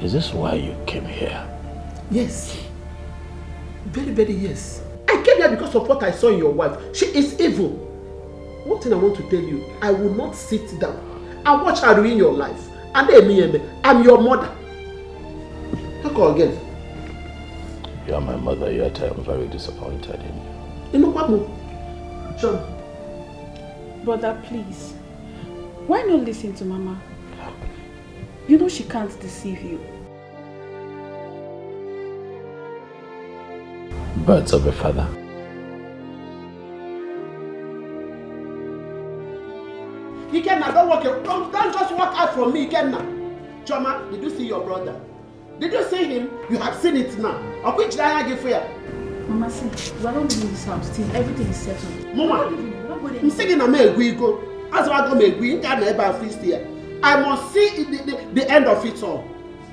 Is this why you came here? Yes. Very, very yes. I came here because of what I saw in your wife. She is evil. One thing I want to tell you, I will not sit down and watch her ruin your life. And I'm your mother. Talk again. You are my mother, yet I am very disappointed in you. You know what, John? Brother, please. Why not listen to Mama? You know she can't deceive you. Birds of a feather. Ikenna, don't just walk out from me, Ikenna. Choma, did you see your brother? Did you see him? You have seen it now. Of which lie I give for you? Mama, see, we are not leaving this house till everything is settled. Mama, I'm singing a me go. As I go me never feast here. I must see the end of it all.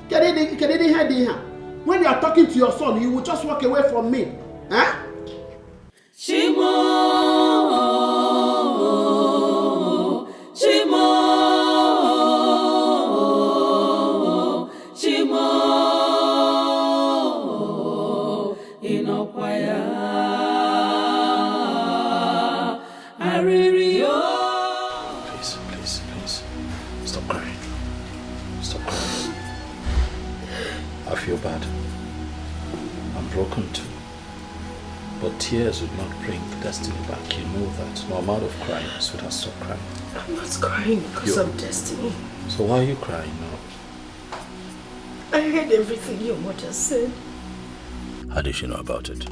Can you hear here? When you are talking to your son, you will just walk away from me. Huh? Shimo. Stop crying. I feel bad. I'm broken too. But tears would not bring Destiny back. You know that. No amount of crying, sweetheart, stop crying. I'm not crying because of Destiny. So why are you crying now? I heard everything your mother said. How did she know about it?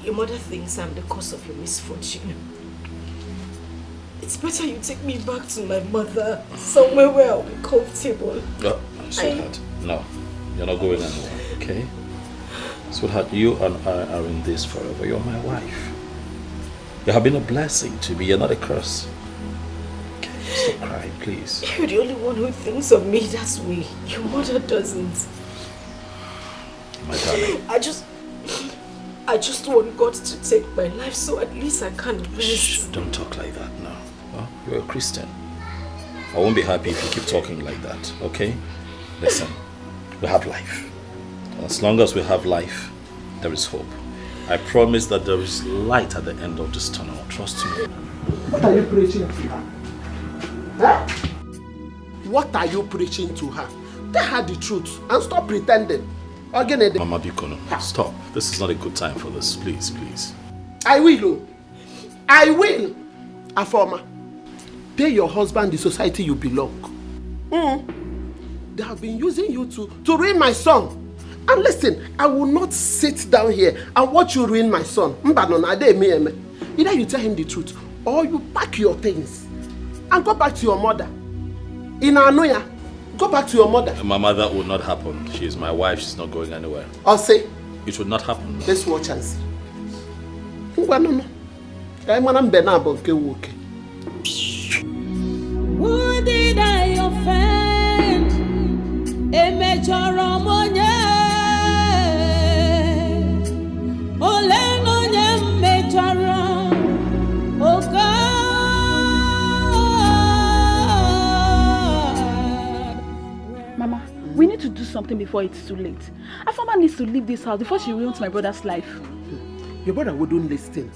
Your mother thinks I'm the cause of your misfortune. It's better you take me back to my mother, somewhere where I'll be comfortable. No, sweetheart, no. You're not going anywhere, okay? Sweetheart, you and I are in this forever. You're my wife. You have been a blessing to me. You're not a curse. Okay, stop crying, please. You're the only one who thinks of me that way. Your mother doesn't. My darling. I just want God to take my life so at least I can rest. Shh, don't talk like that now. Well, you're a Christian. I won't be happy if you keep talking like that, okay? Listen, we have life. As long as we have life, there is hope. I promise that there is light at the end of this tunnel. Trust me. What are you preaching to her? Huh? What are you preaching to her? Tell her the truth and stop pretending. Again, Mama Bikono, stop. This is not a good time for this. Please, please. I will. I will. Afoma, pay your husband the society you belong. They have been using you to ruin my son. And listen, I will not sit down here and watch you ruin my son. Either you tell him the truth or you pack your things and go back to your mother. In Anoya, go back to your mother. My mother would not happen. She is my wife. She's not going anywhere. I'll say. It would not happen. Let's watch and see. Who did I offend? A major Mama, we need to do something before it's too late. Afoma needs to leave this house before she ruins my brother's life. Your brother wouldn't listen.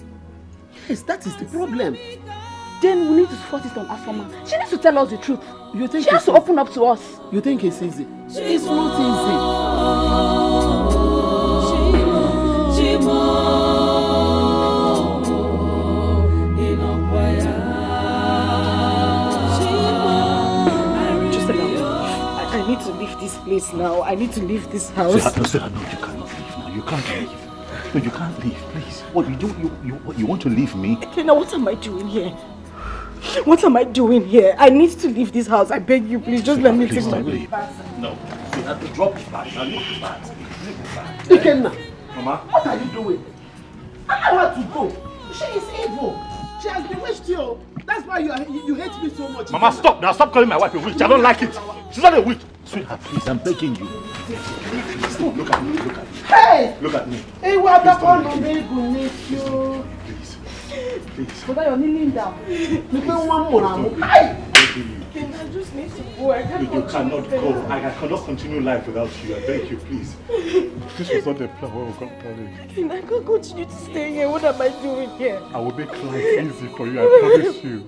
Yes, that is the problem. Then we need to force it on Afoma. She needs to tell us the truth. You think she has to open up to us. You think it's easy? It's not easy. Just allow me. I need to leave this place now. I need to leave this house. Sweetheart, no, you cannot leave now. You can't leave. No, you can't leave, please. What you want to leave me? Okay, now what am I doing here? What am I doing here? I need to leave this house. I beg you, please, just let me take my leave. No, you have to drop the bag. Now leave the bag. Ikenna, Mama, what are you doing? Allow her to go. She is evil. She has bewitched you. That's why you hate me so much. Mama, stop now. Stop calling my wife a witch. I don't like it. She's not a witch. Sweetheart, please, I'm begging you. Look at me. Look at me. Hey! Look at me. Hey, what happened to me? Please. But you're kneeling down. I just need to go. I can't You cannot go. I cannot continue life without you. I beg you, please. This was not the plan where we got married. I can't continue to stay here. What am I doing here? I will make life easy for you. I promise you.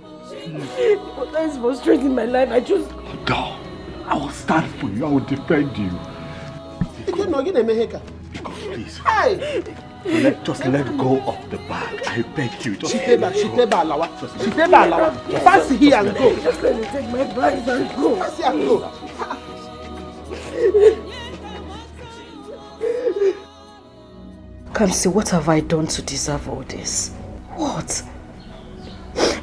But that is frustrating my life. I just... No. I will stand for you. I will defend you. Please. Hey! Just let go of the bag. I beg you. Just Fancy here and go. Just let me take my bags and go. Fancy and go. Kamsi, what have I done to deserve all this? What?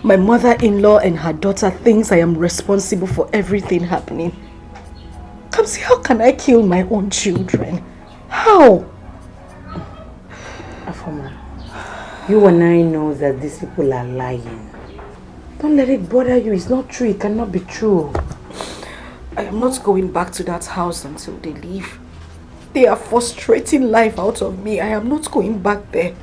My mother-in-law and her daughter thinks I am responsible for everything happening. Kamsi, how can I kill my own children? How? Afoma, you and I know that these people are lying. Don't let it bother you. It's not true. It cannot be true. I am not going back to that house until they leave. They are frustrating life out of me. I am not going back there.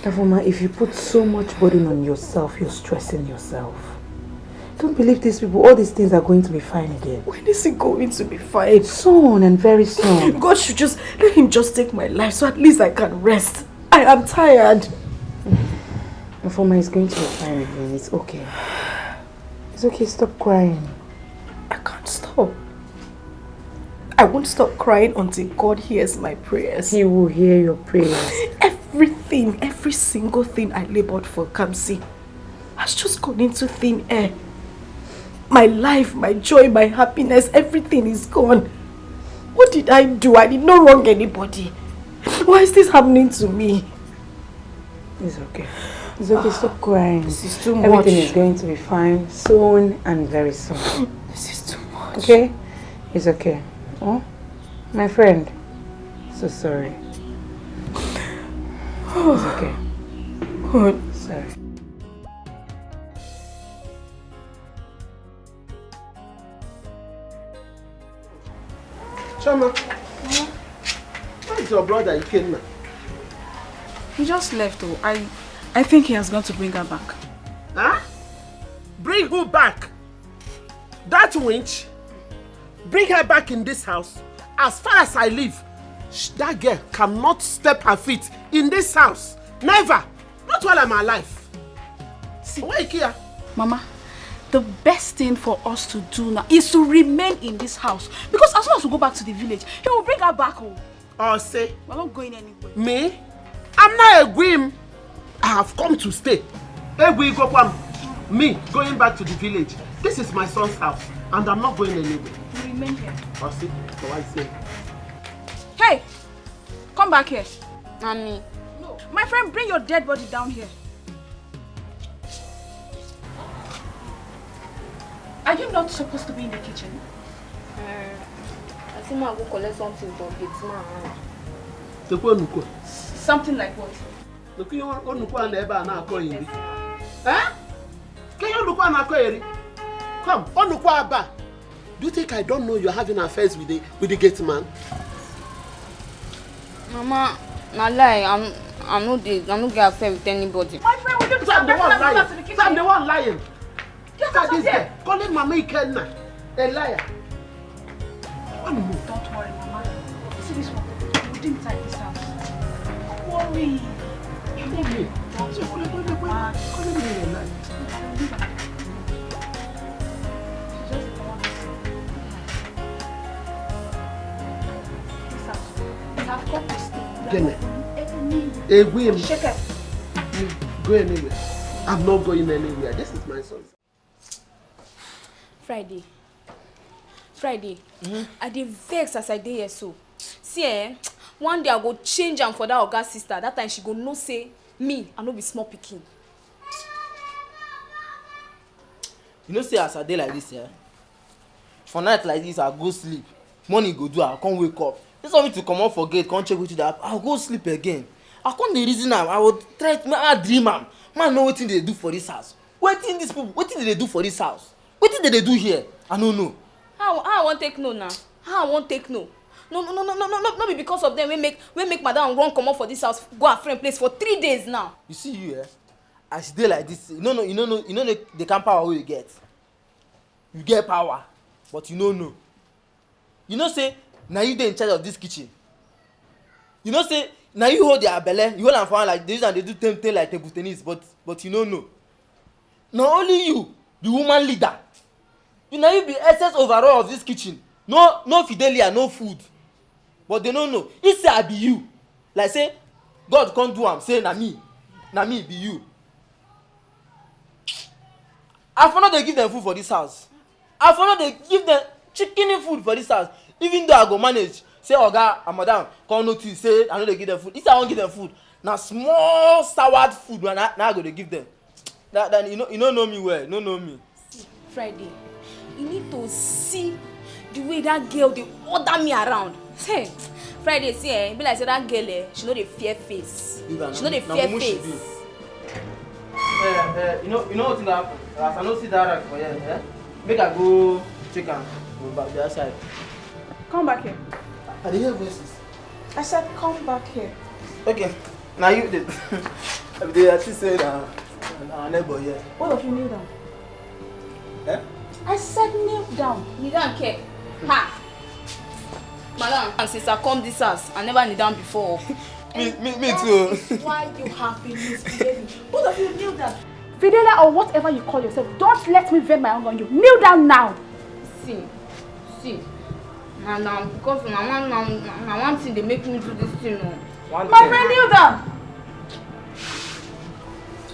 Afoma, if you put so much burden on yourself, you're stressing yourself. Don't believe these people. All these things are going to be fine again. When is it going to be fine? Soon and very soon. God should just let him just take my life so at least I can rest. I am tired. Afoma, it's going to be fine again. It's okay. It's okay, stop crying. I can't stop. I won't stop crying until God hears my prayers. He will hear your prayers. Everything, every single thing I labored for, Kamsi, has just gone into thin air. My life, my joy, my happiness, everything is gone. What did I do? I did not wrong anybody. Why is this happening to me? It's okay. It's okay, stop crying. This is too much. Everything is going to be fine soon and very soon. This is too much. Okay? It's okay. Oh, my friend. So sorry. It's okay. What? Sorry. Chama, where is your brother Ikenna? He just left though. I think he has gone to bring her back. Huh? Bring who back? That wench? Bring her back in this house. As far as I live, that girl cannot step her feet in this house. Never. Not while I'm alive. See, why here? Mama, the best thing for us to do now is to remain in this house. Because as soon as we go back to the village, he will bring her back home. Oh, say? We're not going anywhere. Me? I'm not a gwim. I have come to stay. Me going back to the village. This is my son's house, and I'm not going anywhere. We remain here. Oh, see? So I say. Hey! Come back here. Mommy. No. My friend, bring your dead body down here. Are you not supposed to be in the kitchen? I think I'll go collect something from Gitman. Something like what? Look, you want to never now call you. Huh? Can you look on a query? Come, on the Kwaba. Do you think I don't know you're having affairs with the gate man? Mama, not lie. I'm not get affair with anybody. My friend, will you Sam, the one lying. Sam, the one lying. Get out of here. Calling Mama Ikenna a liar. Don't worry, Mama. See this one. We didn't inside this house. Don't worry. Don't worry. Calling me a liar. Shake it. Go anywhere. I'm not going anywhere. This is my son's. Friday. I dey vex as I dey here so. See one day I go change am for that Oga sister. That time she go know say me, I no be small pikin. You know say as I dey like this, for night like this I go sleep. Morning go do I come wake up. This want me to come out for gate, come check with you that I'll go sleep again. I come the reason I would try to make dream am. Man know wetin they do for this house. Wetin these people, wetin they do for this house? Wetin they do here? I don't know. How I want take no now? How I want take no? No be because of them we make madam run come up for this house, go her friend place for 3 days now. You see you as you dey like this, you know the kind power wey you get. You get power, but you no know. You know say now you dey in charge of this kitchen. You know say now you hold their belle, you hold am for hand like this and they do thing like table tennis, but you no know. Not only you, the woman leader. You know you be excess overall of this kitchen. No fidelia, no food. But they don't know. He say I be you. Like say God can't do am. Say na me be you. I for not they give them food for this house. I for not they give them chicken food for this house. Even though I go manage, say Oga and Madam come notice say I know they give them food. If I won't give them food, now small soured food when now I go to give them. Then you don't know me well. No know me. Friday, you need to see the way that girl they order me around. Hey, Friday, see, be like say that girl, she know the fear face. She know the fear face. You know what thing happen? As I don't see that right for here, make I go check and go back the other side. Come back here. I dey hear voices. I said come back here. Okay, now you did. They actually say that our neighbor here. Both of you kneel down. Eh? I said kneel down. Kneel down, care. Ha! Madam, and since I come this house, I never kneel down before. Me too. Why you have been misbehaving? Both of you kneel down. Fidelia or whatever you call yourself, don't let me vent my anger on you. Kneel down now. See. Now, because now one thing they make me do this thing. My friend, kneel down.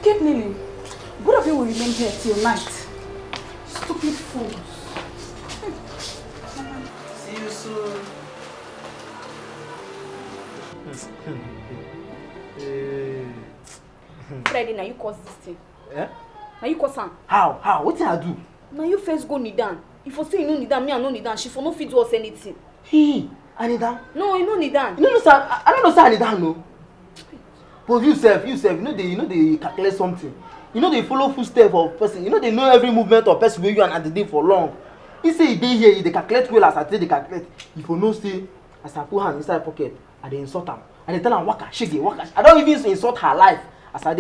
Keep kneeling. Both of you will remain here till night. Stupid fools. See you soon. Friday, now you cause this thing. Yeah? Now you cause her. How? What did I do? Now you first go kneel down. If you say you no kneel down, me I no kneel down. She for no fit do us anything. I kneel down? No, you no kneel down. You know, sir, I don't know, sir, I kneel down, no. But you self, you know they calculate something. You know they follow footsteps of person. You know they know every movement of person where you and they dey for long. He say they here, they calculate well as I say they calculate. If you know say, as I put hand inside pocket, I dey insult her. And they tell her waka, shege, waka. I don't even insult her life. As my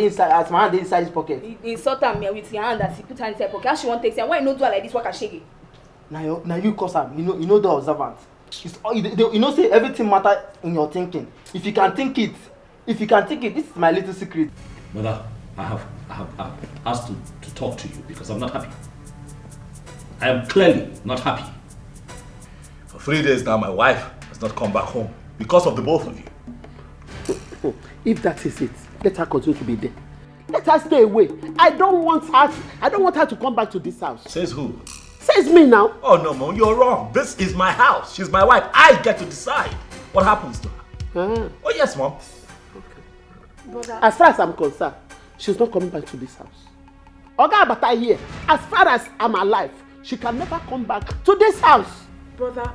hand dey inside his pocket. He insult her with your hand as he put her inside pocket. How she want take say, why you no do her like this waka shege? Now you cause her. You know the observant. You know say everything matter in your thinking. If you can think it, this is my little secret. Mother, I have asked to talk to you because I'm not happy. I am clearly not happy. For 3 days now, my wife has not come back home because of the both of you. If that is it, let her continue to be there. Let her stay away. I don't want her to come back to this house. Says who? Says me now. Oh no, Mom, you're wrong. This is my house. She's my wife. I get to decide what happens to her. Oh yes, Mom. Brother. As far as I'm concerned, she's not coming back to this house. Oga Abata here, as far as I'm alive, she can never come back to this house. Brother,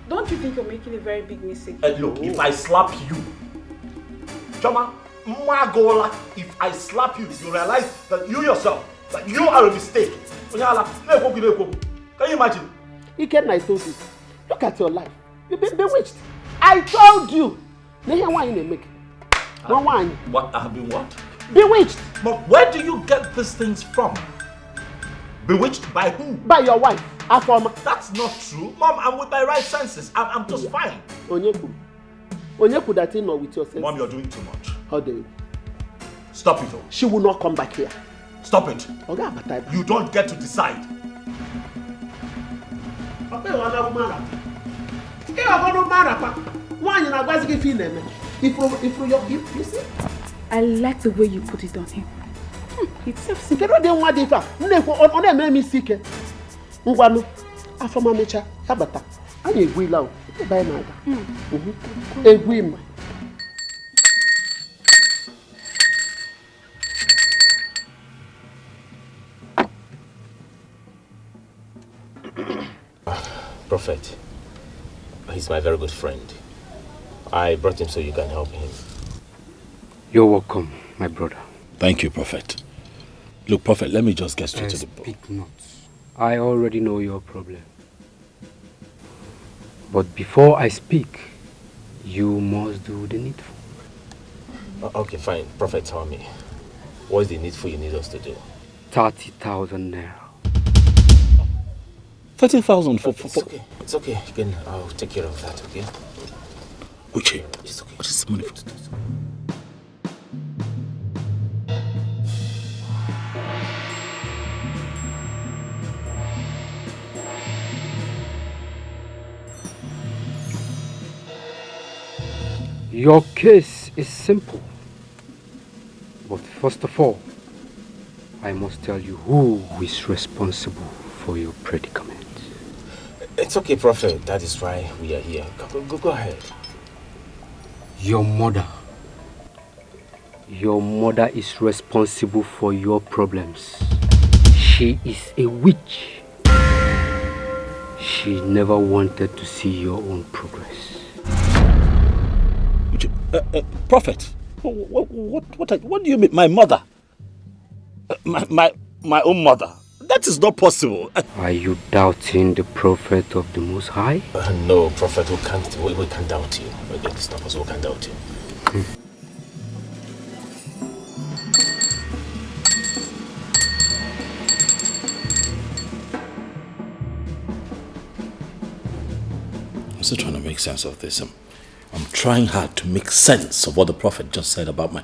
don't you think you're making a very big mistake? Look, if I slap you, Choma, Magola, if I slap you, you realize that you yourself, that you are a mistake. Can you imagine? Again, I told you, look at your life. You've been bewitched. I told you. What? I have been what? Bewitched. But where do you get these things from? Bewitched by who? By your wife. That's not true. Mom, I'm with my right senses. I'm just fine. Onyeku that you know with your senses. Mom, you're doing too much. How dare you? Stop it all. She will not come back here. Stop it. Okay, you don't get to decide. You see? I like the way you put it on him. It's self-simple. Prophet, he's my very good friend. I brought him so you can help him. You're welcome, my brother. Thank you, Prophet. Look, Prophet, let me just get straight to the point. Speak not. I already know your problem. But before I speak, you must do the needful. Okay, fine. Prophet, tell me. What is the needful you need us to do? 30,000 naira. 30,000 for... It's okay. I'll take care of that, okay? Uche, it's okay. What is the money for? Your case is simple. But first of all, I must tell you who is responsible for your predicament. It's okay, Prophet. That is why we are here. Go ahead. Your mother. Your mother is responsible for your problems. She is a witch. She never wanted to see your own progress. Prophet, what do you mean, my mother? My own mother? That is not possible. Are you doubting the prophet of the Most High? No, Prophet, we can't doubt you. It's not possible, we can't doubt you. I'm still trying to make sense of this. I'm trying hard to make sense of what the prophet just said about my...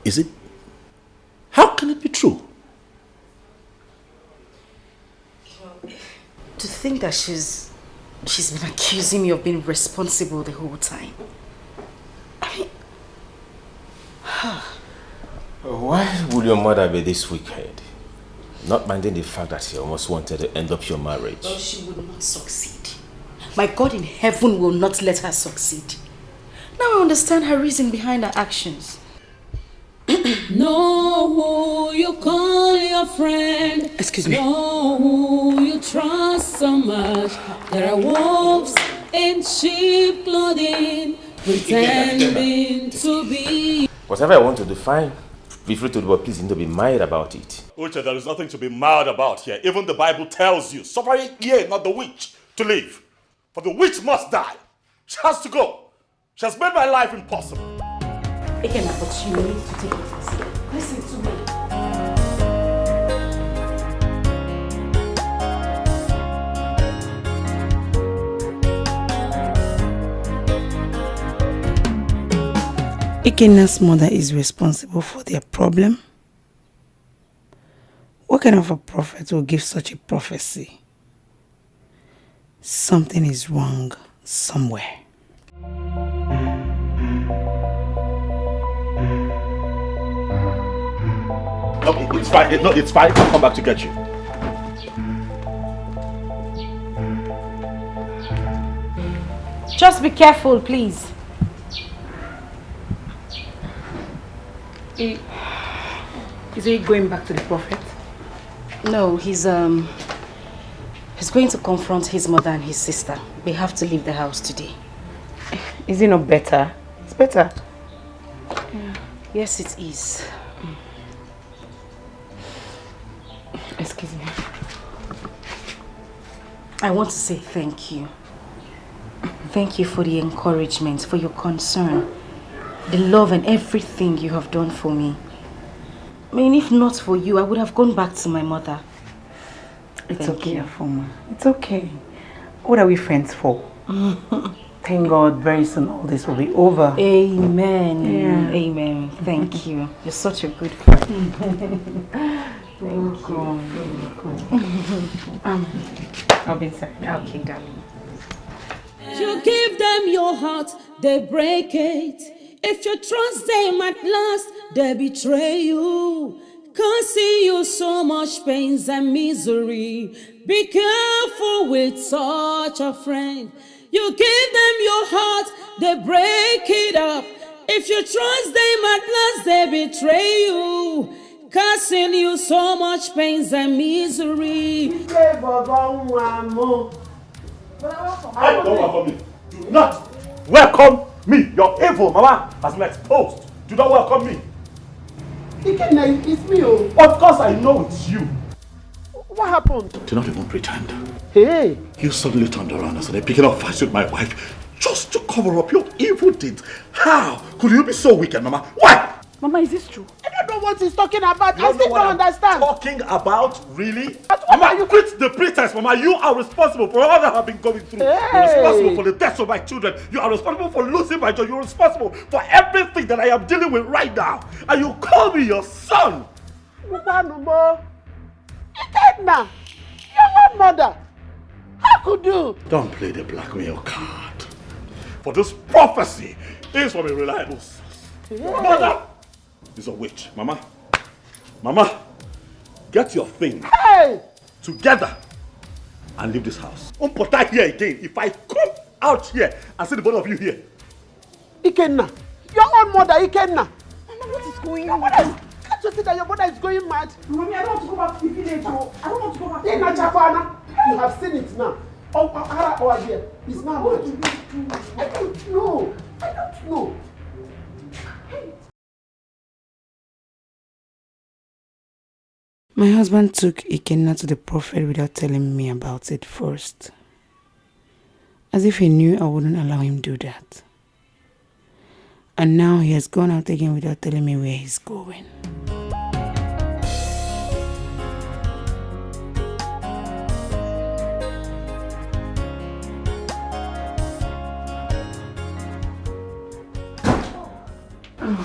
Is it... How can it be true? To think that she's been accusing me of being responsible the whole time. I mean... Why would your mother be this wicked? Not minding the fact that she almost wanted to end up your marriage. Well, she would not succeed. My God in heaven will not let her succeed. Now I understand her reason behind her actions. Know who you call your friend. Excuse me. Know who you trust so much. There are wolves in sheep clothing, pretending to be. Whatever I want to do, fine. Be free to do, but please don't be mad about it. Uche, there is nothing to be mad about here. Even the Bible tells you, suffer ye not the witch to live. For the witch must die. She has to go. She has made my life impossible. Again, but you need to take it easy. Listen to me. Ikenna's mother is responsible for their problem. What kind of a prophet will give such a prophecy? Something is wrong somewhere. Okay, it's fine. No, it's fine. I'll come back to get you. Just be careful, please. Is he going back to the prophet? No, he's going to confront his mother and his sister. They have to leave the house today. Is it not better? It's better. Yeah. Yes, it is. Excuse me. I want to say thank you. Thank you for the encouragement, for your concern, the love and everything you have done for me. I mean, if not for you, I would have gone back to my mother. It's okay, Afoma. It's okay. What are we friends for? Thank God very soon all this will be over. Amen. Yeah. Amen. Thank you. You're such a good friend. Thank you. I'll be inside. Okay, darling. You give them your heart, they break it. If you trust them at last, they betray you. Causing you so much pains and misery. Be careful with such a friend. You give them your heart, they break it up. If you trust them at last, they betray you. Causing you so much pains and misery. Hey, don't welcome me. Do not welcome me. You're evil, Mama has been exposed. Do not welcome me. Ikenna, it's me. Of course I know it's you. What happened? Do not even pretend. Hey. You suddenly turned around and started picking up fights with my wife just to cover up your evil deeds. How could you be so wicked, Mama? Why? Mama, is this true? I don't know what he's talking about. I still don't understand. Talking about, really? Mama, you quit the pretense, Mama. You are responsible for all that I've been going through. Hey. You're responsible for the deaths of my children. You are responsible for losing my job. You're responsible for everything that I am dealing with right now. And you call me your son. Ikenna, your own mother. How could you? Don't play the blackmail card. For this prophecy is from a reliable source. Hey. Mother is a witch. Mama, get your thing together and leave this house. Don't put that here again. If I come out here and see the both of you here. Ikenna, your own mother, Ikenna. Mama, what is going on? Can't you see that your mother is going mad? Mommy, I don't want to go back to the village. I don't want to go back to the village. You have seen it now. Oh, here. It's now mad. I don't know. My husband took Ikenna to the prophet without telling me about it first. As if he knew I wouldn't allow him do that. And now he has gone out again without telling me where he's going.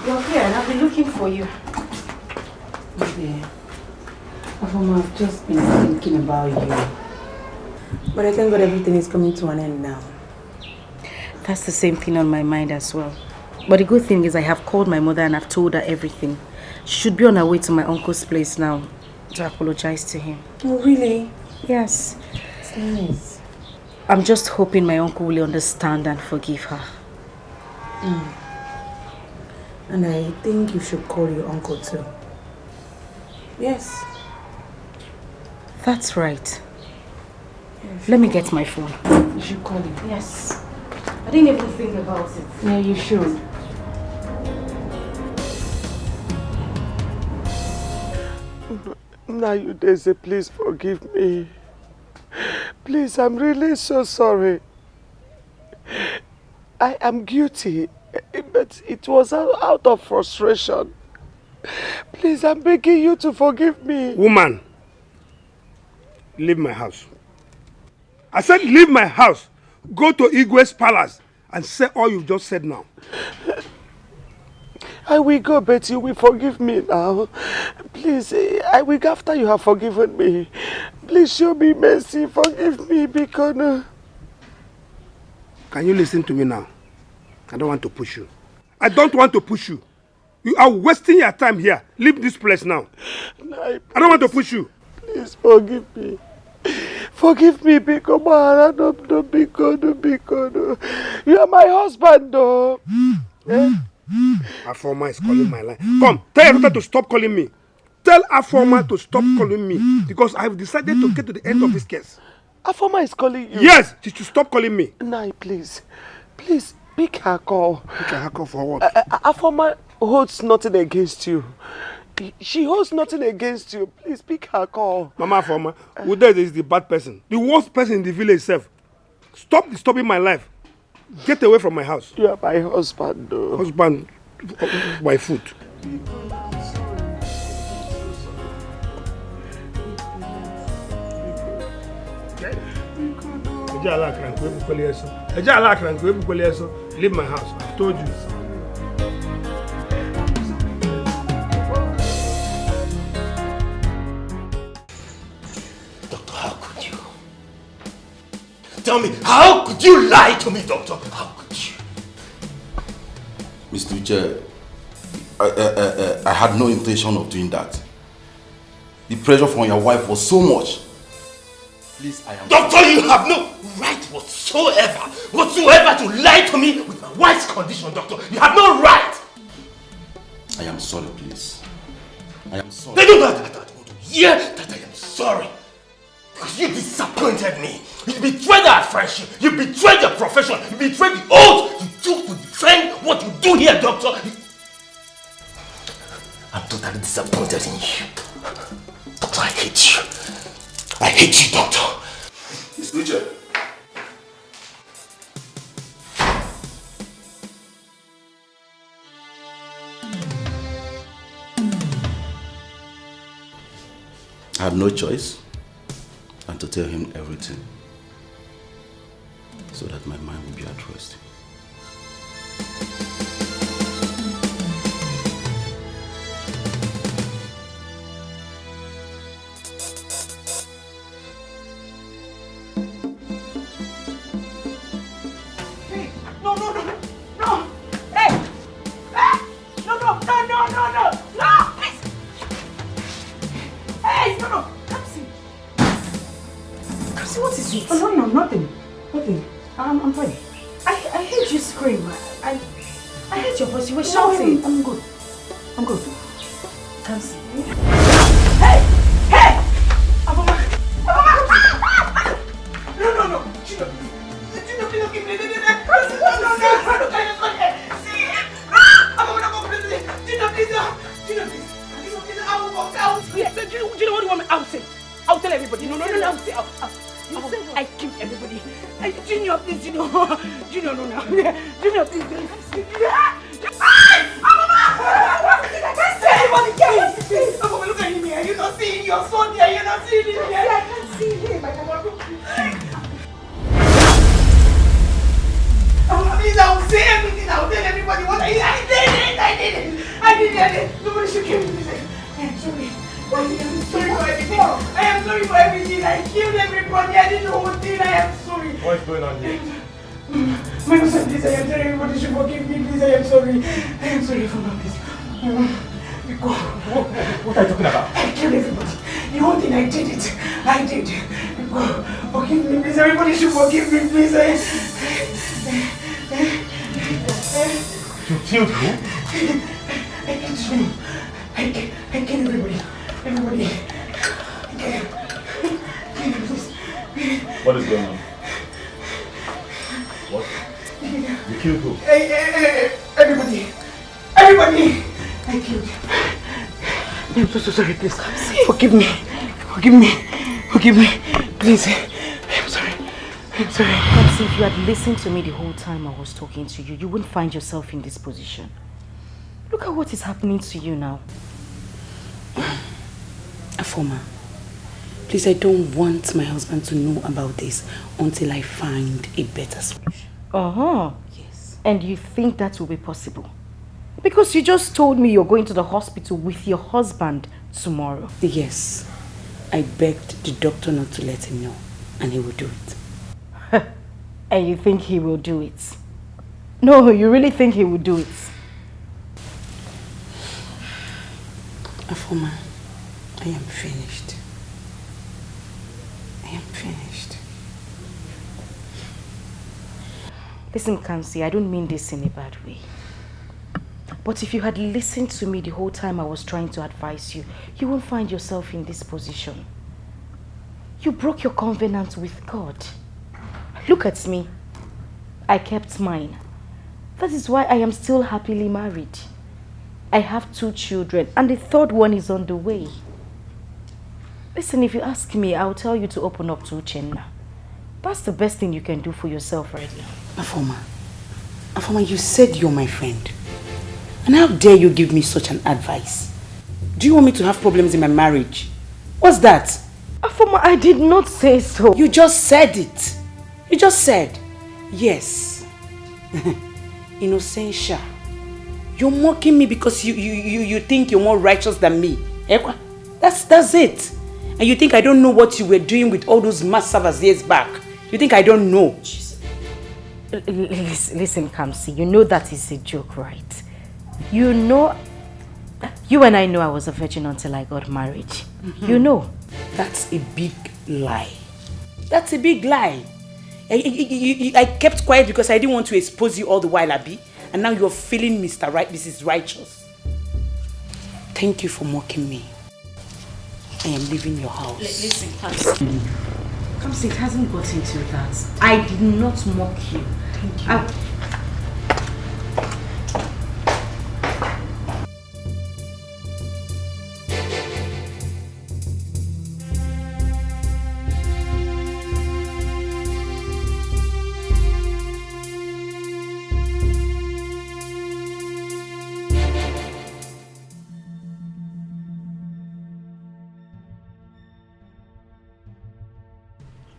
You're here and I've been looking for you. Okay. Afoma, I've just been thinking about you. But I thank God everything is coming to an end now. That's the same thing on my mind as well. But the good thing is I have called my mother and I've told her everything. She should be on her way to my uncle's place now to apologize to him. Oh, really? Yes. It's nice. I'm just hoping my uncle will understand and forgive her. And I think you should call your uncle too. Yes. That's right. Let me get my phone. You should call him. Yes. I didn't even think about it. Yeah, you should. Now you Daisy, please forgive me. Please, I'm really so sorry. I am guilty, but it was out of frustration. Please, I'm begging you to forgive me. Woman, leave my house. I said leave my house. Go to Igwe's palace and say all you've just said now. I will go, but you will forgive me now. Please, I will go after you have forgiven me. Please show me mercy, forgive me, because... Can you listen to me now? I don't want to push you. I don't want to push you. You are wasting your time here. Leave this place now. I don't want to push you. Please forgive me. Forgive me, because don't be good. You are my husband, though. Afoma is calling my line. Come, tell your daughter to stop calling me. Tell Afoma to stop calling me because I have decided to get to the end of this case. Afoma is calling you? Yes, she should stop calling me. Nai, please. Please, pick her call. Pick her call for what? Afoma holds nothing against you. She holds nothing against you. Please pick her call. Mama Afoma, Ude is the bad person. The worst person in the village itself. Stop disturbing my life. Get away from my house. You are my husband, though. Husband by foot. Leave my house. I've told you. Doctor, how could you? Tell me, how could you lie to me, doctor? How could you? Mr. Uche, I had no intention of doing that. The pressure from your wife was so much. Please, I am... Doctor, you have no right whatsoever to lie to me with my wife's condition, doctor. You have no right. I am sorry, please. I am sorry. They don't want to hear that I am sorry. Because you disappointed me. You betrayed our friendship. You betrayed your profession. You betrayed the oath you took to defend what you do here, doctor. I'm totally disappointed in you. Doctor, I hate you. I hate you, doctor. Mr. Uche. I had no choice than to tell him everything so that my mind would be at rest. I'm fine. I heard you scream. I heard your voice. You were shouting. I'm good. I'm good. Come see. Hey! Hey! Aboma! No! Gino, please give me the Gino, what do you want me? I'll say. I'll tell everybody. No. I'll say. I killed everybody. Junior, please, Junior, no. Junior, please. Look at him here. You're not seeing your son here. You're not seeing him here. I can't see him. Please, I will say everything. I will tell everybody what I did it. I did it. Nobody should kill me. Please. Sorry. I am sorry for everything. I killed everybody. I did the whole thing. I am sorry. What's going on here? My husband, please, I am sorry. Everybody should forgive me. Please, I am sorry. I am sorry for my please. What are you talking about? I killed everybody. The whole thing, I did it. I did. Forgive me, please. Everybody should forgive me, please. You killed who? I killed you. I killed everybody. Everybody. What is going on? What? You killed who? Everybody. Everybody. I killed you. I'm so sorry, please. Forgive me. Forgive me. Forgive me. Please. I'm sorry. I'm sorry. Perhaps if you had listened to me the whole time I was talking to you, you wouldn't find yourself in this position. Look at what is happening to you now. Afoma, please, I don't want my husband to know about this until I find a better solution. Yes. And you think that will be possible? Because you just told me you're going to the hospital with your husband tomorrow. Yes. I begged the doctor not to let him know, and he will do it. And you think he will do it? No, you really think he will do it? Afoma, I am finished. I am finished. Listen, Kamsi, I don't mean this in a bad way. But if you had listened to me the whole time I was trying to advise you, you won't find yourself in this position. You broke your covenant with God. Look at me. I kept mine. That is why I am still happily married. I have 2 children and the 3rd one is on the way. Listen, if you ask me, I'll tell you to open up to Uchenna. That's the best thing you can do for yourself right now. Afoma, you said you're my friend. And how dare you give me such an advice? Do you want me to have problems in my marriage? What's that? Afoma, I did not say so. You just said it. You just said, yes. Innocentia. You're mocking me because you think you're more righteous than me. That's it. And you think I don't know what you were doing with all those mass servers years back. You think I don't know. Listen, Kamsi, you know that is a joke, right? You know, you and I know I was a virgin until I got married. You know. That's a big lie. That's a big lie. I kept quiet because I didn't want to expose you all the while, Abi. And now you're feeling Mrs. Righteous. Thank you for mocking me. I am leaving your house. Listen, Kamsi. Kamsi, it hasn't got into that. I did not mock you. Thank you.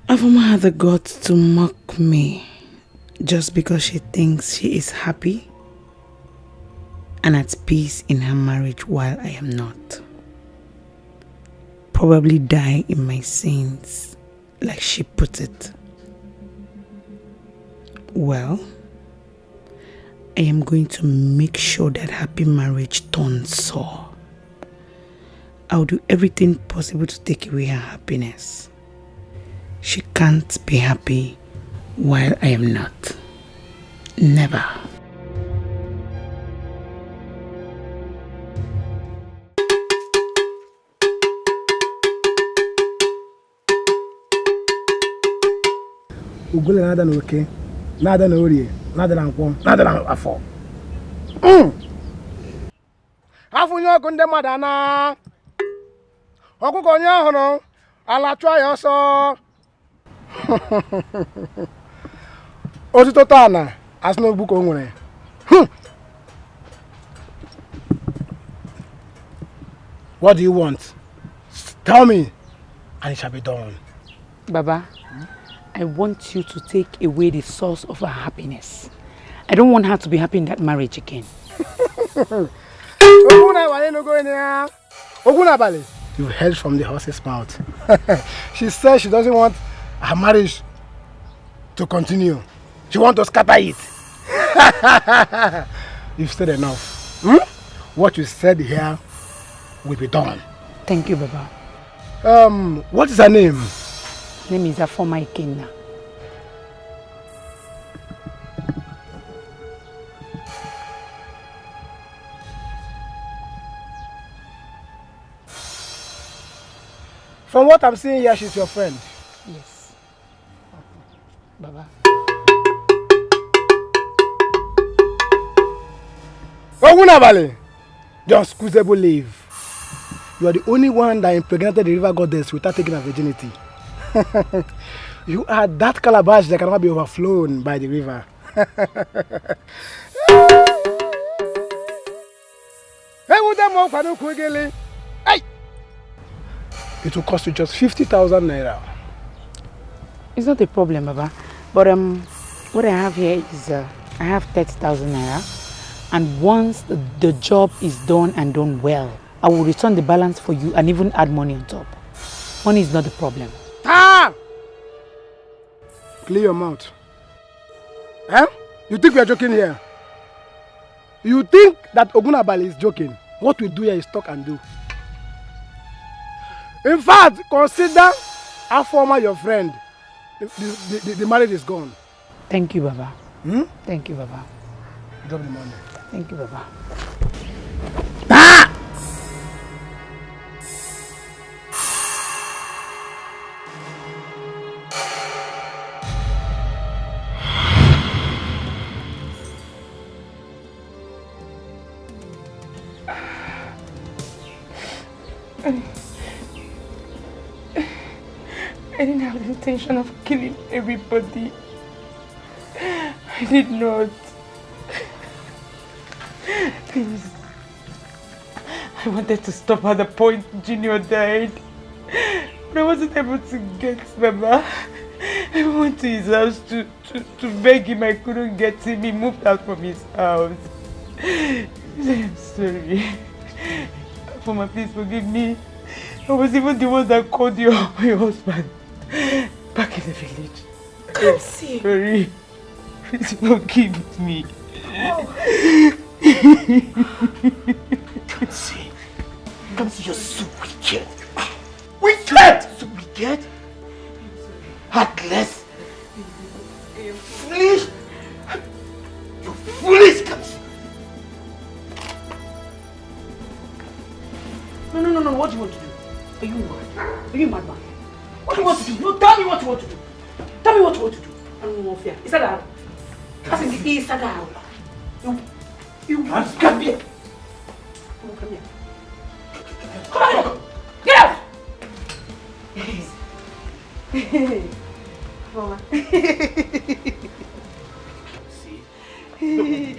Afoma had the guts to mock me just because she thinks she is happy and at peace in her marriage while I am not. Probably die in my sins, like she put it. Well, I am going to make sure that happy marriage turns sour. I'll do everything possible to take away her happiness. She can't be happy while I am not. Never. Ugule nada na oke, nada na orie, nada na nkwọ, nada na afọ. Afụnye ọkụ ndị mmadụ ana. Ọkụkọ onye ọhụrụ, ala chụọ ya ọsọ. Otito tana, asị n'ogbu ka o nwere. What do you want? Tell me, and it shall be done. Baba, I want you to take away the source of her happiness. I don't want her to be happy in that marriage again. Oguna bale no go in here. Oguna bale. You heard from the horse's mouth. She says she doesn't want her marriage to continue. She wants to scatter it. You've said enough. What you said here will be done. Thank you, Baba. What is her name? Her name is Afoma Ikenna. From what I'm seeing here, she's your friend. Yes. Baba. Ogunabale, just excusable leave. You are the only one that impregnated the river goddess without taking her virginity. You are that calabash that cannot be overflown by the river. It will cost you just 50,000 naira. It's not a problem, Baba. But what I have here is I have 30,000 naira. And once the job is done and done well, I will return the balance for you and even add money on top. Money is not the problem. Ah! Clear your mouth. Eh? You think we are joking here? You think that Ogunabali is joking? What we do here is talk and do. In fact, consider Afoma your friend. The marriage is gone. Thank you, Baba. Thank you, Baba. Drop the money. Thank you, Baba. Ah! I didn't have the intention of killing everybody. I did not. Please. I wanted to stop at the point Junior died. But I wasn't able to get Mama. I went to his house to beg him. I couldn't get him. He moved out from his house. I'm sorry. Mama, please forgive me. I was even the one that called your husband back in the village. I'm sorry. Please forgive me. Kamsi, you're so wicked. Wicked! So wicked? Heartless? Foolish? You're foolish, Kamsi. No, what do you want to do? Are you mad? Are you mad, man? What do you want to do? No, tell me what you want to do. Tell me what you want to do. I don't know fear. Is that out? That's in the east, out. You come here. Come here. Come on! Get out! Come on. See?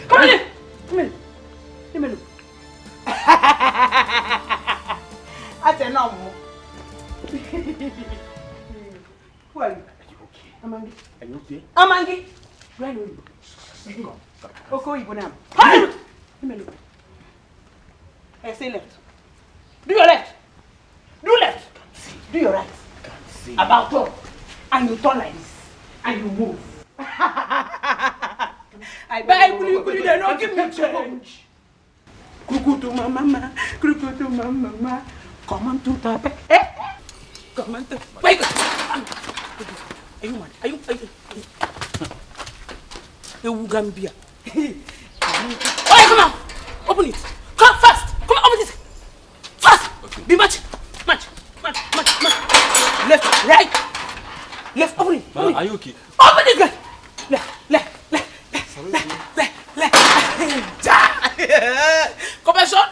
Come here! Come here. Let me look. That's enough. Who are you? Are you okay? Amangi. Are you okay? Amangi! Where are you? Come. Okay, you now. Let me look. Hey, say left. Do your left. Do left. Do your right. About turn. And you turn like this. And you move. I beg you, they don't give me change. Kuku to my mama. Kuku to my mama. Come on to the bed. Come on to. Wait. Are you mad? Are you? You Gambia. Oh, come on! Open it! Come fast! Come on, open it! Fast! Okay. Be match! Left, right! Left, open it! Open Are you okay? Open it, guys! Left! Come on, son!